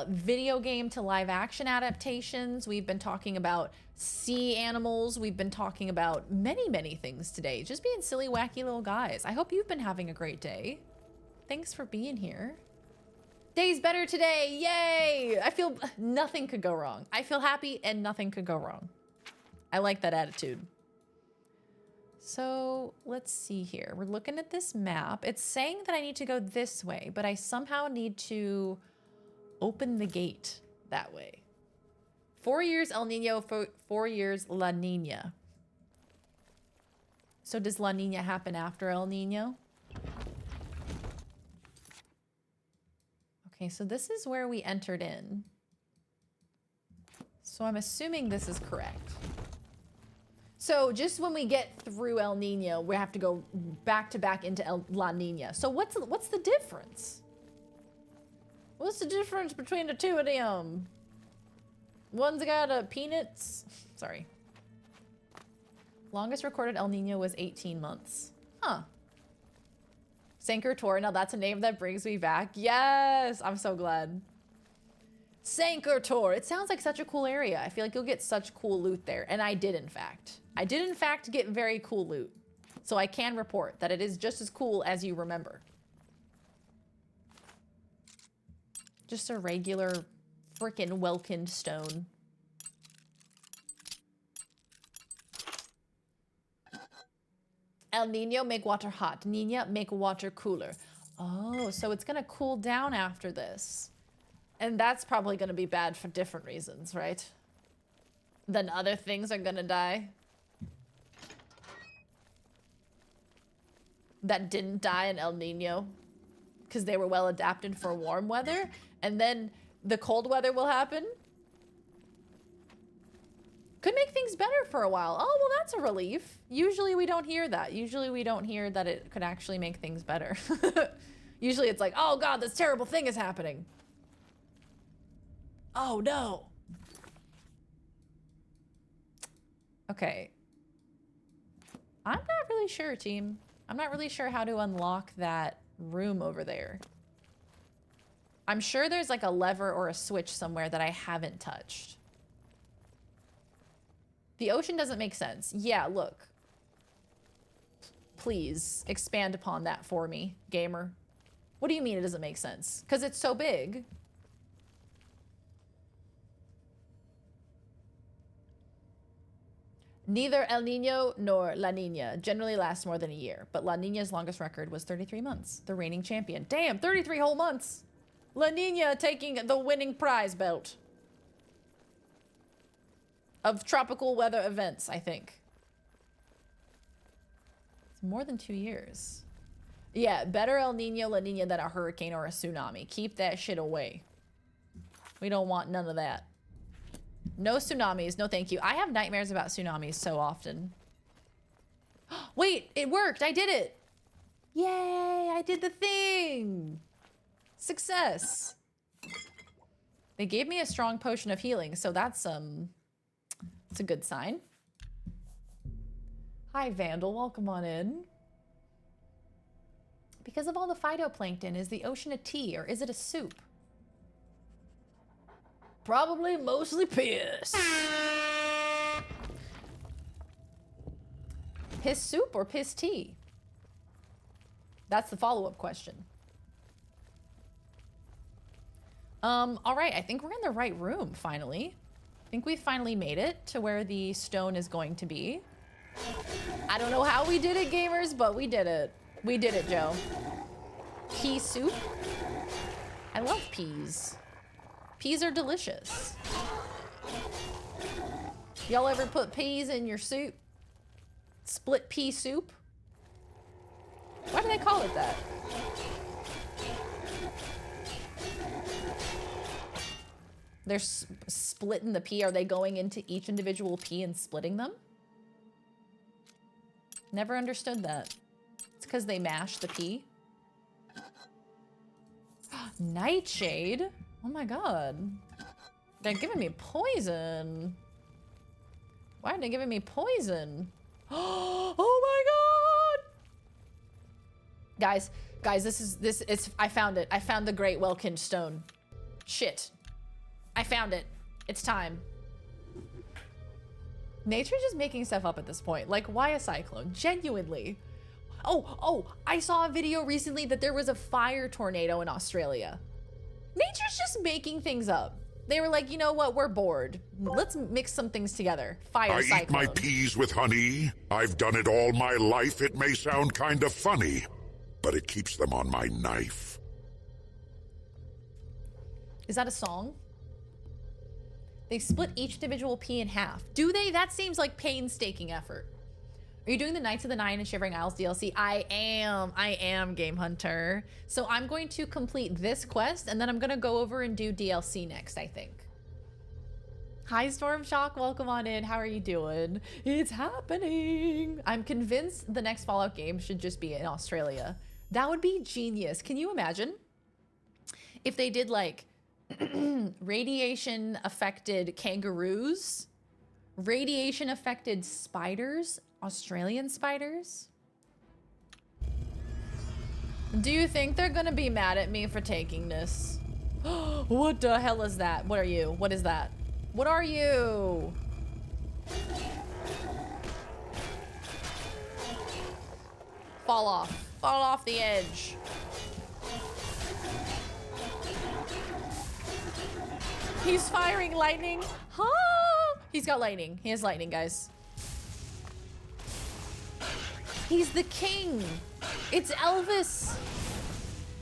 video game to live action adaptations. We've been talking about sea animals. We've been talking about many things today. Just being silly, wacky little guys. I hope you've been having a great day. Thanks for being here. Day's better today. Yay! I feel nothing could go wrong. I feel happy and nothing could go wrong. I like that attitude. So let's see here. We're looking at this map. It's saying that I need to go this way, but I somehow need to open the gate that way. 4 years El Nino, 4 years La Nina. So does La Nina happen after El Nino? Okay, Okay, so this is where we entered in. So I'm assuming this is correct. So just when we get through El Nino, we have to go back to back into La Nina. So what's the difference? What's the difference between the two of them? One's got a peanuts. Sorry. Longest recorded El Nino was 18 months. Huh. Sanker Tor. Now that's a name that brings me back. Yes, I'm so glad. Sanker Tor. It sounds like such a cool area. I feel like you'll get such cool loot there. And I did, in fact. I did, in fact, get very cool loot. So I can report that it is just as cool as you remember. Just a regular frickin' Welkind stone. El Nino make water hot. Nina make water cooler. Oh, so it's gonna cool down after this. And that's probably gonna be bad for different reasons, right? Then other things are gonna die. That didn't die in El Nino. Because they were well adapted for warm weather. And then the cold weather will happen. Could make things better for a while. Oh, well, that's a relief. Usually we don't hear that. Usually we don't hear that it could actually make things better. Usually it's like, oh God, this terrible thing is happening. Oh no. Okay. I'm not really sure, team. I'm not really sure how to unlock that room over there. I'm sure there's like a lever or a switch somewhere that I haven't touched. The ocean doesn't make sense. Yeah, look. Please expand upon that for me, gamer. What do you mean it doesn't make sense? Because it's so big. Neither El Nino nor La Nina generally last more than a year, but La Nina's longest record was 33 months, the reigning champion. Damn, 33 whole months! La Nina taking the winning prize belt. Of tropical weather events, I think. It's more than 2 years. Yeah, better El Nino, La Nina than a hurricane or a tsunami. Keep that shit away. We don't want none of that. No tsunamis, no thank you. I have nightmares about tsunamis so often. Wait, it worked, I did it. Yay, I did the thing. Success. They gave me a strong potion of healing, so that's it's a good sign. Hi, Vandal. Welcome on in. Because of all the phytoplankton, is the ocean a tea or is it a soup? Probably mostly piss. Piss soup or piss tea? That's the follow-up question. All right, I think we're in the right room, finally. I think we finally made it to where the stone is going to be. I don't know how we did it, gamers, but we did it. We did it, Joe. Pea soup? I love peas. Peas are delicious. Y'all ever put peas in your soup? Split pea soup? Why do they call it that? They're splitting the pea. Are they going into each individual pea and splitting them? Never understood that. It's because they mash the pea. Nightshade? Oh my god. They're giving me poison. Why are they giving me poison? Oh my god! Guys, I found it. I found the Great Welkind Stone. Shit. I found it. It's time. Nature's just making stuff up at this point. Like, why a cyclone? Genuinely. Oh, I saw a video recently that there was a fire tornado in Australia. Nature's just making things up. They were like, you know what? We're bored. Let's mix some things together. Fire cyclone.
I eat my peas with honey. I've done it all my life. It may sound kind of funny, but it keeps them on my knife.
Is that a song? They split each individual pea in half. Do they? That seems like painstaking effort. Are you doing the Knights of the Nine and Shivering Isles DLC? I am, Game Hunter. So I'm going to complete this quest and then I'm gonna go over and do DLC next, I think. Hi Storm Shock, welcome on in. How are you doing? It's happening. I'm convinced the next Fallout game should just be in Australia. That would be genius. Can you imagine if they did like radiation affected kangaroos, radiation affected spiders, Australian spiders? Do you think they're gonna be mad at me for taking this? What the hell is that? What are you? What is that? What are you? Fall off. Fall off the edge. He's firing lightning. Huh? He's got lightning. He has lightning, guys. He's the king. It's Elvis.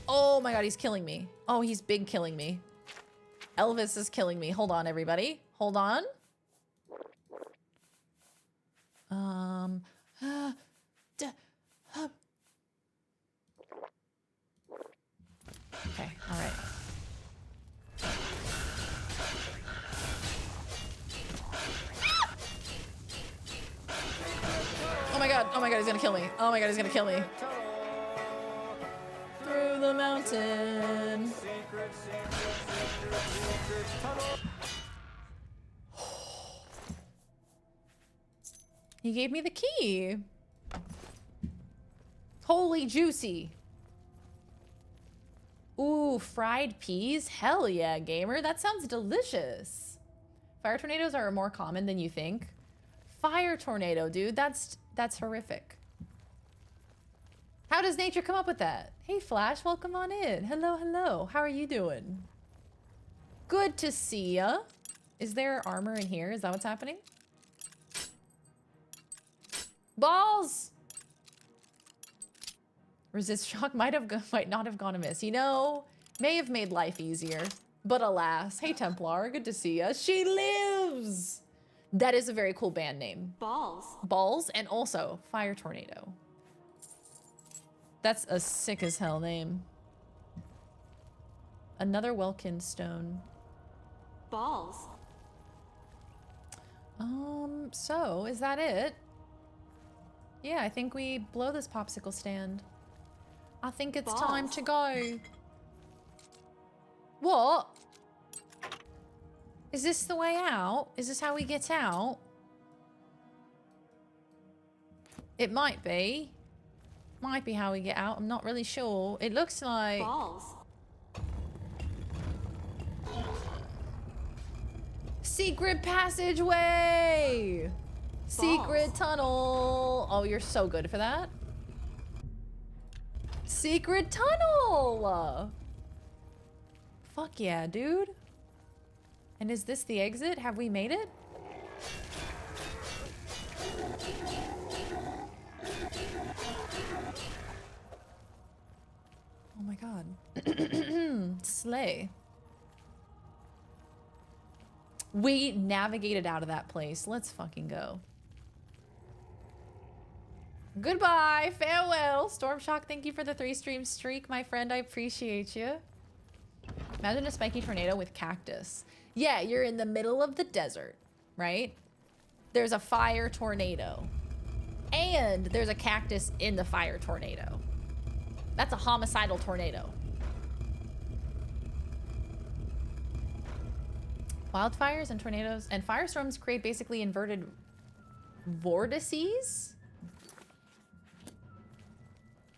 Oh my god, he's killing me. Oh, he's big killing me. Elvis is killing me. Hold on, everybody. Hold on. Okay, all right. Oh my god, he's gonna kill me. Oh my god, he's gonna kill me. Through the mountain. He gave me the key. Holy juicy. Ooh, fried peas? Hell yeah, gamer. That sounds delicious. Fire tornadoes are more common than you think. Fire tornado, dude. That's horrific. How does nature come up with that? Hey, Flash, welcome on in. Hello, hello. How are you doing? Good to see ya. Is there armor in here? Is that what's happening? Balls! Resist shock might not have gone amiss. You know, may have made life easier. But alas. Hey, Templar. Good to see ya. She lives! That is a very cool band name.
Balls.
Balls and also Fire Tornado. That's a sick as hell name. Another Welkin stone.
Balls.
So is that it? Yeah, I think we blow this popsicle stand. I think it's time to go. What? Is this the way out? Is this how we get out? It might be. Might be how we get out. I'm not really sure. It looks like...
Balls.
Secret passageway! Secret tunnel! Oh, you're so good for that. Secret tunnel! Fuck yeah, dude. And is this the exit? Have we made it? Oh my god. Slay. We navigated out of that place. Let's fucking go. Goodbye. Farewell. Stormshock, thank you for the 3-stream streak, my friend. I appreciate you. Imagine a spiky tornado with cactus. Yeah, you're in the middle of the desert, right? There's a fire tornado. And there's a cactus in the fire tornado. That's a homicidal tornado. Wildfires and tornadoes and firestorms create basically inverted vortices?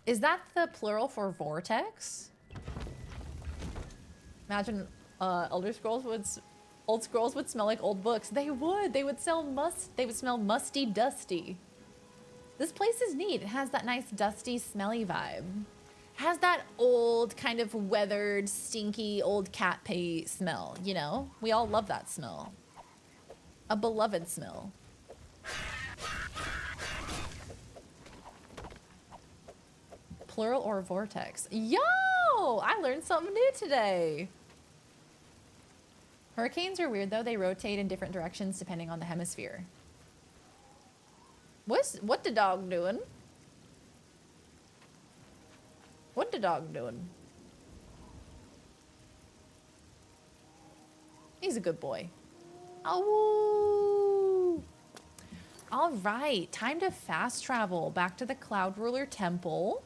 Is that the plural for vortex? Imagine old scrolls would smell like old books. They would. They would smell musty, dusty. This place is neat. It has that nice dusty, smelly vibe. Has that old, kind of weathered, stinky, old cat pee smell, you know? We all love that smell. A beloved smell. Plural or vortex? Yo! I learned something new today. Hurricanes are weird though. They rotate in different directions depending on the hemisphere. What the dog doing? What the dog doing? He's a good boy. Oh. All right, time to fast travel back to the Cloud Ruler Temple,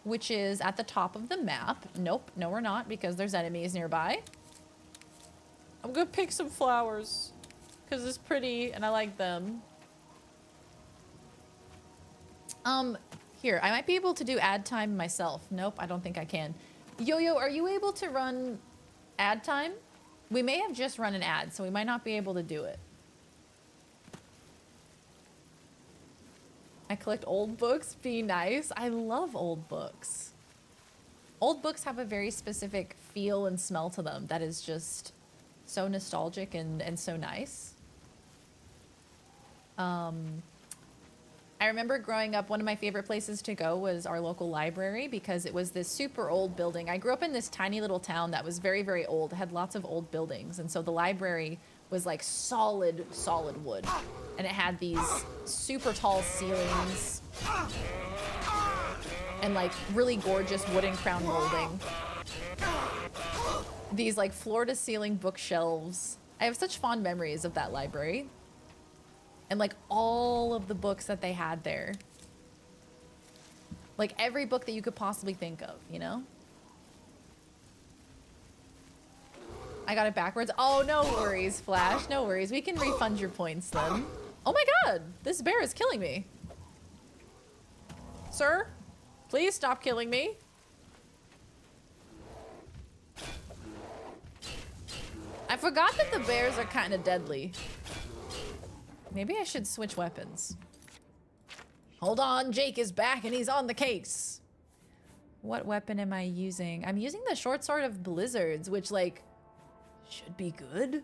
which is at the top of the map. Nope, no we're not, because there's enemies nearby. I'm gonna pick some flowers because it's pretty and I like them. Here, I might be able to do ad time myself. Nope, I don't think I can. Yo-Yo, are you able to run ad time? We may have just run an ad, so we might not be able to do it. I collect old books. Be nice. I love old books. Old books have a very specific feel and smell to them that is just so nostalgic and so nice. I remember growing up, one of my favorite places to go was our local library because it was this super old building. I grew up in this tiny little town that was very, very old. It had lots of old buildings. And so the library was like solid wood. And it had these super tall ceilings and like really gorgeous wooden crown molding. These like floor to ceiling bookshelves. I have such fond memories of that library. And like all of the books that they had there. Like every book that you could possibly think of, you know? I got it backwards. Oh, no worries, Flash. No worries. We can refund your points then. Oh my god, this bear is killing me. Sir, please stop killing me. I forgot that the bears are kind of deadly. Maybe I should switch weapons. Hold on, Jake is back and he's on the case. What weapon am I using? I'm using the short sword of Blizzards, which like should be good.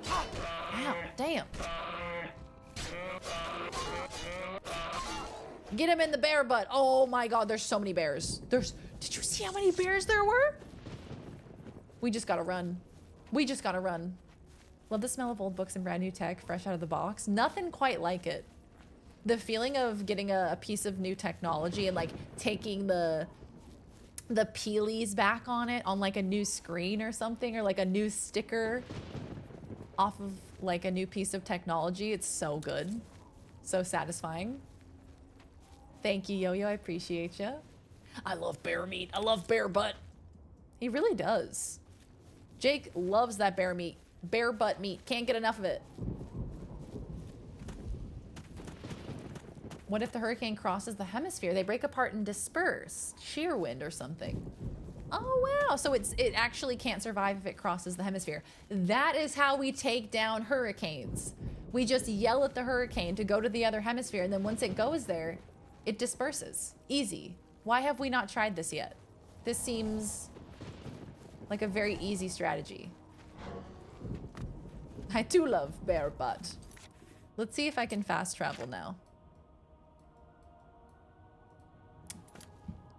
Ow, damn. Get him in the bear butt. Oh my god, there's so many bears. Did you see how many bears there were? We just gotta run. We just gotta run. Love the smell of old books and brand new tech, fresh out of the box. Nothing quite like it. The feeling of getting a piece of new technology and like taking the peelies back on it on like a new screen or something, or like a new sticker off of like a new piece of technology. It's so good. So satisfying. Thank you, Yo-Yo. I appreciate you. I love bear meat. I love bear butt. He really does. Jake loves that bear meat. Bear butt meat. Can't get enough of it. What if the hurricane crosses the hemisphere? They break apart and disperse. Shear wind or something. Oh, wow. So it actually can't survive if it crosses the hemisphere. That is how we take down hurricanes. We just yell at the hurricane to go to the other hemisphere, and then once it goes there, it disperses. Easy. Why have we not tried this yet? This seems like a very easy strategy. I do love bear butt. Let's see if I can fast travel now.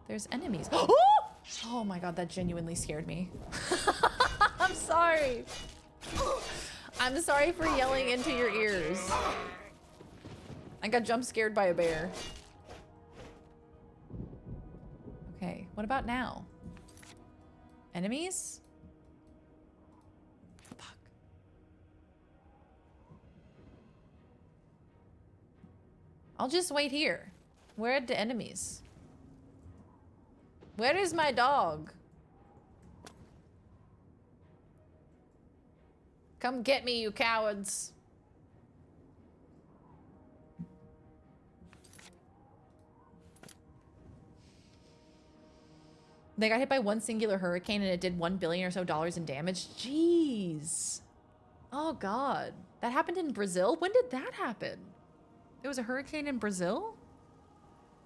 There's enemies. Oh my god, that genuinely scared me. I'm sorry. I'm sorry for yelling into your ears. I got jump scared by a bear. Okay, what about now? Enemies? Fuck. I'll just wait here. Where are the enemies? Where is my dog? Come get me, you cowards. They got hit by one singular hurricane and it did $1 billion or so in damage. Jeez. Oh god. That happened in Brazil? When did that happen? There was a hurricane in Brazil?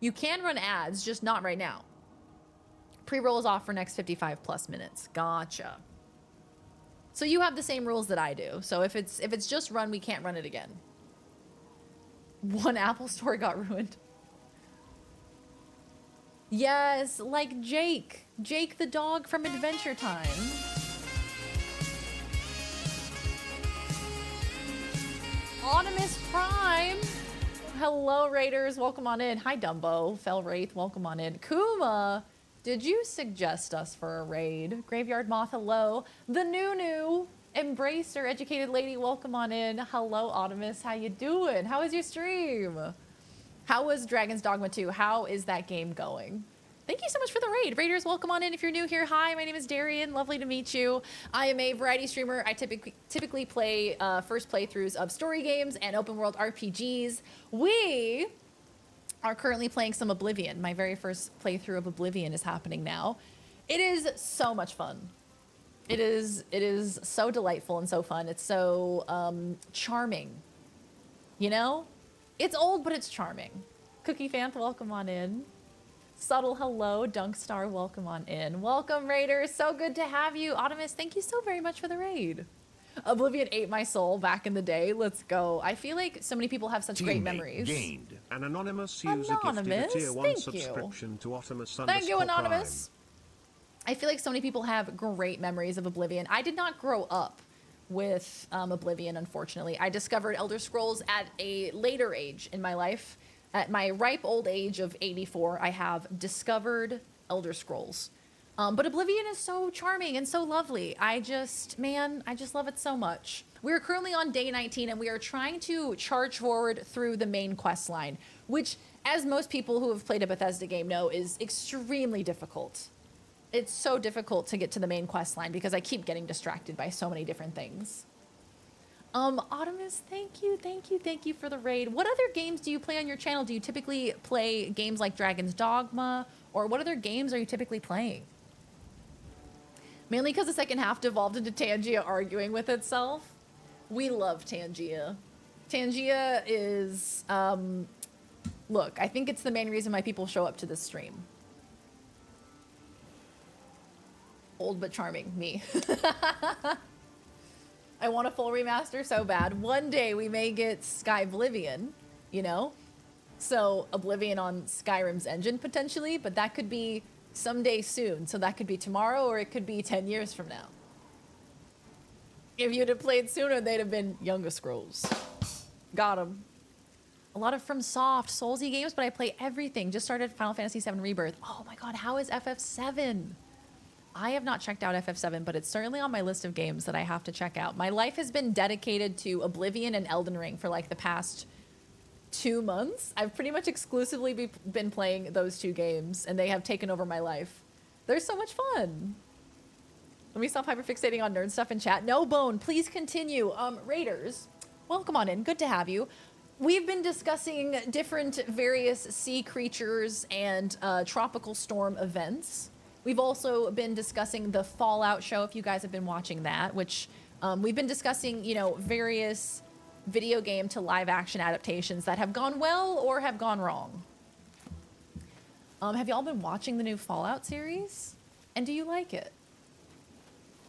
You can run ads, just not right now. Pre-roll is off for next 55 plus minutes. Gotcha. So you have the same rules that I do. So if it's just run, we can't run it again. One Apple store got ruined. Yes, like Jake. Jake the dog from Adventure Time. Onimus Prime. Hello, Raiders. Welcome on in. Hi, Dumbo. Fell Wraith. Welcome on in. Kuma, did you suggest us for a raid? Graveyard Moth. Hello. The new Embracer Educated Lady. Welcome on in. Hello, Onimus. How you doing? How was your stream? How was Dragon's Dogma 2? How is that game going? Thank you so much for the raid. Raiders, welcome on in. If you're new here, hi, my name is Darian. Lovely to meet you. I am a variety streamer. I typically play first playthroughs of story games and open world RPGs. We are currently playing some Oblivion. My very first playthrough of Oblivion is happening now. It is so much fun. It is so delightful and so fun. It's so charming. You know? It's old, but it's charming. Cookie Fanth, welcome on in. Subtle hello, Dunkstar, welcome on in. Welcome, Raiders, so good to have you. Onimus, thank you so very much for the raid. Oblivion ate my soul back in the day. Let's go. I feel like so many people have such great memories.
Gained. An anonymous user gifted a tier 1 subscription to Optimus
Thank you, Anonymous. I feel like so many people have great memories of Oblivion. I did not grow up with Oblivion, unfortunately. I discovered Elder Scrolls at a later age in my life. At my ripe old age of 84, I have discovered Elder Scrolls. But Oblivion is so charming and so lovely. I just love it so much. We're currently on day 19 and we are trying to charge forward through the main quest line, which, as most people who have played a Bethesda game know, is extremely difficult. It's so difficult to get to the main quest line because I keep getting distracted by so many different things. Onimus, thank you for the raid. What other games do you play on your channel? Do you typically play games like Dragon's Dogma, or what other games are you typically playing? Mainly because the second half devolved into Tangia arguing with itself. We love Tangia. Tangia is, look, I think it's the main reason why people show up to this stream. Old but charming, me. I want a full remaster so bad. One day we may get Skyblivion, you know? So Oblivion on Skyrim's engine potentially, but that could be someday soon. So that could be tomorrow or it could be 10 years from now. If you'd have played sooner, they'd have been Younger Scrolls. Got 'em. A lot of FromSoft, Soulsy games, but I play everything. Just started Final Fantasy VII Rebirth. Oh my god, how is FF7? I have not checked out FF7, but it's certainly on my list of games that I have to check out. My life has been dedicated to Oblivion and Elden Ring for like the past 2 months. I've pretty much exclusively been playing those two games, and they have taken over my life. They're so much fun. Let me stop hyperfixating on nerd stuff in chat. No Bone, please continue. Raiders, welcome on in. Good to have you. We've been discussing different various sea creatures and tropical storm events. We've also been discussing the Fallout show, if you guys have been watching that, which we've been discussing, you know, various video game to live action adaptations that have gone well or have gone wrong. Have y'all been watching the new Fallout series? And do you like it?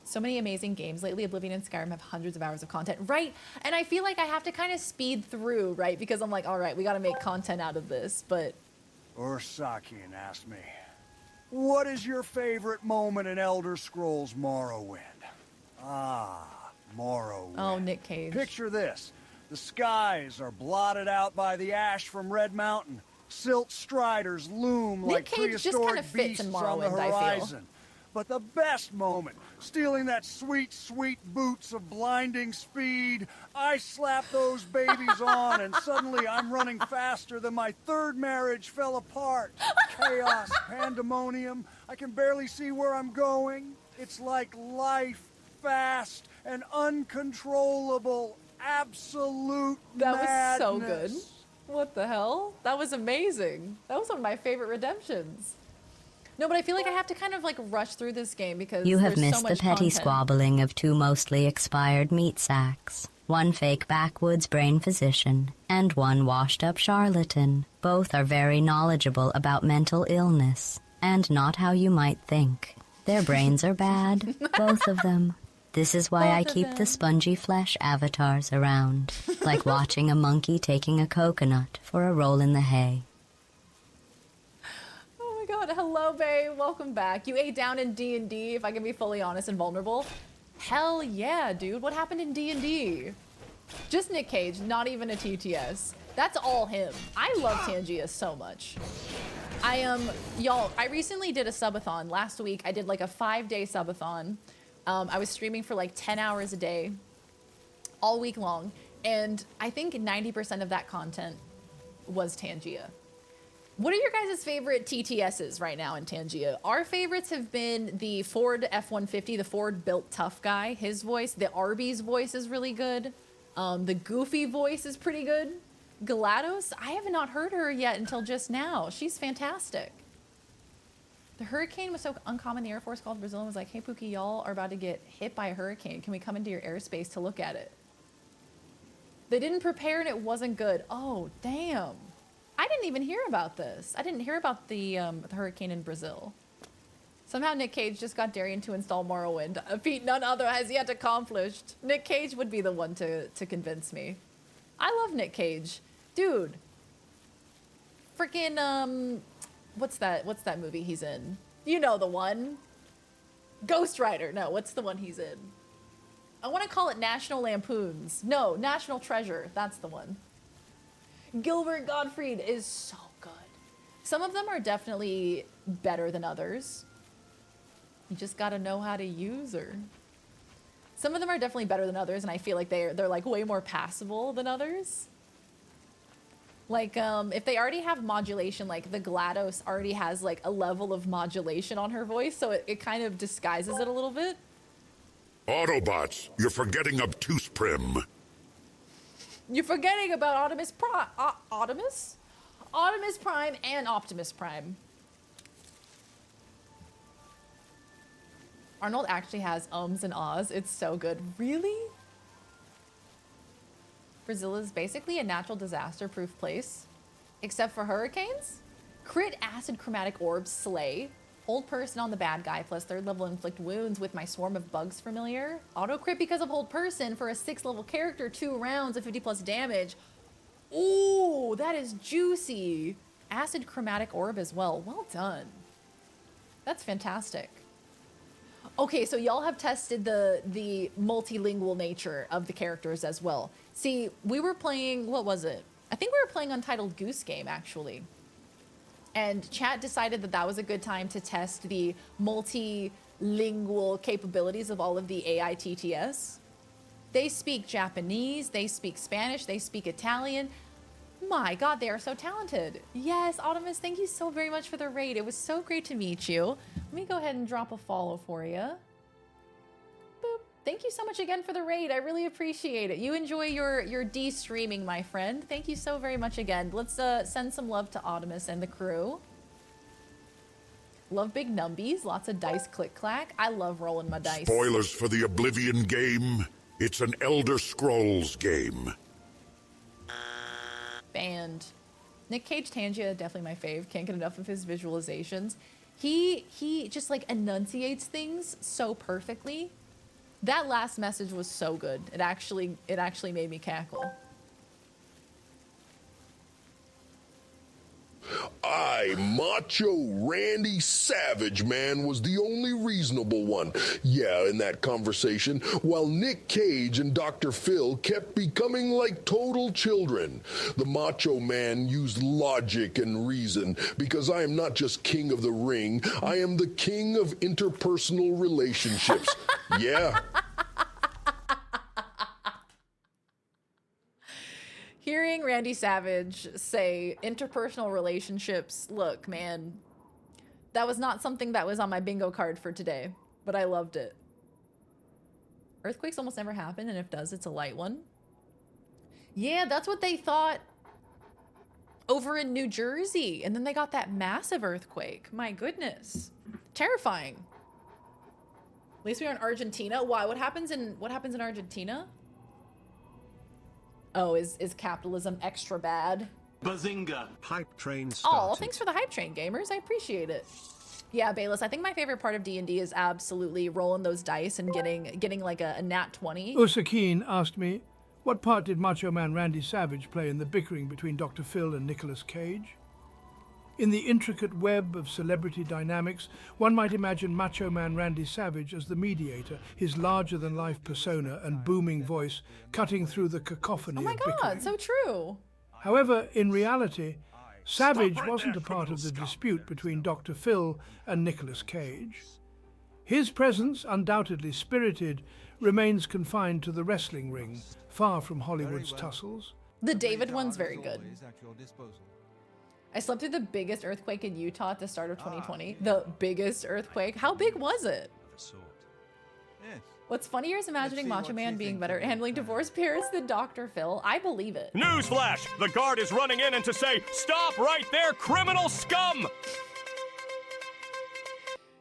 So many amazing games. Lately, Oblivion and Skyrim have hundreds of hours of content, right? And I feel like I have to kind of speed through, right? Because I'm like, all right, we got to make content out of this, but...
Ursakian asked me, what is your favorite moment in Elder Scrolls Morrowind? Ah, Morrowind.
Oh, Nick Cage.
Picture this. The skies are blotted out by the ash from Red Mountain. Silt striders loom
Nick
like
Cage just
prehistoric
kind of fits
beasts
in
on the
Morrowind, I feel.
horizon. But the best moment, stealing that sweet, sweet boots of blinding speed, I slap those babies on and suddenly I'm running faster than my third marriage fell apart. Chaos, pandemonium, I can barely see where I'm going. It's like life, fast and uncontrollable, absolute
That was so
madness.
good. What the hell? That was amazing. That was one of my favorite redemptions. No, but I feel like I have to kind of like rush through this game because
You have
there's
missed
so
the
much
petty
content.
squabbling of two mostly expired meat sacks. One fake backwoods brain physician, and one washed-up charlatan. Both are very knowledgeable about mental illness, and not how you might think. Their brains are bad, both of them. This is why I keep the spongy flesh avatars around, like watching a monkey taking a coconut for a roll in the hay.
Oh my god, hello babe, welcome back. You ate down in D&D, if I can be fully honest and vulnerable. Hell yeah, dude. What happened in D&D? Just Nick Cage, not even a TTS. That's all him. I love Tangia so much. Y'all, I recently did a subathon. Last week, I did like a 5-day subathon. I was streaming for like 10 hours a day, all week long. And I think 90% of that content was Tangia. What are your guys' favorite TTSs right now in Tangia? Our favorites have been the Ford F-150, the Ford built tough guy, his voice. The Arby's voice is really good. The Goofy voice is pretty good. GLaDOS, I have not heard her yet until just now. She's fantastic. The hurricane was so uncommon. The Air Force called Brazil and was like, hey, Pookie, y'all are about to get hit by a hurricane. Can we come into your airspace to look at it? They didn't prepare and it wasn't good. Oh, damn. I didn't even hear about this. I didn't hear about the hurricane in Brazil. Somehow Nick Cage just got Darian to install Morrowind, a feat none other has yet accomplished. Nick Cage would be the one to convince me. I love Nick Cage. Dude. Freaking, what's that movie he's in? You know the one. Ghost Rider. No, what's the one he's in? I want to call it National Lampoons. No, National Treasure. That's the one. Gilbert Gottfried is so good. Some of them are definitely better than others. You just gotta know how to use her. Some of them are definitely better than others, and I feel like they're like way more passable than others. Like, if they already have modulation, like the GLaDOS already has like a level of modulation on her voice, so it kind of disguises it a little bit.
Autobots, you're forgetting Obtuse Prim.
You're forgetting about Optimus Prime. Optimus Prime and Optimus Prime. Arnold actually has ums and ahs. It's so good. Really? Brazil is basically a natural disaster-proof place. Except for hurricanes? Crit acid chromatic orbs slay. Hold person on the bad guy plus 3rd level inflict wounds with my swarm of bugs familiar. Auto crit because of hold person for a 6th level character, 2 rounds of 50 plus damage. Ooh, that is juicy. Acid chromatic orb as well. Well done. That's fantastic. Okay, so y'all have tested the multilingual nature of the characters as well. See, we were playing, what was it? I think we were playing Untitled Goose Game, actually. And chat decided that that was a good time to test the multilingual capabilities of all of the AI TTS. They speak Japanese, they speak Spanish, they speak Italian. My God, they are so talented. Yes, Optimus, thank you so very much for the raid. It was so great to meet you. Let me go ahead and drop a follow for you. Boop. Thank you so much again for the raid. I really appreciate it. You enjoy your de-streaming, my friend. Thank you so very much again. Let's send some love to Optimus and the crew. Love big numbies. Lots of dice click-clack. I love rolling my dice.
Spoilers for the Oblivion game. It's an Elder Scrolls game.
Banned. Nick Cage Tangia, definitely my fave. Can't get enough of his visualizations. He just like enunciates things so perfectly. That last message was so good. It actually made me cackle.
Macho Randy Savage, man, was the only reasonable one. Yeah, in that conversation, while Nick Cage and Dr. Phil kept becoming like total children. The Macho Man used logic and reason, because I am not just king of the ring, I am the king of interpersonal relationships. Yeah.
Hearing Randy Savage say interpersonal relationships, look, man, that was not something that was on my bingo card for today, but I loved it. Earthquakes almost never happen, and if does, it's a light one. Yeah, that's what they thought over in New Jersey, and then they got that massive earthquake. My goodness. Terrifying. At least we are in Argentina. Why? What happens in Argentina? Oh, is capitalism extra bad?
Bazinga. Hype train
Oh,
started.
thanks for the hype train, gamers. I appreciate it. Yeah, Bayless, I think my favorite part of D&D is absolutely rolling those dice and getting like a nat 20.
Usakeen asked me, what part did Macho Man Randy Savage play in the bickering between Dr. Phil and Nicolas Cage? In the intricate web of celebrity dynamics, one might imagine Macho Man Randy Savage as the mediator, his larger-than-life persona and booming voice cutting through the cacophony
Oh my
of
god,
bickering.
so true.
However, in reality, Savage wasn't a part of the dispute between Dr. Phil and Nicolas Cage. His presence, undoubtedly spirited, remains confined to the wrestling ring, far from Hollywood's tussles.
The David one's very good. I slept through the biggest earthquake in Utah at the start of 2020. The biggest earthquake? How big was it? What's funnier is imagining Macho Man being better at handling divorced parents than Dr. Phil. I believe it.
Newsflash! The guard is running in and to say, "Stop right there, criminal scum!"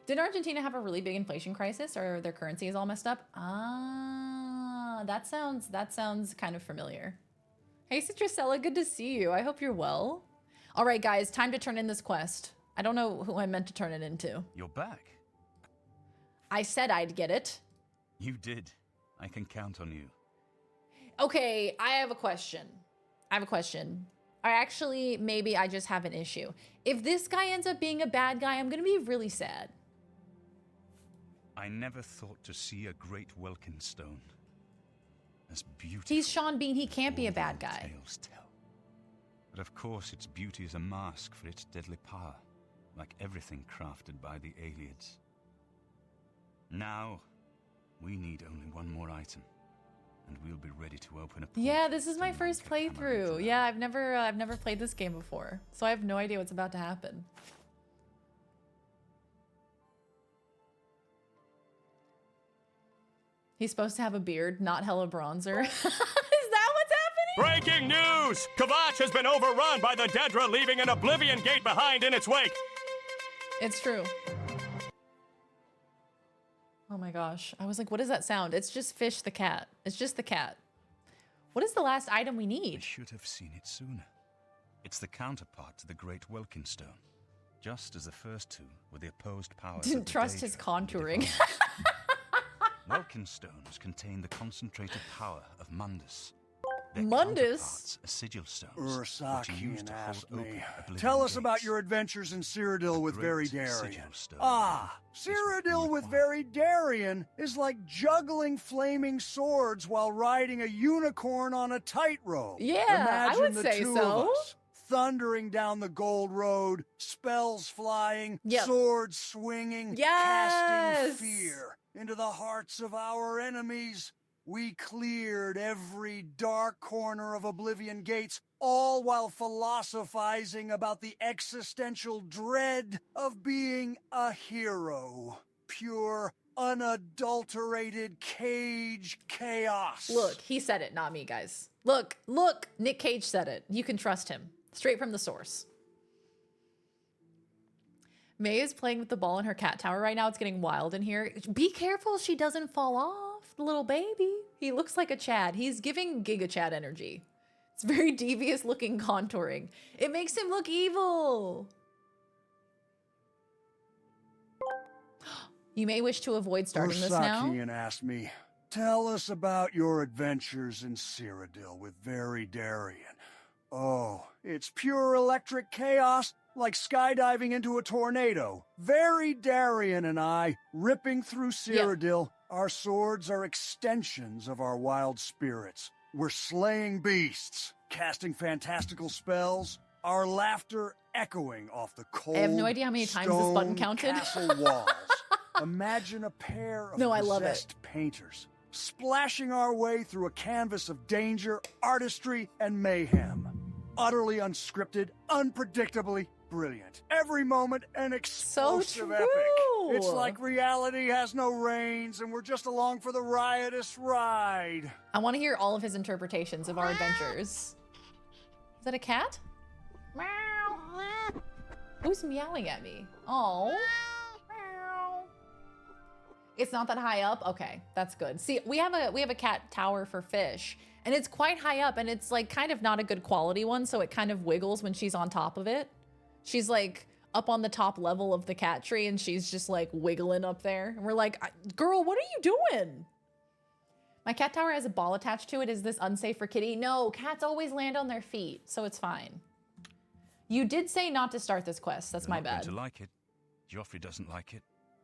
Didn't Argentina have a really big inflation crisis, or their currency is all messed up? Ah, that sounds kind of familiar. Hey, Citrusella, good to see you. I hope you're well. All right, guys, time to turn in this quest. I don't know who I meant to turn it into.
You're back.
I said I'd get it.
You did. I can count on you.
Okay, I have a question. Actually, maybe I just have an issue. If this guy ends up being a bad guy, I'm gonna be really sad.
I never thought to see a great Welkinstone as beautiful.
He's Sean Bean, he can't be a bad guy.
Tales tell. But of course, its beauty is a mask for its deadly power, like everything crafted by the aliens. Now, we need only one more item, and we'll be ready to open a portal.
Yeah, this is my first playthrough. Yeah, I've never played this game before, so I have no idea what's about to happen. He's supposed to have a beard, not hella bronzer. Is that what's happening?
Breaking news! Kvatch has been overrun by the Dedra, leaving an Oblivion gate behind in its wake.
It's true. Oh my gosh. I was like, what is that sound? It's just Fish the cat. It's just the cat. What is the last item we need?
We should have seen it sooner. It's the counterpart to the Great Welkinstone, just as the first two were the opposed powers.
Didn't trust his contouring.
Welkinstones contain the concentrated power of Mundus.
Mundus?
A sigil stone.
Ursakian asked me. Tell us about your adventures in Cyrodiil with Veridarian. Cyrodiil with Veridarian is like juggling flaming swords while riding a unicorn on a tightrope.
Yeah,
Imagine
I would
the
say
two
so.
of us, thundering down the gold road, spells flying, swords swinging, casting fear into the hearts of our enemies. We cleared every dark corner of Oblivion gates, all while philosophizing about the existential dread of being a hero. Pure, unadulterated Cage chaos.
Look, he said it, not me, guys. Look, Nick Cage said it. You can trust him. Straight from the source. May is playing with the ball in her cat tower right now. It's getting wild in here. Be careful she doesn't fall off, the little baby. He looks like a Chad. He's giving Giga Chad energy. It's very devious looking contouring. It makes him look evil. You may wish to avoid starting this now.
Ursakian asked me, tell us about your adventures in Cyrodiil with Veridarian. Oh, it's pure electric chaos, like skydiving into a tornado. Veridarian and I, ripping through Cyrodiil, our swords are extensions of our wild spirits. We're slaying beasts, casting fantastical spells, our laughter echoing off the cold,
I have no idea how many times this button counted.
castle walls. Imagine a pair of possessed painters splashing our way through a canvas of danger, artistry, and mayhem. Utterly unscripted, unpredictably brilliant. Every moment an explosive epic. It's like reality has no reins and we're just along for the riotous ride.
I want to hear all of his interpretations of our adventures. Is that a cat? Meow. Who's meowing at me? Oh. It's not that high up? Okay, that's good. See, we have a cat tower for Fish, and it's quite high up, and it's like kind of not a good quality one, so it kind of wiggles when she's on top of it. She's like up on the top level of the cat tree, and she's just like wiggling up there. And we're like, girl, what are you doing? My cat tower has a ball attached to it. Is this unsafe for kitty? No, cats always land on their feet, so it's fine. You did say not to start this quest. That's my
You're not
bad.
going to like it. Joffrey doesn't like it.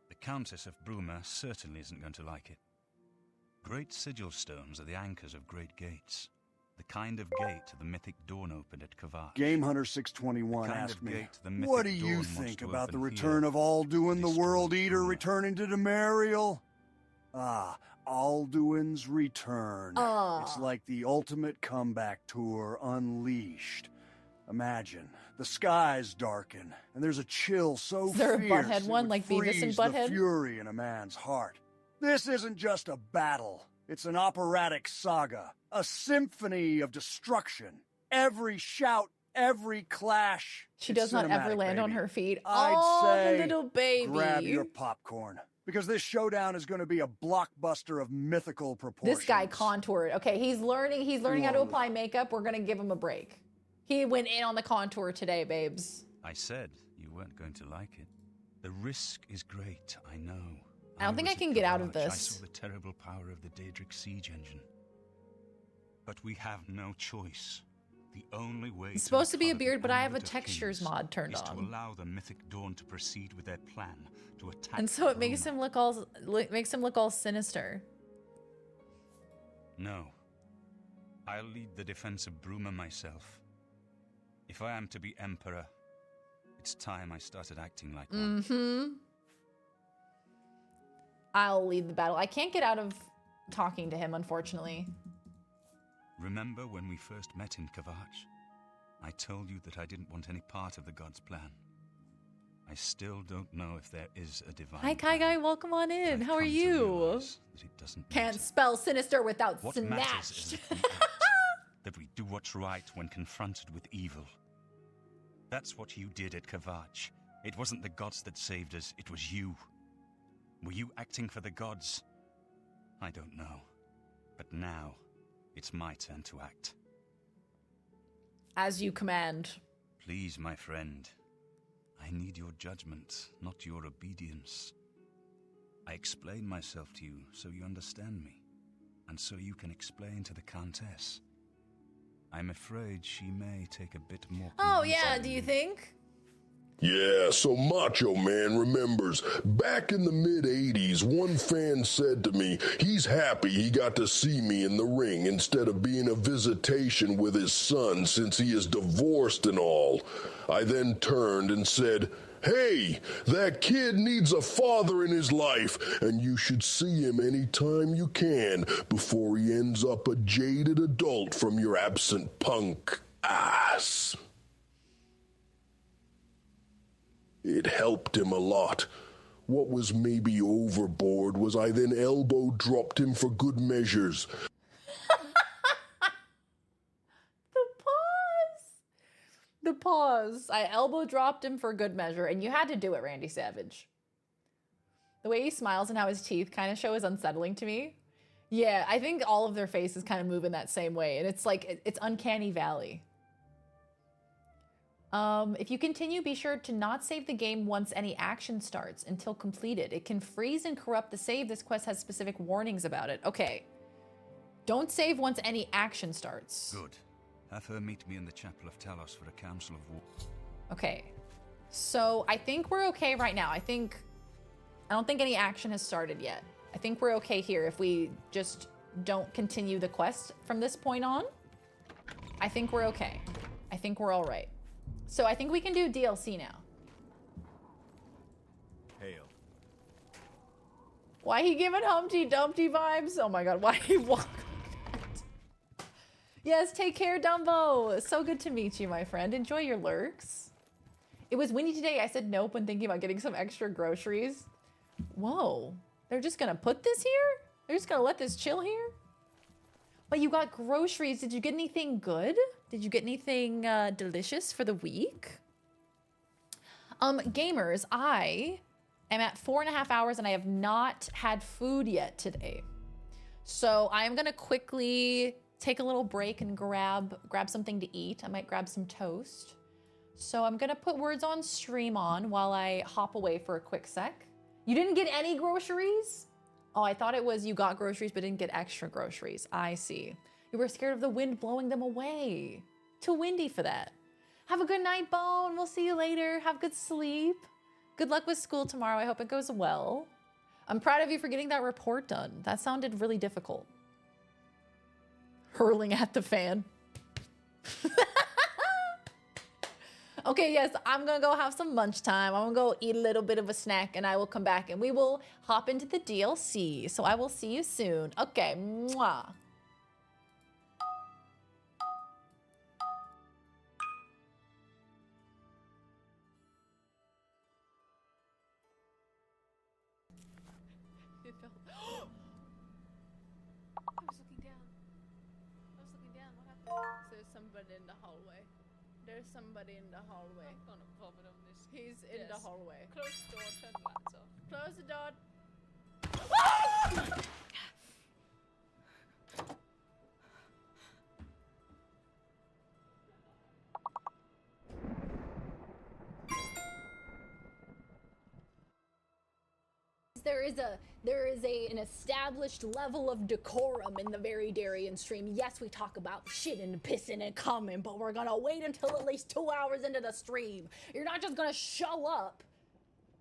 The Countess of Bruma certainly isn't going to like it. Great sigil stones are the anchors of great gates. The kind of gate the mythic dawn opened at Kavach.
Game Hunter 621
The kind
asked
of
me,
gate the mythic
what do
dawn
you
wants
think
to
about the
open
return
here.
of Alduin the
Destroy
World Eater
Bruma.
returning to Demariel? Ah, Alduin's return. It's like the ultimate comeback tour unleashed. Imagine, the skies darken, and there's a chill so
Is there a
fierce
Butthead
it
one
would
like Beavis and
freeze the
Butthead?
fury in a man's heart. This isn't just a battle. It's an operatic saga, a symphony of destruction. Every shout, every clash.
She
it's
does not ever
cinematic,
land on
baby.
her feet.
I'd
Oh,
say
the little baby.
grab your popcorn, because this showdown is going to be a blockbuster of mythical proportions.
This guy contoured. Okay, he's learning how to apply makeup. We're gonna give him a break. He went in on the contour today, babes.
I said you weren't going to like it. The risk is great, I know.
I don't think I
was
can
at
get out of
Kavach. I
this.
saw the terrible power of the Daedric siege engine. But we have no choice. The only way
It's supposed to be a
recover the
beard, but I have a
Amulet of
textures
Kings
mod turned
is to
on.
allow the mythic dawn to proceed with their plan to attack.
And so it makes
Bruma.
him look all sinister.
No. I'll lead the defense of Bruma myself. If I am to be emperor, it's time I started acting like one.
Mm-hmm. I'll lead the battle. I can't get out of talking to him, unfortunately.
Remember when we first met in Kavach? I told you that I didn't want any part of the god's plan. I still don't know if there is a divine
Hi, Kai Guy. Welcome on in. How are you?
that it doesn't
Can't
matter.
spell sinister without
What matters is
snatched.
that we act, that we do what's right when confronted with evil. That's what you did at Kavach. It wasn't the gods that saved us, it was you. Were you acting for the gods? I don't know. But now, it's my turn to act.
As you command.
Please, my friend. I need your judgment, not your obedience. I explain myself to you so you understand me, and so you can explain to the Countess. I'm afraid she may take a bit more.
Oh, yeah, do you think?
Yeah, so Macho Man remembers back in the mid-'80s, one fan said to me he's happy he got to see me in the ring instead of being a visitation with his son since he is divorced and all. I then turned and said, hey, that kid needs a father in his life, and you should see him anytime you can before he ends up a jaded adult from your absent punk ass. It helped him a lot. What was maybe overboard was I then elbow dropped him for good measures.
The pause. I elbow dropped him for good measure, and you had to do it, Randy Savage. The way he smiles and how his teeth kind of show is unsettling to me. Yeah, I think all of their faces kind of move in that same way, and it's like, it's uncanny valley. If you continue, be sure to not save the game once any action starts until completed. It can freeze and corrupt the save. This quest has specific warnings about it. Okay. Don't save once any action starts.
Good. Have her meet me in the Chapel of Talos for a council of war.
Okay. So I think we're okay right now. I don't think any action has started yet. I think we're okay here if we just don't continue the quest from this point on. I think we're okay. I think we're all right. So I think we can do DLC now.
Hail.
Why he giving Humpty Dumpty vibes? Oh my god, why he walk like that? Yes, take care, Dumbo. So good to meet you, my friend. Enjoy your lurks. It was windy today. I said nope when thinking about getting some extra groceries. Whoa, they're just gonna put this here? They're just gonna let this chill here? But you got groceries. Did you get anything good? Did you get anything delicious for the week? Gamers, I am at 4.5 hours and I have not had food yet today. So I'm gonna quickly take a little break and grab something to eat. I might grab some toast. So I'm gonna put words on stream on while I hop away for a quick sec. You didn't get any groceries? Oh, I thought it was you got groceries but didn't get extra groceries. I see. You were scared of the wind blowing them away. Too windy for that. Have a good night, Bone. We'll see you later. Have good sleep. Good luck with school tomorrow. I hope it goes well. I'm proud of you for getting that report done. That sounded really difficult. Hurling at the fan. Okay, yes, I'm gonna go have some lunchtime. I'm gonna go eat a little bit of a snack and I will come back and we will hop into the DLC. So I will see you soon. Okay, mwah. It felt I was looking down. What happened? There's somebody in the hallway. There's somebody in the hallway. I'm gonna vomit on this. He's in the hallway. Close the door, turn the lights off. Close the door.
There is an established level of decorum in the Very Darien stream. Yes, we talk about shitting and pissing and coming, but we're gonna wait until at least 2 hours into the stream. You're not just gonna show up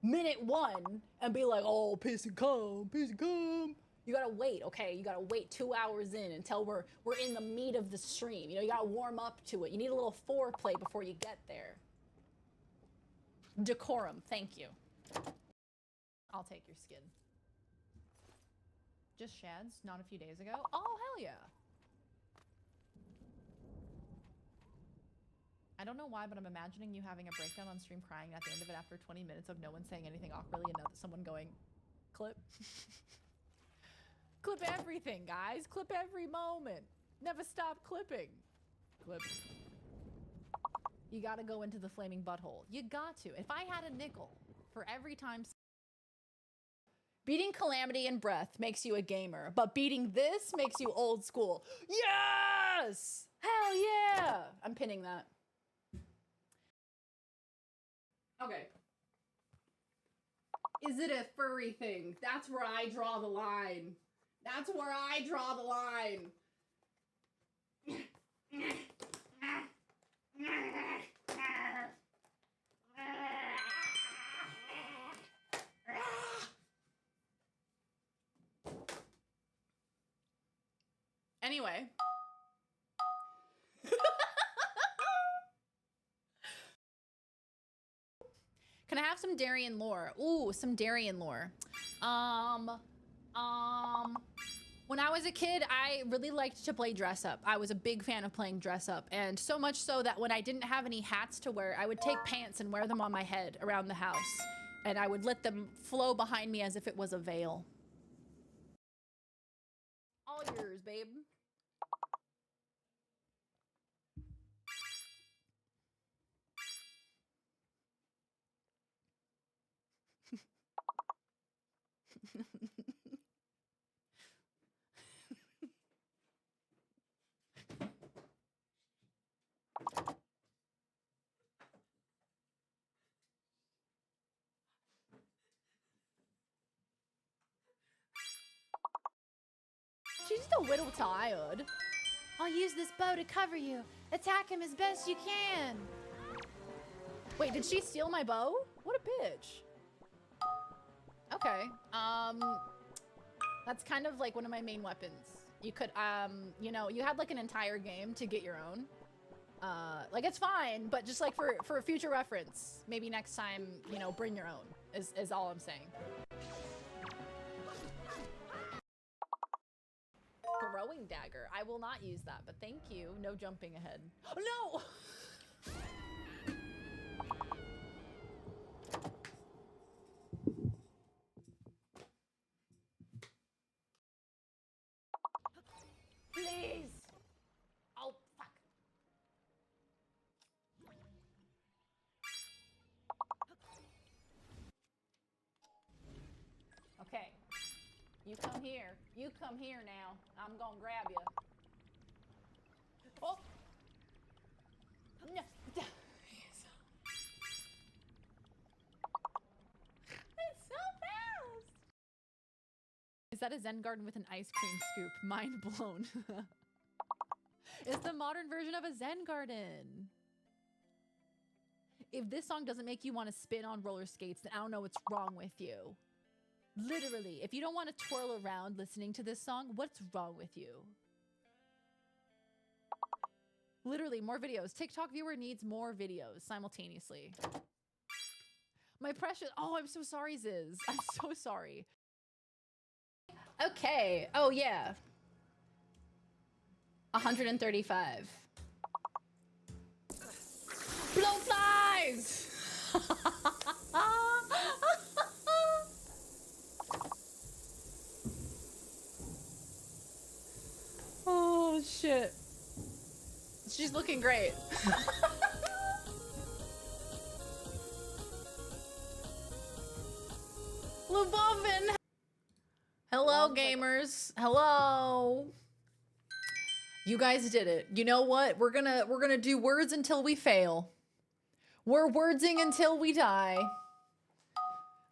minute 1 and be like, oh, piss and cum, piss and cum. You gotta wait, okay? You gotta wait 2 hours in until we're in the meat of the stream. You know, you gotta warm up to it. You need a little foreplay before you get there. Decorum, thank you. I'll take your skin.
Just shads, not a few days ago. Oh, hell yeah. I don't know why, but I'm imagining you having a breakdown on stream crying at the end of it after 20 minutes of no one saying anything awkwardly and someone going, clip. Clip everything, guys. Clip every moment. Never stop clipping. Clip. You gotta go into the flaming butthole. You got to. If I had a nickel for every time... Beating Calamity and Breath makes you a gamer, but beating this makes you old school. Yes! Hell yeah! I'm pinning that. Okay. Is it a furry thing? That's where I draw the line. That's where I draw the line. Anyway. Can I have some Darien lore? Ooh, some Darien lore. When I was a kid, I really liked to play dress up. I was a big fan of playing dress up, and so much so that when I didn't have any hats to wear, I would take pants and wear them on my head around the house, and I would let them flow behind me as if it was a veil. All yours, babe. She's just a little tired. I'll use this bow to cover you. Attack him as best you can. Wait, did she steal my bow? What a bitch. Okay. That's kind of like one of my main weapons. You could, you know, you had like an entire game to get your own. Like it's fine, but just like for a future reference, maybe next time, you know, bring your own is all I'm saying. Throwing dagger. I will not use that, but thank you. No jumping ahead. Oh, no! Please! Oh, fuck. Okay. You come here. You come here now. I'm gonna grab you. Oh! No. It's so fast! Is that a Zen garden with an ice cream scoop? Mind blown. It's the modern version of a Zen garden.
If this song doesn't make you want to spin on roller skates, then I don't know what's wrong with you. Literally, if you don't want to twirl around listening to this song, what's wrong with you? Literally, more videos. TikTok viewer needs more videos simultaneously. My precious... Oh, I'm so sorry, Ziz. I'm so sorry. Okay. Oh, yeah. 135. Blow flies! Oh, shit. She's looking great. Lubovin! Hello, gamers. Hello. You guys did it. You know what? We're gonna do words until we fail. We're wordsing until we die.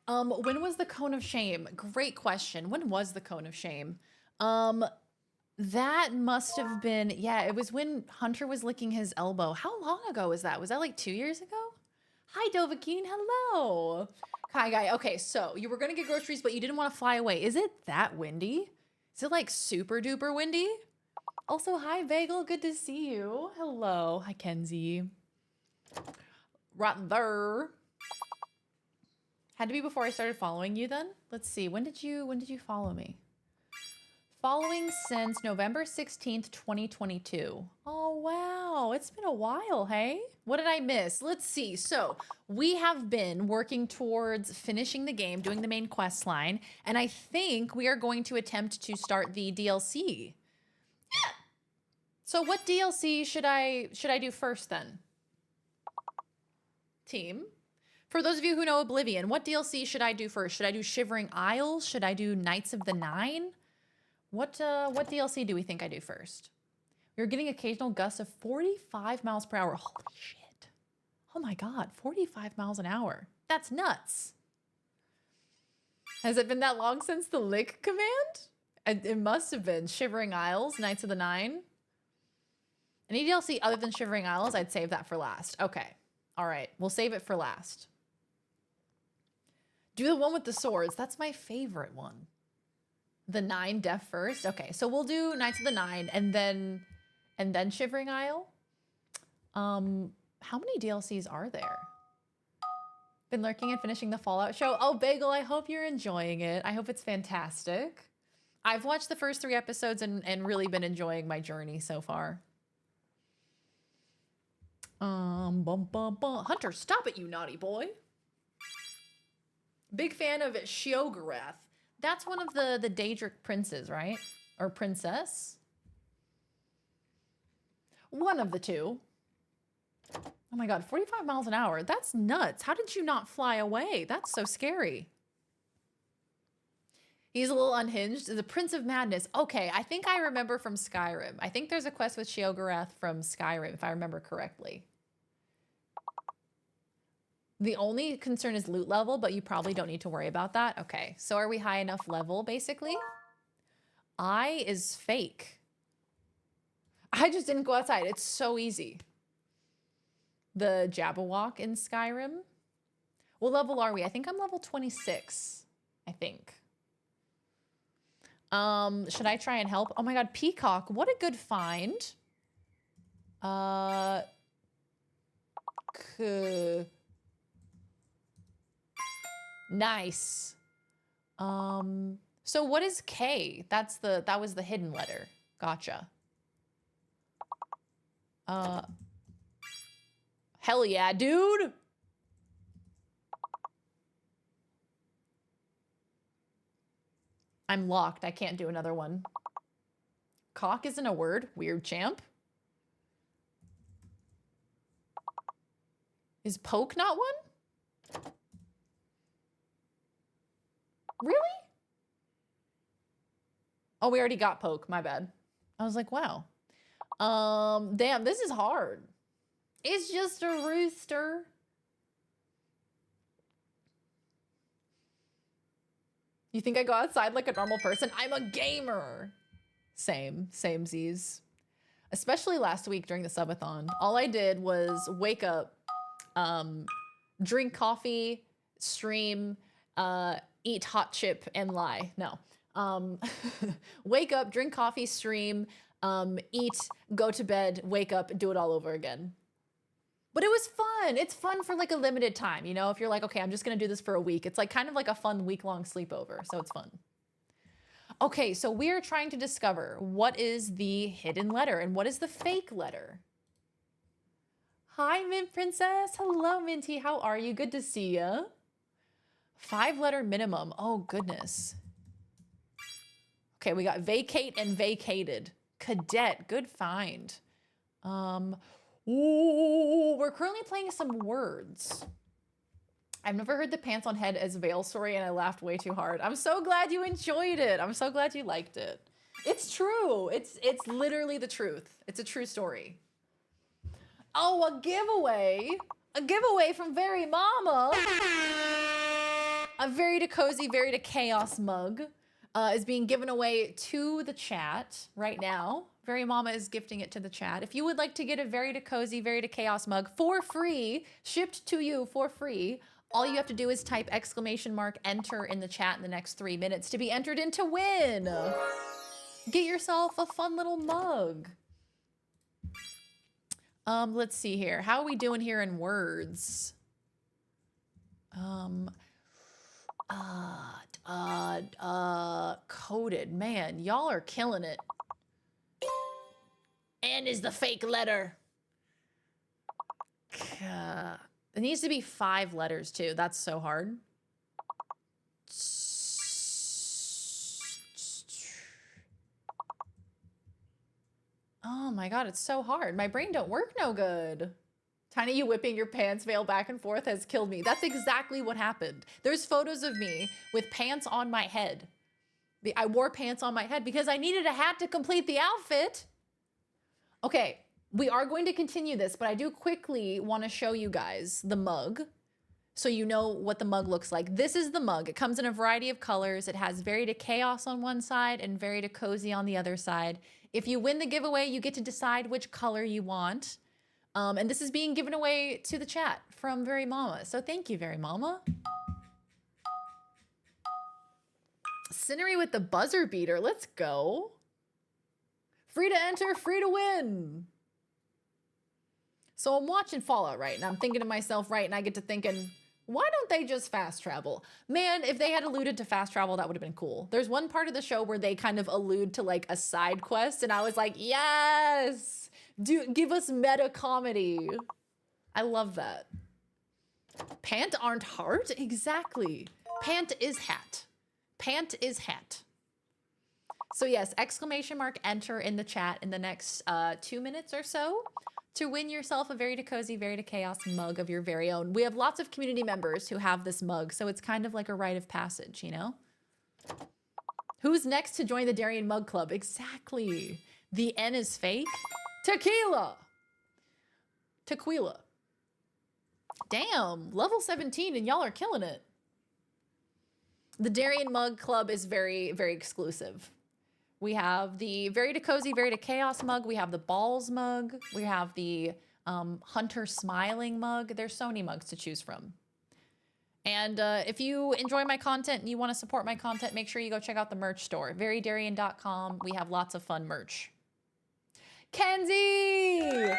When was the Cone of Shame? Great question. When was the Cone of Shame? That must have been, yeah, it was when Hunter was licking his elbow. How long ago was that? Was that like 2 years ago? Hi, Dovahkiin. Hello. Hi, guy. Okay, so you were going to get groceries, but you didn't want to fly away. Is it that windy? Is it like super duper windy? Also, hi, Bagel. Good to see you. Hello. Hi, Kenzie. Right there. Had to be before I started following you then? Let's see. When did you follow me? Following since November 16th, 2022. Oh, wow. It's been a while, hey? What did I miss? Let's see. So we have been working towards finishing the game, doing the main quest line, and I think we are going to attempt to start the DLC. Yeah. So what DLC should I do first then? Team? For those of you who know Oblivion, what DLC should I do first? Should I do Shivering Isles? Should I do Knights of the Nine? What DLC do we think I do first? We're getting occasional gusts of 45 miles per hour. Holy shit. Oh my God, 45 miles an hour. That's nuts. Has it been that long since the lick command? It must have been. Shivering Isles, Knights of the Nine. Any DLC other than Shivering Isles, I'd save that for last. Okay. All right, we'll save it for last. Do the one with the swords. That's my favorite one. The 9 def first. Okay, so we'll do Knights of the Nine and then Shivering Isle. How many DLCs are there? Been lurking and finishing the Fallout show. Oh, Bagel, I hope you're enjoying it. I hope it's fantastic. I've watched the first 3 episodes and really been enjoying my journey so far. Hunter, stop it, you naughty boy. Big fan of Sheogorath. That's one of the Daedric princes, right? Or princess? One of the two. Oh my God, 45 miles an hour. That's nuts. How did you not fly away? That's so scary. He's a little unhinged. The Prince of Madness. Okay, I think I remember from Skyrim. I think there's a quest with Sheogorath from Skyrim, if I remember correctly. The only concern is loot level, but you probably don't need to worry about that. Okay, so are we high enough level, basically? I is fake. I just didn't go outside. It's so easy. The Jabberwock in Skyrim. What level are we? I think I'm level 26, I think. Should I try and help? Oh my God, Peacock, what a good find. Nice. So what is K? That was the hidden letter. Gotcha. Hell yeah, dude. I'm locked. I can't do another one. Cock isn't a word. Weird champ. Is poke not one? Really? Oh, we already got poke. My bad. I was like, wow. Damn, this is hard. It's just a rooster. You think I go outside like a normal person? I'm a gamer. Same Z's. Especially last week during the subathon. All I did was wake up,
Drink coffee, stream, eat hot chip, and lie. No. Wake up, drink coffee, stream, eat, go to bed, wake up, do it all over again. But it was fun. It's fun for like a limited time, you know? If you're like, okay, I'm just gonna do this for a week. It's like kind of like a fun week-long sleepover, so it's fun. Okay, so we are trying to discover what is the hidden letter and what is the fake letter. Hi, Mint Princess. Hello, Minty. How are you? Good to see ya. 5-letter minimum. Oh, goodness. Okay, we got vacate and vacated. Cadet, good find. Ooh, we're currently playing some words. I've never heard the pants on head as veil story and I laughed way too hard. I'm so glad you enjoyed it. I'm so glad you liked it. It's true. It's literally the truth. It's a true story. Oh, a giveaway. A giveaway from Very Mama. A Very to Cozy, Very to Chaos mug is being given away to the chat right now. Very Mama is gifting it to the chat. If you would like to get a Very to Cozy, Very to Chaos mug for free, shipped to you for free, all you have to do is type !enter in the chat in the next 3 minutes to be entered in to win. Get yourself a fun little mug. Let's see here. How are we doing here in words? Coded. Man, y'all are killing it. N is the fake letter. It needs to be 5 letters too. That's so hard. Oh my God, it's so hard. My brain don't work no good. Tiny, you whipping your pants veil back and forth has killed me. That's exactly what happened. There's photos of me with pants on my head. I wore pants on my head because I needed a hat to complete the outfit. Okay, we are going to continue this, but I do quickly want to show you guys the mug so you know what the mug looks like. This is the mug. It comes in a variety of colors. It has Very to Chaos on one side and Very to Cozy on the other side. If you win the giveaway, you get to decide which color you want. And this is being given away to the chat from Very Mama. So thank you, Very Mama. Cinery with the buzzer beater. Let's go. Free to enter, free to win. So I'm watching Fallout, right? And I'm thinking to myself, right? And I get to thinking, why don't they just fast travel? Man, if they had alluded to fast travel, that would have been cool. There's one part of the show where they kind of allude to like a side quest. And I was like, yes, give us meta comedy. I love that. Pant aren't heart? Exactly. Pant is hat. Pant is hat. So yes, !enter in the chat in the next 2 minutes or so to win yourself a Very to Cozy, Very to Chaos mug of your very own. We have lots of community members who have this mug, so it's kind of like a rite of passage, you know? Who's next to join the Darien Mug Club? Exactly. The N is fake. Tequila. Tequila. Damn, level 17 and y'all are killing it. The Darien Mug Club is very, very exclusive. We have the Very to Cozy, Very to Chaos mug. We have the Balls mug. We have the Hunter Smiling mug. There's so many mugs to choose from. And if you enjoy my content and you want to support my content, make sure you go check out the merch store, verydarian.com. We have lots of fun merch. Kenzie!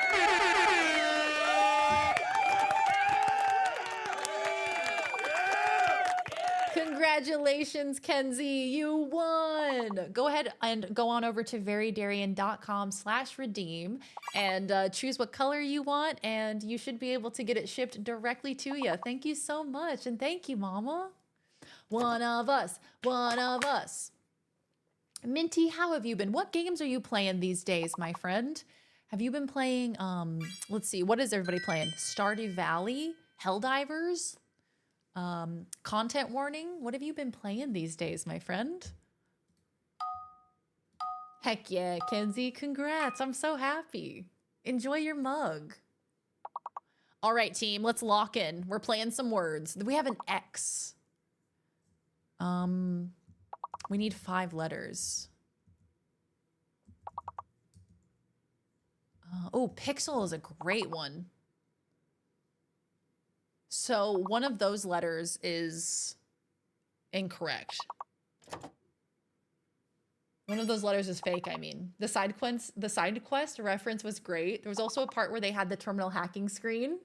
Congratulations, Kenzie, you won. Go ahead and go on over to verydarian.com/redeem and choose what color you want, and you should be able to get it shipped directly to you. Thank you so much, and thank you, Mama. One of us, one of us. Minty, how have you been? What games are you playing these days, my friend? Have you been playing, let's see, what is everybody playing? Stardew Valley? Helldivers? Content warning? What have you been playing these days, my friend? Heck yeah, Kenzie, congrats. I'm so happy. Enjoy your mug. All right, team, let's lock in. We're playing some words. We have an X. We need 5 letters. Oh, Pixel is a great one. So one of those letters is incorrect. One of those letters is fake, I mean. The side quest reference was great. There was also a part where they had the terminal hacking screen.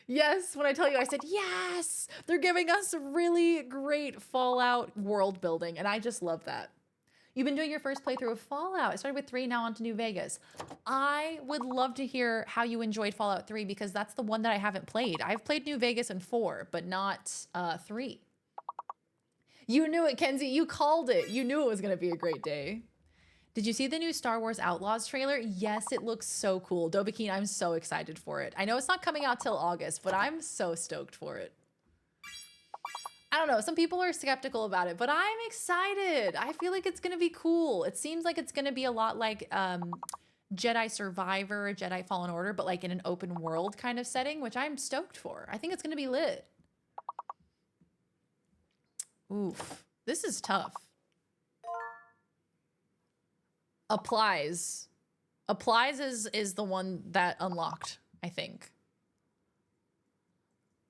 Yes, when I tell you, I said, yes! They're giving us really great Fallout world building, and I just love that. You've been doing your first playthrough of Fallout. I started with 3, now on to New Vegas. I would love to hear how you enjoyed Fallout 3 because that's the one that I haven't played. I've played New Vegas and 4, but not 3. You knew it, Kenzie. You called it. You knew it was going to be a great day. Did you see the new Star Wars Outlaws trailer? Yes, it looks so cool. Dovahkiin, I'm so excited for it. I know it's not coming out till August, but I'm so stoked for it. I don't know, some people are skeptical about it, but I'm excited. I feel like it's gonna be cool. It seems like it's gonna be a lot like Jedi Survivor, Jedi Fallen Order, but like in an open world kind of setting, which I'm stoked for. I think it's gonna be lit. Oof, this is tough. Applies. Applies is the one that unlocked, I think.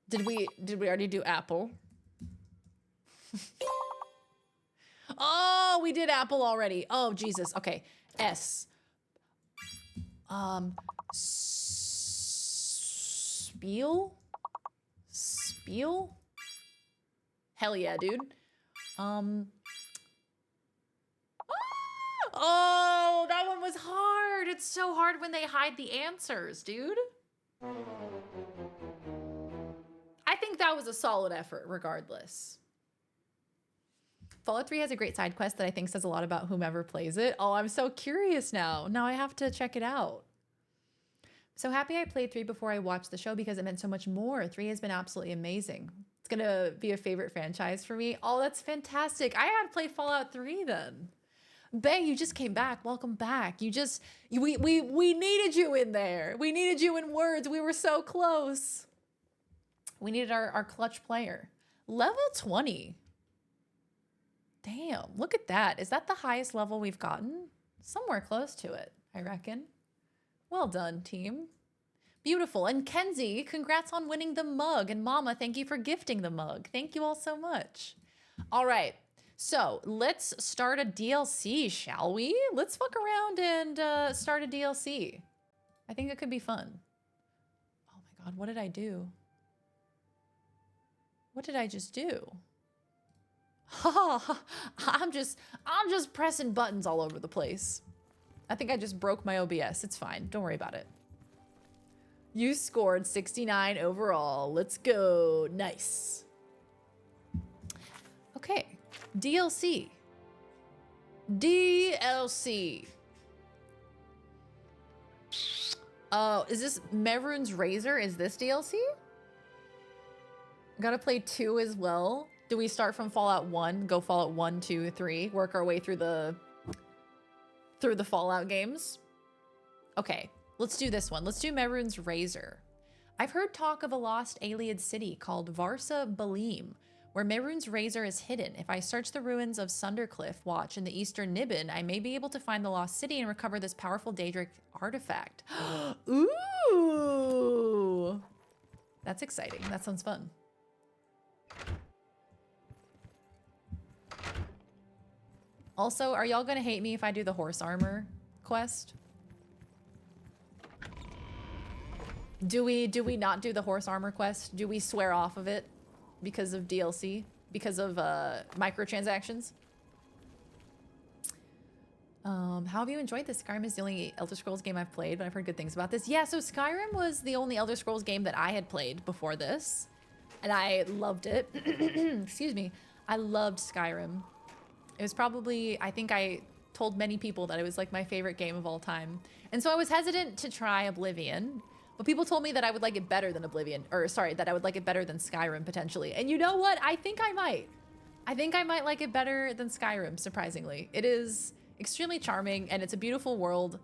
Did we already do Apple? Oh, we did Apple already. Oh, Jesus. Okay. S. Spiel? Spiel? Hell yeah, dude. Oh, that one was hard. It's so hard when they hide the answers, dude. I think that was a solid effort regardless. Fallout 3 has a great side quest that I think says a lot about whomever plays it. Oh, I'm so curious now. Now I have to check it out. So happy I played 3 before I watched the show because it meant so much more. 3 has been absolutely amazing. It's gonna be a favorite franchise for me. Oh, that's fantastic. I had to play Fallout 3 then. Bay, you just came back. Welcome back. We needed you in there. We needed you in words. We were so close. We needed our clutch player. Level 20. Damn, look at that. Is that the highest level we've gotten? Somewhere close to it, I reckon. Well done, team. Beautiful. And Kenzie, congrats on winning the mug. And Mama, thank you for gifting the mug. Thank you all so much. All right. So let's start a DLC, shall we? Let's fuck around and start a DLC. I think it could be fun. Oh my God, what did I do? What did I just do? I'm just pressing buttons all over the place. I think I just broke my OBS. It's fine. Don't worry about it. You scored 69 overall. Let's go. Nice. Okay. DLC. DLC. Oh, is this Mehrunes Razor? Is this DLC? Gotta play 2 as well. Do we start from Fallout 1, go Fallout 1, 2, 3, work our way through the Fallout games? Okay, let's do this one. Let's do Mehrunes Razor. I've heard talk of a lost alien city called Varsa Balim, where Mehrunes Razor is hidden. If I search the ruins of Sundercliff Watch in the eastern Nibbin, I may be able to find the lost city and recover this powerful Daedric artifact. Ooh! That's exciting. That sounds fun. Also, are y'all gonna hate me if I do the horse armor quest? Do we not do the horse armor quest? Do we swear off of it because of DLC? Because of microtransactions? How have you enjoyed this? Skyrim is the only Elder Scrolls game I've played, but I've heard good things about this. Yeah, so Skyrim was the only Elder Scrolls game that I had played before this, and I loved it. Excuse me. I loved Skyrim. It was probably, I think I told many people that it was like my favorite game of all time. And so I was hesitant to try Oblivion, but people told me that I would like it better than Oblivion, or sorry, that I would like it better than Skyrim potentially. And you know what? I think I might. I think I might like it better than Skyrim, surprisingly. It is extremely charming and it's a beautiful world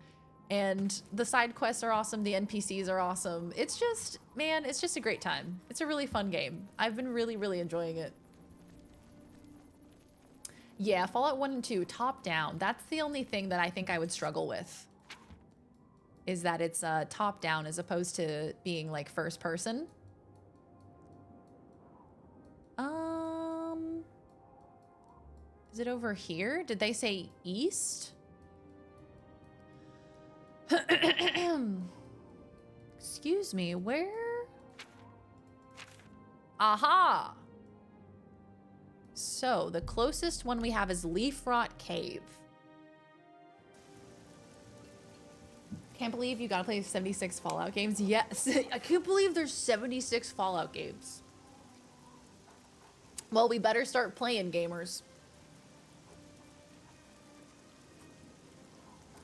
and the side quests are awesome. The NPCs are awesome. It's just, man, it's just a great time. It's a really fun game. I've been really, really enjoying it. Yeah, Fallout 1 and 2, top down. That's the only thing that I think I would struggle with. Is that it's top down as opposed to being like first person. Is it over here? Did they say east? Excuse me, where? Aha! So, the closest one we have is Leaf Rot Cave. Can't believe you gotta play 76 Fallout games. Yes, I can't believe there's 76 Fallout games. Well, we better start playing, gamers.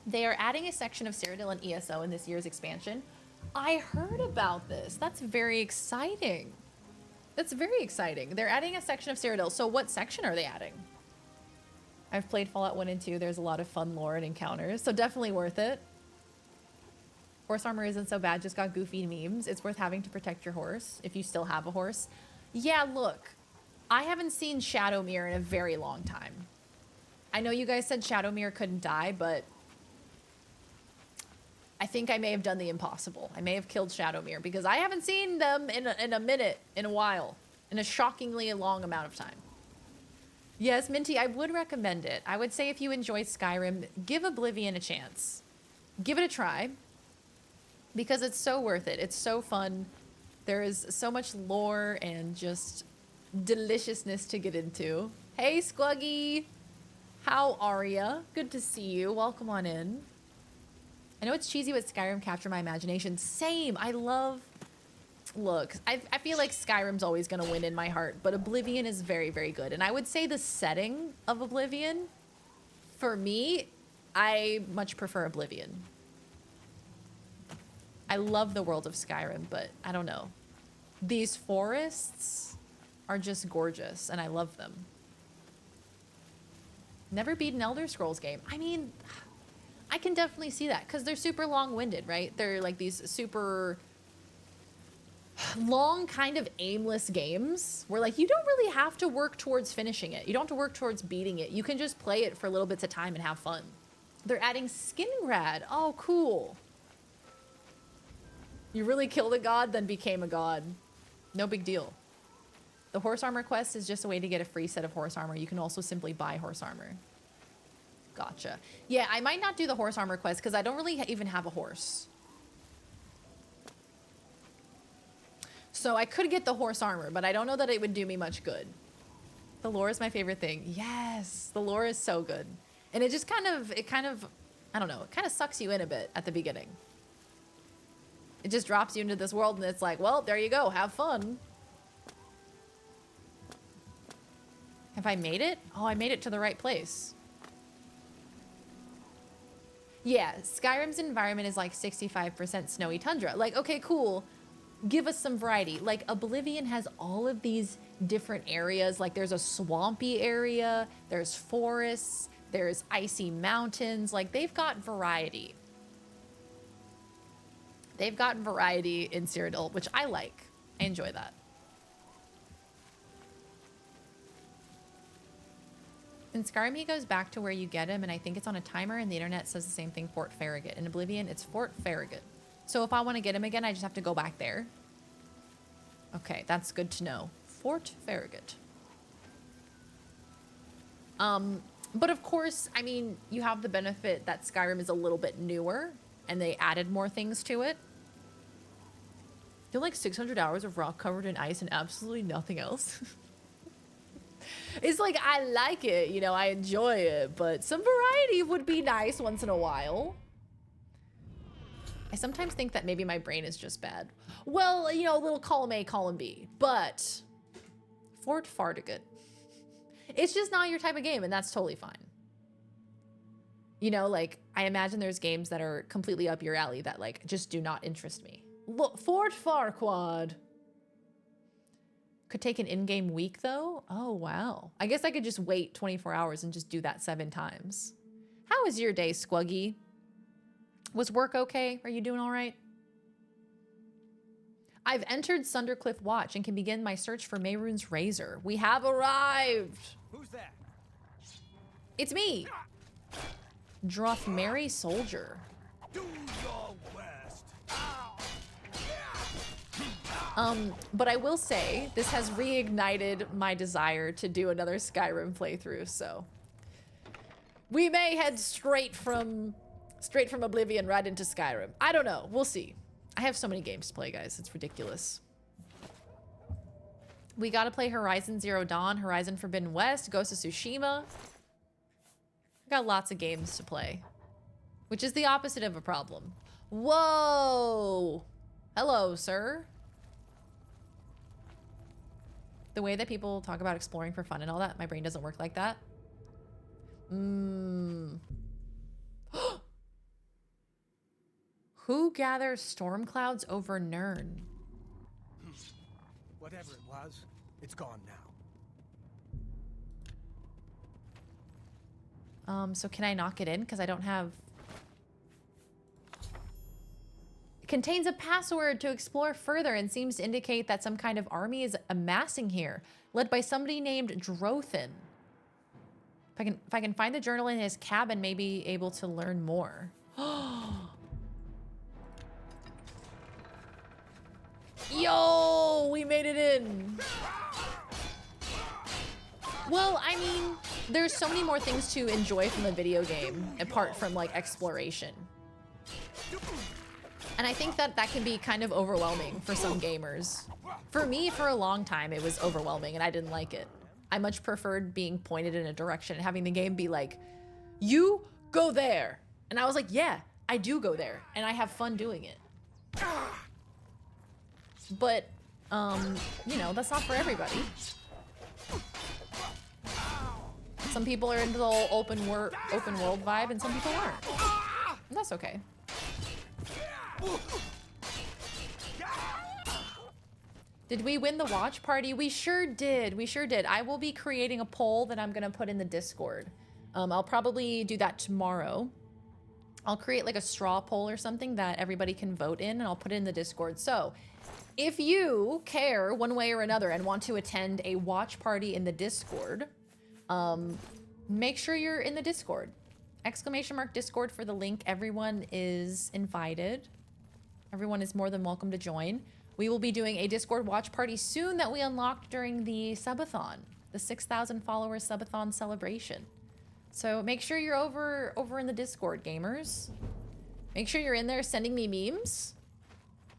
They are adding a section of Cyrodiil and ESO in this year's expansion. I heard about this. That's very exciting. That's very exciting. They're adding a section of Cyrodiil. So what section are they adding? I've played Fallout 1 and 2. There's a lot of fun lore and encounters, so definitely worth it. Horse armor isn't so bad, just got goofy memes. It's worth having to protect your horse, if you still have a horse. Yeah, look. I haven't seen Shadowmere in a very long time. I know you guys said Shadowmere couldn't die, but I think I may have done the impossible. I may have killed Shadowmere because I haven't seen them in a minute, in a while, in a shockingly long amount of time. Yes, Minty, I would recommend it. I would say if you enjoy Skyrim, give Oblivion a chance. Give it a try because it's so worth it. It's so fun. There is so much lore and just deliciousness to get into. Hey, Squuggy. How are ya? Good to see you. Welcome on in. I know it's cheesy, but Skyrim captured my imagination. Same. I love... Look, I feel like Skyrim's always going to win in my heart, but Oblivion is very, very good. And I would say the setting of Oblivion, for me, I much prefer Oblivion. I love the world of Skyrim, but I don't know. These forests are just gorgeous, and I love them. Never beat an Elder Scrolls game. I mean... I can definitely see that because they're super long-winded, right? They're like these super long kind of aimless games where like you don't really have to work towards finishing it. You don't have to work towards beating it. You can just play it for little bits of time and have fun. They're adding Skingrad. Oh, cool. You really killed a god, then became a god. No big deal. The horse armor quest is just a way to get a free set of horse armor. You can also simply buy horse armor. Gotcha. Yeah, I might not do the horse armor quest because I don't really even have a horse. So I could get the horse armor, but I don't know that it would do me much good. The lore is my favorite thing. Yes, the lore is so good. And it just kind of, I don't know, it kind of sucks you in a bit at the beginning. It just drops you into this world and it's like, well, there you go, have fun. Have I made it? Oh, I made it to the right place. Yeah, Skyrim's environment is like 65% snowy tundra. Like, okay, cool. Give us some variety. Like, Oblivion has all of these different areas. Like, there's a swampy area, there's forests, there's icy mountains. Like, they've got variety. They've got variety in Cyrodiil, which I like. I enjoy that. In Skyrim, he goes back to where you get him, and I think it's on a timer, and the internet says the same thing, Fort Farragut. In Oblivion, it's Fort Farragut. So if I want to get him again, I just have to go back there. Okay, that's good to know. Fort Farragut. But of course, I mean, you have the benefit that Skyrim is a little bit newer, and they added more things to it. You're like 600 hours of rock covered in ice and absolutely nothing else. It's like, I like it, you know, I enjoy it, but some variety would be nice once in a while. I sometimes think that maybe my brain is just bad. Well, you know, a little column A, column B, but Fort Farragut. It's just not your type of game, and that's totally fine. You know, like, I imagine there's games that are completely up your alley that, like, just do not interest me. Look, Fort Farquaad. Could take an in-game week, though? Oh, wow. I guess I could just wait 24 hours and just do that 7 times. How was your day, Squuggy? Was work okay? Are you doing all right? I've entered Sundercliff Watch and can begin my search for Mehrunes Razor. We have arrived!
Who's that?
It's me! Drothmeri Soldier.
Do your worst.
But I will say, this has reignited my desire to do another Skyrim playthrough, so We may head straight from Oblivion right into Skyrim. I don't know. We'll see. I have so many games to play, guys. It's ridiculous. We gotta play Horizon Zero Dawn, Horizon Forbidden West, Ghost of Tsushima. Got lots of games to play, which is the opposite of a problem. Whoa! Hello, sir. The way that people talk about exploring for fun and all that, my brain doesn't work like that. Who gathers storm clouds over Nirn?
Whatever it was, it's gone now.
So can I knock it in? Because I don't have... It contains a password to explore further and seems to indicate that some kind of army is amassing here, led by somebody named Drothin. If I can find the journal in his cabin, maybe able to learn more. Yo, we made it in. Well, I mean, there's so many more things to enjoy from a video game apart from like exploration. And I think that that can be kind of overwhelming for some gamers. For me, for a long time, it was overwhelming and I didn't like it. I much preferred being pointed in a direction and having the game be like, you go there. And I was like, yeah, I do go there. And I have fun doing it. But, you know, that's not for everybody. Some people are into the whole open world vibe and some people aren't. And that's okay. Did we win the watch party? We sure did. We sure did. I will be creating a poll that I'm going to put in the Discord. I'll probably do that tomorrow. I'll create like a straw poll or something that everybody can vote in and I'll put it in the Discord. So if you care one way or another and want to attend a watch party in the Discord, make sure you're in the Discord. !Discord for the link. Everyone is invited. Everyone is more than welcome to join. We will be doing a Discord watch party soon that we unlocked during the subathon, the 6,000 followers subathon celebration. So make sure you're over in the Discord, gamers. Make sure you're in there sending me memes.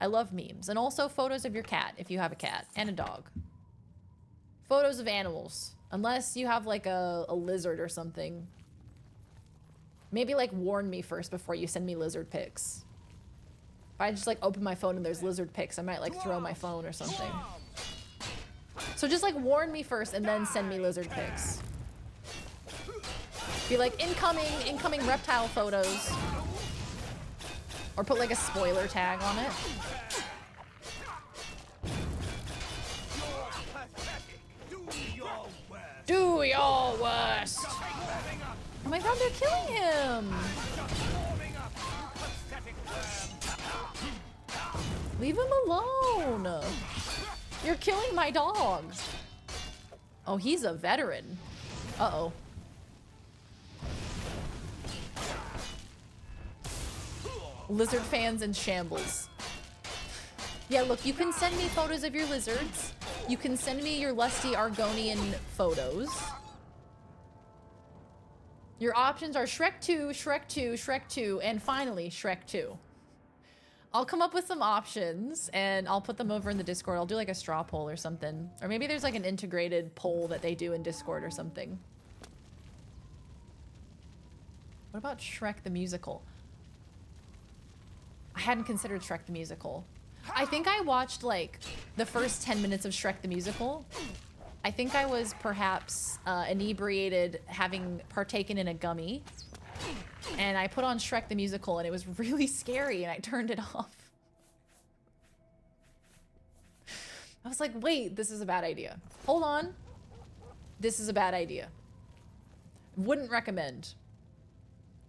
I love memes. And also photos of your cat, if you have a cat, and a dog. Photos of animals, unless you have like a lizard or something. Maybe like warn me first before you send me lizard pics. If I just like open my phone and there's lizard pics, I might like throw my phone or something. So just like warn me first and then send me lizard pics. Be like incoming reptile photos. Or put like a spoiler tag on it. Do your worst. Oh my god, they're killing him. Leave him alone. You're killing my dog. Oh, he's a veteran. Uh-oh. Lizard fans in shambles. Yeah, look, you can send me photos of your lizards. You can send me your lusty Argonian photos. Your options are Shrek 2, Shrek 2, Shrek 2, and finally Shrek 2. I'll come up with some options and I'll put them over in the Discord. I'll do like a straw poll or something. Or maybe there's like an integrated poll that they do in Discord or something. What about Shrek the Musical? I hadn't considered Shrek the Musical. I think I watched like the first 10 minutes of Shrek the Musical. I think I was perhaps inebriated having partaken in a gummy. And I put on Shrek the Musical and it was really scary and I turned it off. I was like, wait, this is a bad idea. Hold on. This is a bad idea. Wouldn't recommend.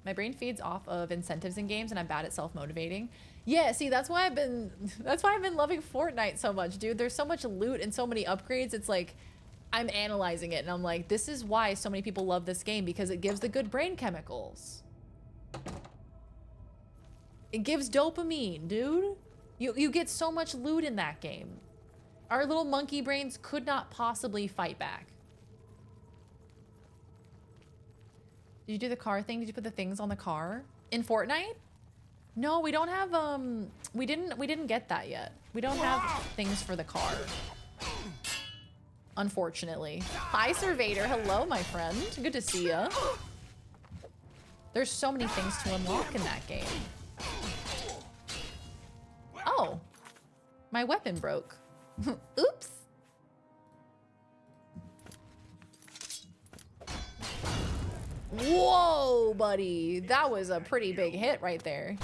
My brain feeds off of incentives in games and I'm bad at self-motivating. Yeah, see, that's why I've been loving Fortnite so much, dude. There's so much loot and so many upgrades. It's like I'm analyzing it and I'm like, this is why so many people love this game, because it gives the good brain chemicals. It gives dopamine, dude. You get so much loot in that game. Our little monkey brains could not possibly fight back. Did you do the car thing? Did you put the things on the car? In Fortnite? No, we don't have, we didn't get that yet. We don't have things for the car. Unfortunately. Hi, Surveyor. Hello, my friend. Good to see ya. There's so many things to unlock in that game. Oh. My weapon broke. Oops. Whoa, buddy. That was a pretty big hit right there.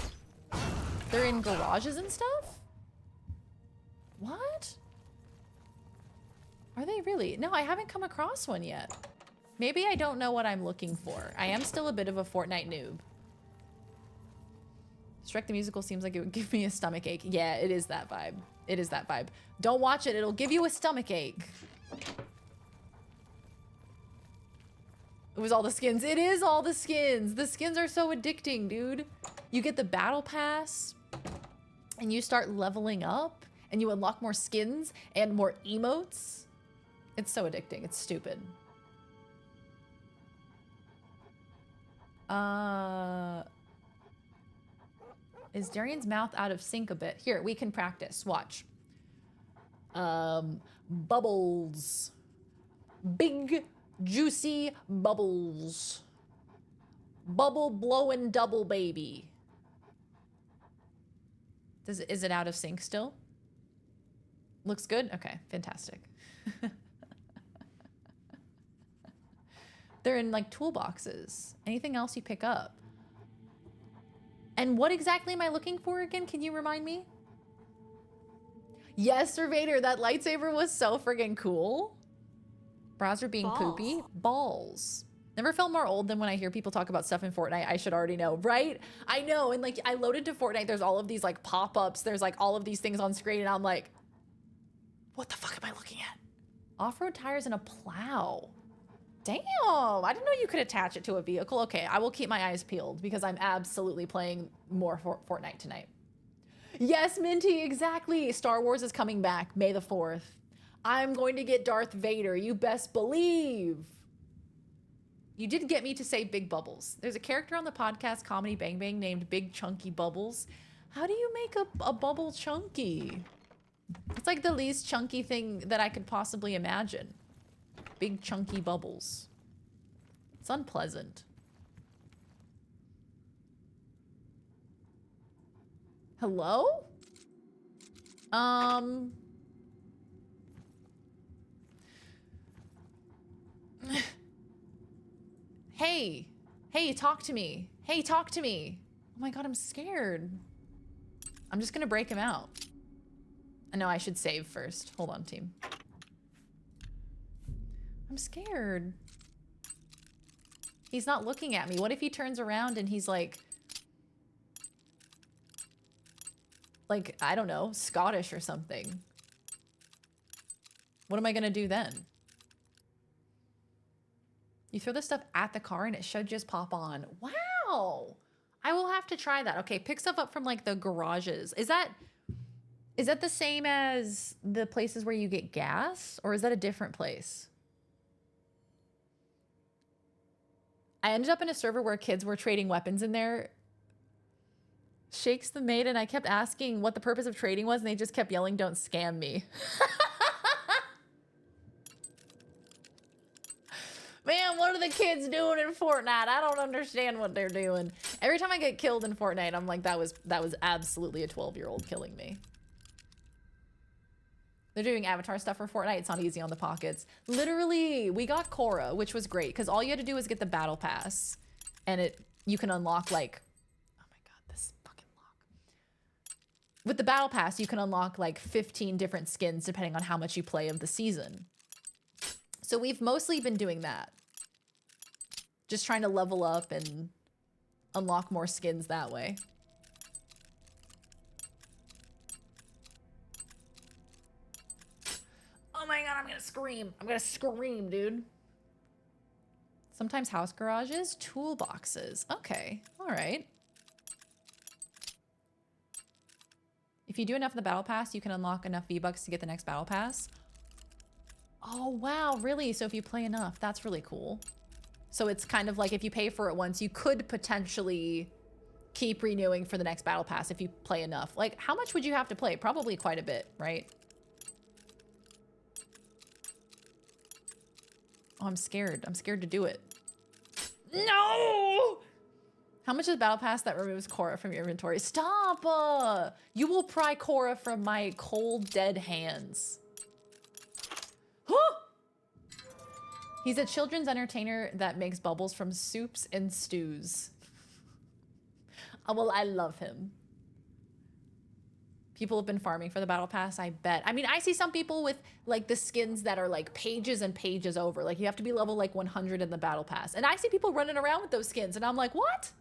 They're in garages and stuff? What? Are they really? No, I haven't come across one yet. Maybe I don't know what I'm looking for. I am still a bit of a Fortnite noob. Shrek the Musical seems like it would give me a stomach ache. Yeah, it is that vibe. It is that vibe. Don't watch it. It'll give you a stomach ache. It was all the skins. It is all the skins. The skins are so addicting, dude. You get the battle pass and you start leveling up and you unlock more skins and more emotes. It's so addicting. It's stupid. Is Darian's mouth out of sync a bit? Here, we can practice. Watch. Bubbles. Big, juicy bubbles. Bubble blowing double baby. Is it out of sync still? Looks good? Okay, fantastic. They're in like toolboxes. Anything else you pick up? And what exactly am I looking for again? Can you remind me? Yes, Surveyor, that lightsaber was so friggin' cool. Browser being poopy. Balls. Never felt more old than when I hear people talk about stuff in Fortnite I should already know, right? I know, and like I loaded to Fortnite, there's all of these like pop-ups, there's like all of these things on screen, and I'm like, what the fuck am I looking at? Off-road tires and a plow. Damn, I didn't know you could attach it to a vehicle. Okay, I will keep my eyes peeled because I'm absolutely playing more Fortnite tonight. Yes, Minty, exactly. Star Wars is coming back May the 4th. I'm going to get Darth Vader, you best believe. You did get me to say Big Bubbles. There's a character on the podcast Comedy Bang Bang named Big Chunky Bubbles. How do you make a bubble chunky? It's like the least chunky thing that I could possibly imagine. Big chunky bubbles. It's unpleasant. Hello? Hey. Hey, talk to me. Hey, talk to me. Oh my god, I'm scared. I'm just gonna break him out. I know I should save first. Hold on, team. I'm scared. He's not looking at me. What if he turns around and he's like, I don't know, Scottish or something? What am I gonna do then? You throw this stuff at the car and it should just pop on. Wow. I will have to try that. Okay, pick stuff up from like the garages. Is that the same as the places where you get gas? Or is that a different place? I ended up in a server where kids were trading weapons in there. Shakes the maid, and I kept asking what the purpose of trading was, and they just kept yelling, "Don't scam me." Man, what are the kids doing in Fortnite? I don't understand what they're doing. Every time I get killed in Fortnite, I'm like, that was absolutely a 12-year-old killing me. They're doing avatar stuff for Fortnite. It's not easy on the pockets. Literally, we got Korra, which was great because all you had to do was get the battle pass, and you can unlock like, oh my god, this fucking lock. With the battle pass, you can unlock like 15 different skins depending on how much you play of the season. So we've mostly been doing that. Just trying to level up and unlock more skins that way. Oh my god, I'm gonna scream. I'm gonna scream, dude. Sometimes house garages, toolboxes. Okay, all right. If you do enough in the battle pass, you can unlock enough V-Bucks to get the next battle pass. Oh, wow, really? So if you play enough, that's really cool. So it's kind of like if you pay for it once, you could potentially keep renewing for the next battle pass if you play enough. Like, how much would you have to play? Probably quite a bit, right? Oh, I'm scared. I'm scared to do it. No! How much is battle pass that removes Korra from your inventory? Stop! You will pry Korra from my cold, dead hands. Huh! He's a children's entertainer that makes bubbles from soups and stews. Oh, well, I love him. People have been farming for the battle pass, I bet. I mean, I see some people with like the skins that are like pages and pages over. Like you have to be level like 100 in the battle pass. And I see people running around with those skins and I'm like, what?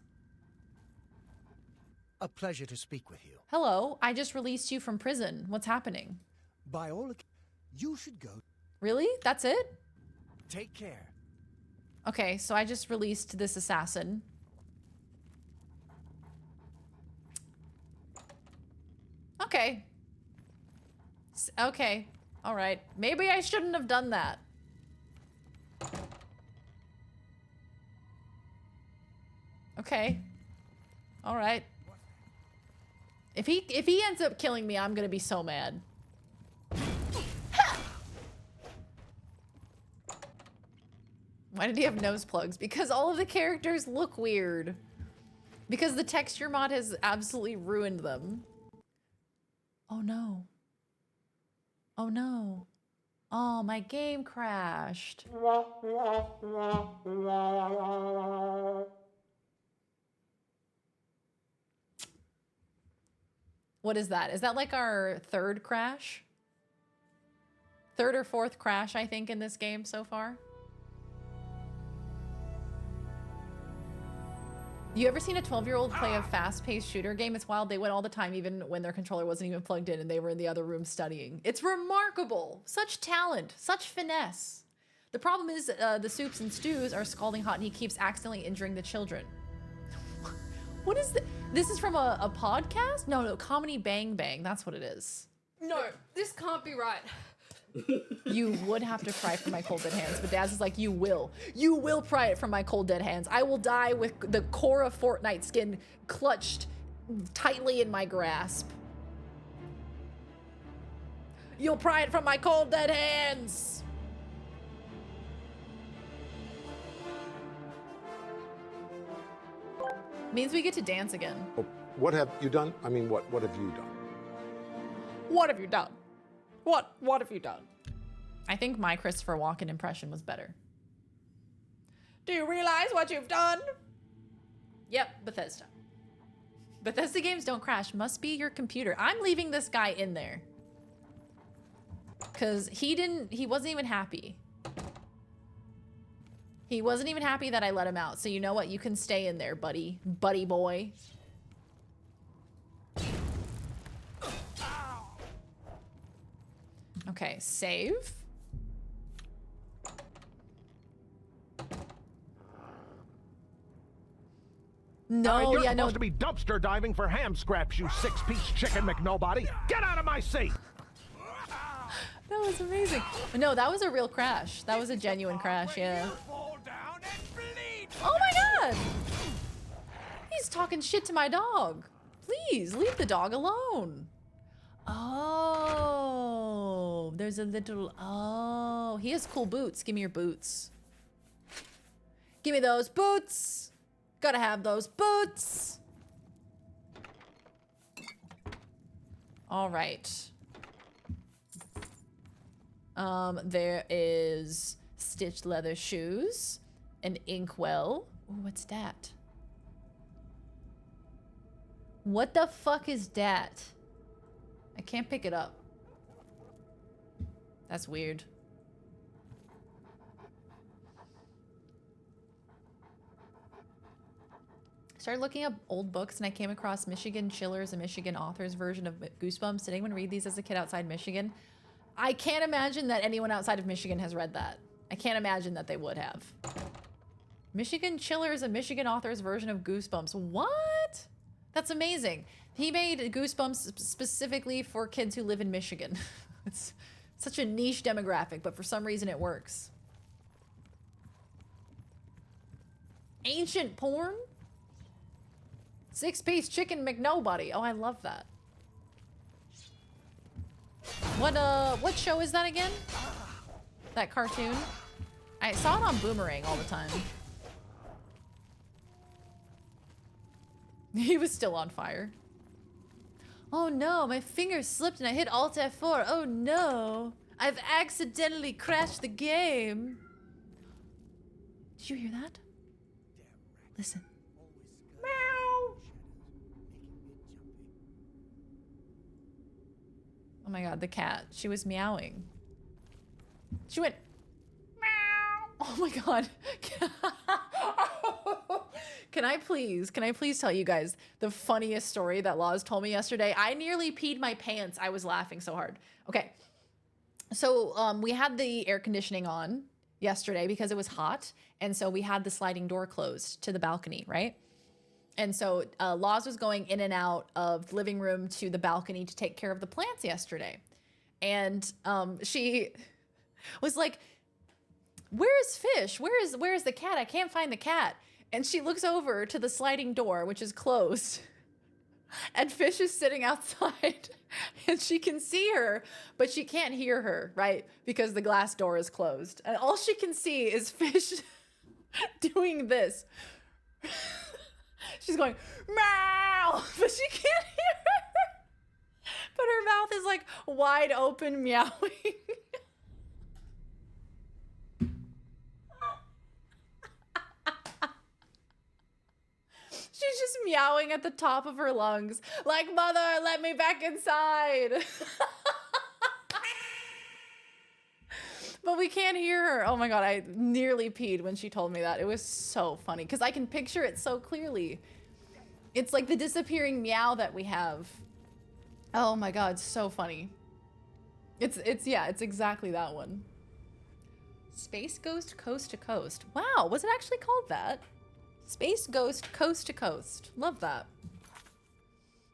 A pleasure to speak with you.
Hello, I just released you from prison. What's happening?
By all accounts, you should go.
Really? That's it?
Take care.
Okay, so I just released this assassin. Okay. Okay. All right. Maybe I shouldn't have done that. Okay. All right. If he ends up killing me, I'm gonna be so mad. Why did he have nose plugs? Because all of the characters look weird. Because the texture mod has absolutely ruined them. Oh no. Oh no. Oh, my game crashed. What is that? Is that like our third crash? Third or fourth crash, I think, in this game so far? You ever seen a 12-year-old play a fast-paced shooter game? It's wild. They went all the time, even when their controller wasn't even plugged in and they were in the other room studying. It's remarkable. Such talent, such finesse. The problem is the soups and stews are scalding hot and he keeps accidentally injuring the children. What is this? This is from a podcast? No, Comedy Bang Bang. That's what it is.
No, this can't be right.
You would have to pry from my cold dead hands, but Daz is like, you will. You will pry it from my cold dead hands. I will die with the Korra Fortnite skin clutched tightly in my grasp. You'll pry it from my cold dead hands. Means we get to dance again.
What have you done? I mean, what have you done?
What have you done? What have you done? I think my Christopher Walken impression was better. Do you realize what you've done? Yep, Bethesda. Bethesda games don't crash. Must be your computer. I'm leaving this guy in there. Cause he wasn't even happy. He wasn't even happy that I let him out. So you know what? You can stay in there, buddy. Buddy boy. Okay, save. No,
You're
yeah,
supposed
no.
to be dumpster diving for ham scraps, you six-piece chicken McNobody. Get out of my seat!
That was amazing. No, that was a real crash. That was a genuine crash, yeah. Oh my god! He's talking shit to my dog. Please, leave the dog alone. Oh, there's a little, oh, he has cool boots. Give me your boots. Give me those boots. Gotta have those boots. All right. There is stitched leather shoes, an inkwell. Ooh, what's that? What the fuck is that? I can't pick it up. That's weird. Started looking up old books and I came across Michigan Chillers, a Michigan author's version of Goosebumps. Did anyone read these as a kid outside Michigan? I can't imagine that anyone outside of Michigan has read that. I can't imagine that they would have. Michigan Chillers, a Michigan author's version of Goosebumps. What? That's amazing. He made Goosebumps specifically for kids who live in Michigan. It's such a niche demographic, but for some reason it works. Ancient porn? 6-piece chicken McNobody. Oh, I love that. What show is that again? That cartoon? I saw it on Boomerang all the time. He was still on fire. Oh no, my finger slipped and I hit Alt F4. Oh no, I've accidentally crashed the game. Did you hear that? Listen. Meow. Oh my god, the cat. She was meowing. She went meow. Oh my god. Can I please tell you guys the funniest story that Laws told me yesterday? I nearly peed my pants. I was laughing so hard. Okay. So we had the air conditioning on yesterday because it was hot. And so we had the sliding door closed to the balcony, right? And so Laws was going in and out of the living room to the balcony to take care of the plants yesterday. And she was like, where's Fish? Where's the cat? I can't find the cat. And she looks over to the sliding door, which is closed. And Fish is sitting outside. And she can see her, but she can't hear her, right? Because the glass door is closed. And all she can see is Fish doing this. She's going, meow, but she can't hear her. But her mouth is like wide open, meowing. She's just meowing at the top of her lungs. Like, mother, let me back inside. But we can't hear her. Oh my god, I nearly peed when she told me that. It was so funny because I can picture it so clearly. It's like the disappearing meow that we have. Oh my god, so funny. It's exactly that one. Space Ghost Coast to Coast. Wow, was it actually called that? Space Ghost Coast to Coast. Love that.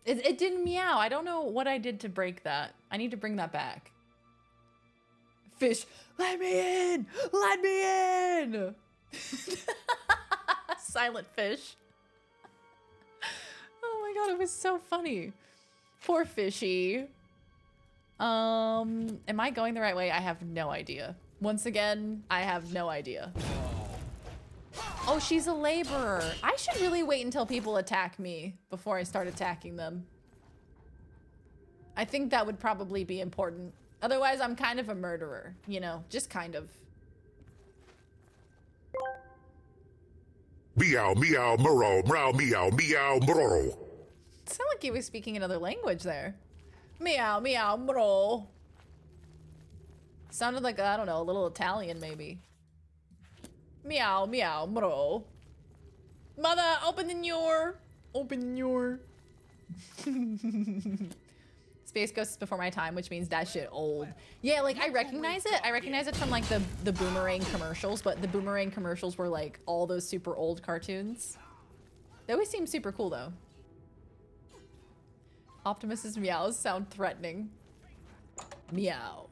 It didn't meow. I don't know what I did to break that. I need to bring that back. Fish, let me in! Let me in! Silent fish. Oh my god, it was so funny. Poor Fishy. Am I going the right way? I have no idea. Once again, I have no idea. Oh, she's a laborer. I should really wait until people attack me before I start attacking them. I think that would probably be important. Otherwise, I'm kind of a murderer, you know, just kind of.
Meow, meow, murrow, meow, meow, meow, murrow.
It sounded like he was speaking another language there. Meow, meow, murrow. Sounded like, I don't know, a little Italian maybe. Meow, meow, bro. Mother, open your. Open your. Space Ghost is before my time, which means that shit old. Yeah, like I recognize it. I recognize it from like the Boomerang commercials, but the Boomerang commercials were like all those super old cartoons. They always seem super cool though. Optimus's meows sound threatening. Meow.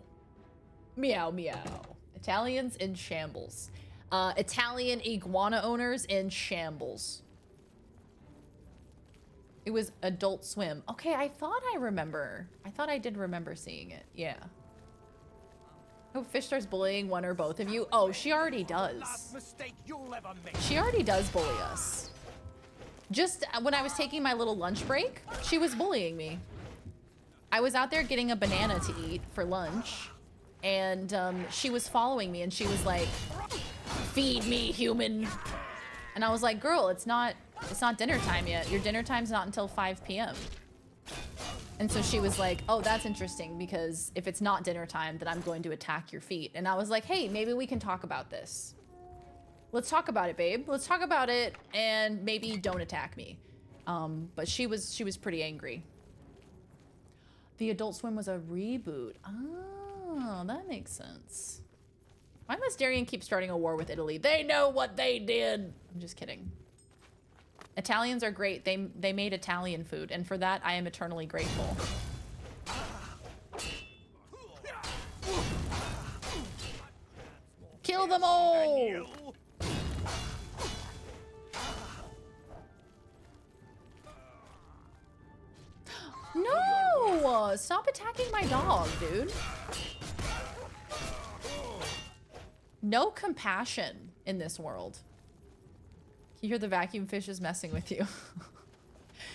Meow, meow. Italians in shambles. Italian iguana owners in shambles. It was Adult Swim. Okay, I thought I remember. I thought I did remember seeing it. Yeah. Oh, Fish starts bullying one or both of you. Oh, she already does. She already does bully us. Just when I was taking my little lunch break, she was bullying me. I was out there getting a banana to eat for lunch, and she was following me, and she was like, "Feed me, human." And I was like, "Girl, it's not dinner time yet. Your dinner time's not until 5 p.m. And so she was like, "Oh, that's interesting, because if it's not dinner time, then I'm going to attack your feet." And I was like, "Hey, maybe we can talk about this. Let's talk about it, babe. Let's talk about it, and maybe don't attack me." But she was pretty angry. The Adult Swim was a reboot. Oh, that makes sense. Why must Darien keep starting a war with Italy? They know what they did. I'm just kidding. Italians are great. They made Italian food, and for that I am eternally grateful. Kill them all! Oh, stop attacking my dog, dude. No compassion in this world. You hear the vacuum fish is messing with you.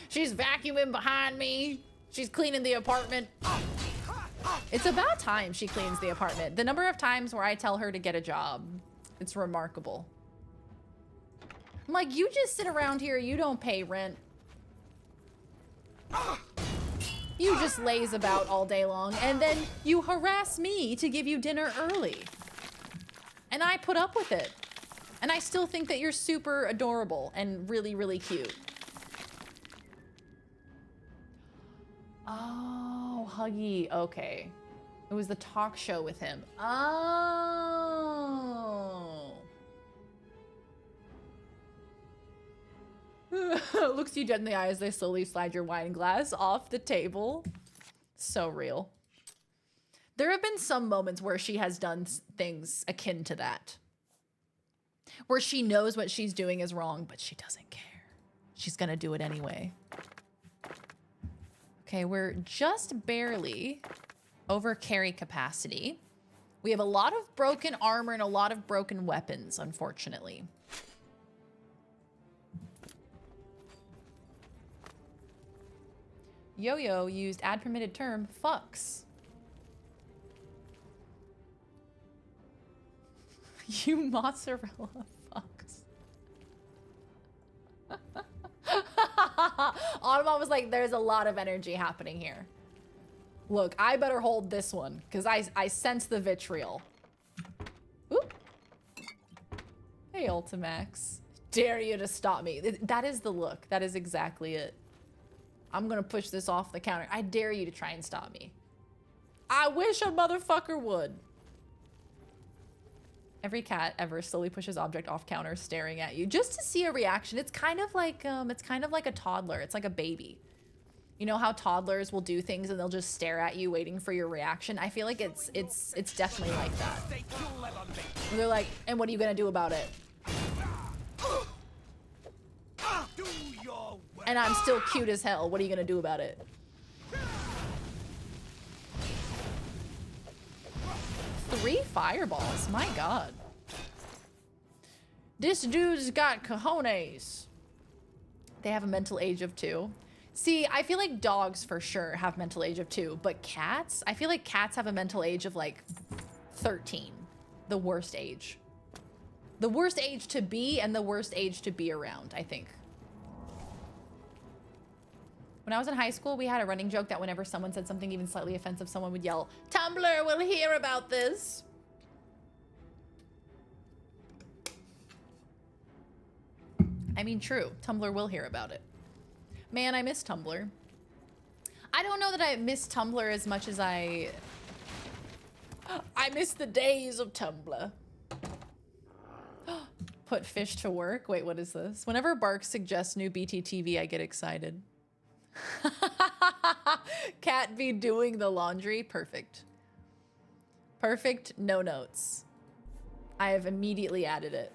She's vacuuming behind me. She's cleaning the apartment. It's about time she cleans the apartment. The number of times where I tell her to get a job, it's remarkable. I'm like, you just sit around here, you don't pay rent. You just laze about all day long, and then you harass me to give you dinner early. And I put up with it. And I still think that you're super adorable and really, really cute. Oh, Huggy. Okay. It was the talk show with him. Oh. Looks you dead in the eye as they slowly slide your wine glass off the table. So real. There have been some moments where she has done things akin to that. Where she knows what she's doing is wrong, but she doesn't care. She's gonna do it anyway. Okay, we're just barely over carry capacity. We have a lot of broken armor and a lot of broken weapons, unfortunately. Yo-Yo used ad permitted term, fucks. You mozzarella fucks. Autumn was like, there's a lot of energy happening here. Look, I better hold this one, because I sense the vitriol. Oop. Hey, Ultimax. Dare you to stop me. That is the look. That is exactly it. I'm gonna push this off the counter. I dare you to try and stop me. I wish a motherfucker would. Every cat ever slowly pushes object off counter staring at you just to see a reaction. It's kind of like a toddler. It's like a baby. You know how toddlers will do things and they'll just stare at you waiting for your reaction? I feel like it's definitely like that. Where they're like, and what are you gonna do about it? And I'm still cute as hell. What are you gonna do about it? 3 fireballs, my god. This dude's got cojones. They have a mental age of 2. See, I feel like dogs for sure have mental age of 2, but cats, I feel like cats have a mental age of like 13. The worst age. The worst age to be and the worst age to be around, I think. When I was in high school, we had a running joke that whenever someone said something even slightly offensive, someone would yell, "Tumblr will hear about this." I mean, true. Tumblr will hear about it. Man, I miss Tumblr. I don't know that I miss Tumblr as much as I miss the days of Tumblr. Put fish to work. Wait, what is this? Whenever Bark suggests new BTTV, I get excited. Cat be doing the laundry. Perfect. Perfect. No notes. I have immediately added it.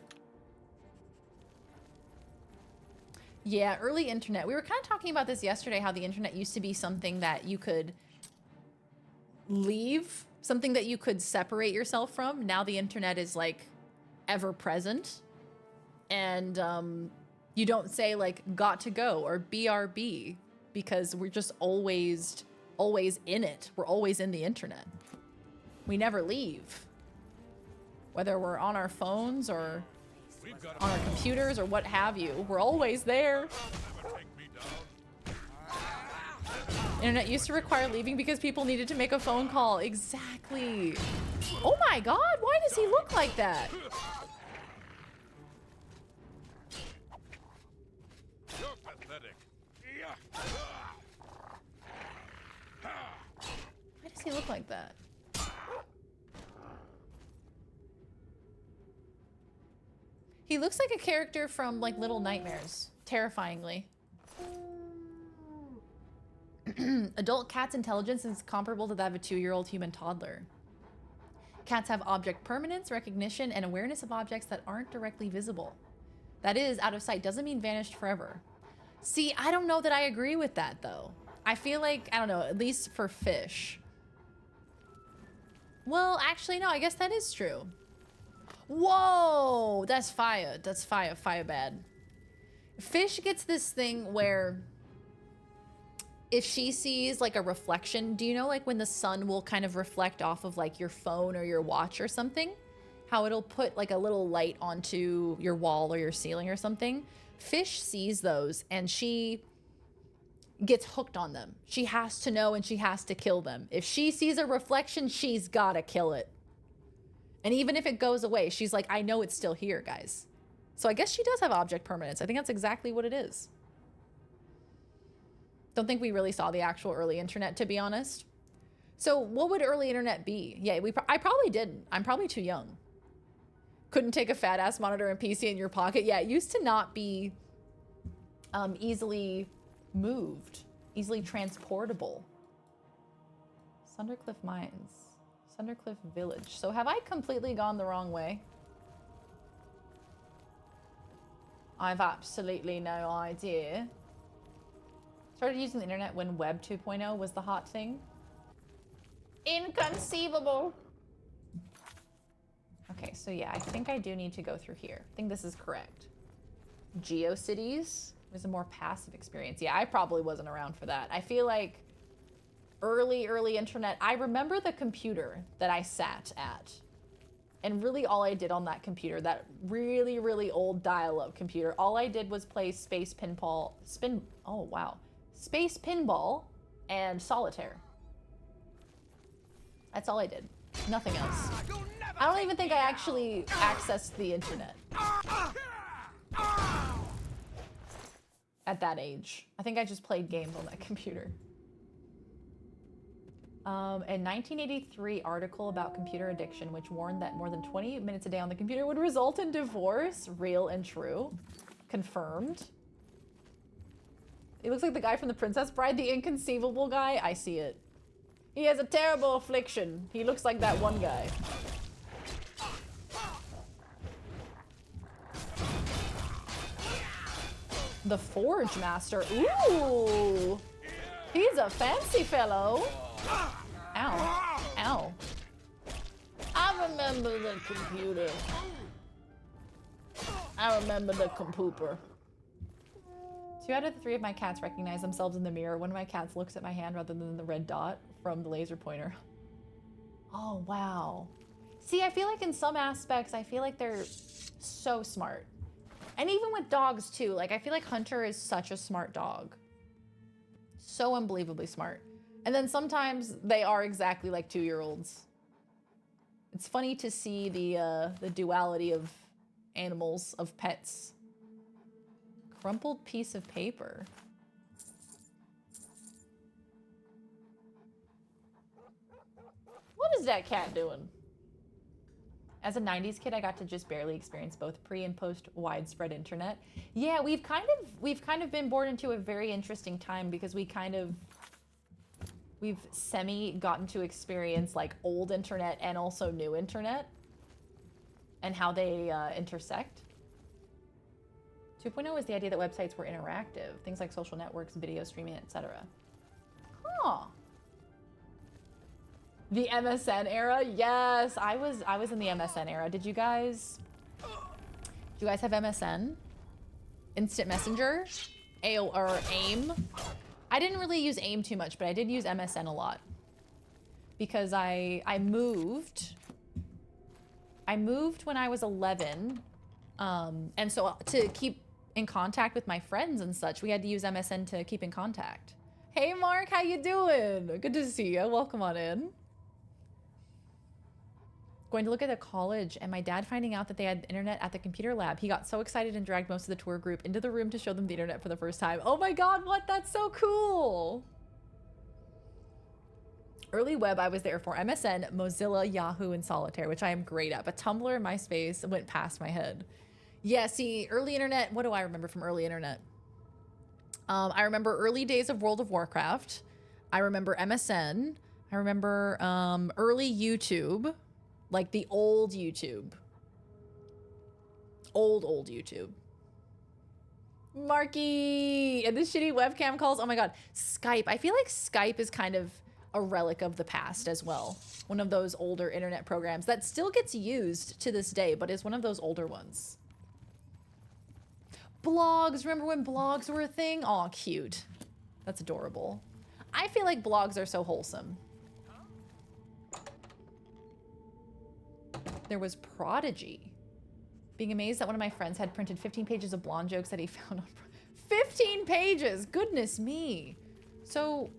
Yeah, early internet. We were kind of talking about this yesterday, how the internet used to be something that you could leave, something that you could separate yourself from. Now the internet is like ever present. And you don't say like got to go or BRB because we're just always in it. We're always in the internet. We never leave. Whether we're on our phones or on our computers or what have you, we're always there. Internet used to require leaving because people needed to make a phone call. Exactly. Oh my god, why does he look like that?
You're pathetic.
Why does he look like that? He looks like a character from like Little Nightmares, terrifyingly. Adult cat's intelligence is comparable to that of a 2-year-old human toddler. Cats have object permanence, recognition, and awareness of objects that aren't directly visible. That is, out of sight doesn't mean vanished forever. See, I don't know that I agree with that though. I feel like, I don't know, at least for fish. Well, actually, no, I guess that is true. Whoa, that's fire. That's fire, fire bad. Fish gets this thing where if she sees like a reflection, do you know like when the sun will kind of reflect off of like your phone or your watch or something? How it'll put like a little light onto your wall or your ceiling or something? Fish sees those and she gets hooked on them. She has to know and she has to kill them. If she sees a reflection, she's gotta kill it. And even if it goes away, she's like, I know it's still here, guys. So I guess she does have object permanence. I think that's exactly what it is. Don't think we really saw the actual early internet, to be honest. So what would early internet be? Yeah, I probably didn't. I'm probably too young. Couldn't take a fat ass monitor and PC in your pocket. Yeah, it used to not be easily moved, easily transportable. Sundercliff Mines. Sundercliff Village. So have I completely gone the wrong way? I've absolutely no idea. Started using the internet when Web 2.0 was the hot thing. Inconceivable. Okay, so yeah, I think I do need to go through here. I think this is correct. GeoCities was a more passive experience. Yeah, I probably wasn't around for that. I feel like early internet, I remember the computer that I sat at. And really all I did on that computer, that really old dial-up computer, all I did was play Space Pinball, Space Pinball and Solitaire. That's all I did. Nothing else. I don't even think I actually accessed the internet. At that age. I think I just played games on that computer. A 1983 article about computer addiction which warned that more than 20 minutes a day on the computer would result in divorce. Real and true. Confirmed. It looks like the guy from The Princess Bride, the inconceivable guy. I see it. He has a terrible affliction. He looks like that one guy. The Forge Master. Ooh! He's a fancy fellow. Ow. Ow. I remember the computer. I remember the compooper. 2 out of the 3 of my cats recognize themselves in the mirror. One of my cats looks at my hand rather than the red dot from the laser pointer. Oh, wow. See, I feel like in some aspects, I feel like they're so smart. And even with dogs too, like I feel like Hunter is such a smart dog. So unbelievably smart. And then sometimes they are exactly like 2-year-olds. It's funny to see the duality of animals, of pets. Crumpled piece of paper. What is that cat doing? As a 90s kid, I got to just barely experience both pre and post widespread internet. Yeah, we've kind of been born into a very interesting time because we've semi gotten to experience like old internet and also new internet and how they intersect. 2.0 was the idea that websites were interactive, things like social networks, video streaming, etc. Huh. The MSN era? Yes, I was in the MSN era. Did you guys have MSN? Instant Messenger? or AIM? I didn't really use AIM too much, but I did use MSN a lot. Because I moved when I was 11. And so to keep in contact with my friends and such, we had to use MSN to keep in contact. Hey Mark, how you doing? Good to see you. Welcome on in. Going to look at a college and my dad finding out that they had internet at the computer lab. He got so excited and dragged most of the tour group into the room to show them the internet for the first time. Oh my God, what? That's so cool. Early web, I was there for MSN, Mozilla, Yahoo, and Solitaire, which I am great at. But Tumblr and MySpace went past my head. Yeah, see, early internet, what do I remember from early internet? I remember early days of World of Warcraft. I remember MSN. I remember early YouTube, like the old YouTube. Old YouTube. Marky! And the shitty webcam calls. Oh my god. Skype. I feel like Skype is kind of a relic of the past as well. One of those older internet programs that still gets used to this day, but is one of those older ones. Blogs. Remember when blogs were a thing? Aw, cute. That's adorable. I feel like blogs are so wholesome. There was Prodigy. Being amazed that one of my friends had printed 15 pages of blonde jokes that he found on... 15 pages! Goodness me! So,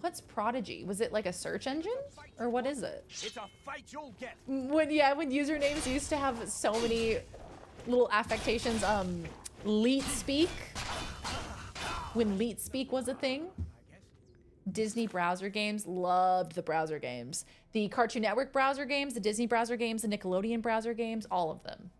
what's Prodigy? Was it like a search engine? Or what is it?
It's a fight you'll get.
When usernames used to have so many little affectations, Leet Speak. When Leet Speak was a thing. Disney browser games, loved the browser games. The Cartoon Network browser games, the Disney browser games, the Nickelodeon browser games, all of them.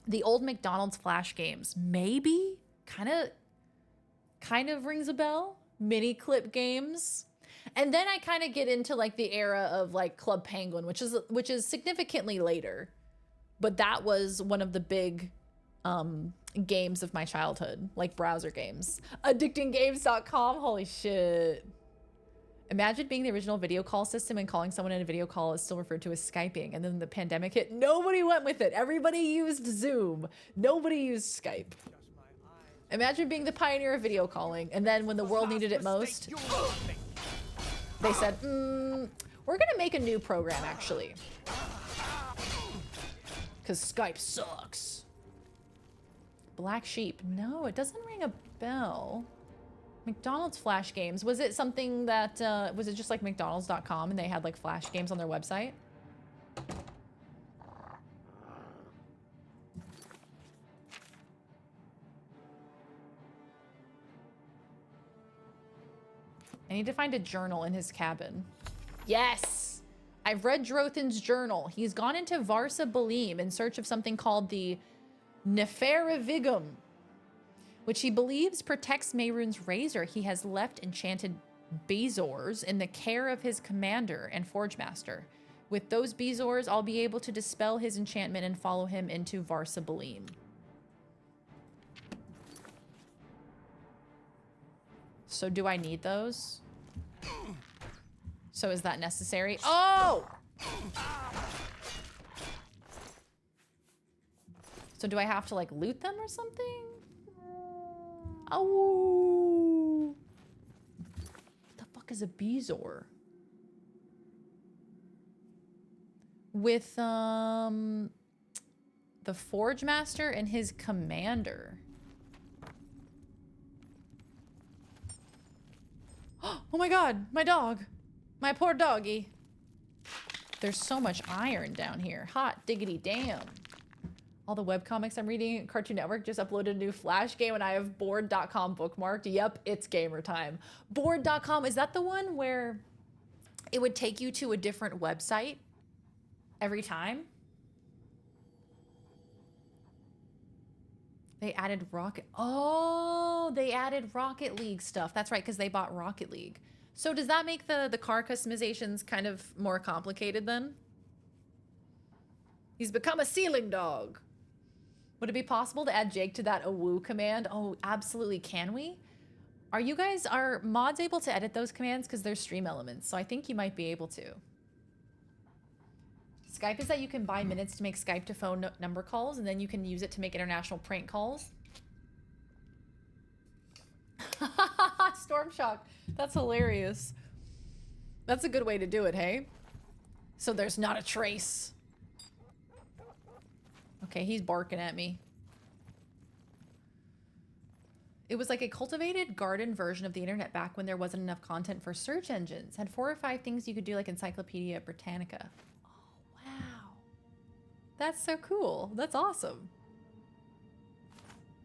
The old McDonald's Flash games, maybe? Kind of rings a bell. Mini clip games. And then I kind of get into like the era of like Club Penguin, which is significantly later. But that was one of the big games of my childhood, like browser games. Addictinggames.com, holy shit. Imagine being the original video call system and calling someone in a video call is still referred to as Skyping, and then the pandemic hit. Nobody went with it. Everybody used Zoom. Nobody used Skype. Imagine being the pioneer of video calling, and then when the world needed it most, they said, we're gonna make a new program, actually. Because Skype sucks. Black Sheep. No, it doesn't ring a bell. McDonald's Flash games. Was it something that, was it just like McDonald's.com and they had like Flash games on their website? I need to find a journal in his cabin. Yes! I've read Drothin's journal. He's gone into Varsa Balim in search of something called the Neferivigum, which he believes protects Mehrunes' razor. He has left enchanted Bezors in the care of his commander and Forge Master. With those Bezors, I'll be able to dispel his enchantment and follow him into Varsa Balim. So do I need those? So is that necessary? Oh! So do I have to like loot them or something? Oh! What the fuck is a Bezor? With the Forge Master and his commander. Oh my god, my dog. My poor doggy. There's so much iron down here. Hot diggity damn. All the webcomics I'm reading, Cartoon Network just uploaded a new Flash game and I have board.com bookmarked. Yep, it's gamer time. Board.com, is that the one where it would take you to a different website every time? They added Rocket... Oh, they added Rocket League stuff. That's right, because they bought Rocket League. So does that make the car customizations kind of more complicated then? He's become a ceiling dog. Would it be possible to add Jake to that awoo command? Oh, absolutely. Can we? Are mods able to edit those commands? Because they're stream elements, so I think you might be able to. Skype is that you can buy minutes to make Skype to phone number calls, and then you can use it to make international prank calls. Storm Shock. That's hilarious. That's a good way to do it, hey? So there's not a trace. Okay, he's barking at me. It was like a cultivated garden version of the internet back when there wasn't enough content for search engines. Had 4 or 5 things you could do like Encyclopedia Britannica. Oh, wow. That's so cool. That's awesome.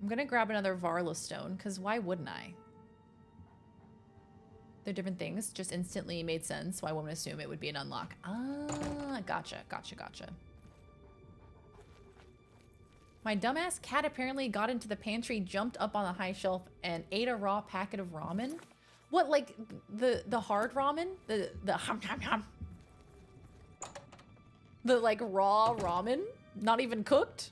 I'm gonna grab another Varla stone, because why wouldn't I? They're different things, just instantly made sense, so I won't assume it would be an unlock. Ah, gotcha. My dumbass cat apparently got into the pantry, jumped up on the high shelf, and ate a raw packet of ramen. What, like the hard ramen? The hum hum hum. The like raw ramen? Not even cooked?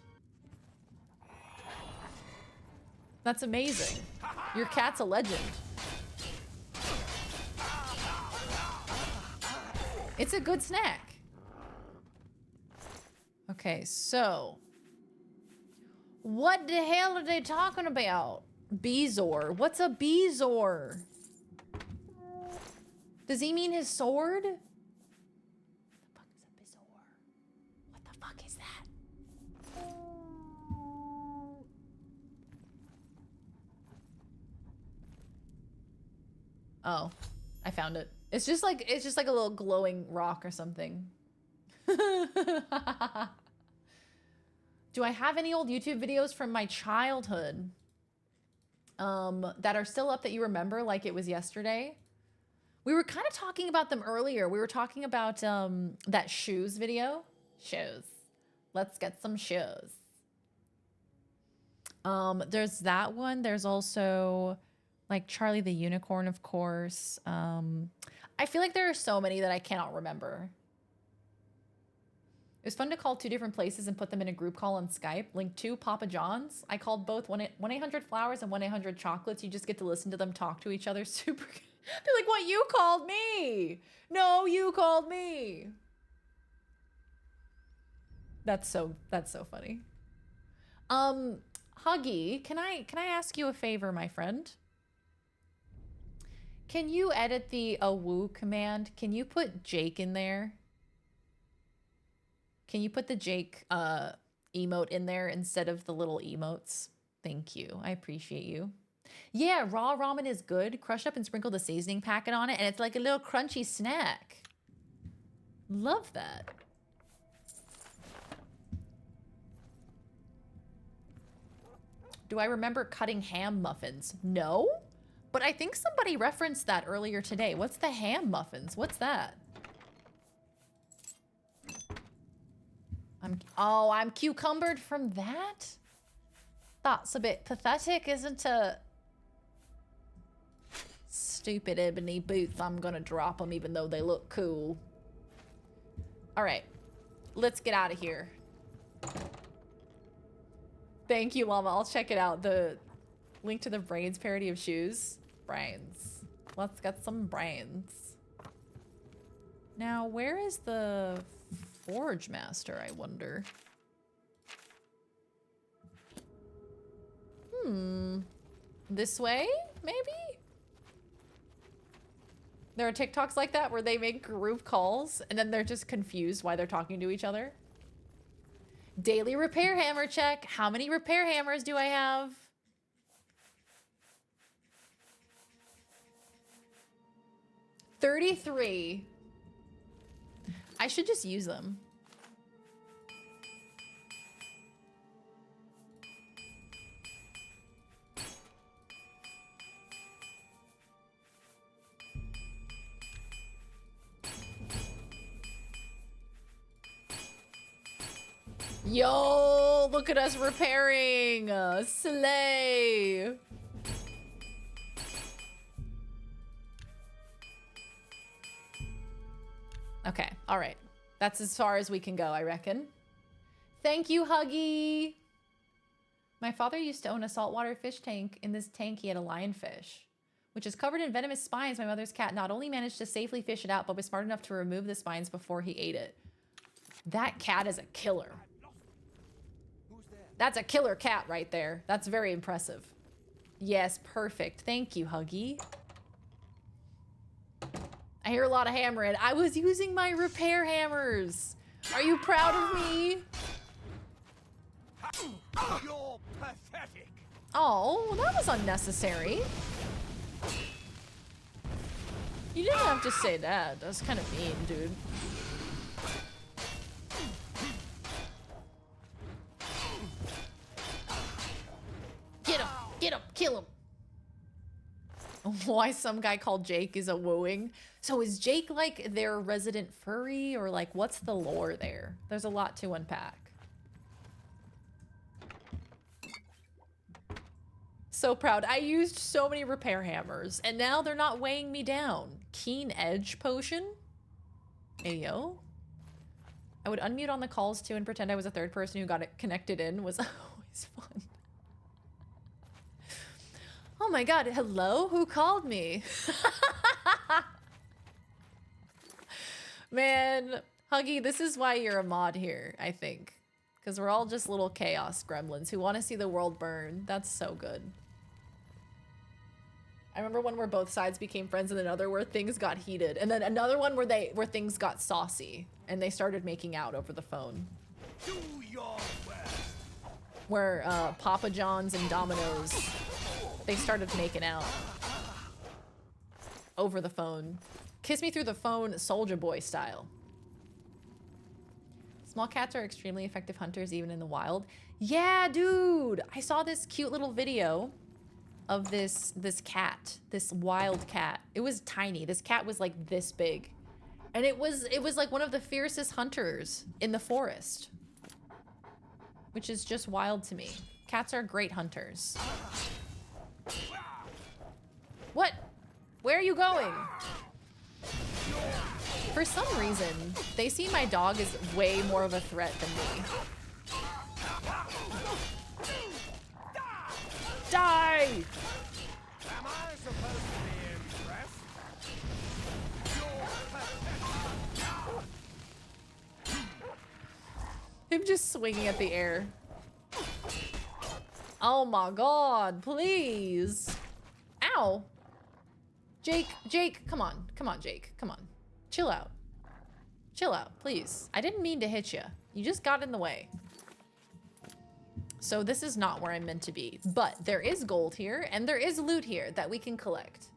That's amazing. Your cat's a legend. It's a good snack. Okay, so what the hell are they talking about? Beezor. What's a Beezor? Does he mean his sword? What the fuck is that? Oh, I found it. It's just like a little glowing rock or something. Do I have any old YouTube videos from my childhood that are still up that you remember like it was yesterday? We were kind of talking about them earlier. We were talking about that shoes video. Shoes. Let's get some shoes. There's that one. There's also like Charlie the Unicorn, of course. I feel like there are so many that I cannot remember. It was fun to call 2 different places and put them in a group call on Skype. Link 2 Papa John's. I called both 1-800-Flowers and 1-800-Chocolates. You just get to listen to them talk to each other. Super good. They're like, what? You called me. No, you called me. That's so funny. Huggy, can I ask you a favor, my friend? Can you edit the awoo command? Can you put Jake in there? Can you put the Jake emote in there instead of the little emotes? Thank you. I appreciate you. Yeah, raw ramen is good. Crush up and sprinkle the seasoning packet on it, and it's like a little crunchy snack. Love that. Do I remember cutting ham muffins? No, but I think somebody referenced that earlier today. What's the ham muffins? What's that? I'm cucumbered from that? That's a bit pathetic, isn't it? Stupid ebony boots. I'm gonna drop them even though they look cool. All right, let's get out of here. Thank you, Llama. I'll check it out. The link to the Brains parody of shoes. Brains. Let's get some brains. Now, where is the Forge Master, I wonder? This way, maybe? There are TikToks like that where they make group calls and then they're just confused why they're talking to each other. Daily repair hammer check. How many repair hammers do I have? $33. I should just use them. Yo, look at us repairing. Slay. Okay, all right. That's as far as we can go, I reckon. Thank you, Huggy. My father used to own a saltwater fish tank. In this tank, he had a lionfish, which is covered in venomous spines. My mother's cat not only managed to safely fish it out, but was smart enough to remove the spines before he ate it. That cat is a killer. That's a killer cat right there. That's very impressive. Yes, perfect. Thank you, Huggy. I hear a lot of hammering. I was using my repair hammers. Are you proud of me?
You're pathetic.
Oh, that was unnecessary. You didn't have to say that. That's kind of mean, dude. Get him! Get him! Kill him! Why some guy called Jake is a wooing. So is Jake like their resident furry, or like what's the lore there? There's a lot to unpack. So proud. I used so many repair hammers and now they're not weighing me down. Keen edge potion? Ayo. I would unmute on the calls too and pretend I was a third person who got it connected in. Was always fun. Oh my god, hello? Who called me? Man, Huggy, this is why you're a mod here, I think. Because we're all just little chaos gremlins who want to see the world burn. That's so good. I remember one where both sides became friends and another where things got heated. And then another one where things got saucy and they started making out over the phone.
Do your best.
Where Papa John's and Domino's, they started making out over the phone. Kiss me through the phone, Soldier Boy style. Small cats are extremely effective hunters even in the wild. Yeah, dude! I saw this cute little video of this cat, this wild cat. It was tiny. This cat was like this big. And it was like one of the fiercest hunters in the forest. Which is just wild to me. Cats are great hunters. What? Where are you going? For some reason, they see my dog as way more of a threat than me. Die!
Am I supposed to be impressed?
Him just swinging at the air. Oh my god, please. Ow. Jake, come on, Jake, come on. Chill out. Chill out, please. I didn't mean to hit you. You just got in the way. So this is not where I'm meant to be, but there is gold here and there is loot here that we can collect.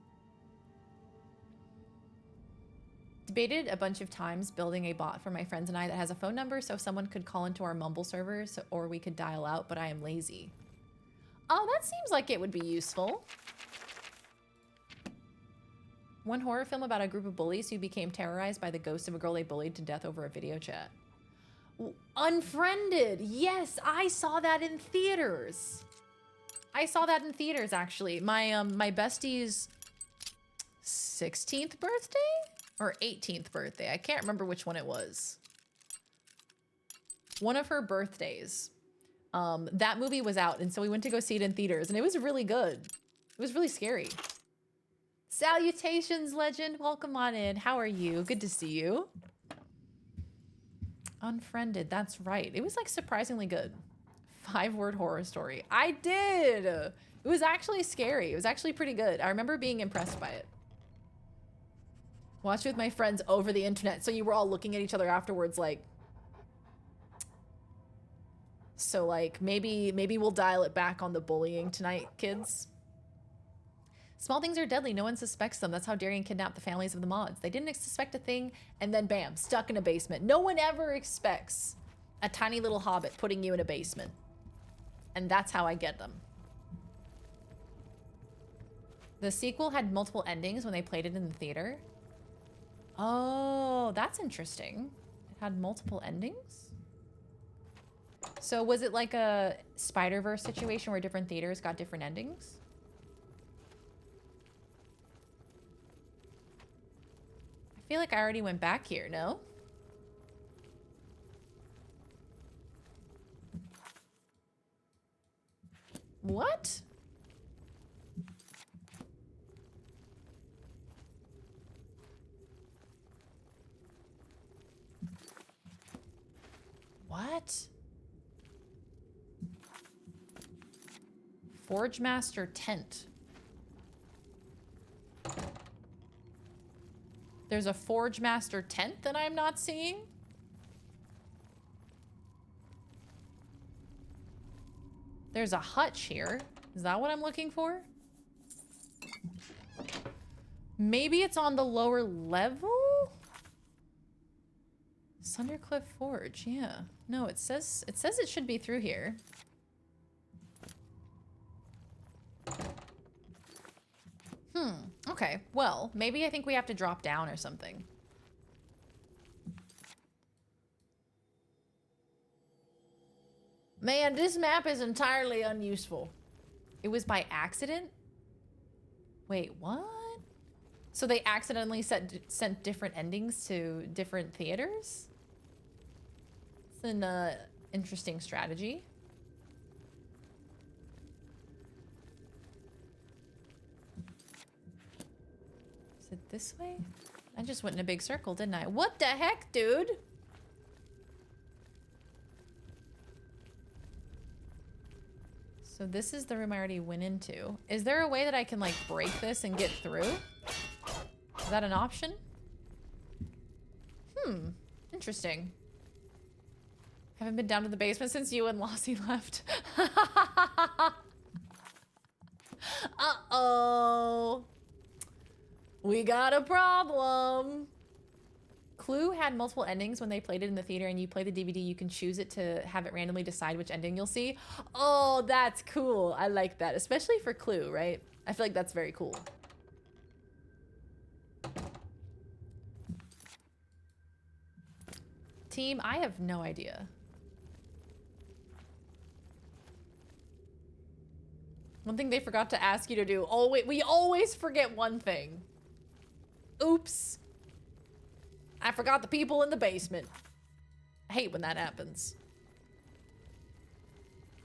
Debated a bunch of times building a bot for my friends and I that has a phone number so someone could call into our Mumble server or we could dial out, but I am lazy. Oh, that seems like it would be useful. One horror film about a group of bullies who became terrorized by the ghost of a girl they bullied to death over a video chat. Unfriended! Yes, I saw that in theaters. I saw that in theaters, actually. My bestie's 16th birthday? Or 18th birthday. I can't remember which one it was. One of her birthdays. That movie was out, and so we went to go see it in theaters, and it was really good. It was really scary. Salutations, legend. Welcome on in. How are you? Good to see you. Unfriended. That's right. It was like surprisingly good. 5-word horror story. I did. It was actually scary. It was actually pretty good. I remember being impressed by it. Watched it with my friends over the internet. So you were all looking at each other afterwards like... So like, maybe we'll dial it back on the bullying tonight, kids. Small things are deadly. No one suspects them. That's how Darian kidnapped the families of the mods. They didn't suspect a thing, and then bam, stuck in a basement. No one ever expects a tiny little hobbit putting you in a basement. And that's how I get them. The sequel had multiple endings when they played it in the theater. Oh, that's interesting. It had multiple endings? So was it like a Spider-Verse situation where different theaters got different endings? I feel like I already went back here, no? What? What? Forge Master tent. There's a Forge Master tent that I'm not seeing? There's a hutch here. Is that what I'm looking for? Maybe it's on the lower level? Sundercliff Forge, yeah. No, it says it should be through here. Okay. Well, maybe I think we have to drop down or something. Man, this map is entirely unuseful. It was by accident? Wait, what? So they accidentally sent different endings to different theaters? It's an interesting strategy. Is it this way? I just went in a big circle, didn't I? What the heck, dude? So this is the room I already went into. Is there a way that I can like break this and get through? Is that an option? Interesting. Haven't been down to the basement since you and Lossie left. Uh-oh. We got a problem. Clue had multiple endings when they played it in the theater, and you play the DVD, you can choose it to have it randomly decide which ending you'll see. Oh, that's cool. I like that, especially for Clue, right? I feel like that's very cool. Team, I have no idea. One thing they forgot to ask you to do. Oh, wait, we always forget one thing. Oops. I forgot the people in the basement. I hate when that happens.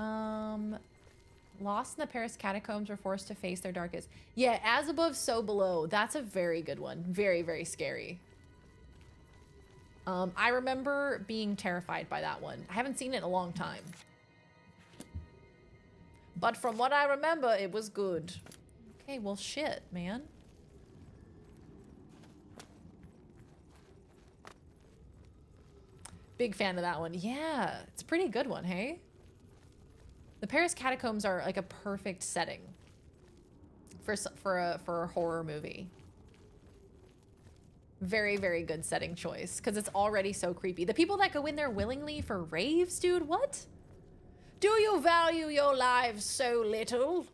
Lost in the Paris catacombs were forced to face their darkest. Yeah, as above, so below. That's a very good one. Very, very scary. I remember being terrified by that one. I haven't seen it in a long time. But from what I remember, it was good. Okay, well, shit, man. Big fan of that one. Yeah, it's a pretty good one, hey? The Paris catacombs are like a perfect setting for a horror movie. Very, very good setting choice because it's already so creepy. The people that go in there willingly for raves, dude, what? Do you value your lives so little?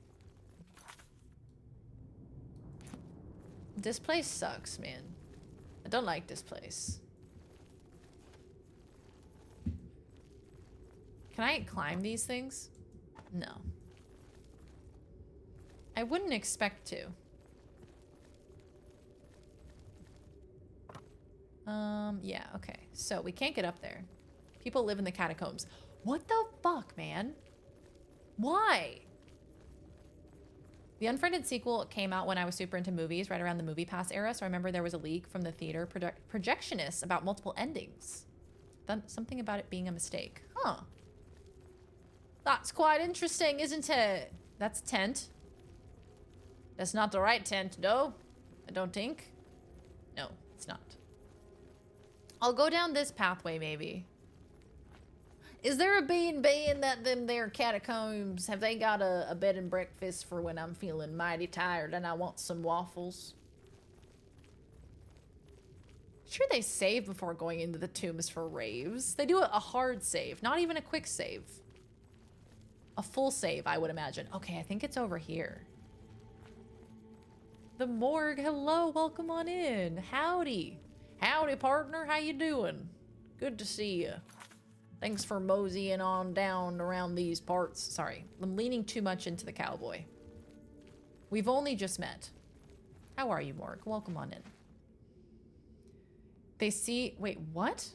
This place sucks, man. I don't like this place. Can I climb these things? No. I wouldn't expect to. Yeah, okay. So we can't get up there. People live in the catacombs. What the fuck, man? Why? The Unfriended sequel came out when I was super into movies, right around the Movie Pass era, so I remember there was a leak from the theater projectionists about multiple endings. Something about it being a mistake. Huh. That's quite interesting, isn't it? That's a tent. That's not the right tent, though. I don't think. No, it's not. I'll go down this pathway, maybe. Is there a B&B in them there catacombs? Have they got a bed and breakfast for when I'm feeling mighty tired and I want some waffles? Sure, they save before going into the tombs for raves. They do a hard save, not even a quick save. A full save, I would imagine. Okay, I think it's over here. The morgue, hello, welcome on in. Howdy. Howdy, partner, how you doing? Good to see you. Thanks for moseying on down around these parts. Sorry, I'm leaning too much into the cowboy. We've only just met. How are you, morgue? Welcome on in. They see, wait, what?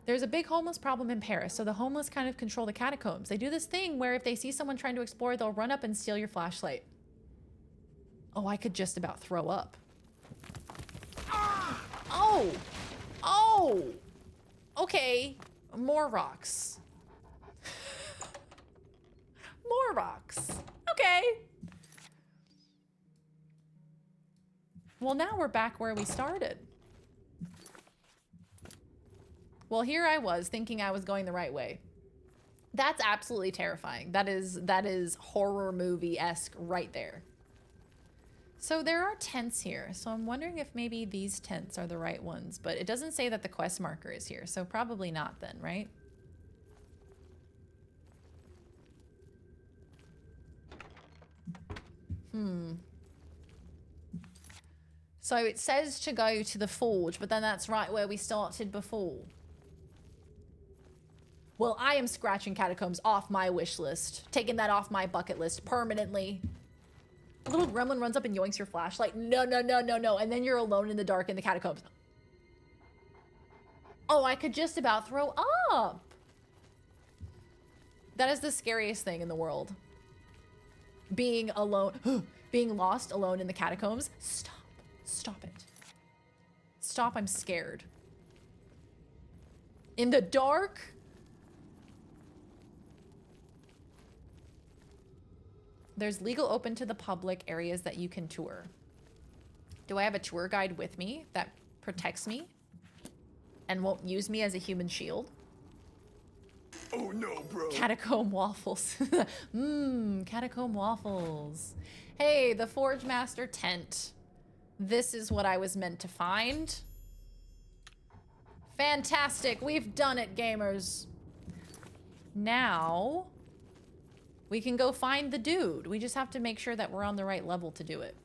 There's a big homeless problem in Paris, so the homeless kind of control the catacombs. They do this thing where if they see someone trying to explore, they'll run up and steal your flashlight. Oh, I could just about throw up. Oh! Oh! Okay, more rocks. More rocks. Okay. Well, now we're back where we started. Well, here I was thinking I was going the right way. That's absolutely terrifying. That is horror movie-esque right there. So there are tents here. So I'm wondering if maybe these tents are the right ones, but it doesn't say that the quest marker is here. So probably not then, right? So it says to go to the forge, but then that's right where we started before. Well, I am scratching catacombs off my wish list. Taking that off my bucket list permanently. A little gremlin runs up and yoinks your flashlight. No, no, no, no, no. And then you're alone in the dark in the catacombs. Oh, I could just about throw up. That is the scariest thing in the world. Being alone. Being lost alone in the catacombs. Stop. Stop it. Stop, I'm scared. In the dark? There's legal open to the public areas that you can tour. Do I have a tour guide with me that protects me and won't use me as a human shield?
Oh no, bro.
Catacomb waffles. Mmm, catacomb waffles. Hey, the Forge Master tent. This is what I was meant to find. Fantastic, we've done it, gamers. Now, we can go find the dude. We just have to make sure that we're on the right level to do it.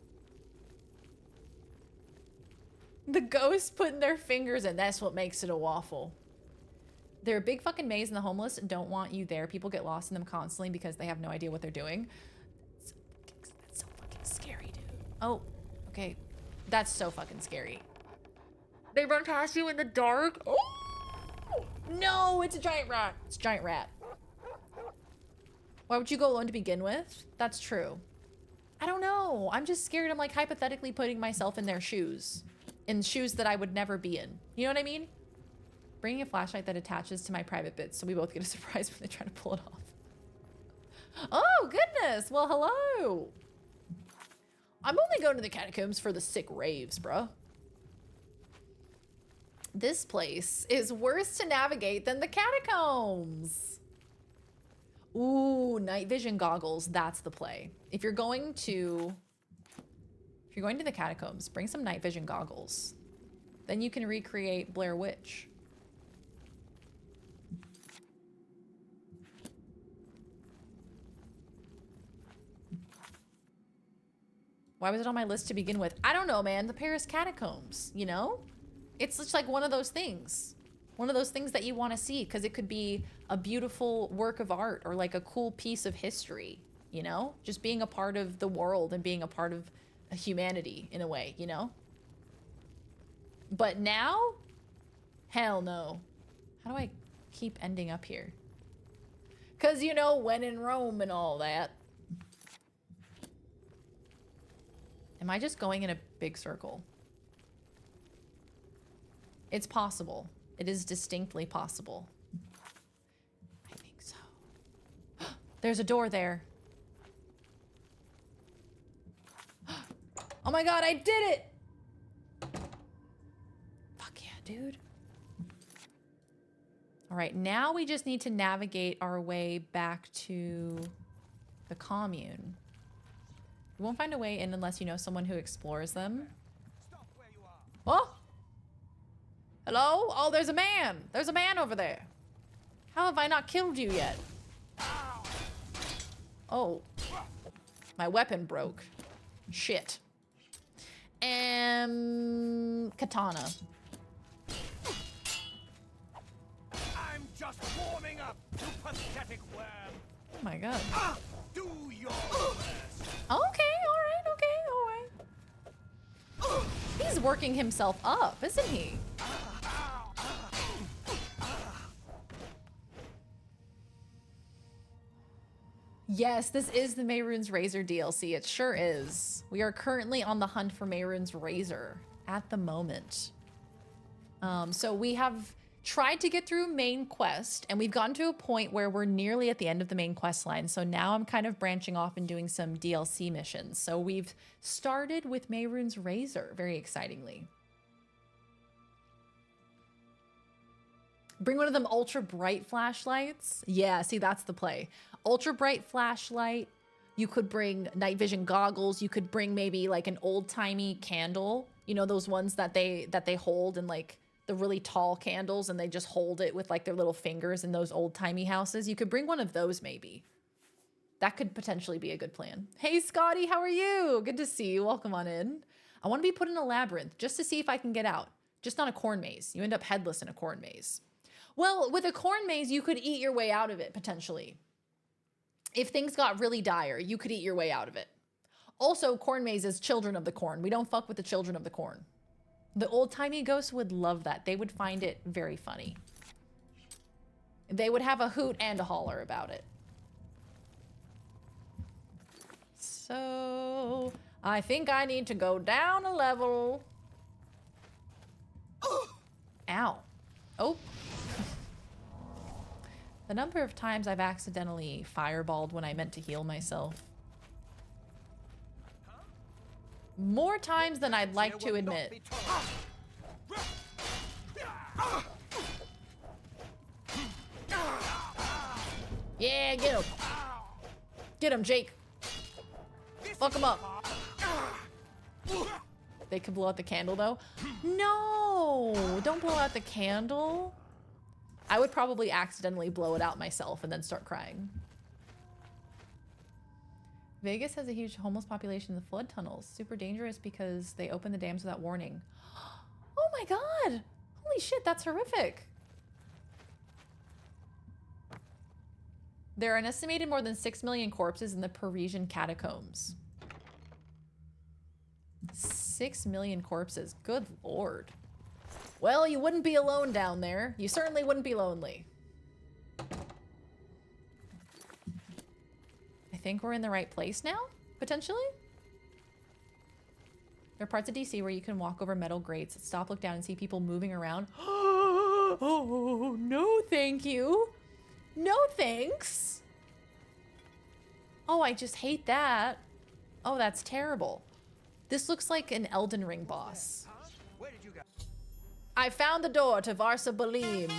The ghosts putting their fingers in, that's what makes it a waffle. They're a big fucking maze and the homeless don't want you there. People get lost in them constantly because they have no idea what they're doing. That's so fucking scary, dude. Oh, okay. That's so fucking scary. They run past you in the dark. Oh! No, it's a giant rat. It's a giant rat. Why would you go alone to begin with? That's true. I don't know. I'm just scared. I'm like hypothetically putting myself in their shoes. In shoes that I would never be in. You know what I mean? Bringing a flashlight that attaches to my private bits so we both get a surprise when they try to pull it off. Oh, goodness. Well, hello. I'm only going to the catacombs for the sick raves, bruh. This place is worse to navigate than the catacombs. Ooh, night vision goggles. That's the play. If you're going to the catacombs, bring some night vision goggles. Then you can recreate Blair Witch. Why was it on my list to begin with? I don't know, man. The Paris catacombs, you know? It's just like one of those things. One of those things that you want to see because it could be a beautiful work of art or like a cool piece of history, you know? Just being a part of the world and being a part of humanity in a way, you know? But now? Hell no. How do I keep ending up here? Because, you know, when in Rome and all that. Am I just going in a big circle? It's possible. It is distinctly possible. I think so. There's a door there. Oh my god, I did it! Fuck yeah, dude. All right, now we just need to navigate our way back to the commune. You won't find a way in unless you know someone who explores them. Oh! Hello? Oh, there's a man. There's a man over there. How have I not killed you yet? Oh. My weapon broke. Shit. Katana.
I'm just warming up, you pathetic worm.
Oh my god.
Do your best.
Okay, alright, okay, alright. He's working himself up, isn't he? Yes, this is the Mehrunes Razor DLC. It sure is. We are currently on the hunt for Mehrunes Razor at the moment. So we have tried to get through main quest, and we've gotten to a point where we're nearly at the end of the main quest line. So now I'm kind of branching off and doing some DLC missions. So we've started with Mehrunes Razor, very excitingly. Bring one of them ultra bright flashlights. Yeah, see, that's the play. Ultra bright flashlight. You could bring night vision goggles. You could bring maybe like an old timey candle. You know, those ones that they hold in like the really tall candles, and they just hold it with like their little fingers in those old timey houses. You could bring one of those maybe. That could potentially be a good plan. Hey, Scotty, how are you? Good to see you. Welcome on in. I want to be put in a labyrinth just to see if I can get out. Just not a corn maze. You end up headless in a corn maze. Well, with a corn maze, you could eat your way out of it, potentially. If things got really dire, you could eat your way out of it. Also, corn mazes, children of the corn. We don't fuck with the children of the corn. The old-timey ghosts would love that. They would find it very funny. They would have a hoot and a holler about it. So I think I need to go down a level. Ow. Oh. The number of times I've accidentally fireballed when I meant to heal myself. More times than I'd like to admit. Yeah, get him. Get him, Jake. Fuck him up. They could blow out the candle, though. No, don't blow out the candle. I would probably accidentally blow it out myself and then start crying. Vegas has a huge homeless population in the flood tunnels. Super dangerous because they open the dams without warning. Oh my god! Holy shit, that's horrific. There are an estimated more than 6 million corpses in the Parisian catacombs. 6 million corpses. Good lord. Well, you wouldn't be alone down there. You certainly wouldn't be lonely. I think we're in the right place now, potentially. There are parts of DC where you can walk over metal grates, stop, look down, and see people moving around. Oh, no thank you. No thanks. Oh, I just hate that. Oh, that's terrible. This looks like an Elden Ring boss. I found the door to Varsa Balim.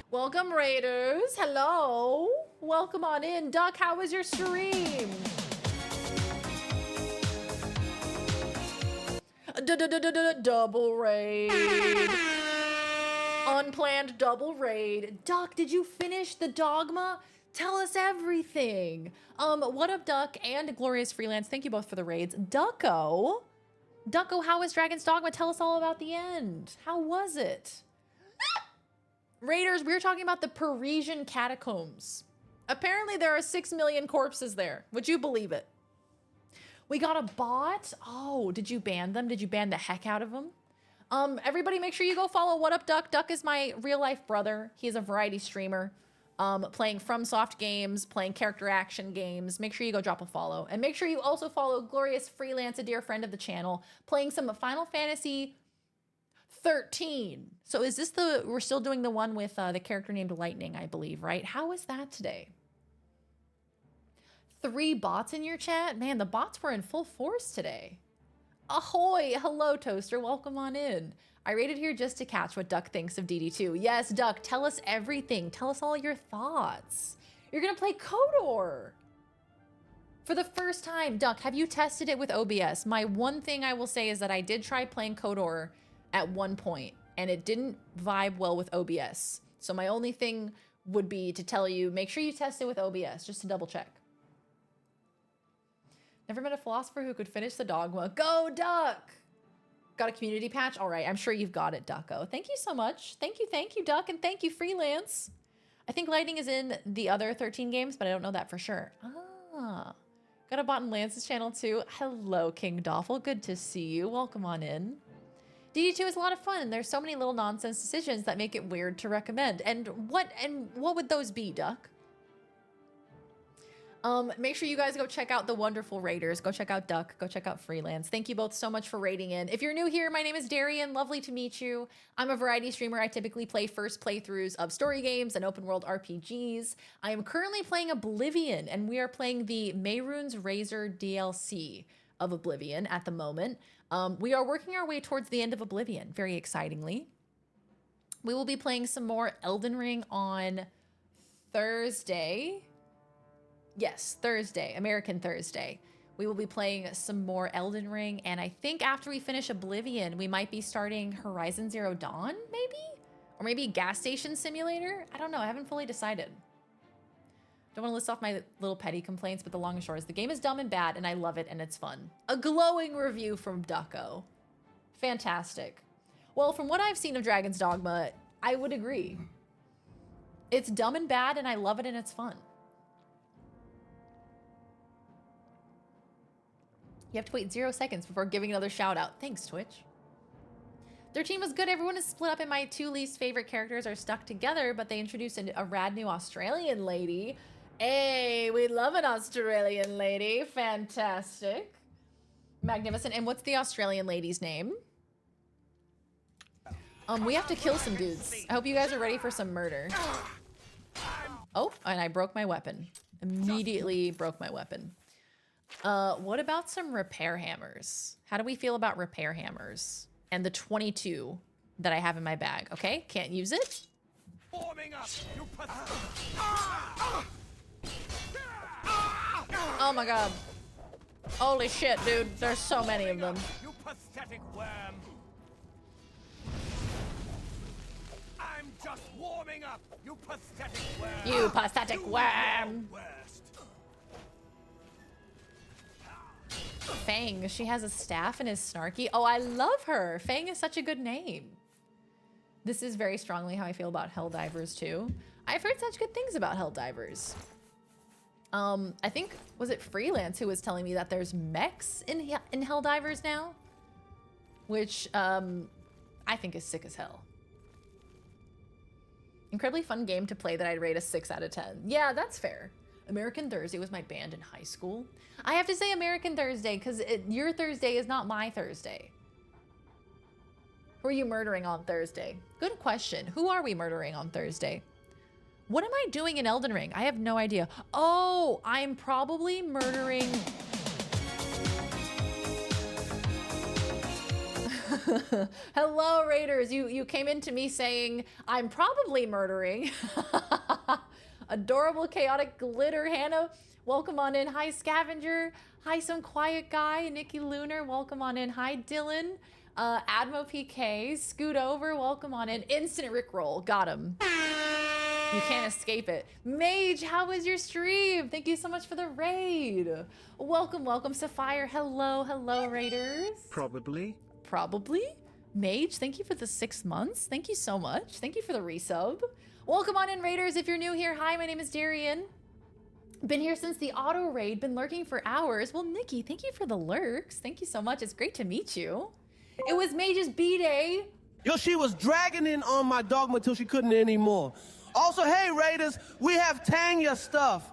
Welcome, Raiders. Hello. Welcome on in. Duck, how was your stream? Double raid. Unplanned double raid. Duck, did you finish the dogma? Tell us everything. What up, Duck and Glorious Freelance? Thank you both for the raids. Ducko, how was Dragon's Dogma? Tell us all about the end. How was it? Raiders, we were talking about the Parisian catacombs. Apparently there are 6 million corpses there. Would you believe it? We got a bot. Oh, did you ban them? Did you ban the heck out of them? Everybody make sure you go follow What Up Duck. Duck is my real life brother. He is a variety streamer. Playing FromSoft games, playing character action games. Make sure you go drop a follow. And make sure you also follow Glorious Freelance, a dear friend of the channel, playing some Final Fantasy 13. So is this we're still doing the one with the character named Lightning, I believe, right? How is that today? 3 bots in your chat? Man, the bots were in full force today. Ahoy! Hello, Toaster. Welcome on in. I raided here just to catch what Duck thinks of DD2. Yes, Duck, tell us everything. Tell us all your thoughts. You're gonna play KOTOR for the first time. Duck, have you tested it with OBS? My one thing I will say is that I did try playing KOTOR at one point, and it didn't vibe well with OBS. So my only thing would be to tell you, make sure you test it with OBS, just to double check. Never met a philosopher who could finish the dogma. Go, Duck! Got a community patch? All right, I'm sure you've got it, Ducko. Thank you so much. Thank you, Duck, and thank you, Freelance. I think Lightning is in the other 13 games, but I don't know that for sure. Ah, got a bot in Lance's channel too. Hello, King Doffel. Good to see you. Welcome on in. DD2 is a lot of fun, and there's so many little nonsense decisions that make it weird to recommend. And what would those be, Duck? Make sure you guys go check out the wonderful raiders. Go check out Duck. Go check out Freelance. Thank you both so much for raiding in. If you're new here, my name is Darian. Lovely to meet you. I'm a variety streamer. I typically play first playthroughs of story games and open world RPGs. I am currently playing Oblivion, and we are playing the Mehrunes Razor DLC of Oblivion at the moment. We are working our way towards the end of Oblivion, very excitingly. We will be playing some more Elden Ring on Thursday. Yes, Thursday, American Thursday. We will be playing some more Elden Ring, and I think after we finish Oblivion, we might be starting Horizon Zero Dawn, maybe? Or maybe Gas Station Simulator? I don't know, I haven't fully decided. Don't want to list off my little petty complaints, but the long and short is the game is dumb and bad, and I love it, and it's fun. A glowing review from Ducko. Fantastic. Well, from what I've seen of Dragon's Dogma, I would agree. It's dumb and bad, and I love it, and it's fun. You have to wait 0 seconds before giving another shout out. Thanks, Twitch. Their team was good. Everyone is split up, and my two least favorite characters are stuck together, but they introduced a rad new Australian lady. Hey, we love an Australian lady. Fantastic. Magnificent. And what's the Australian lady's name? We have to kill some dudes. I hope you guys are ready for some murder. Oh, and I broke my weapon. Immediately broke my weapon. What about some repair hammers? How do we feel about repair hammers? And the 22 that I have in my bag, okay? Can't use it. Oh my god. Holy shit, dude. There's so many of them.
You pathetic worm. I'm just warming up, you pathetic worm.
You pathetic worm. Fang, she has a staff and is snarky. Oh, I love her. Fang is such a good name. This is very strongly how I feel about Helldivers too. I've heard such good things about Helldivers. I think, was it Freelance who was telling me that there's mechs in Helldivers now? Which, I think is sick as hell. Incredibly fun game to play that I'd rate a 6 out of 10. Yeah, that's fair. American Thursday was my band in high school. I have to say American Thursday because your Thursday is not my Thursday. Who are you murdering on Thursday? Good question. Who are we murdering on Thursday? What am I doing in Elden Ring? I have no idea. Oh, I'm probably murdering... Hello, Raiders. You came into me saying, I'm probably murdering. Adorable, chaotic glitter, Hannah. Welcome on in. Hi, Scavenger. Hi, some quiet guy. Nikki Lunar, welcome on in. Hi, Dylan. Admo PK, scoot over, welcome on in. Instant Rickroll, got him. You can't escape it. Mage, how was your stream? Thank you so much for the raid. Welcome, welcome, Sapphire. Hello, hello, Raiders.
Probably.
Probably. Mage, thank you for the 6 months. Thank you so much. Thank you for the resub. Welcome on in, Raiders. If you're new here, hi, my name is Darian. Been here since the auto raid, been lurking for hours. Well, Nikki, thank you for the lurks. Thank you so much. It's great to meet you. It was Mage's B-Day.
Yo, she was dragging in on my dogma till she couldn't anymore. Also, hey, Raiders, we have Tanya stuff.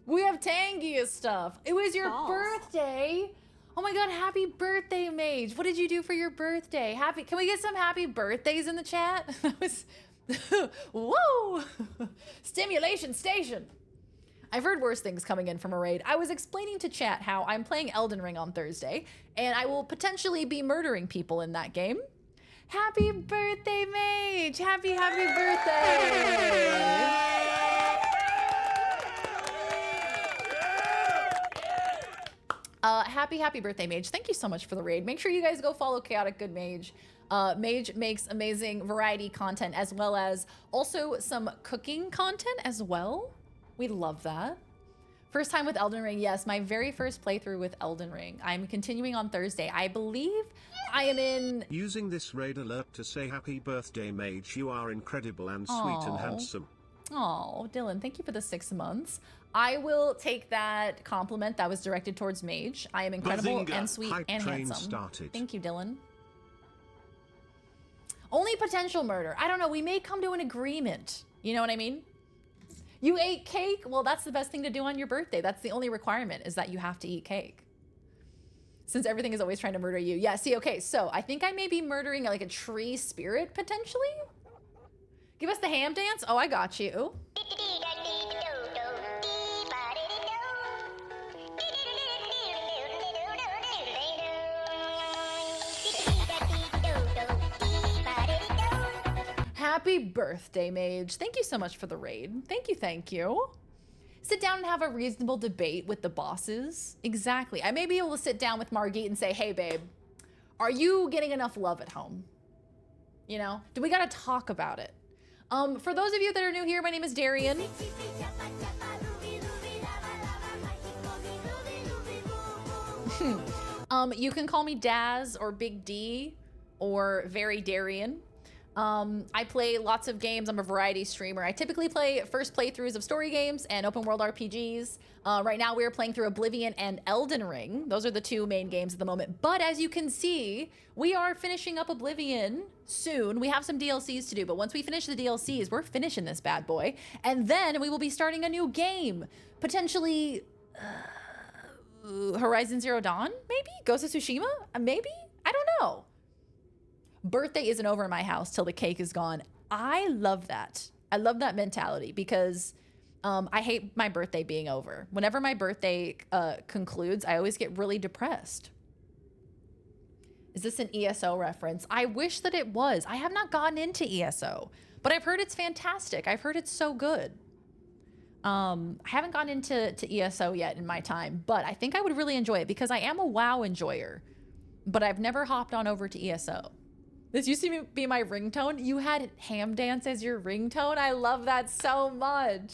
We have Tangia stuff. It was your birthday. Oh my god, happy birthday, Mage. What did you do for your birthday? Can we get some happy birthdays in the chat? That was, whoa. Stimulation station. I've heard worse things coming in from a raid. I was explaining to chat how I'm playing Elden Ring on Thursday, and I will potentially be murdering people in that game. Happy birthday, Mage! Happy birthday! Happy birthday, Mage. Thank you so much for the raid. Make sure you guys go follow Chaotic Good Mage. Mage makes amazing variety content as well as also some cooking content as well. We love that. First time with Elden Ring. Yes, my very first playthrough with Elden Ring. I'm continuing on Thursday. I believe I am in...
Using this raid alert to say happy birthday, Mage. You are incredible and sweet and handsome.
Oh, Dylan, thank you for the 6 months. I will take that compliment that was directed towards Mage. I am incredible
Bazinga.
and sweet
Hype
and
train
handsome.
started.
Thank you, Dylan. Only potential murder. I don't know. We may come to an agreement. You know what I mean? You ate cake? Well, that's the best thing to do on your birthday. That's the only requirement, is that you have to eat cake. Since everything is always trying to murder you. Yeah, see, okay, so I think I may be murdering like a tree spirit, potentially? Give us the ham dance? Oh, I got you. Happy birthday, Mage. Thank you so much for the raid. Thank you, thank you. Sit down and have a reasonable debate with the bosses. Exactly. I may be able to sit down with Margit and say, hey, babe, are you getting enough love at home? You know, do we gotta talk about it? For those of you that are new here, my name is Darian. You can call me Daz or Big D or Very Darian. I play lots of games. I'm a variety streamer. I typically play first playthroughs of story games and open world RPGs. Right now we are playing through Oblivion and Elden Ring. Those are the two main games at the moment. But as you can see, we are finishing up Oblivion soon. We have some DLCs to do, but once we finish the DLCs, we're finishing this bad boy. And then we will be starting a new game. Potentially Horizon Zero Dawn, maybe? Ghost of Tsushima? Maybe? I don't know. Birthday isn't over in my house till the cake is gone. I love that. I love that mentality because I hate my birthday being over. Whenever my birthday concludes, I always get really depressed. Is this an ESO reference? I wish that it was. I have not gotten into ESO, but I've heard it's fantastic. I've heard it's so good. I haven't gotten into ESO yet in my time, but I think I would really enjoy it because I am a WoW enjoyer, but I've never hopped on over to ESO. This used to be my ringtone. You had Ham Dance as your ringtone. I love that so much.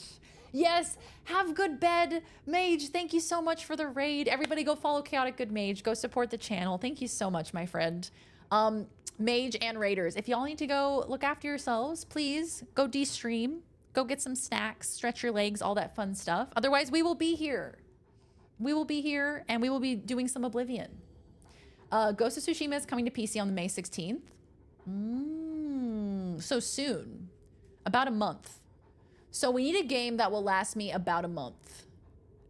Yes, have good bed. Mage, thank you so much for the raid. Everybody go follow Chaotic Good Mage. Go support the channel. Thank you so much, my friend. Mage and raiders, if y'all need to go look after yourselves, please go de-stream. Go get some snacks, stretch your legs, all that fun stuff. Otherwise, we will be here. We will be here and we will be doing some Oblivion. Ghost of Tsushima is coming to PC on the May 16th. So soon, about a month. So we need a game that will last me about a month.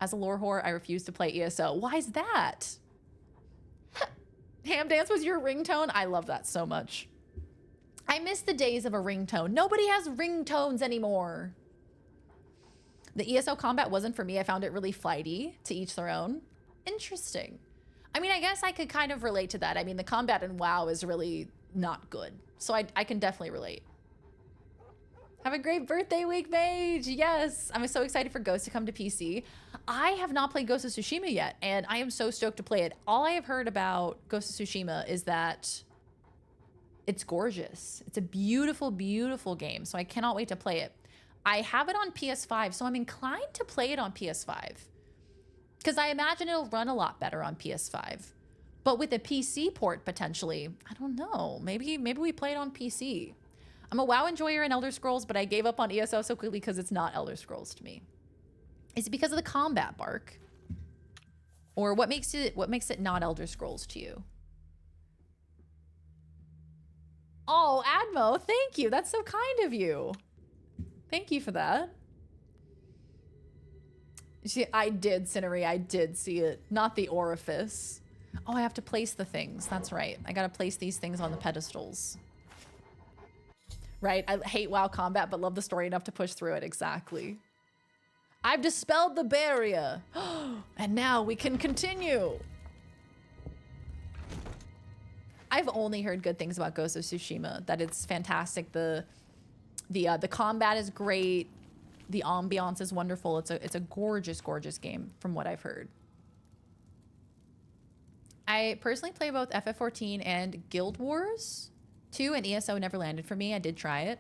As a lore whore, I refuse to play ESO. Why is that? Ham Dance was your ringtone? I love that so much. I miss the days of a ringtone. Nobody has ringtones anymore. The ESO combat wasn't for me. I found it really flighty, to each their own. Interesting. I mean, I guess I could kind of relate to that. I mean, the combat in WoW is really not good. So I can definitely relate. Have a great birthday week, Mage. Yes, I'm so excited for Ghost to come to PC. I have not played Ghost of Tsushima yet, and I am so stoked to play it. All I have heard about Ghost of Tsushima is that it's gorgeous. It's a beautiful, beautiful game, so I cannot wait to play it. I have it on PS5, so I'm inclined to play it on PS5 because I imagine it'll run a lot better on PS5. But with a PC port, potentially, I don't know. Maybe we play it on PC. I'm a WoW enjoyer in Elder Scrolls, but I gave up on ESO so quickly because it's not Elder Scrolls to me. Is it because of the combat, Bark? Or what makes it not Elder Scrolls to you? Oh, Admo, thank you. That's so kind of you. Thank you for that. See, I did, Cinery. I did see it. Not the orifice. Oh, I have to place the things. That's right. I gotta place these things on the pedestals. Right? I hate WoW combat, but love the story enough to push through it. Exactly. I've dispelled the barrier. And now we can continue. I've only heard good things about Ghost of Tsushima. That it's fantastic. The combat is great. The ambiance is wonderful. It's a gorgeous, gorgeous game from what I've heard. I personally play both FF14 and Guild Wars 2, and ESO never landed for me. I did try it.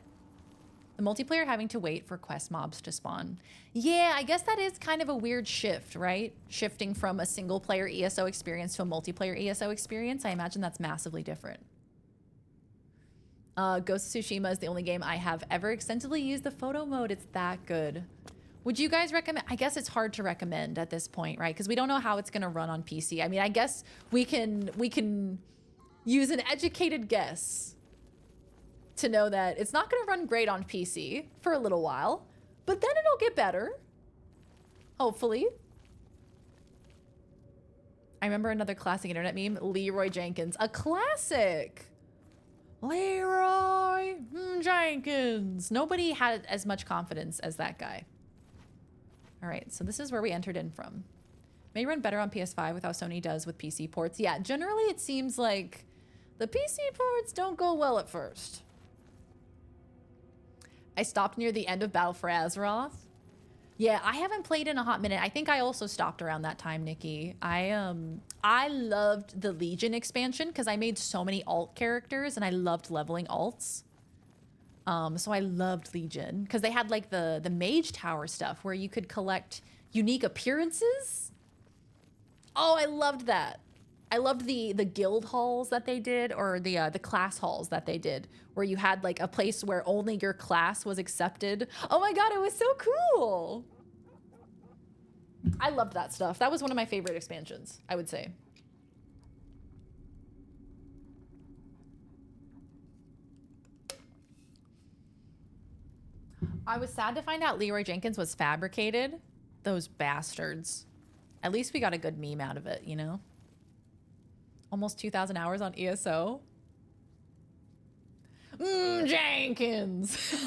The multiplayer having to wait for quest mobs to spawn. Yeah, I guess that is kind of a weird shift, right? Shifting from a single player ESO experience to a multiplayer ESO experience. I imagine that's massively different. Ghost of Tsushima is the only game I have ever extensively used the photo mode. It's that good. Would you guys recommend? I guess it's hard to recommend at this point, right? Because we don't know how it's going to run on PC. I mean, I guess we can use an educated guess to know that it's not going to run great on PC for a little while, but then it'll get better. Hopefully. I remember another classic internet meme, Leroy Jenkins, a classic. Leroy Jenkins. Nobody had as much confidence as that guy. All right, so this is where we entered in from. May run better on PS5 with how Sony does with PC ports. Yeah, generally it seems like the PC ports don't go well at first. I stopped near the end of Battle for Azeroth. Yeah, I haven't played in a hot minute. I think I also stopped around that time, Nikki. I loved the Legion expansion because I made so many alt characters and I loved leveling alts. So I loved Legion because they had like the Mage Tower stuff where you could collect unique appearances. Oh, I loved that. I loved the guild halls that they did, or the class halls that they did, where you had like a place where only your class was accepted. Oh my god, it was so cool. I loved that stuff. That was one of my favorite expansions, I would say. I was sad to find out Leroy Jenkins was fabricated. Those bastards. At least we got a good meme out of it, you know? Almost 2,000 hours on ESO. Jenkins.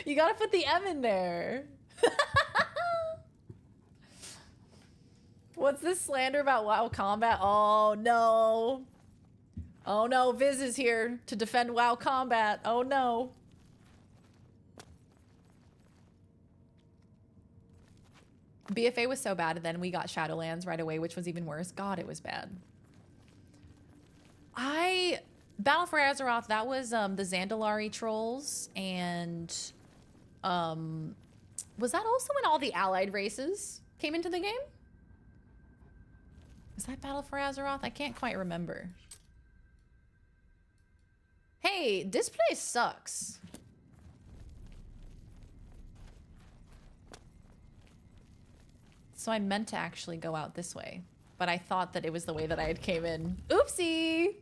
You gotta put the M in there. What's this slander about WoW Combat? Oh no. Oh no, Viz is here to defend WoW Combat. Oh no. BFA was so bad, and then we got Shadowlands right away, which was even worse. God, it was bad. Battle for Azeroth, that was the Zandalari trolls, and was that also when all the allied races came into the game? Was that Battle for Azeroth? I can't quite remember. Hey, this place sucks. So I meant to actually go out this way, but I thought that it was the way that I had came in. Oopsie!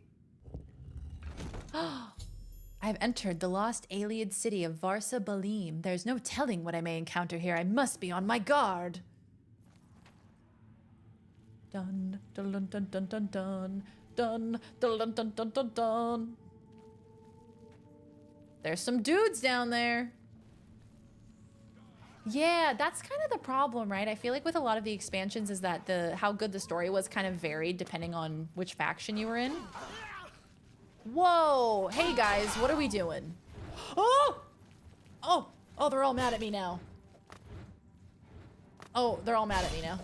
I've entered the lost alien city of Varsa Balim. There's no telling what I may encounter here. I must be on my guard. Dun dun dun dun dun dun dun dun dun dun dun dun dun. There's some dudes down there. Yeah, that's kind of the problem, right? I feel like with a lot of the expansions is that how good the story was kind of varied depending on which faction you were in. Whoa! Hey guys, what are we doing? Oh! Oh! Oh, they're all mad at me now. Oh, they're all mad at me now.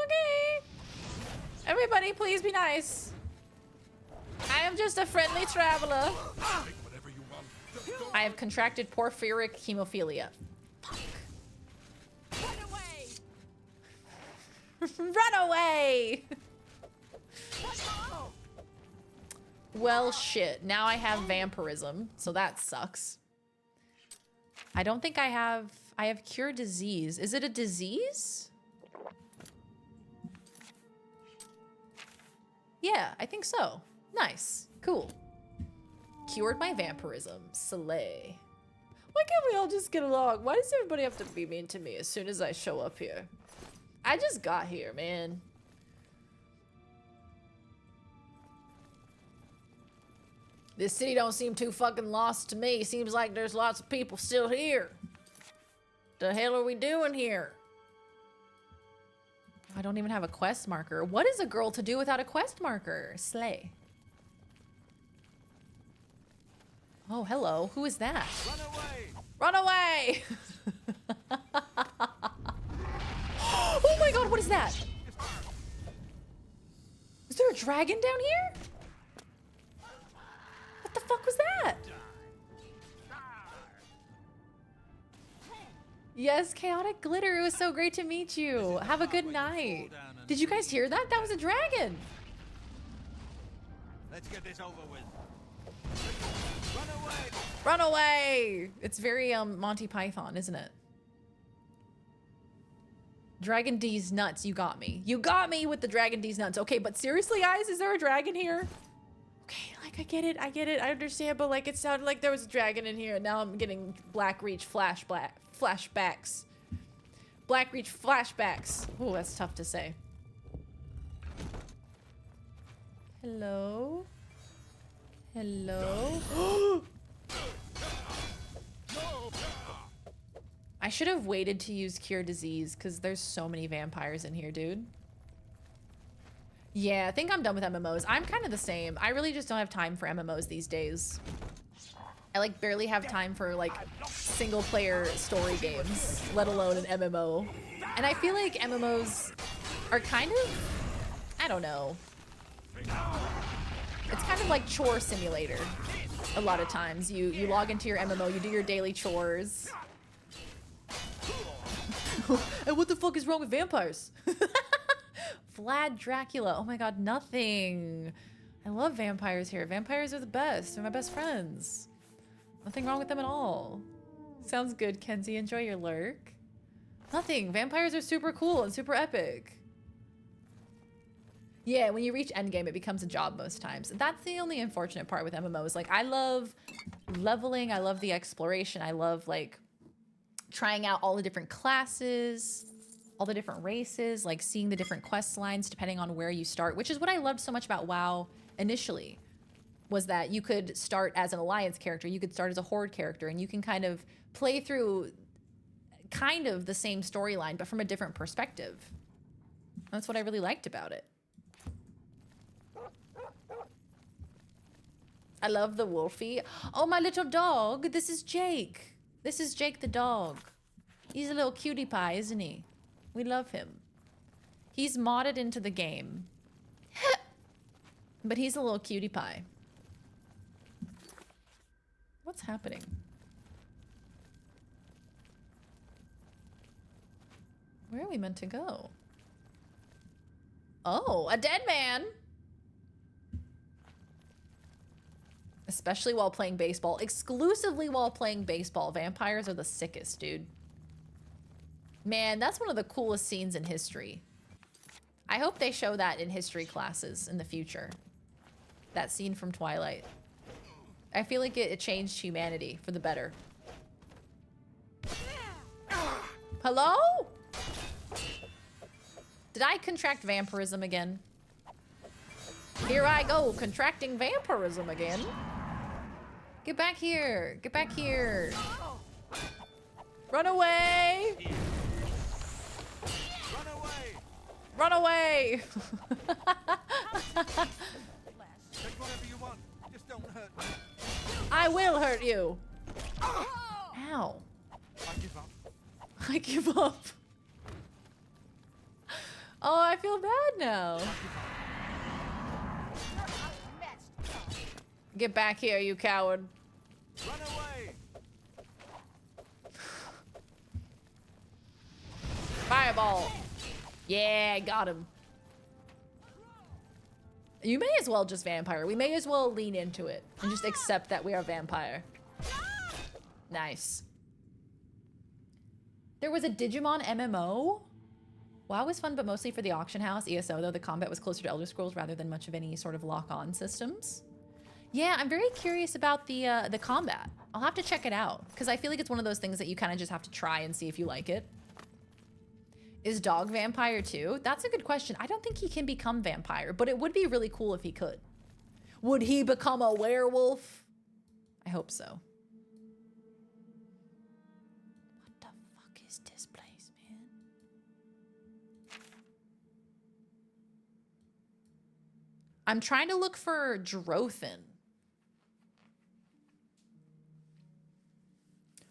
Okay. Everybody, please be nice. I am just a friendly traveler. I have contracted porphyric hemophilia. Fuck. Run away! Well, shit. Now I have vampirism, so that sucks. I don't think I have cure disease. Is it a disease? Yeah, I think so. Nice. Cool. Cured my vampirism. Slay. Why can't we all just get along? Why does everybody have to be mean to me as soon as I show up here? I just got here, man. This city don't seem too fucking lost to me. Seems like there's lots of people still here. The hell are we doing here? I don't even have a quest marker. What is a girl to do without a quest marker? Slay. Oh, hello. Who is that? Run away! Run away! Oh my god, what is that? Is there a dragon down here? What the fuck was that? Yes, Chaotic Glitter, it was so great to meet you. Have a good night. Did you guys hear that? That was a dragon.
Let's get this over with.
Run away! It's very Monty Python, isn't it? Dragon D's nuts, you got me. You got me with the Dragon D's nuts. Okay, but seriously, guys, is there a dragon here? Okay, like, I get it, I understand, but like, it sounded like there was a dragon in here, and now I'm getting Blackreach flashbacks. Blackreach flashbacks. Oh, that's tough to say. Hello? Hello? I should have waited to use Cure Disease because there's so many vampires in here, dude. Yeah, I think I'm done with MMOs. I'm kind of the same. I really just don't have time for MMOs these days. I like barely have time for like single player story games, let alone an MMO. And I feel like MMOs are kind of, I don't know. It's kind of like chore simulator. A lot of times you log into your MMO, you do your daily chores. And what the fuck is wrong with vampires? Vlad Dracula. Oh my god, nothing. I love vampires here. Vampires are the best. They're my best friends. Nothing wrong with them at all. Sounds good, Kenzie. Enjoy your lurk. Nothing. Vampires are super cool and super epic. Yeah, when you reach endgame, it becomes a job most times. That's the only unfortunate part with MMOs. Like, I love leveling. I love the exploration. I love, like, trying out all the different classes, all the different races, like seeing the different quest lines depending on where you start, which is what I loved so much about WoW initially, was that you could start as an Alliance character, you could start as a Horde character, and you can kind of play through kind of the same storyline, but from a different perspective. That's what I really liked about it. I love the Wolfie. Oh, my little dog. This is Jake. This is Jake the dog. He's a little cutie pie, isn't he? We love him. He's modded into the game. But he's a little cutie pie. What's happening? Where are we meant to go? Oh, a dead man! Especially while playing baseball. Exclusively while playing baseball. Vampires are the sickest, dude. Man, that's one of the coolest scenes in history. I hope they show that in history classes in the future. That scene from Twilight. I feel like it changed humanity for the better. Hello? Did I contract vampirism again? Here I go, contracting vampirism again. Get back here. Get back here. Run away. Run away. I will hurt you. Ow. I give up. Oh, I feel bad now. Get back here, you coward. Run away. Fireball. Yeah, got him. You may as well just vampire. We may as well lean into it and just accept that we are vampire. Nice. There was a Digimon MMO? WoW was fun, but mostly for the auction house. ESO, though, the combat was closer to Elder Scrolls rather than much of any sort of lock-on systems. Yeah, I'm very curious about the combat. I'll have to check it out, because I feel like it's one of those things that you kind of just have to try and see if you like it. Is Dog vampire too? That's a good question. I don't think he can become vampire, but it would be really cool if he could. Would he become a werewolf? I hope so. What the fuck is this place, man? I'm trying to look for Drothin.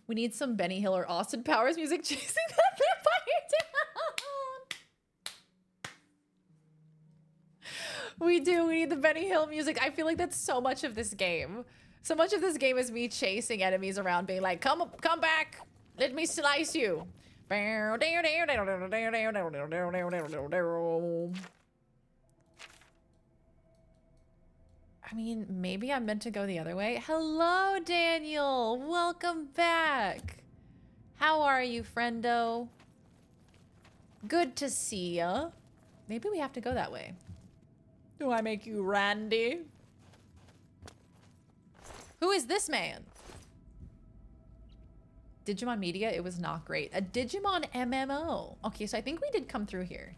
We need some Benny Hill or Austin Powers music chasing that vampire down. We do. We need the Benny Hill music. I feel like that's so much of this game. So much of this game is me chasing enemies around, being like, come back. Let me slice you. I mean, maybe I'm meant to go the other way. Hello, Daniel. Welcome back. How are you, friendo? Good to see ya. Maybe we have to go that way. Do I make you Randy? Who is this man? Digimon Media, it was not great. A Digimon MMO. Okay, so I think we did come through here.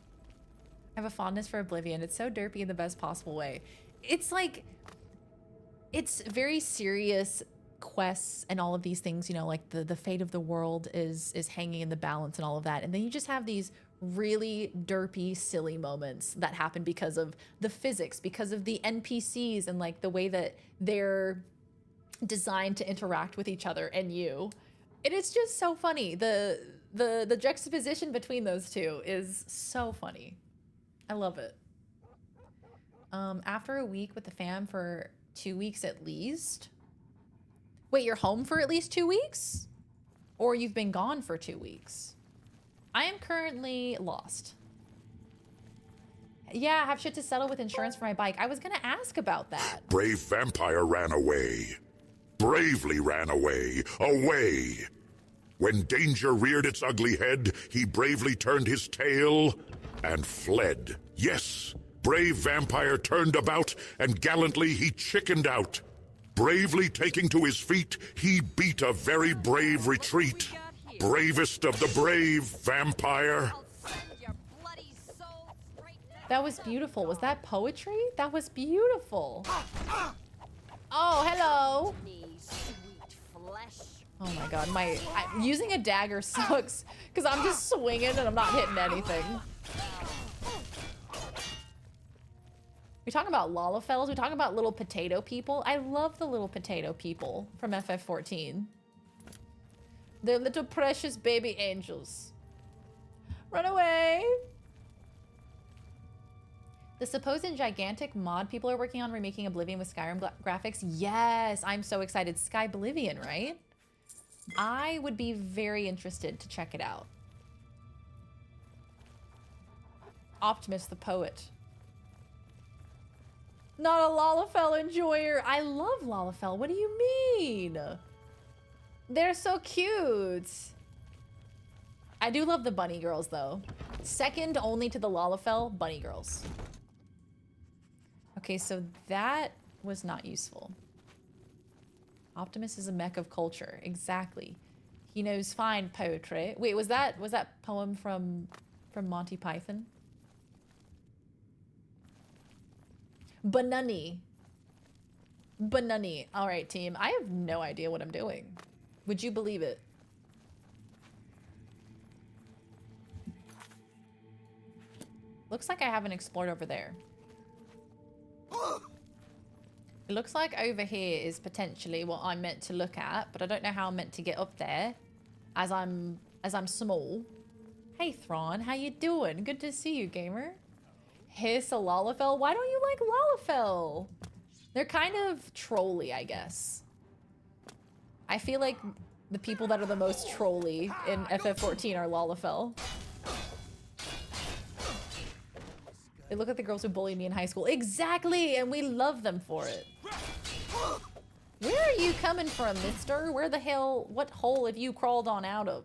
I have a fondness for Oblivion. It's so derpy in the best possible way. It's like, it's very serious quests and all of these things, you know, like the fate of the world is hanging in the balance and all of that. And then you just have these really derpy, silly moments that happen because of the physics, because of the NPCs and like the way that they're designed to interact with each other and you. And it's just so funny. The juxtaposition between those two is so funny. I love it. After a week with the fam for 2 weeks at least. Wait, you're home for at least 2 weeks? Or you've been gone for 2 weeks? I am currently lost. Yeah, I have shit to settle with insurance for my bike. I was gonna ask about that.
Brave vampire ran away. Bravely ran away. Away! When danger reared its ugly head, he bravely turned his tail and fled. Yes, brave vampire turned about, and gallantly he chickened out. Bravely taking to his feet, he beat a very brave retreat. Bravest of the brave, vampire.
That was beautiful. Was that poetry? That was beautiful. Oh, hello. Oh my god, using a dagger sucks because I'm just swinging and I'm not hitting anything. We talking about Lalafels? We talking about little potato people? I love the little potato people from FF14. They're little precious baby angels. Run away! The supposed gigantic mod people are working on remaking Oblivion with Skyrim graphics. Yes, I'm so excited. Sky Oblivion, right? I would be very interested to check it out. Optimus the poet. Not a Lalafell enjoyer. I love Lalafell. What do you mean? They're so cute. I do love the bunny girls though. Second only to the Lalafell, bunny girls. Okay, so that was not useful. Optimus is a mech of culture. Exactly. He knows fine poetry. Wait, was that poem from Monty Python? Banani. Banani. All right, team. I have no idea what I'm doing. Would you believe it? Looks like I haven't explored over there. It looks like over here is potentially what I'm meant to look at, but I don't know how I'm meant to get up there as I'm small. Hey Thrawn, how you doing? Good to see you, gamer. Hiss a Lalafell? Why don't you like Lalafell? They're kind of trolly, I guess. I feel like the people that are the most trolly in FF14 are Lalafell. They look like the girls who bullied me in high school. Exactly, and we love them for it. Where are you coming from, mister? Where the hell, what hole have you crawled on out of?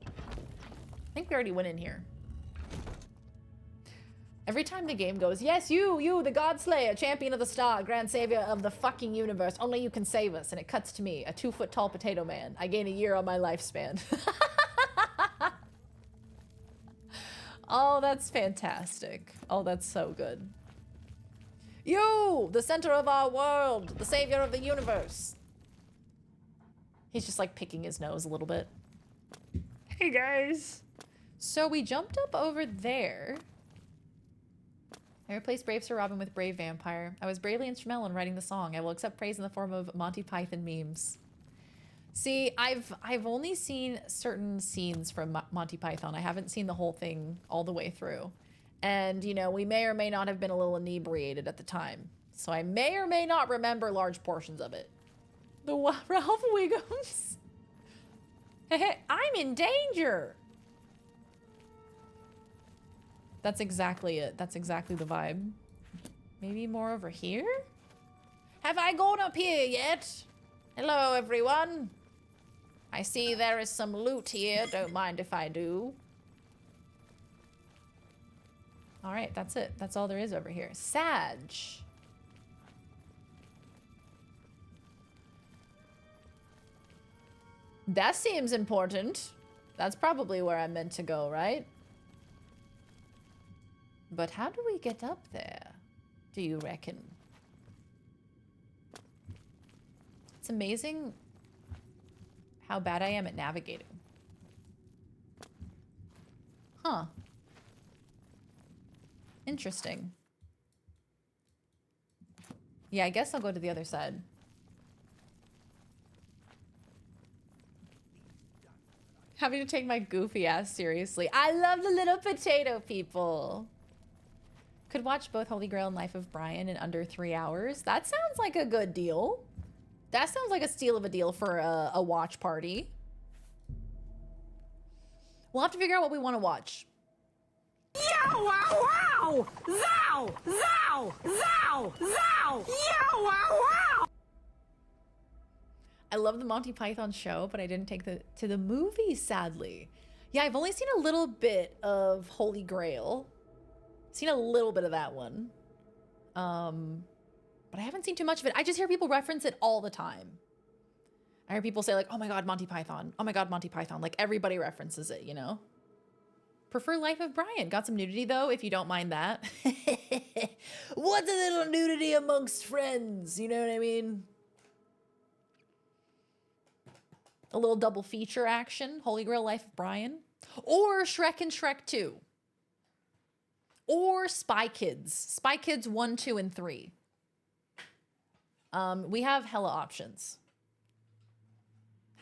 I think we already went in here. Every time the game goes, yes, you, the God Slayer, champion of the star, grand savior of the fucking universe, only you can save us. And it cuts to me, a 2-foot tall potato man. I gain a year on my lifespan. Oh, that's fantastic. Oh, that's so good. You, the center of our world, the savior of the universe. He's just like picking his nose a little bit. Hey guys. So we jumped up over there. I replaced Brave Sir Robin with Brave Vampire. I was bravely instrumental in writing the song. I will accept praise in the form of Monty Python memes. See, I've only seen certain scenes from Monty Python. I haven't seen the whole thing all the way through. And, you know, we may or may not have been a little inebriated at the time. So I may or may not remember large portions of it. The Ralph Wiggums. I'm in danger. That's exactly it. That's exactly the vibe. Maybe more over here? Have I gone up here yet? Hello, everyone. I see there is some loot here. Don't mind if I do. All right, that's it. That's all there is over here. Sag. That seems important. That's probably where I'm meant to go, right? But how do we get up there, do you reckon? It's amazing how bad I am at navigating. Huh. Interesting. Yeah, I guess I'll go to the other side. Having to take my goofy ass seriously. I love the little potato people. Could watch both Holy Grail and Life of Brian in under 3 hours. That sounds like a good deal. That sounds like a steal of a deal for a watch party. We'll have to figure out what we want to watch.
Yow, wow, wow! Zow! Zow! Zow! Zow! Yow, wow, wow!
I love the Monty Python show, but I didn't take to the movies, sadly. Yeah, I've only seen a little bit of Holy Grail. Seen a little bit of that one. But I haven't seen too much of it. I just hear people reference it all the time. I hear people say like, oh my God, Monty Python. Oh my God, Monty Python. Like everybody references it, you know? Prefer Life of Brian. Got some nudity though, if you don't mind that. What's a little nudity amongst friends? You know what I mean? A little double feature action. Holy Grail, Life of Brian. Or Shrek and Shrek 2. Or Spy Kids. Spy Kids 1, 2, and 3. We have hella options.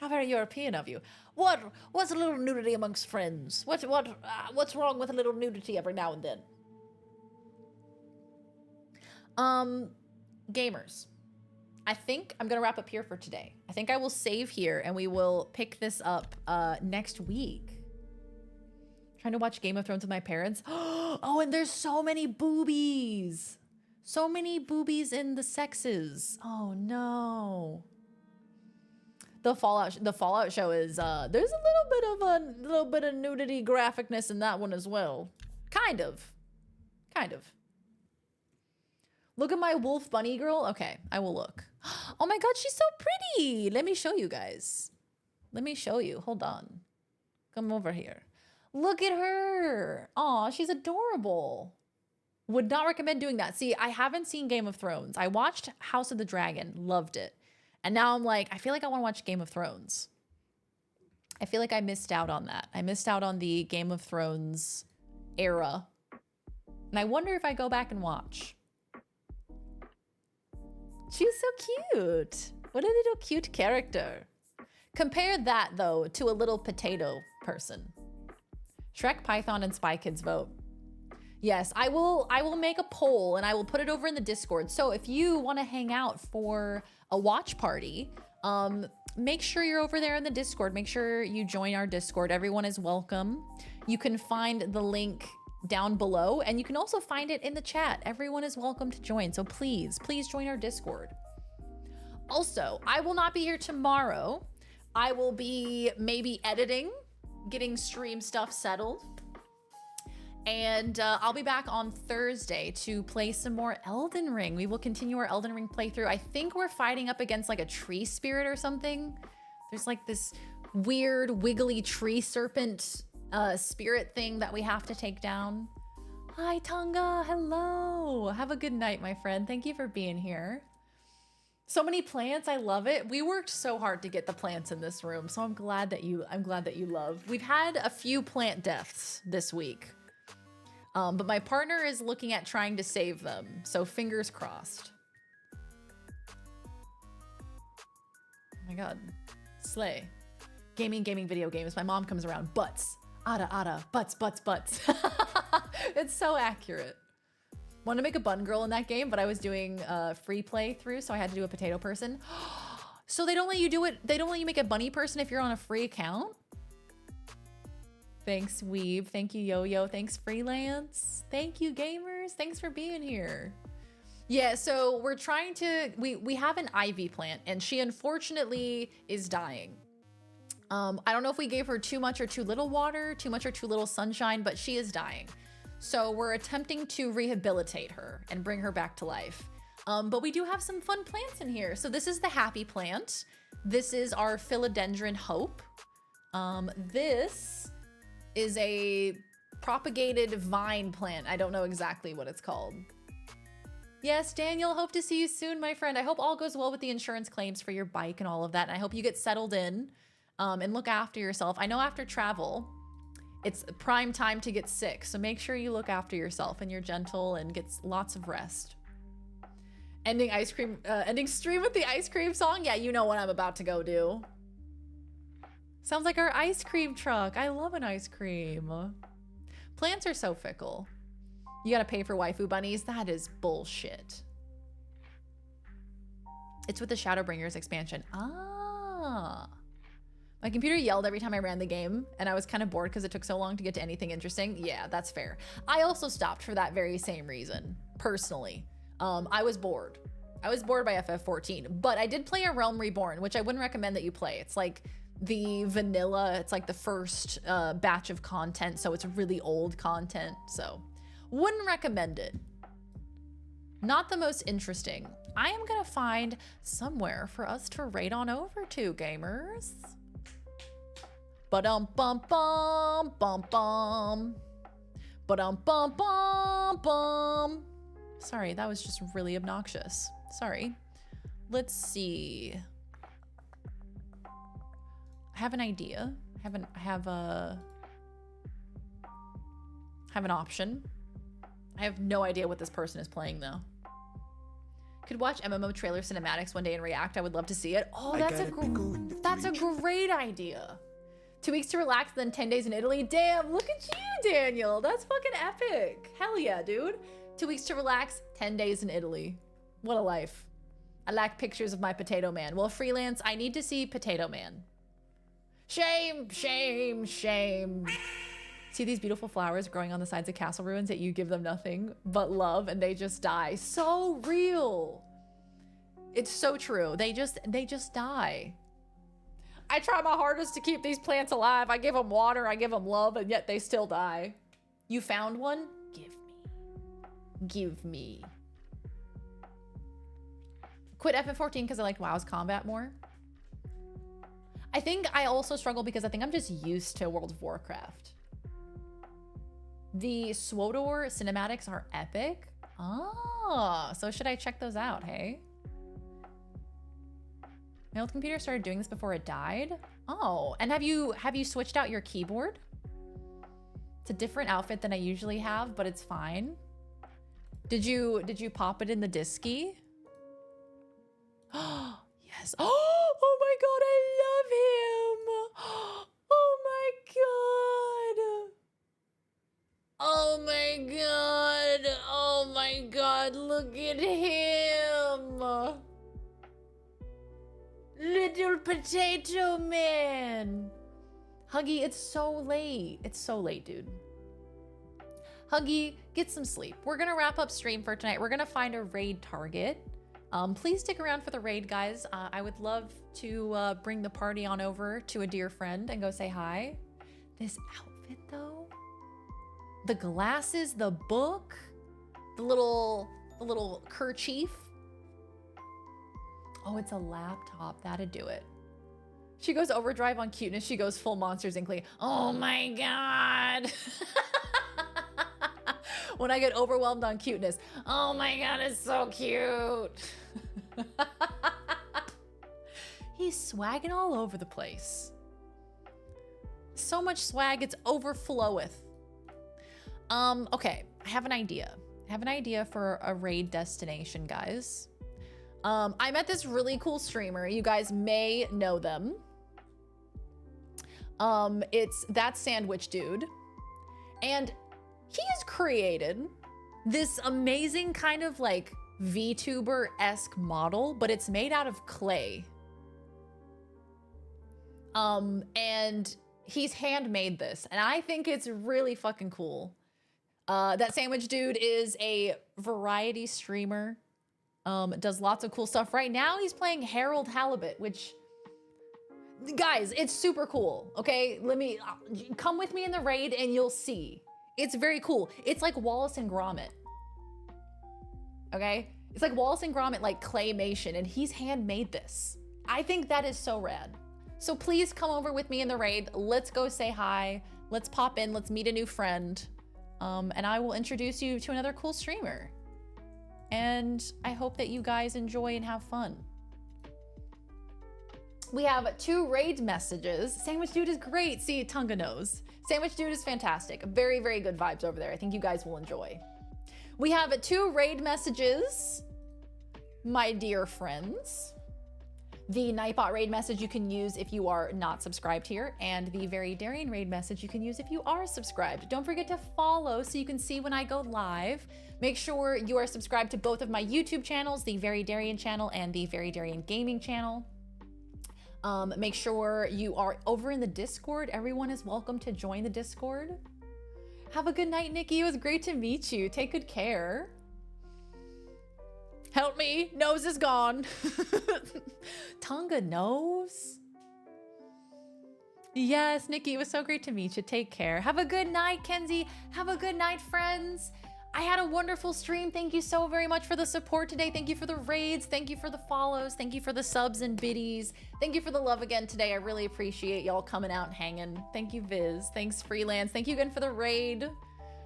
How very European of you. What's a little nudity amongst friends? What's wrong with a little nudity every now and then? Gamers. I think I'm gonna wrap up here for today. I think I will save here and we will pick this up next week. Trying to watch Game of Thrones with my parents. Oh, and there's so many boobies. So many boobies in the sexes. Oh no. The Fallout show is there's a little bit of nudity graphicness in that one as well. Kind of. Look at my wolf bunny girl. Okay, I will look. Oh my God, she's so pretty. Let me show you guys. Let me show you. Hold on. Come over here. Look at her. Aw, she's adorable. Would not recommend doing that. See, I haven't seen Game of Thrones. I watched House of the Dragon, loved it. And now I'm like, I feel like I want to watch Game of Thrones. I feel like I missed out on that. I missed out on the Game of Thrones era. And I wonder if I go back and watch. She's so cute. What a little cute character. Compare that, though, to a little potato person. Shrek, Python, and Spy Kids vote. Yes, I will make a poll and I will put it over in the Discord. So if you want to hang out for a watch party, make sure you're over there in the Discord. Make sure you join our Discord. Everyone is welcome. You can find the link down below and you can also find it in the chat. Everyone is welcome to join. So please join our Discord. Also, I will not be here tomorrow. I will be maybe editing, getting stream stuff settled. And I'll be back on Thursday to play some more Elden Ring. We will continue our Elden Ring playthrough. I think we're fighting up against like a tree spirit or something. There's like this weird wiggly tree serpent spirit thing that we have to take down. Hi, Tonga. Hello. Have a good night, my friend. Thank you for being here. So many plants. I love it. We worked so hard to get the plants in this room, so I'm glad that you love. We've had a few plant deaths this week. But my partner is looking at trying to save them, so fingers crossed. Oh my God. Slay. Gaming, video games. My mom comes around. Butts. Ada, butts. It's so accurate. Wanted to make a bun girl in that game, but I was doing free playthrough, so I had to do a potato person. So they don't let you do it. They don't let you make a bunny person if you're on a free account? Thanks, Weeb. Thank you, Yo-Yo. Thanks, Freelance. Thank you, gamers. Thanks for being here. Yeah, so we're trying to... We have an ivy plant, and she unfortunately is dying. I don't know if we gave her too much or too little water, too much or too little sunshine, but she is dying. So we're attempting to rehabilitate her and bring her back to life. But we do have some fun plants in here. So this is the happy plant. This is our philodendron hope. This is a propagated vine plant. I don't know exactly what it's called. Yes, Daniel, hope to see you soon, my friend. I hope all goes well with the insurance claims for your bike and all of that. And I hope you get settled in and look after yourself. I know after travel, it's prime time to get sick. So make sure you look after yourself and you're gentle and get lots of rest. Ending stream with the ice cream song? Yeah, you know what I'm about to go do. Sounds like our ice cream truck. I love an ice cream. Plants are so fickle. You gotta pay for waifu bunnies? That is bullshit. It's with the Shadowbringers expansion. Ah. My computer yelled every time I ran the game, and I was kind of bored because it took so long to get to anything interesting. Yeah, that's fair. I also stopped for that very same reason, personally. I was bored. I was bored by FF14, but I did play A Realm Reborn, which I wouldn't recommend that you play. It's like the vanilla, it's like the first batch of content, so it's really old content, so wouldn't recommend it. Not the most interesting. I am gonna find somewhere for us to raid on over to, gamers. Ba-dum bum bum bum bum. Ba-dum bum bum bum. Sorry, that was just really obnoxious. Sorry. Let's see. I have an idea. I have an option. I have no idea what this person is playing though. Could watch MMO trailer cinematics one day and react. I would love to see it. Oh, that's a great idea. 2 weeks to relax, then 10 days in Italy. Damn, look at you, Daniel. That's fucking epic. Hell yeah, dude. 2 weeks to relax, 10 days in Italy. What a life. I lack pictures of my Potato Man. Well, freelance, I need to see Potato Man. Shame, shame, shame. See these beautiful flowers growing on the sides of castle ruins that you give them nothing but love and they just die. So real. It's so true. They just die. I try my hardest to keep these plants alive. I give them water, I give them love, and yet they still die. You found one? Give me. Give me. Quit FF14 because I liked WoW's combat more. I think I also struggle because I think I'm just used to World of Warcraft. The Swodor cinematics are epic. Ah, so should I check those out, hey? My old computer started doing this before it died. Oh, and have you switched out your keyboard? It's a different outfit than I usually have, but it's fine. Did you pop it in the disky? Oh, yes. Oh my god, I love him. Oh my god. Oh my god. Oh my god, look at him. Little Potato Man. Huggy, it's so late. It's so late, dude. Huggy, get some sleep. We're gonna wrap up stream for tonight. We're gonna find a raid target. Please stick around for the raid, guys. I would love to bring the party on over to a dear friend and go say hi. This outfit, though. The glasses, the book, the little kerchief. Oh, it's a laptop. That'd do it. She goes overdrive on cuteness. She goes full Monsters Inc. Oh my god. When I get overwhelmed on cuteness. Oh my god, it's so cute. He's swagging all over the place. So much swag, it's overfloweth. Okay, I have an idea. I have an idea for a raid destination, guys. I met this really cool streamer. You guys may know them. It's That Sandwich Dude. And he has created this amazing kind of like VTuber-esque model, but it's made out of clay. And he's handmade this, and I think it's really fucking cool. That Sandwich Dude is a variety streamer. Does lots of cool stuff. Right now he's playing Harold Halibut, which, guys, it's super cool. Okay, come with me in the raid and you'll see. It's very cool. It's like Wallace and Gromit. Okay, it's like Wallace and Gromit, like claymation, and he's handmade this. I think that is so rad. So please come over with me in the raid. Let's go say hi. Let's pop in. Let's meet a new friend. And I will introduce you to another cool streamer. And I hope that you guys enjoy and have fun. We have 2 raid messages. Sandwich Dude is great. See, Tunga knows. Sandwich Dude is fantastic. Very, very good vibes over there. I think you guys will enjoy. We have 2 raid messages, my dear friends. The Nightbot raid message you can use if you are not subscribed here, and the Very Daring raid message you can use if you are subscribed. Don't forget to follow so you can see when I go live. Make sure you are subscribed to both of my YouTube channels, the Very Daring channel and the Very Daring Gaming channel. Make sure you are over in the Discord. Everyone is welcome to join the Discord. Have a good night, Nikki. It was great to meet you. Take good care. Help me. Nose is gone. Tonga nose. Yes, Nikki, it was so great to meet you. Take care. Have a good night, Kenzie. Have a good night, friends. I had a wonderful stream. Thank you so very much for the support today. Thank you for the raids. Thank you for the follows. Thank you for the subs and biddies. Thank you for the love again today. I really appreciate y'all coming out and hanging. Thank you, Viz. Thanks, Freelance. Thank you again for the raid.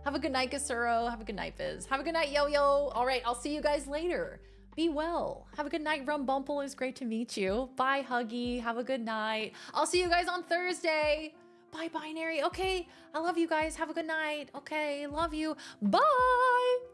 Have a good night, Gasuro. Have a good night, Viz. Have a good night, Yo-Yo. All right, I'll see you guys later. Be well. Have a good night, Rumbumple. It was great to meet you. Bye, Huggy. Have a good night. I'll see you guys on Thursday. Bye, Binary. Okay, I love you guys. Have a good night. Okay, love you. Bye.